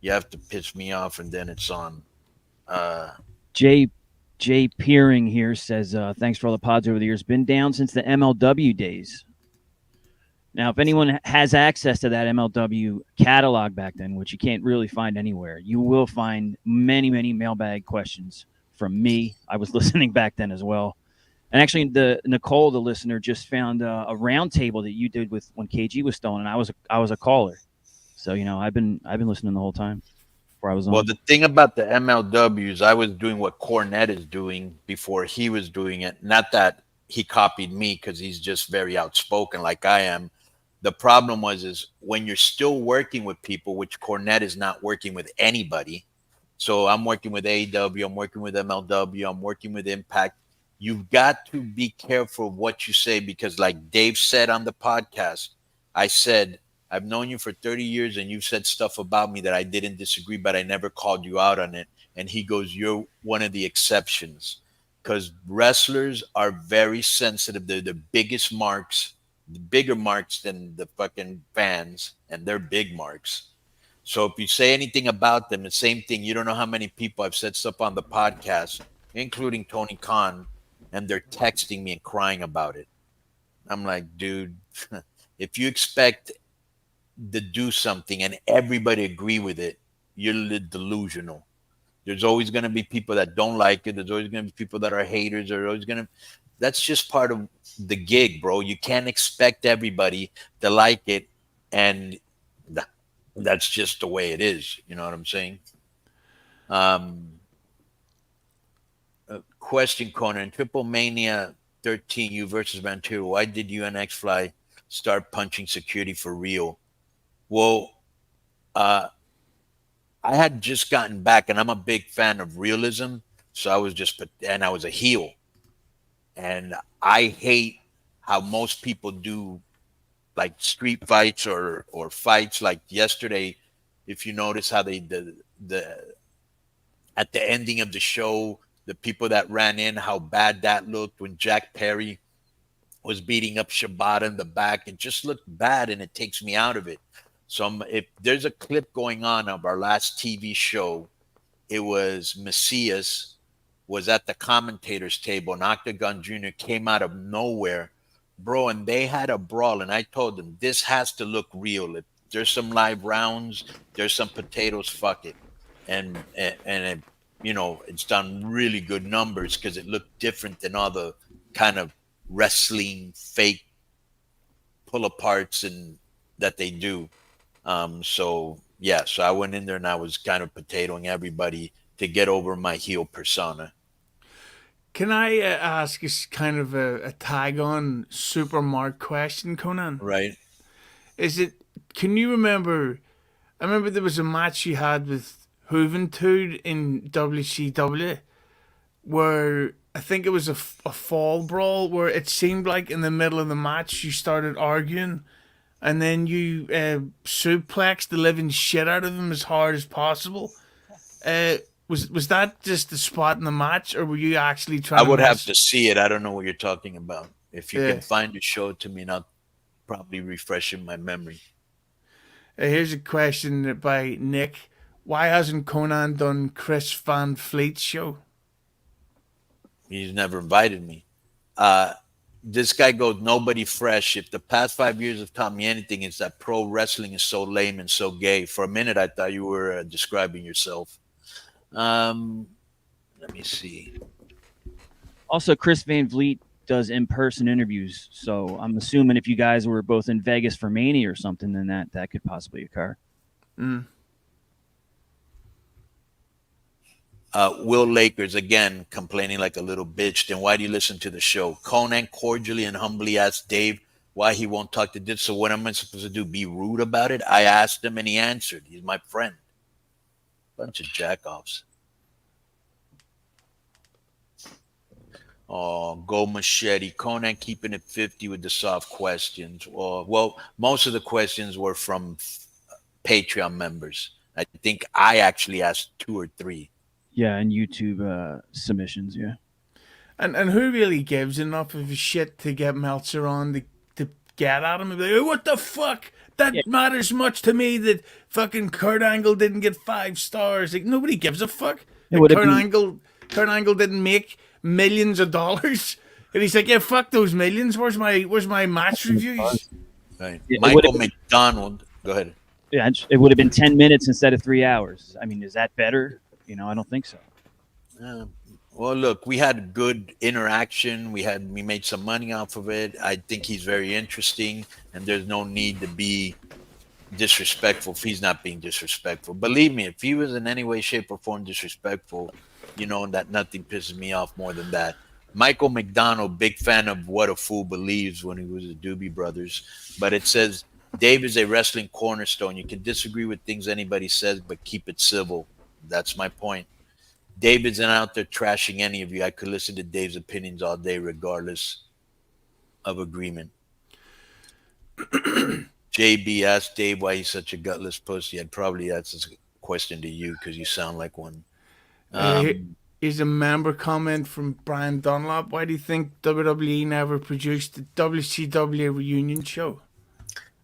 You have to piss me off, and then it's on. Jay Peering here says, thanks for all the pods over the years. Been down since the MLW days. Now, if anyone has access to that MLW catalog back then, which you can't really find anywhere, you will find many, many mailbag questions from me. I was listening back then as well. And actually, Nicole, the listener, just found a round table that you did with when KG was stolen. And I was a caller, so I've been listening the whole time before I was on. Well, the thing about the MLWs, I was doing what Cornette is doing before he was doing it. Not that he copied me, because he's just very outspoken like I am. The problem is when you're still working with people, which Cornette is not working with anybody. So I'm working with AEW, I'm working with MLW, I'm working with Impact. You've got to be careful of what you say, because like Dave said on the podcast, I said, I've known you for 30 years and you've said stuff about me that I didn't disagree, but I never called you out on it. And he goes, you're one of the exceptions, because wrestlers are very sensitive. They're the biggest marks, the bigger marks than the fucking fans, and they're big marks. So if you say anything about them, the same thing. You don't know how many people I've said stuff on the podcast, including Tony Khan, and they're texting me and crying about it. I'm like, dude, if you expect to do something and everybody agree with it, you're delusional. There's always going to be people that don't like it. There's always going to be people that are haters. That's just part of the gig, bro. You can't expect everybody to like it, and that's just the way it is. You know what I'm saying? Question, Conan. Triple Mania 13, you versus Ventura. Why did you and X-Fly start punching security for real? Well, I had just gotten back, and I'm a big fan of realism. So I was a heel. And I hate how most people do like street fights or fights like yesterday. If you notice how they at the ending of the show, the people that ran in, how bad that looked when Jack Perry was beating up Shibata in the back. It just looked bad, and it takes me out of it. So if there's a clip going on of our last TV show, it was Macias was at the commentators table, and Octagon Jr. came out of nowhere, bro, and they had a brawl. And I told them, this has to look real. If there's some live rounds, there's some potatoes, fuck it. And it, it's done really good numbers, because it looked different than all the kind of wrestling fake pull aparts and that they do. So I went in there and I was kind of potatoing everybody to get over my heel persona. Can I ask you kind of a tag on Super Mark question, Conan? Right. Can you remember, I remember there was a match you had with Juventud in WCW where I think it was a fall brawl, where it seemed like in the middle of the match you started arguing, and then you suplexed the living shit out of him as hard as possible. Was that just the spot in the match, or were you actually trying? I would have to see it. I don't know what you're talking about. If you can find it, show it to me, and I'll probably refresh in my memory. Here's a question by Nick. Why hasn't Conan done Chris Van Fleet's show? He's never invited me. This guy goes, nobody fresh. If the past 5 years have taught me anything, it's that pro wrestling is so lame and so gay. For a minute, I thought you were describing yourself. Let me see. Also, Chris Van Vliet does in-person interviews, so I'm assuming if you guys were both in Vegas for Mania or something, then that could possibly occur. Will Lakers, again, complaining like a little bitch. Then why do you listen to the show? Conan cordially and humbly asked Dave why he won't talk to Did. So what am I supposed to do? Be rude about it? I asked him and he answered. He's my friend. Bunch of jackoffs. Oh, Go Machete. Conan keeping it 50 with the soft questions. Well, most of the questions were from Patreon members. I think I actually asked 2 or 3. Yeah, and YouTube submissions, yeah. And who really gives enough of a shit to get Meltzer on to get at him and be like, oh, what the fuck? That matters much to me that fucking Kurt Angle didn't get 5 stars. Like, nobody gives a fuck. Like, Kurt Angle didn't make millions of dollars. And he's like, yeah, fuck those millions. Where's my match reviews? Right. Michael McDonald. Go ahead. Yeah, it would have been 10 minutes instead of 3 hours. I mean, is that better? I don't think so. Well, look, we had good interaction. We made some money off of it. I think he's very interesting, and there's no need to be disrespectful if he's not being disrespectful. Believe me, if he was in any way, shape, or form disrespectful, you know that nothing pisses me off more than that. Michael McDonald, big fan of What a Fool Believes when he was the Doobie Brothers, but it says Dave is a wrestling cornerstone. You can disagree with things anybody says, but keep it civil. That's my point. Dave isn't out there trashing any of you. I could listen to Dave's opinions all day, regardless of agreement. JB asked Dave why he's such a gutless pussy. I'd probably ask this question to you because you sound like one. Here's a member comment from Brian Dunlop. Why do you think WWE never produced the WCW reunion show?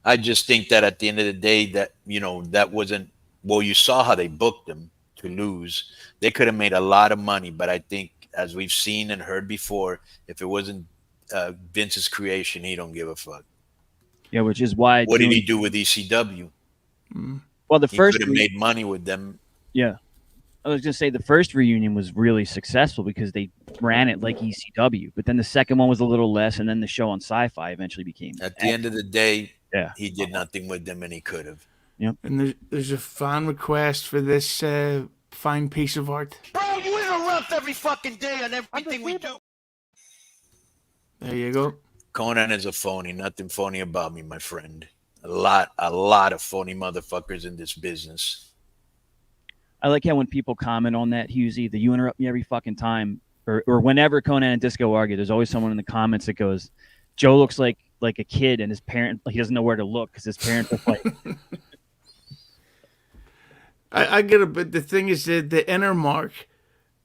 I just think that at the end of the day, that that wasn't. Well, you saw how they booked them to lose. They could have made a lot of money, but I think, as we've seen and heard before, if it wasn't Vince's creation, he don't give a fuck. Yeah, which is why. What did he do with ECW? Well, he could have made money with them. Yeah, I was gonna say the first reunion was really successful because they ran it like ECW, but then the second one was a little less, and then the show on Sci-Fi eventually became. At the end of the day, yeah, he did nothing with them, and he could have. Yep. And there's a fan request for this fine piece of art. Bro, you interrupt every fucking day on everything we do. There you go. Conan is a phony. Nothing phony about me, my friend. A lot of phony motherfuckers in this business. I like how when people comment on that, Husey, that you interrupt me every fucking time, or whenever Conan and Disco argue, there's always someone in the comments that goes, Joe looks like a kid and his parent, he doesn't know where to look because his parents are like. I get it, but the thing is that the inner Mark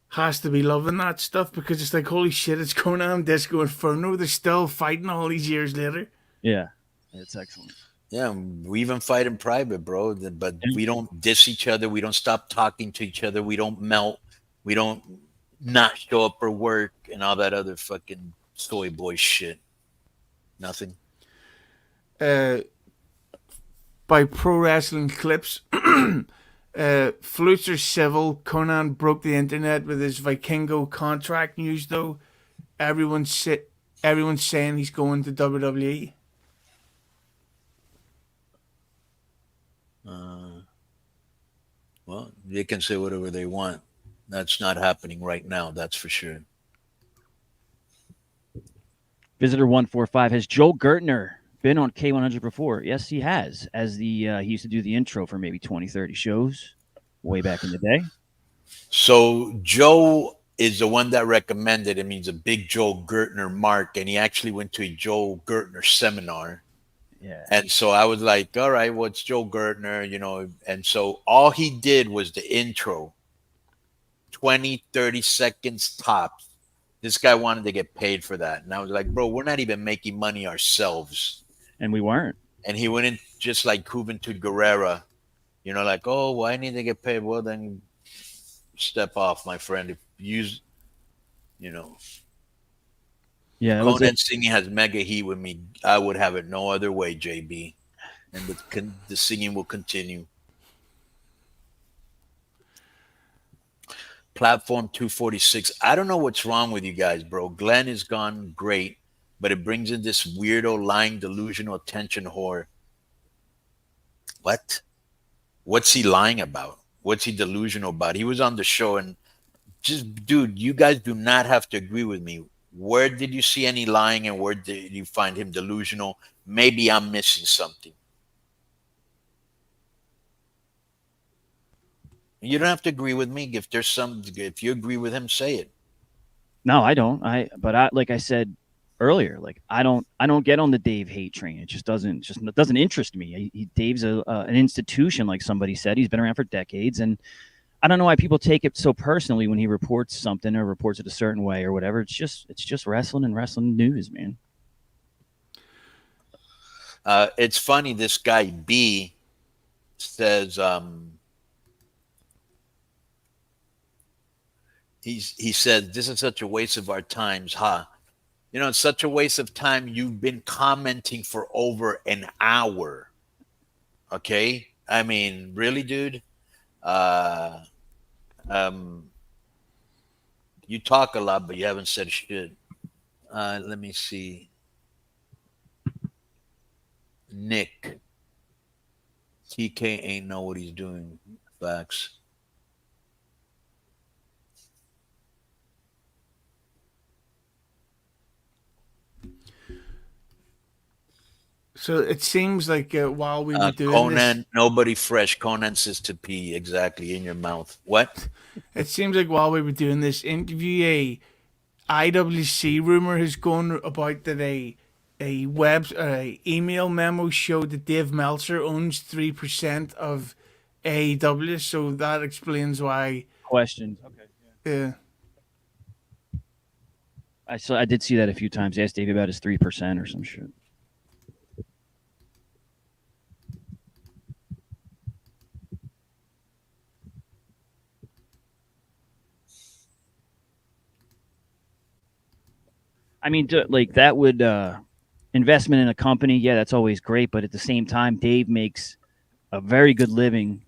has to be loving that stuff because it's like, holy shit, it's Conan, Disco, Inferno. They're still fighting all these years later. Yeah, it's excellent. Yeah, we even fight in private, bro. But we don't diss each other. We don't stop talking to each other. We don't melt. We don't not show up for work and all that other fucking soy boy shit. Nothing. By Pro Wrestling Clips, Flutes are civil. Conan broke the internet with his Vikingo contract news, though. Everyone's saying he's going to WWE. Well, they can say whatever they want. That's not happening right now. That's for sure. Visitor 145, has Joel Gertner been on K100 before? Yes, he has. As he used to do the intro for maybe 20, 30 shows way back in the day. So Joe is the one that recommended him. He's a big Joel Gertner mark, and he actually went to a Joel Gertner seminar. Yeah. And so I was like, all right, what's Joel Gertner, and so all he did was the intro, 20, 30 seconds tops. This guy wanted to get paid for that. And I was like, bro, we're not even making money ourselves. And we weren't. And he went in just like Juventud Guerrera, like, oh, well, I need to get paid. Well, then step off, my friend. If you Yeah, Conan singing has mega heat with me. I would have it no other way, JB. And the singing will continue. Platform 246. I don't know what's wrong with you guys, bro. Glenn is gone great, but it brings in this weirdo, lying, delusional attention whore. What? What's he lying about? What's he delusional about? He was on the show and just, dude, you guys do not have to agree with me. Where did you see any lying and where did you find him delusional? Maybe I'm missing something. You don't have to agree with me. If you agree with him, say it. No, I don't. Like I said earlier, like I don't get on the Dave hate train. It just doesn't interest me. Dave's an institution, like somebody said. He's been around for decades, and I don't know why people take it so personally when he reports something or reports it a certain way or whatever. It's just wrestling and wrestling news, man. It's funny. This guy B says he said this is such a waste of our times, huh? It's such a waste of time. You've been commenting for over an hour. Okay, I mean, really, dude. You talk a lot, but you haven't said shit. Let me see. Nick. TK ain't know what he's doing. Facts. So it seems like while we were doing Conan, this, nobody fresh. Conan says to pee exactly in your mouth. What? it seems like while we were doing this interview, a IWC rumor has gone about that a email memo showed that Dave Meltzer owns 3% of AEW. So that explains why. Questions. Okay. Yeah. I did see that a few times. I asked Dave about his 3% or some shit. I mean, like that would investment in a company. Yeah, that's always great. But at the same time, Dave makes a very good living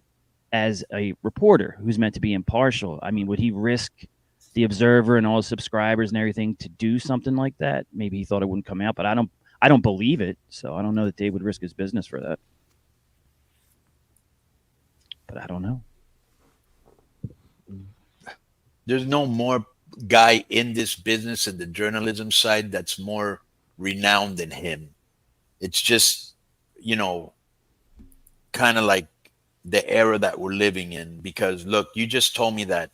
as a reporter who's meant to be impartial. I mean, would he risk the Observer and all his subscribers and everything to do something like that? Maybe he thought it wouldn't come out, but I don't believe it. So I don't know that Dave would risk his business for that. But I don't know. There's no more guy in this business and the journalism side that's more renowned than him. It's just, kind of like the era that we're living in. Because look, you just told me that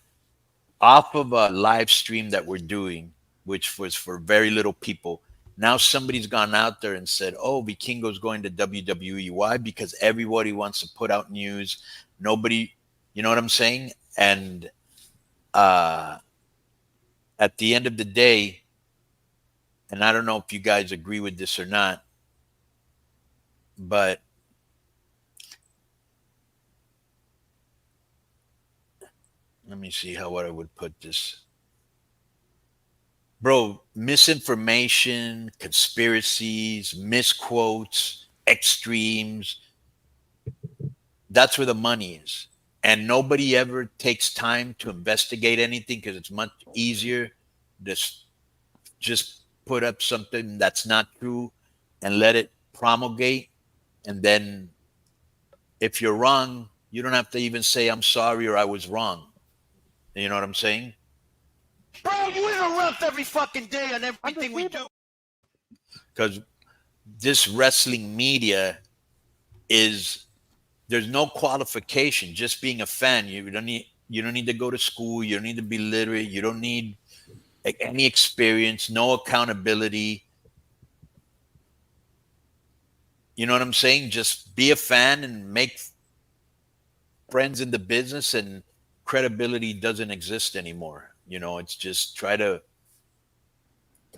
off of a live stream that we're doing, which was for very little people, now somebody's gone out there and said, oh, Vikingo's going to WWE. Why? Because everybody wants to put out news. Nobody, you know what I'm saying? And at the end of the day, and I don't know if you guys agree with this or not, but let me see what I would put this. Bro, misinformation, conspiracies, misquotes, extremes, that's where the money is. And nobody ever takes time to investigate anything because it's much easier to just put up something that's not true and let it promulgate. And then if you're wrong, you don't have to even say, I'm sorry or I was wrong. You know what I'm saying? Bro, you interrupt every fucking day on everything we do. Because this wrestling media is... There's no qualification. Just being a fan, you don't need to go to school. You don't need to be literate. You don't need any experience. No accountability. You know what I'm saying? Just be a fan and make friends in the business, and credibility doesn't exist anymore. It's just try to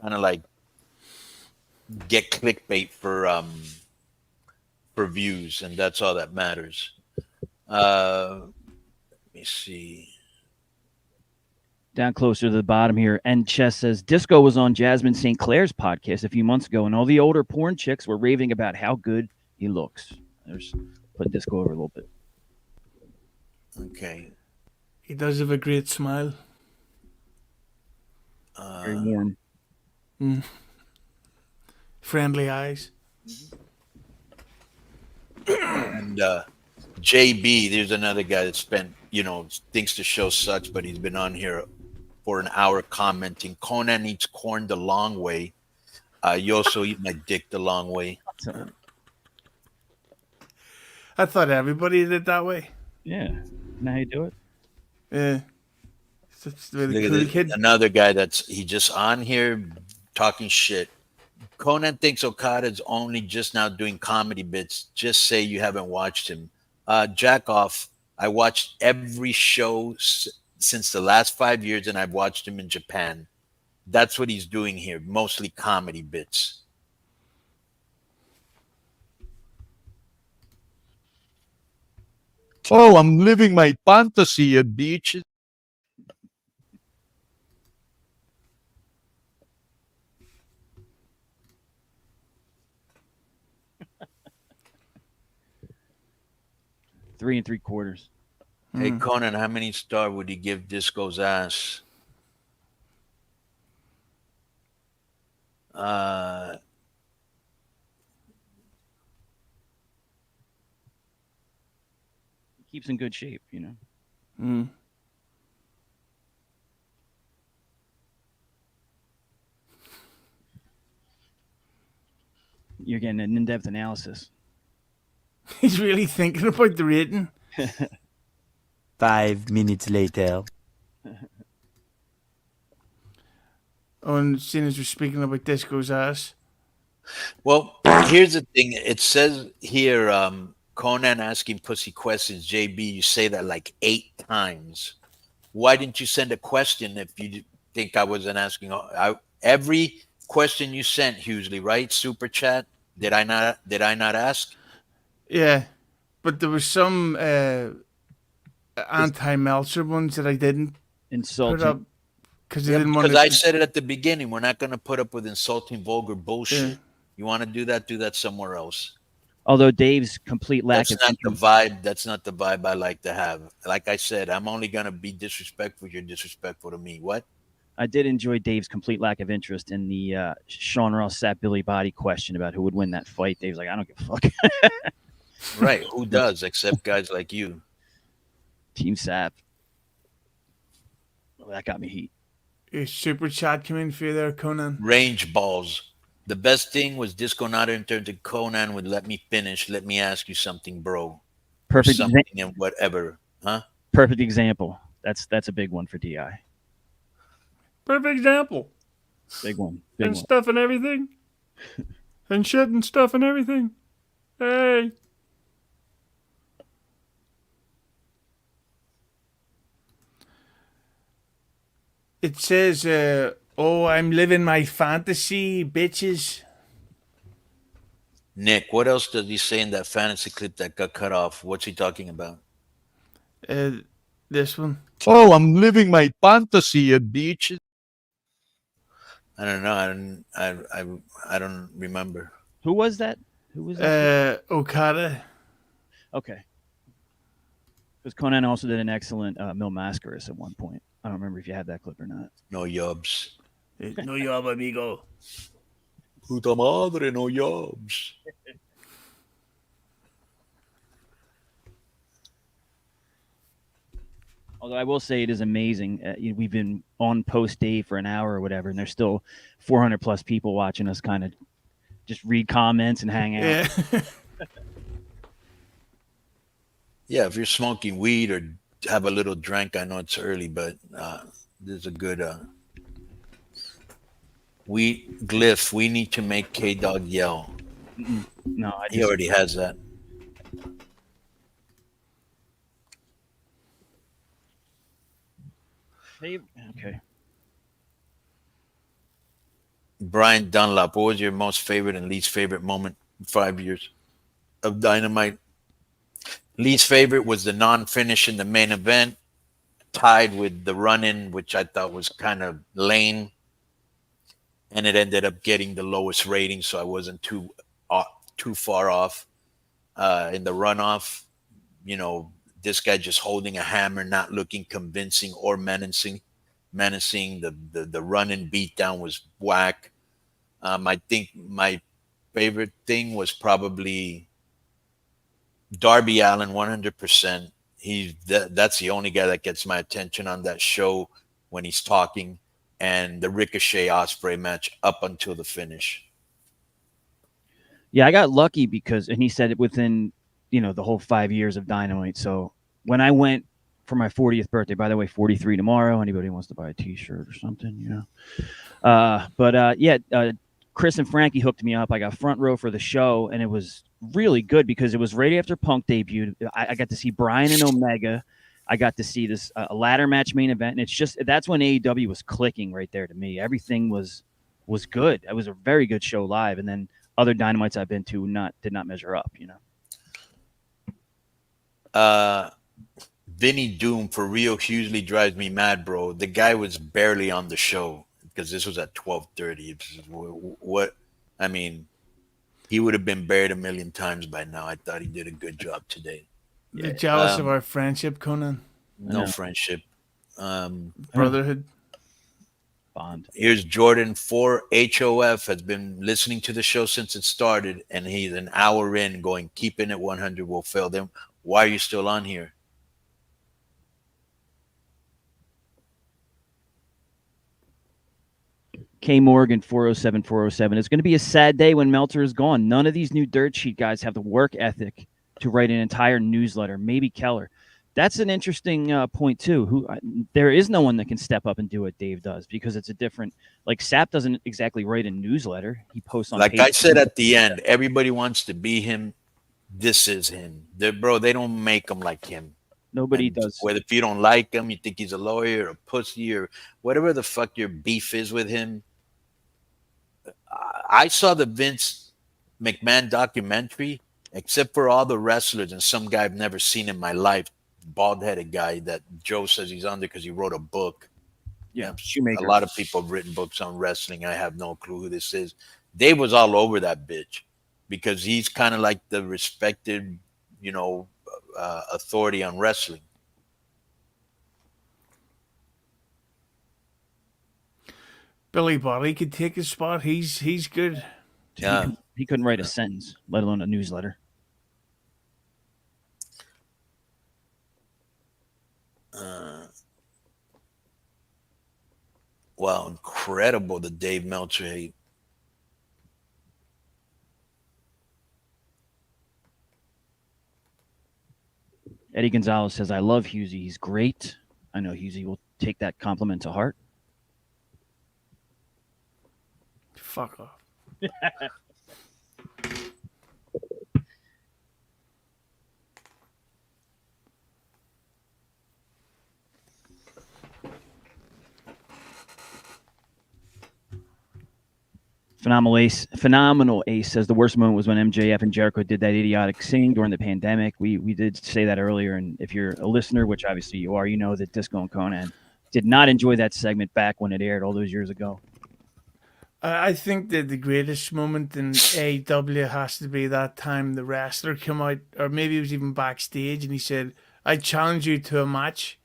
kind of like get clickbait for views, and that's all that matters. Let me see. Down closer to the bottom here, and Chess says Disco was on Jasmine St. Clair's podcast a few months ago, and all the older porn chicks were raving about how good he looks. There's put Disco over a little bit. Okay. He does have a great smile. Very warm. Friendly eyes. And JB, there's another guy that spent, thinks the show sucks, but he's been on here for an hour commenting. Conan eats corn the long way. You also eat my dick the long way. I thought everybody did it that way. Yeah. Know how you do it? Yeah. Really cool kid. Another guy he just on here talking shit. Conan thinks Okada's only just now doing comedy bits. Just say you haven't watched him. Jack off. I watched every show since the last 5 years, and I've watched him in Japan. That's what he's doing here. Mostly comedy bits. Oh, I'm living my fantasy at beaches. Three and 3/4. Hey, Conan, how many stars would you give Disco's ass? Keeps in good shape, you know. Mm. You're getting an in-depth analysis. He's really thinking about the rating. 5 minutes later. Oh, and seeing as we're speaking about Disco's ass. Well, here's the thing. It says here, Conan asking pussy questions. JB, you say that like 8 times. Why didn't you send a question if you think I wasn't asking? Every question you sent, Hughley, right? Super chat. Did I not ask? Yeah, but there was some anti-Meltzer ones that I didn't put up because I didn't want to. Because I said it at the beginning. We're not going to put up with insulting, vulgar bullshit. Yeah. You want to do that somewhere else. Although Dave's complete lack That's not the vibe. That's not the vibe I like to have. Like I said, I'm only going to be disrespectful if you're disrespectful to me. What? I did enjoy Dave's complete lack of interest in the Sean Ross Sat Billy Body question about who would win that fight. Dave's like, I don't give a fuck. Right. Who does, except guys like you? Team Sap. Well, that got me heat. Is Super Chat coming for you there, Conan? Range balls. The best thing was Disco not entered to Conan would let me finish. Let me ask you something, bro. Perfect. Something and whatever. Huh? Perfect example. That's a big one for DI. Perfect example. Big one. And stuff and everything. And shit and stuff and everything. Hey. It says, oh, I'm living my fantasy, bitches. Nick, what else does he say in that fantasy clip that got cut off? What's he talking about? This one. Oh, I'm living my fantasy, bitches. I don't know. I don't remember. Who was that? Who was that? Okada. Okay. Because Conan also did an excellent Mil Mascaras at one point. I don't remember if you had that clip or not. No yobs. No yob, amigo. Puta madre, no yobs. Although I will say it is amazing. We've been on post Dave for an hour or whatever, and there's still 400 plus people watching us kind of just read comments and hang out. Yeah. Yeah, if you're smoking weed or have a little drink, I know it's early, but there's a good Glyph, we need to make K-Dog yell. No, he already has that. Okay. Brian Dunlop, what was your most favorite and least favorite moment in 5 years of Dynamite? Least favorite was the non-finish in the main event, tied with the run-in, which I thought was kind of lame. And it ended up getting the lowest rating, so I wasn't too far off. In the runoff, you know, this guy just holding a hammer, not looking convincing or menacing. The run-in beatdown was whack. I think my favorite thing was probably Darby Allin, 100%. That's the only guy that gets my attention on that show when he's talking, and the Ricochet Ospreay match up until the finish. Yeah, I got lucky because, and he said it within, you know, the whole 5 years of Dynamite. So when I went for my 40th birthday, by the way, 43 tomorrow, anybody wants to buy a t-shirt or something, you know. Chris and Frankie hooked me up. I got front row for the show, and it was really good because it was right after Punk debuted. I got to see Bryan and Omega. I got to see this a ladder match main event, and it's just that's when AEW was clicking right there to me. Everything was good. It was a very good show live, and then other Dynamites I've been to did not measure up, you know. Vinny Doom for real hugely drives me mad, bro. The guy was barely on the show because this was at 12:30. What I mean, he would have been buried a million times by now. I thought he did a good job today. You're jealous of our friendship, Conan? No friendship. Brotherhood. Bond. Here's Jordan 4 HOF has been listening to the show since it started, and he's an hour in going, keeping it 100 will fail them. Why are you still on here? K Morgan 407. It's going to be a sad day when Meltzer is gone. None of these new dirt sheet guys have the work ethic to write an entire newsletter. Maybe Keller. That's an interesting point too. There is no one that can step up and do what Dave does because it's a different. Like Sapp doesn't exactly write a newsletter. He posts on. Like I said at the end, everybody wants to be him. This is him, they don't make him like him. Nobody does. Whether if you don't like him, you think he's a lawyer or a pussy or whatever the fuck your beef is with him. I saw the Vince McMahon documentary, except for all the wrestlers and some guy I've never seen in my life, bald-headed guy that Joe says he's under because he wrote a book. Yeah, Shoemaker. A lot of people have written books on wrestling. I have no clue who this is. Dave was all over that bitch because he's kind of like the respected, authority on wrestling. Billy Bobby could take his spot. He's good. Yeah, he couldn't write a sentence, let alone a newsletter. Wow, incredible the Dave Meltzer hate. Eddie Gonzalez says, I love Husey. He's great. I know Husey will take that compliment to heart. Fuck off. Phenomenal Ace says the worst moment was when MJF and Jericho did that idiotic sing during the pandemic. We did say that earlier, and if you're a listener, which obviously you are, you know that Disco and Conan did not enjoy that segment back when it aired all those years ago. I think that the greatest moment in AEW has to be that time the wrestler came out, or maybe he was even backstage, and he said, I challenge you to a match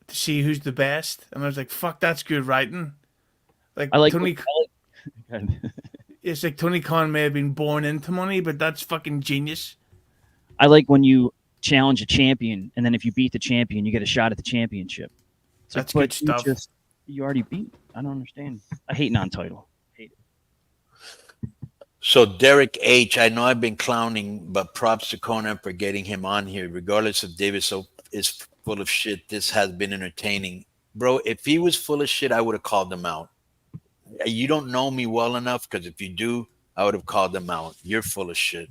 to see who's the best. And I was like, fuck, that's good writing. It's like Tony Khan may have been born into money, but that's fucking genius. I like when you challenge a champion, and then if you beat the champion, you get a shot at the championship. That's good stuff. You already beat. I don't understand. I hate non-title. Hate it. So Derek H, I know I've been clowning, but props to Conan for getting him on here. Regardless if Davis is full of shit, this has been entertaining. Bro, if he was full of shit, I would have called him out. You don't know me well enough, because if you do, I would have called him out. You're full of shit.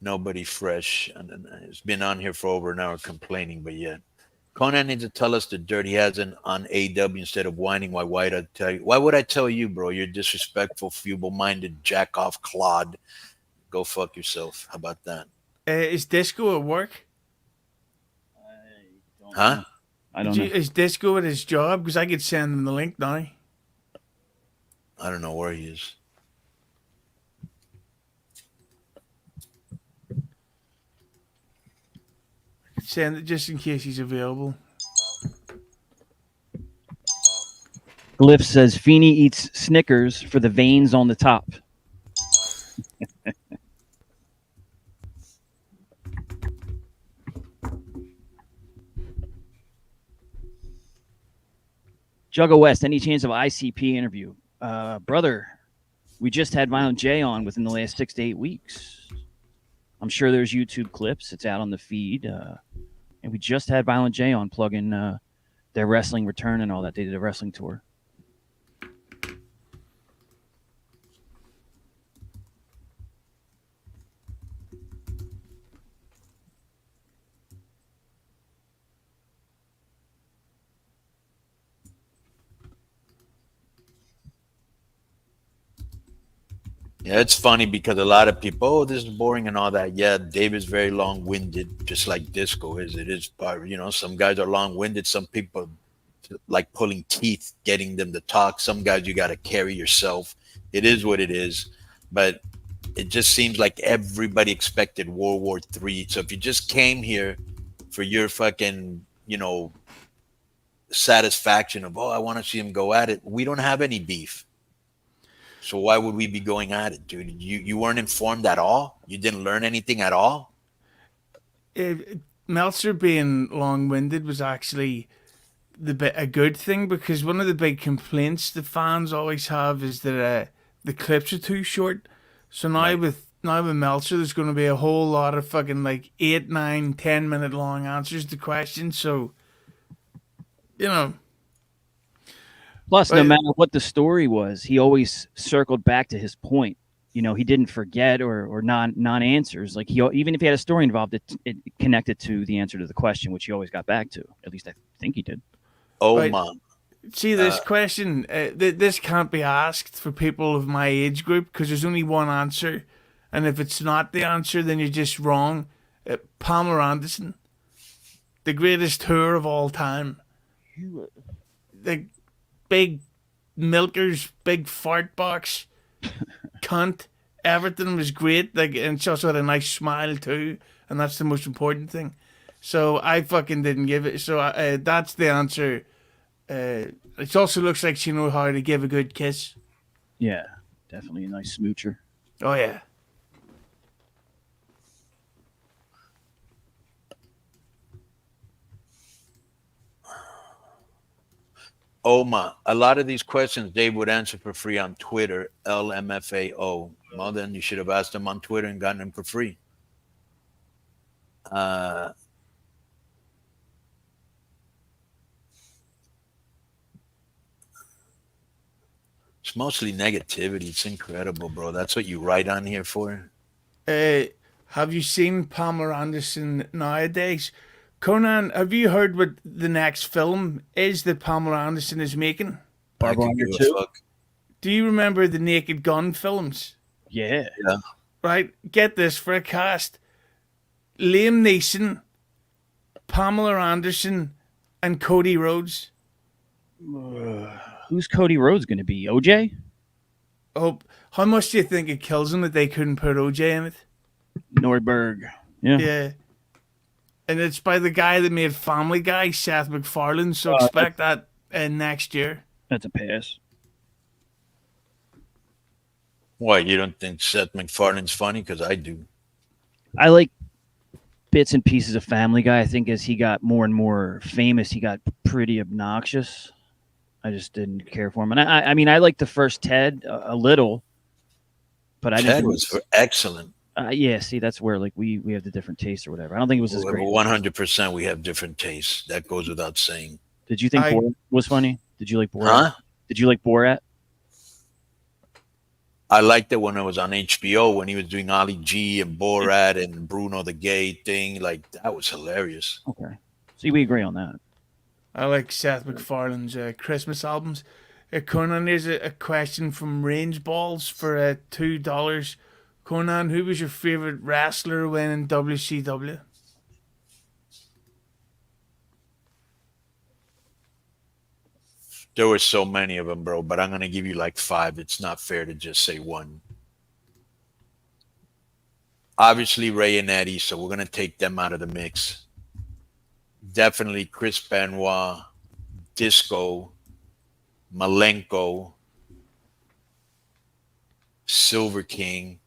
Nobody fresh. And it's been on here for over an hour complaining, but yet. Conan needs to tell us the dirt he has on AW instead of whining. Why would I tell you? Why would I tell you, bro? You're disrespectful, feeble-minded, jack-off clod. Go fuck yourself. How about that? Is Disco at work? Huh? I don't know. Is Disco at his job? Because I could send him the link now. I don't know where he is. Send it just in case he's available. Glyph says Feeney eats Snickers for the veins on the top. Jugga West, any chance of ICP interview? Brother, we just had Violent J on within the last 6 to 8 weeks. I'm sure there's YouTube clips. It's out on the feed. And we just had Violent J on plugging their wrestling return and all that. They did a wrestling tour. Yeah, it's funny because a lot of people, oh, this is boring and all that. Yeah, Dave is very long-winded, just like Disco is. It is, you know, some guys are long-winded. Some people like pulling teeth, getting them to talk. Some guys you got to carry yourself. It is what it is. But it just seems like everybody expected World War III. So if you just came here for your fucking, you know, satisfaction of, oh, I want to see him go at it, we don't have any beef. So why would we be going at it, dude? You weren't informed at all? You didn't learn anything at all? Meltzer being long-winded was actually a good thing, because one of the big complaints the fans always have is that the clips are too short. So now with Meltzer, there's going to be a whole lot of fucking like 8, 9, 10 minute long answers to questions. So, you know. Plus, no matter what the story was, he always circled back to his point. You know, he didn't forget or non-answers. Like, even if he had a story involved, it connected to the answer to the question, which he always got back to. At least I think he did. Oh, my. See, this question, this can't be asked for people of my age group, because there's only one answer. And if it's not the answer, then you're just wrong. Pamela Anderson, the greatest tour of all time. The big milkers, big fart box, cunt. Everything was great. Like, and she also had a nice smile too, and that's the most important thing. So I fucking didn't give it. So that's the answer. It also looks like she knows how to give a good kiss. Yeah, definitely a nice smoocher. Oh yeah. Oma, a lot of these questions Dave would answer for free on Twitter, LMFAO. Well, then you should have asked him on Twitter and gotten him for free. It's mostly negativity. It's incredible, bro. That's what you write on here for? Have you seen Pamela Anderson nowadays? Conan, have you heard what the next film is that Pamela Anderson is making? Do you remember the Naked Gun films? Yeah. Right? Get this for a cast. Liam Neeson, Pamela Anderson, and Cody Rhodes. Who's Cody Rhodes going to be? OJ? Oh, how much do you think it kills them that they couldn't put OJ in it? Nordberg. Yeah. And it's by the guy that made Family Guy, Seth MacFarlane. So expect that next year. That's a pass. Why, you don't think Seth MacFarlane's funny? Because I do. I like bits and pieces of Family Guy. I think as he got more and more famous, he got pretty obnoxious. I just didn't care for him. And I mean, I liked the first Ted a little, but Ted was excellent. Yeah, see, that's where like we have the different tastes or whatever. I don't think it was as great. 100% we have different tastes. That goes without saying. Did you think Borat was funny? Did you like Borat? Huh? Did you like Borat? I liked it when it was on HBO, when he was doing Ali G and Borat and Bruno the Gay thing. Like, that was hilarious. Okay. See, we agree on that. I like Seth MacFarlane's Christmas albums. Conan, here's a question from Range Balls for $2. Conan, who was your favorite wrestler when in WCW? There were so many of them, bro, but I'm going to give you like 5. It's not fair to just say one. Obviously, Ray and Eddie, so we're going to take them out of the mix. Definitely Chris Benoit, Disco, Malenko, Silver King.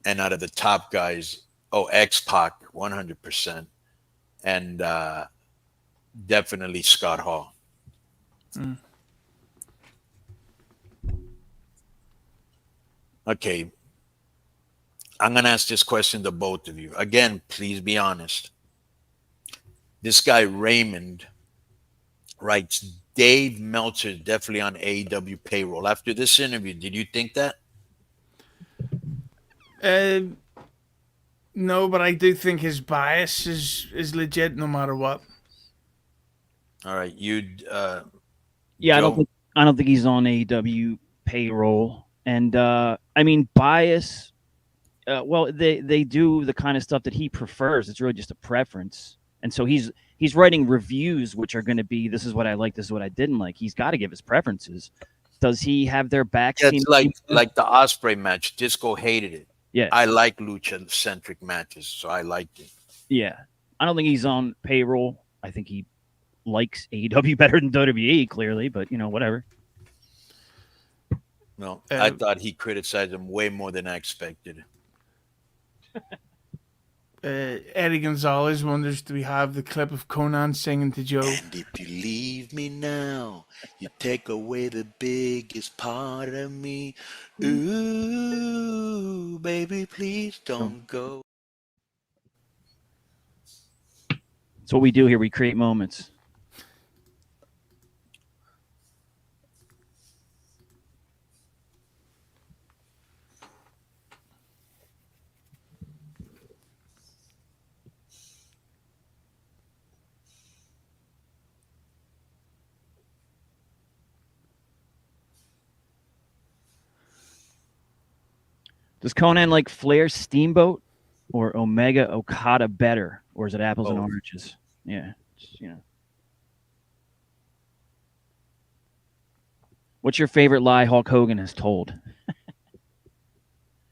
And out of the top guys, X-Pac, 100%. And definitely Scott Hall. Okay. I'm going to ask this question to both of you. Again, please be honest. This guy, Raymond, writes, Dave Meltzer is definitely on AEW payroll. After this interview, did you think that? No, but I do think his bias is legit no matter what. All right, yeah, I don't think I don't think he's on AEW payroll. And I mean, bias. Well, they do the kind of stuff that he prefers. It's really just a preference. And so he's writing reviews, which are going to be, this is what I like, this is what I didn't like. He's got to give his preferences. Does he have their back? Yeah, it's like the Osprey match. Disco hated it. Yeah, I like lucha-centric matches, so I liked it. Yeah, I don't think he's on payroll. I think he likes AEW better than WWE, clearly, but whatever. No, I thought he criticized him way more than I expected. Eddie Gonzalez wonders, do we have the clip of Conan singing to Joe? And if you leave me now, you take away the biggest part of me. Ooh, baby, please don't go. That's what we do here. We create moments. Does Conan like Flair Steamboat or Omega Okada better? Or is it apples and oranges? Yeah. What's your favorite lie Hulk Hogan has told?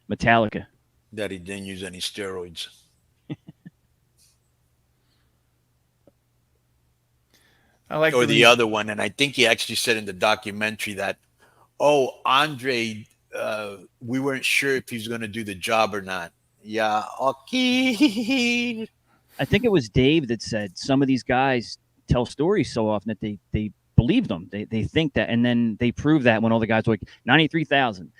Metallica. That he didn't use any steroids. I like or the other one, and I think he actually said in the documentary that, Andre, we weren't sure if he was going to do the job or not. Yeah, okay. I think it was Dave that said some of these guys tell stories so often that they believe them. They think that, and then they prove that when all the guys were like 93,000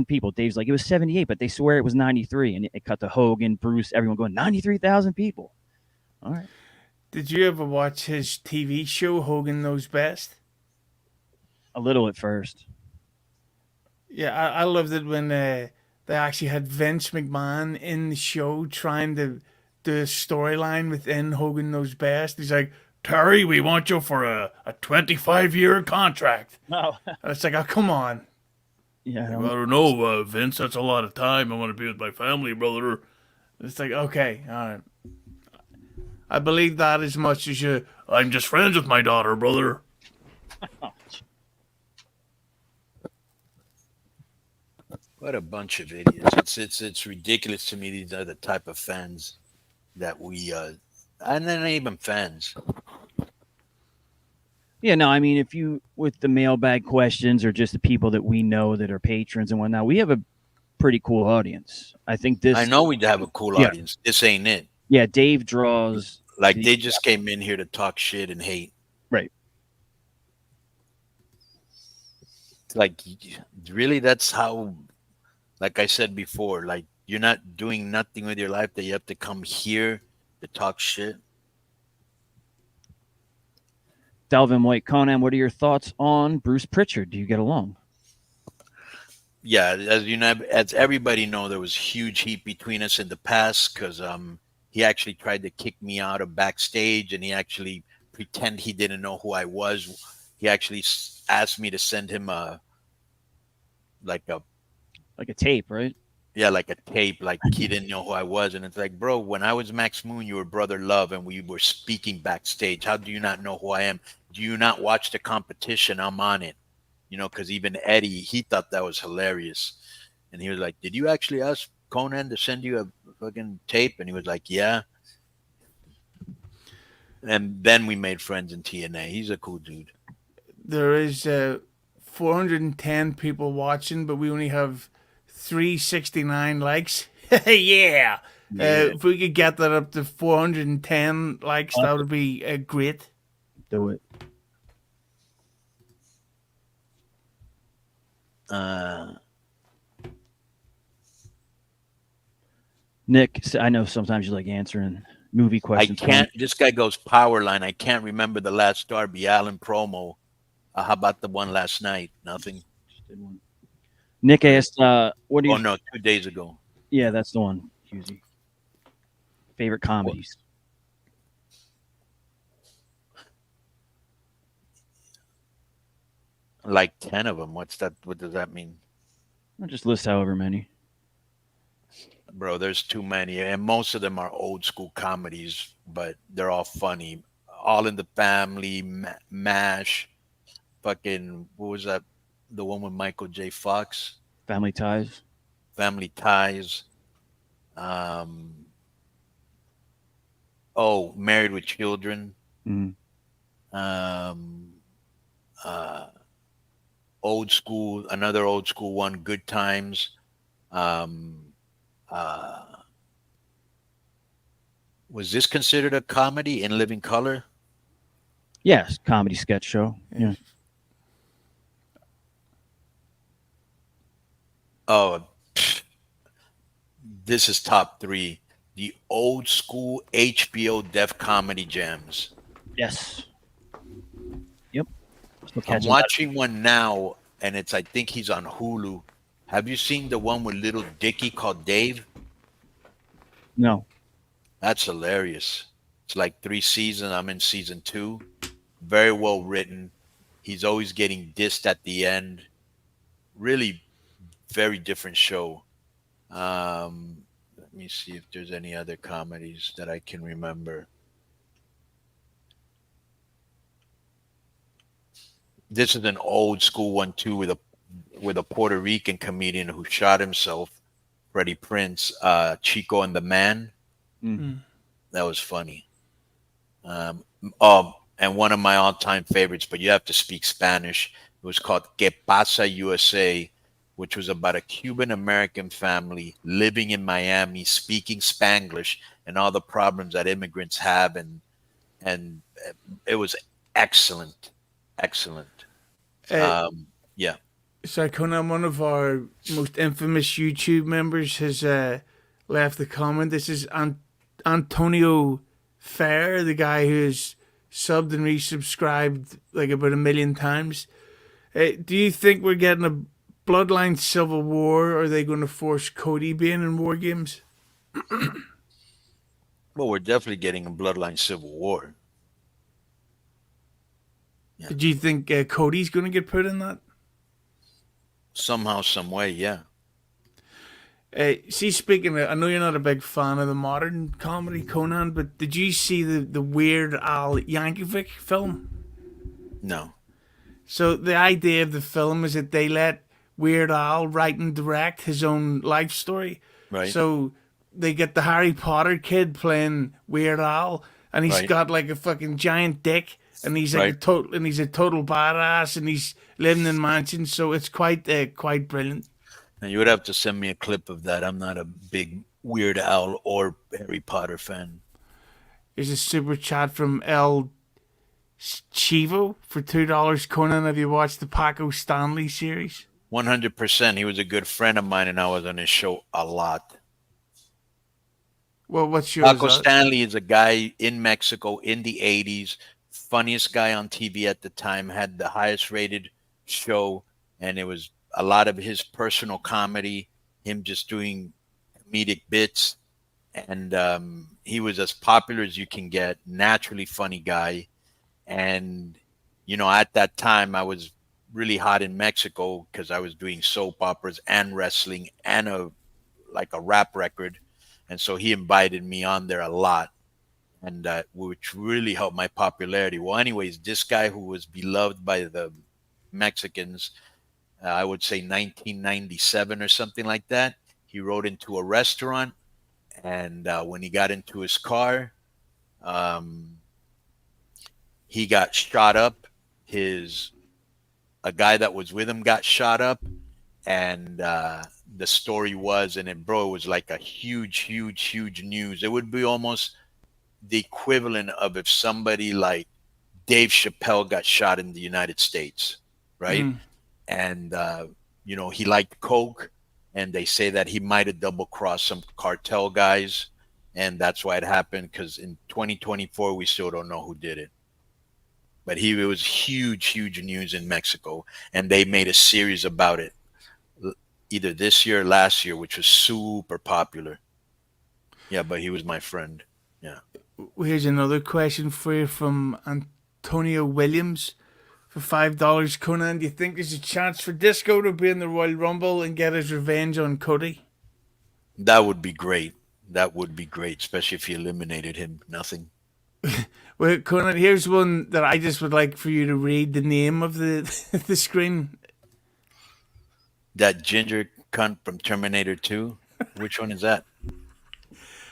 people. Dave's like, it was 78, but they swear it was 93, and it cut to Hogan, Bruce, everyone going 93,000 people. All right. Did you ever watch his TV show, Hogan Knows Best? A little at first. Yeah, I loved it when they actually had Vince McMahon in the show trying to do a storyline within Hogan Knows Best. He's like, Terry, we want you for a 25-year contract. No. And it's like, oh, come on. Yeah. I don't know, Vince, that's a lot of time. I want to be with my family, brother. It's like, okay, all right. I believe that as much as you, I'm just friends with my daughter, brother. What a bunch of idiots. It's ridiculous to me. These are the type of fans that we, and they're not even fans. Yeah, no, I mean, if you, with the mailbag questions or just the people that we know that are patrons and whatnot, we have a pretty cool audience. I think this. I know we have a cool audience. This ain't it. Yeah, Dave draws. Like they just came in here to talk shit and hate. Right. Like, really, that's how, like I said before, like you're not doing nothing with your life that you have to come here to talk shit. Delvin White, Conan, what are your thoughts on Bruce Pritchard? Do you get along? Yeah, as everybody know, there was huge heat between us in the past because he actually tried to kick me out of backstage, and he actually pretend he didn't know who I was. He actually asked me to send him a tape, right? Yeah, like a tape, like he didn't know who I was. And it's like, bro, when I was Max Moon, you were Brother Love, and we were speaking backstage. How do you not know who I am? Do you not watch the competition? I'm on it. Because even Eddie, he thought that was hilarious. And he was like, did you actually ask Conan to send you a fucking tape? And he was like, yeah. And then we made friends in TNA. He's a cool dude. There is 410 people watching, but we only have 369 likes. Yeah. If we could get that up to 410 likes, that would be great. Do it. Nick, I know sometimes you like answering movie questions. I can't. This guy goes Powerline. I can't remember the last Darby Allin promo. How about the one last night? Nothing. Nick asked, "What do you?" Oh no, 2 days ago. Yeah, that's the one. Husey. Favorite comedies. Like 10 of them. What's that? What does that mean? I'll just list however many. Bro, there's too many. And most of them are old school comedies, but they're all funny. All in the Family, MASH, fucking, what was that? The one with Michael J. Fox? Family Ties. Family Ties. Married with Children. Mm. Old school, another old school one, Good Times. Was this considered a comedy, In Living Color? Yes, comedy sketch show. Yeah. Oh, this is top 3. The old school HBO Def Comedy Jams. Yes. Yep. I'm watching one now, and I think he's on Hulu. Have you seen the one with Little Dicky called Dave? No. That's hilarious. It's like 3 seasons. I'm in season 2. Very well written. He's always getting dissed at the end. Really very different show. Let me see if there's any other comedies that I can remember. This is an old school one too, with a Puerto Rican comedian who shot himself, Freddie Prinze, Chico and the Man. Mm-hmm. That was funny. And one of my all-time favorites, but you have to speak Spanish. It was called Que Pasa USA, which was about a Cuban-American family living in Miami, speaking Spanglish, and all the problems that immigrants have. And it was excellent. Excellent. Yeah. So, Conan, one of our most infamous YouTube members has left a comment. This is Antonio Fair, the guy who's subbed and resubscribed like about 1 million times. Do you think we're getting a Bloodline Civil War, or are they going to force Cody being in War Games? Well, we're definitely getting a Bloodline Civil War. Yeah. Do you think Cody's going to get put in that? Somehow, some way, yeah. See, speaking of, I know you're not a big fan of the modern comedy, Conan, but did you see the Weird Al Yankovic film? No. So the idea of the film is that they let Weird Al write and direct his own life story. Right. So they get the Harry Potter kid playing Weird Al, and he's got like a fucking giant dick, and he's like a total badass, and he's living in mansions. So it's quite brilliant. Now you would have to send me a clip of that. I'm not a big Weird Al or Harry Potter fan. There's a super chat from El Chivo for $2. Conan, have you watched the Paco Stanley series? 100%. He was a good friend of mine, and I was on his show a lot. Well, what's yours? Paco Stanley is a guy in Mexico in the 80s. Funniest guy on TV at the time. Had the highest rated show, and it was a lot of his personal comedy, him just doing comedic bits. And he was as popular as you can get, naturally funny guy. And, you know, at that time, I was really hot in Mexico because I was doing soap operas and wrestling and a rap record. And so he invited me on there a lot, and which really helped my popularity. Well, anyways, this guy who was beloved by the Mexicans, I would say 1997 or something like that, he rode into a restaurant, and when he got into his car, he got shot up. A guy that was with him got shot up, and the story was, and it was like a huge news. It would be almost the equivalent of if somebody like Dave Chappelle got shot in the United States, right? And you know, he liked coke, and they say that he might have double-crossed some cartel guys, and that's why it happened, because in 2024 we still don't know who did it. But it was huge news in Mexico, and they made a series about it either this year or last year, which was super popular. Yeah, but he was my friend. Yeah. Here's another question for you from Antonio Williams for $5. Conan, do you think there's a chance for Disco to be in the Royal Rumble and get his revenge on Cody? That would be great. That would be great, especially if he eliminated him. Nothing. Well, Conan, here's one that I just would like for you to read the name of the the screen. That ginger cunt from Terminator 2. Which one is that?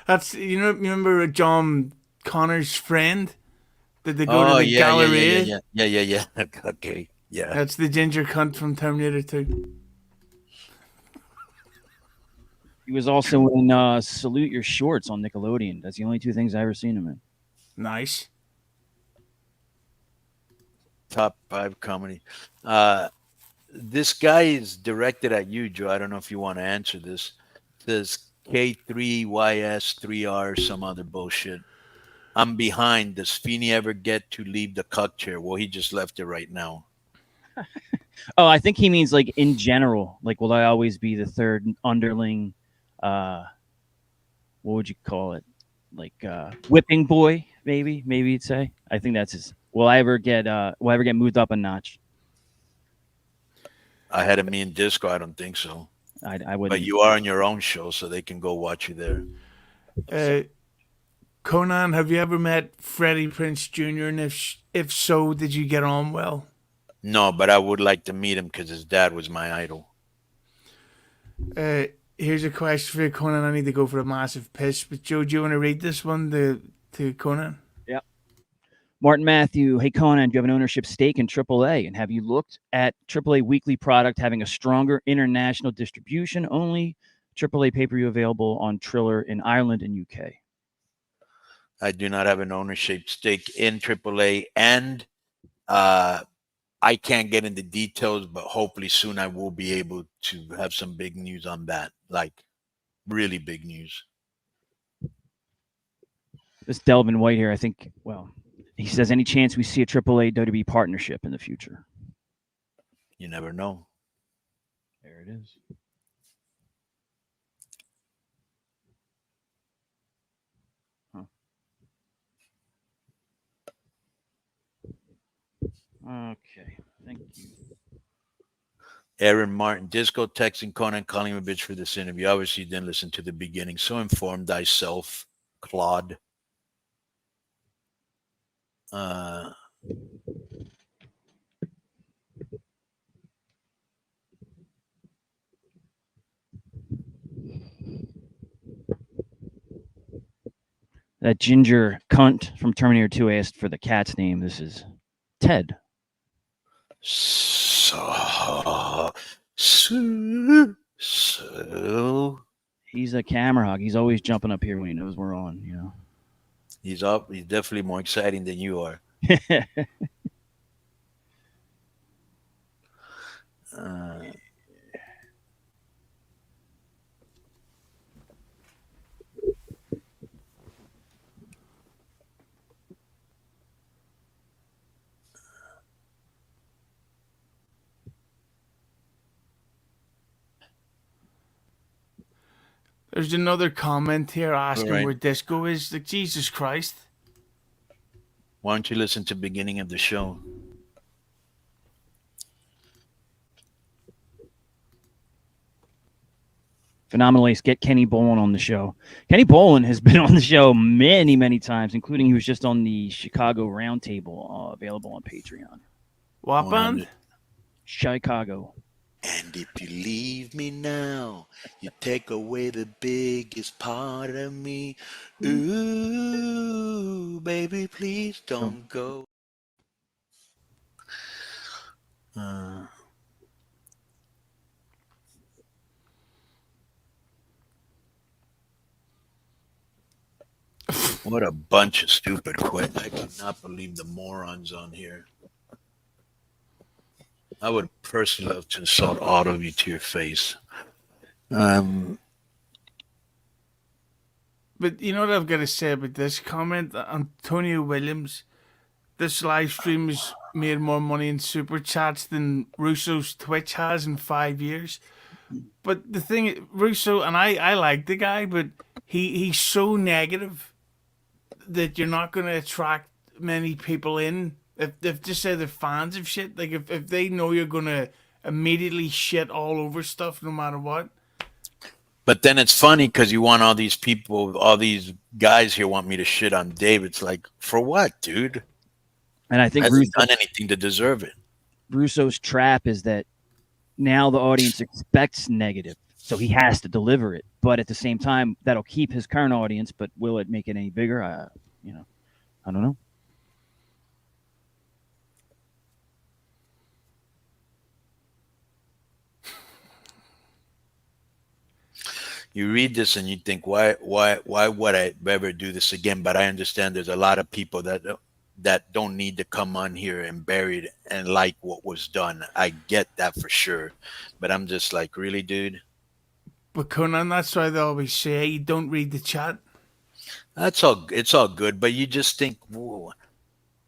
That's, you know, remember John Connor's friend? Did they go to the Galleria? Yeah. Okay, yeah. That's the ginger cunt from Terminator 2. He was also in Salute Your Shorts on Nickelodeon. That's the only two things I've ever seen him in. Nice. Top 5 comedy. This guy is directed at you, Joe. I don't know if you want to answer this. It says K3YS3R, some other bullshit. I'm behind. Does Feeney ever get to leave the cuck chair? Well, he just left it right now. Oh, I think he means like in general. Like, will I always be the third underling? What would you call it? Like whipping boy, maybe you'd say. I think that's his. Will I ever get moved up a notch? I had a mean Disco. I don't think so. I wouldn't. But you are on your own show, so they can go watch you there. Conan, have you ever met Freddie Prinze Jr.? And if so, did you get on well? No, but I would like to meet him because his dad was my idol. Here's a question for you, Conan. I need to go for a massive piss. But Joe, do you want to read this one to Conan? Yep. Martin Matthew, hey Conan, do you have an ownership stake in AAA? And have you looked at AAA weekly product having a stronger international distribution? Only AAA pay-per-view available on Triller in Ireland and UK. I do not have an ownership stake in AAA, and I can't get into details, but hopefully soon I will be able to have some big news on that, like really big news. This Delvin White here, I think, well, he says, any chance we see a AAA WWE partnership in the future? You never know. There it is. Huh. Okay, thank you. Aaron Martin, Disco texting Conan, calling him a bitch for this interview. Obviously, you didn't listen to the beginning. So inform thyself, Claude. That ginger cunt from Terminator 2 asked for the cat's name. This is Ted. So he's a camera hog. He's always jumping up here when he knows we're on, you know. He's up. He's definitely more exciting than you are. There's another comment here asking where Disco is. Like, Jesus Christ. Why don't you listen to the beginning of the show? Phenomenal Ace, get Kenny Bolin on the show. Kenny Bolin has been on the show many, many times, including he was just on the Chicago Roundtable, available on Patreon. What band? Chicago. And if you leave me now, you take away the biggest part of me. Ooh, baby, please don't go. What a bunch of stupid quit. I cannot believe the morons on here. I would personally love to insult all of you to your face. But you know what I've got to say about this comment? Antonio Williams, this live stream has made more money in SuperChats than Russo's Twitch has in 5 years. But the thing, Russo, and I like the guy, but he's so negative that you're not going to attract many people in if just say they're fans of shit, like if they know you're gonna immediately shit all over stuff no matter what. But then it's funny because you want all these people, all these guys here want me to shit on Dave. It's like, for what, dude? And I think hasn't done anything to deserve it. Russo's trap is that now the audience expects negative, so he has to deliver it. But at the same time, that'll keep his current audience. But will it make it any bigger? I don't know. You read this and you think, why would I ever do this again? But I understand there's a lot of people that don't need to come on here and bury it and like what was done. I get that for sure. But I'm just like, really, dude? But Conan, that's why they always say you don't read the chat. It's all good, but you just think, whoa,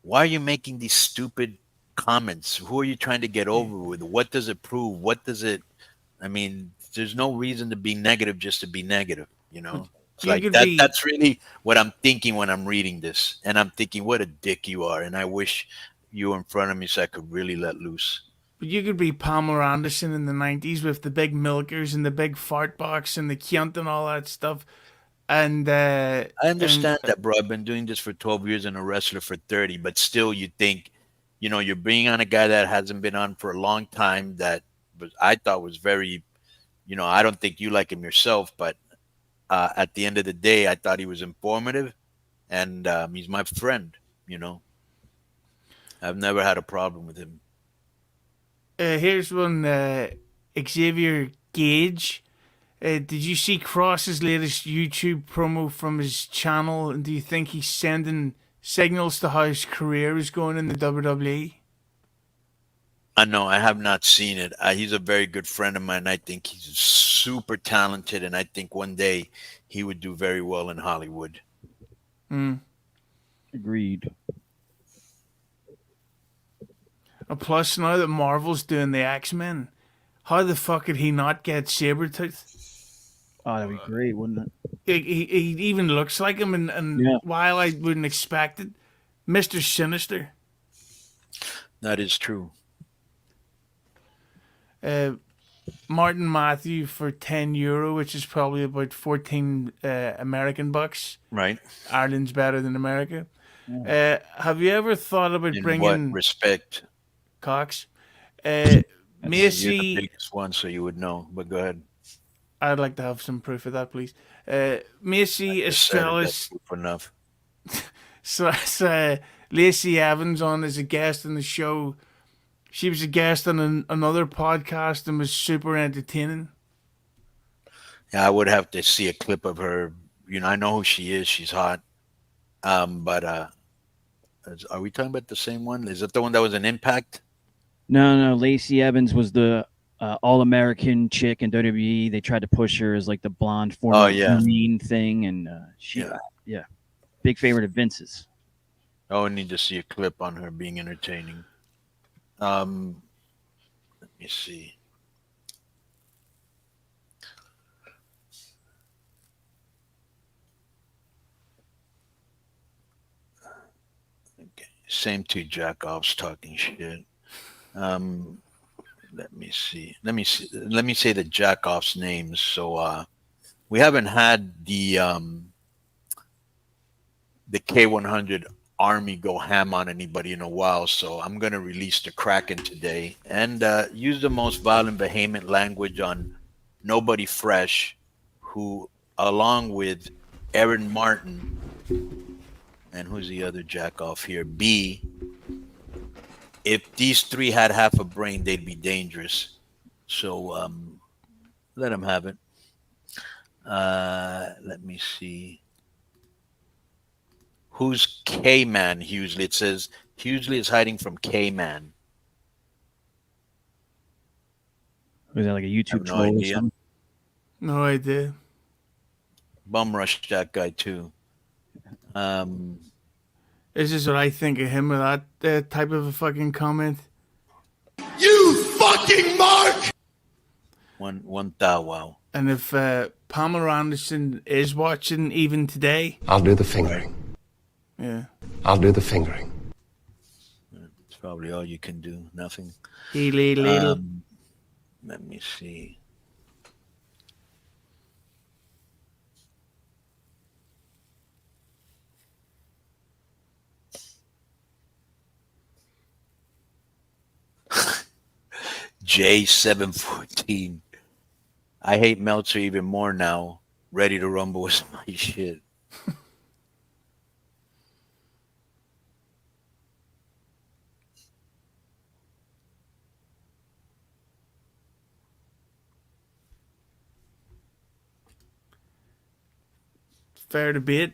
why are you making these stupid comments? Who are you trying to get over with? What does it prove? What does it, I mean, there's no reason to be negative just to be negative, you know? It's like that's really what I'm thinking when I'm reading this. And I'm thinking, what a dick you are. And I wish you were in front of me so I could really let loose. But you could be Pamela Anderson in the 90s with the big milkers and the big fart box and the cunt and all that stuff. And I understand that, bro. I've been doing this for 12 years and a wrestler for 30. But still, you think, you know, you're bringing on a guy that hasn't been on for a long time that I thought was very, you know, I don't think you like him yourself, but at the end of the day, I thought he was informative, and he's my friend, you know. I've never had a problem with him. Here's one, Xavier Gage. Did you see Cross's latest YouTube promo from his channel, and do you think he's sending signals to how his career is going in the WWE? No, I have not seen it. He's a very good friend of mine. I think he's super talented, and I think one day he would do very well in Hollywood. Agreed. Plus, now that Marvel's doing the X-Men, how the fuck could he not get Sabretooth? Oh, that'd be great, wouldn't it? He even looks like him, and yeah. While I wouldn't expect it, Mr. Sinister. That is true. Martin Matthew for €10, which is probably about 14 American bucks. Right. Ireland's better than America. Yeah. Have you ever thought about in bringing what respect? Cox? Macy, you're the biggest one, so you would know. But go ahead. I'd like to have some proof of that, please. Macy Estrellas. Enough. So Lacey Evans on as a guest on the show. She was a guest on another podcast and was super entertaining. Yeah, I would have to see a clip of her. You know, I know who she is. She's hot. But are we talking about the same one? Is it the one that was an Impact? No. Lacey Evans was the All-American chick in WWE. They tried to push her as like the blonde former Marine thing, and yeah, big favorite of Vince's. I would need to see a clip on her being entertaining. Let me see. Okay. Same two jack-offs talking shit. Let me see. Let me say the jack-offs names. So we haven't had the K100 Army go ham on anybody in a while, so I'm going to release the Kraken today and use the most violent, vehement language on Nobody Fresh, who, along with Aaron Martin, and who's the other jack off here, B, if these three had half a brain, they'd be dangerous. So let them have it. Let me see. Who's K-Man Hughley? It says Hughley is hiding from K-Man. Was that like a YouTube troll or something? No idea. Bum rushed that guy too. This is what I think of him with that type of a fucking comment. You fucking mark! One thou wow. And if Pamela Anderson is watching even today, I'll do the fingering. Yeah. I'll do the fingering. probably all you can do. Nothing. Let me see. J714. I hate Meltzer even more now. Ready to Rumble was my shit. Fair debate.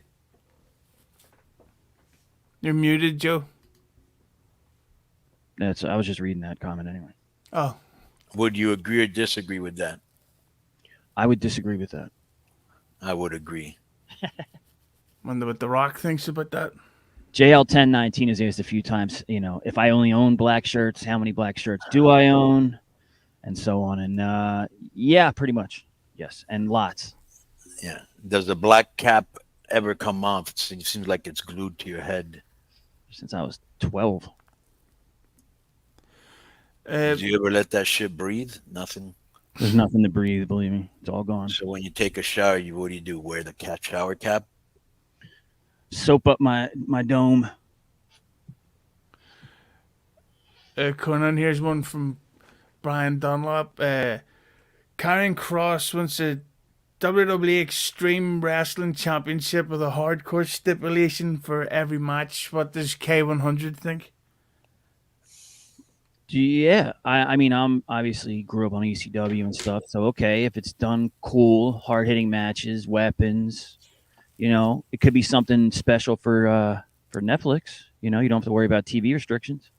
You're muted, Joe. I was just reading that comment anyway. Oh. Would you agree or disagree with that? I would disagree with that. I would agree. Wonder what The Rock thinks about that. JL1019 has asked a few times, if I only own black shirts, how many black shirts do I own? And so on. And yeah, pretty much. Yes. And lots. Yeah. Does the black cap ever come off? It seems like it's glued to your head. Since I was 12. Did you ever let that shit breathe? Nothing. There's nothing to breathe, believe me. It's all gone. So when you take a shower, what do? Wear the shower cap? Soap up my dome. Conan, here's one from Brian Dunlop. Karrion Kross wants a WWE Extreme Wrestling Championship with a hardcore stipulation for every match. What does K100 think? Yeah, I mean, I'm obviously grew up on ECW and stuff, so okay, if it's done cool, hard-hitting matches, weapons, it could be something special for Netflix. You don't have to worry about TV restrictions.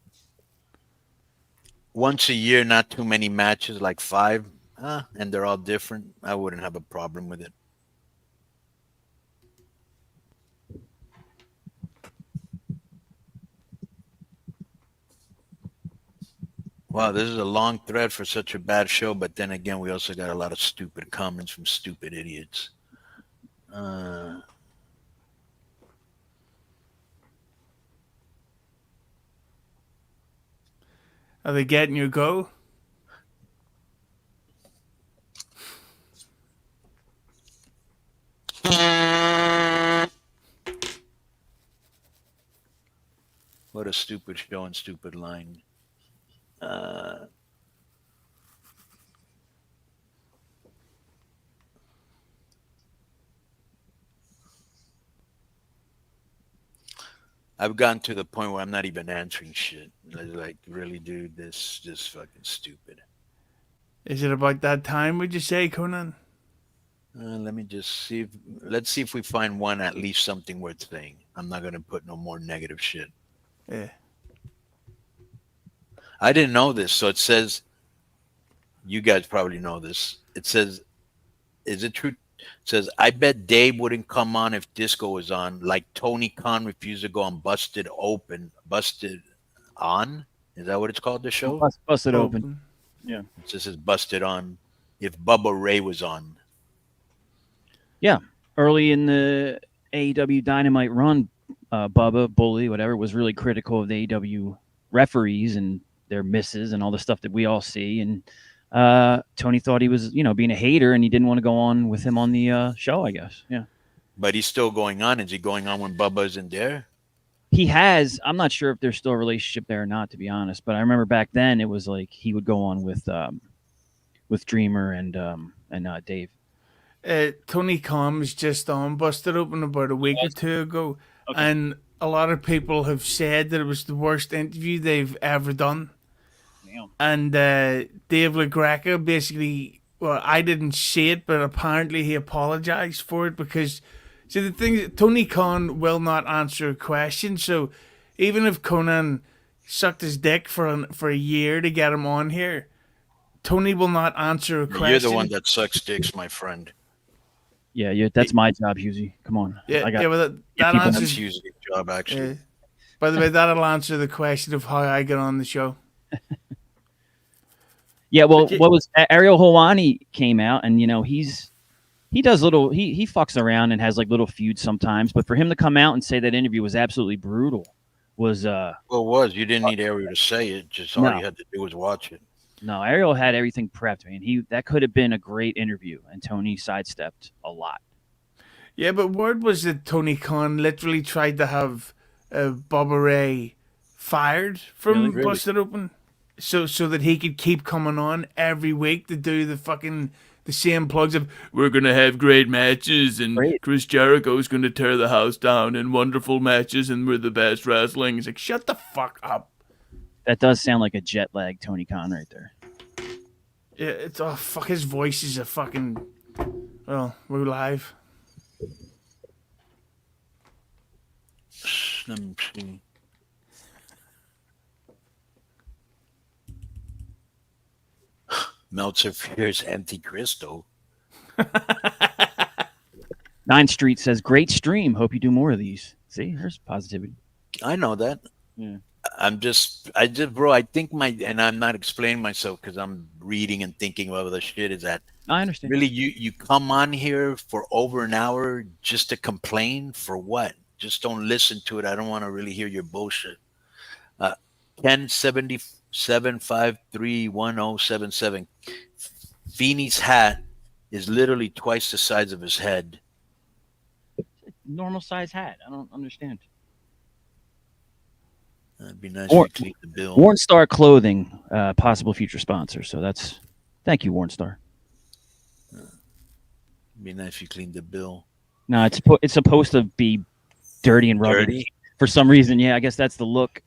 Once a year, not too many matches, like 5, and they're all different. I wouldn't have a problem with it. Wow, this is a long thread for such a bad show, but then again, we also got a lot of stupid comments from stupid idiots. Are they getting your go? What a stupid show and stupid line. I've gotten to the point where I'm not even answering shit. Like, really, dude, this is just fucking stupid. Is it about that time, would you say, Conan? Let me just see. Let's see if we find one, at least something worth saying. I'm not going to put no more negative shit. Yeah. I didn't know this. So it says, you guys probably know this. It says, is it true? It says, I bet Dave wouldn't come on if Disco was on. Like Tony Khan refused to go on Busted On? Is that what it's called, the show? Busted Open. Yeah. It just says Busted On if Bubba Ray was on. Yeah. Early in the AEW Dynamite run, Bubba, Bully, whatever, was really critical of the AEW referees and their misses and all the stuff that we all see. And Tony thought he was, being a hater, and he didn't want to go on with him on the show, I guess. Yeah. But he's still going on. Is he going on when Bubba isn't there? He has. I'm not sure if there's still a relationship there or not, to be honest. But I remember back then it was like he would go on with Dreamer and Dave. Tony Khan was just on Busted Open about a week or two ago, and a lot of people have said that it was the worst interview they've ever done. Damn. And Dave LaGreca basically, well, I didn't see it, but apparently he apologized for it because, see, the thing is, Tony Khan will not answer a question. So even if Conan sucked his dick for a year to get him on here, Tony will not answer a question. You're the one that sucks dicks, my friend. Yeah, that's my job, Husey. Come on. Well, that answers Husey's job, actually. By the way, that'll answer the question of how I get on the show. Yeah, well, what was Ariel Helwani came out, and he does little, he fucks around and has like little feuds sometimes, but for him to come out and say that interview was absolutely brutal was Well, it was. You didn't need Ariel to say it. Just all you had to do was watch it. No, Ariel had everything prepped, man. That could have been a great interview, and Tony sidestepped a lot. Yeah, but word was that Tony Khan literally tried to have Bubba Ray fired from Busted Open, so that he could keep coming on every week to do the same plugs of we're gonna have great matches and Chris Jericho's gonna tear the house down in wonderful matches and we're the best wrestling. It's like, shut the fuck up. That does sound like a jet lag Tony Khan right there. Yeah, it's fuck. His voice is a fucking. Well, we're live. Let me see. Meltzer fears Anticristo. 9th Street says, great stream. Hope you do more of these. See, there's positivity. I know that. Yeah. Bro, I think and I'm not explaining myself because I'm reading and thinking of other shit, is that I understand. Really, you come on here for over an hour just to complain for what? Just don't listen to it. I don't want to really hear your bullshit. Ken 77531077. Feeney's hat is literally twice the size of his head. Normal size hat. I don't understand. It'd be nice if you clean the bill. Warren Star Clothing, possible future sponsor. So thank you, Warren Star. It'd be nice if you cleaned the bill. No, it's supposed to be dirty and rugged. Dirty? For some reason, yeah. I guess that's the look.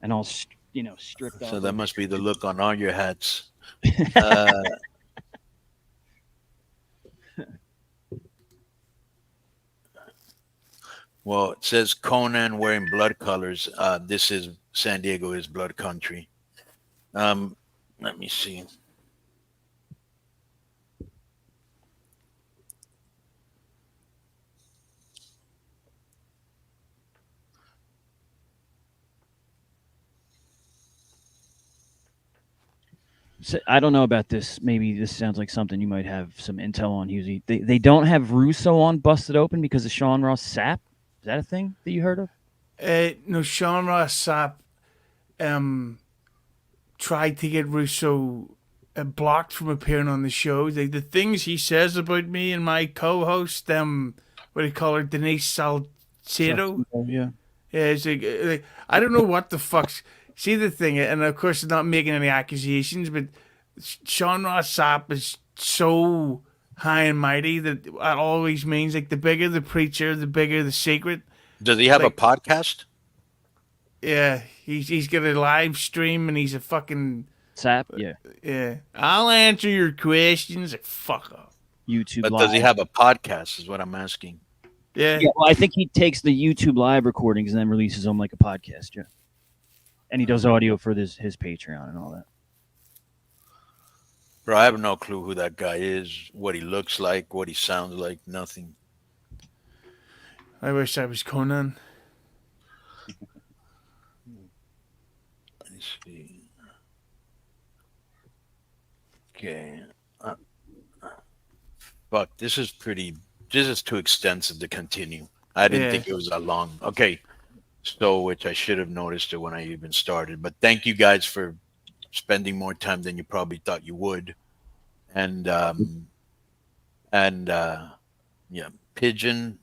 And all, stripped off. So that must be the look on all your hats. Well, it says Conan wearing blood colors. This is San Diego is blood country. Let me see. So, I don't know about this. Maybe this sounds like something you might have some intel on, Husey. They don't have Russo on Busted Open because of Sean Ross Sapp? Is that a thing that you heard of? No, Sean Ross Sapp tried to get Russo blocked from appearing on the show. The things he says about me and my co-host, what do you call her, Denise Salcedo? Yeah. Yeah, it's like, I don't know what the fuck's... See the thing, and of course, not making any accusations, but Sean Ross Sapp is so high and mighty that it always means like the bigger the preacher, the bigger the secret. Does he have a podcast? Yeah, he's got a live stream and he's a fucking Sapp. Yeah, yeah. I'll answer your questions. Like, fuck off. YouTube. But Live. does he have a podcast? Is what I'm asking. Yeah. Well, I think he takes the YouTube Live recordings and then releases them like a podcast. Yeah. And he does audio for his Patreon and all that. Bro, I have no clue who that guy is, what he looks like, what he sounds like, nothing. I wish I was Conan. Let me see. Okay. Fuck, this is too extensive to continue. I didn't think it was that long. Okay. So, which I should have noticed it when I even started. But thank you guys for spending more time than you probably thought you would. And yeah, Pigeon.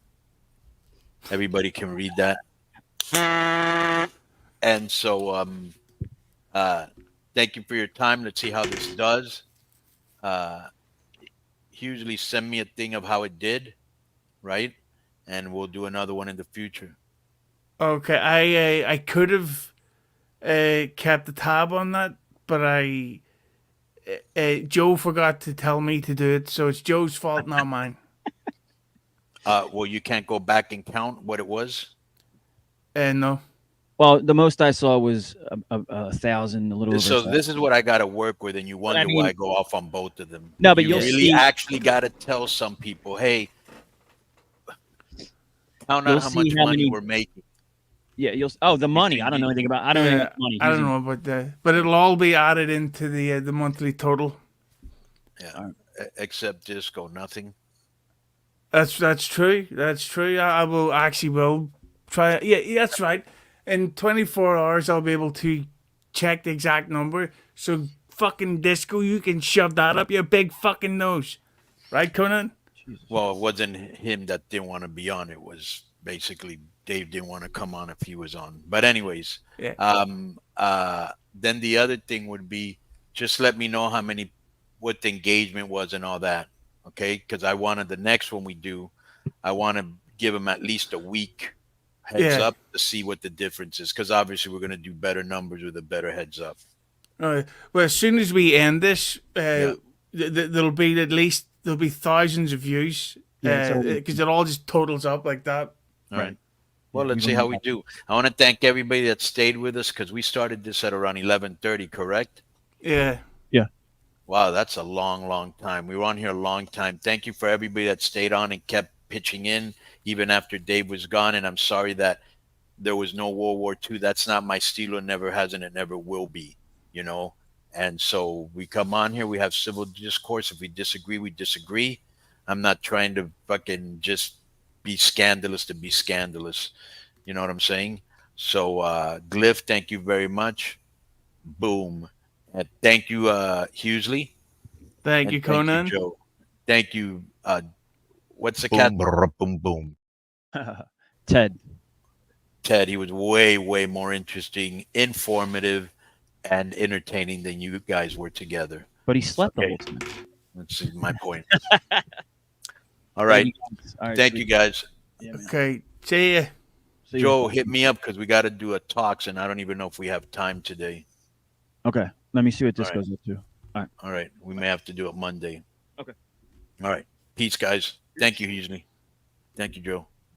Everybody can read that. And so thank you for your time. Let's see how this does. Usually send me a thing of how it did, right? And we'll do another one in the future. Okay, I could have kept the tab on that, but Joe forgot to tell me to do it, so it's Joe's fault, not mine. Well, you can't go back and count what it was? No. Well, the most I saw was 1,000, a little over. So this is what I got to work with, and you wonder why I go off on both of them. No, but you really actually got to tell some people, hey, count out how much money we're making. Yeah, the money. I don't know anything about. I don't know money. I don't know about that, but it'll all be added into the monthly total. Yeah, except Disco, nothing. That's true. That's true. I will. try. Yeah, that's right. In 24 hours, I'll be able to check the exact number. So fucking Disco, you can shove that up your big fucking nose, right, Conan? Jesus. Well, it wasn't him that didn't want to be on. It was basically Dave didn't want to come on if he was on. But anyways, then the other thing would be just let me know what the engagement was and all that. Okay, because I wanted the next one we do, I want to give him at least a week heads up to see what the difference is. Because obviously we're going to do better numbers with a better heads up. Well, as soon as we end this, there'll be thousands of views because it all just totals up like that. All right. Well, let's see how we do. I want to thank everybody that stayed with us because we started this at around 11:30, correct? Yeah. Yeah. Wow, that's a long, long time. We were on here a long time. Thank you for everybody that stayed on and kept pitching in even after Dave was gone. And I'm sorry that there was no World War II. That's not my stilo. Never has and it never will be, you know. And so we come on here. We have civil discourse. If we disagree, we disagree. I'm not trying to fucking just be scandalous to be scandalous. You know what I'm saying? So Glyph, thank you very much. Boom. And thank you, Hughley. Thank you, Conan. Thank you, Joe. Thank you. What's the cat? Boom, boom. Ted. Ted. He was way, way more interesting, informative, and entertaining than you guys were together. But he slept the whole time. That's my point. All right. Thank you, guys. Yeah, okay. See ya. Joe, hit me up because we got to do a talks, and I don't even know if we have time today. Okay. Let me see what this goes up to. All right. All right. We may have to do it Monday. Okay. All right. Peace, guys. Thank you, Hughley. Thank you, Joe.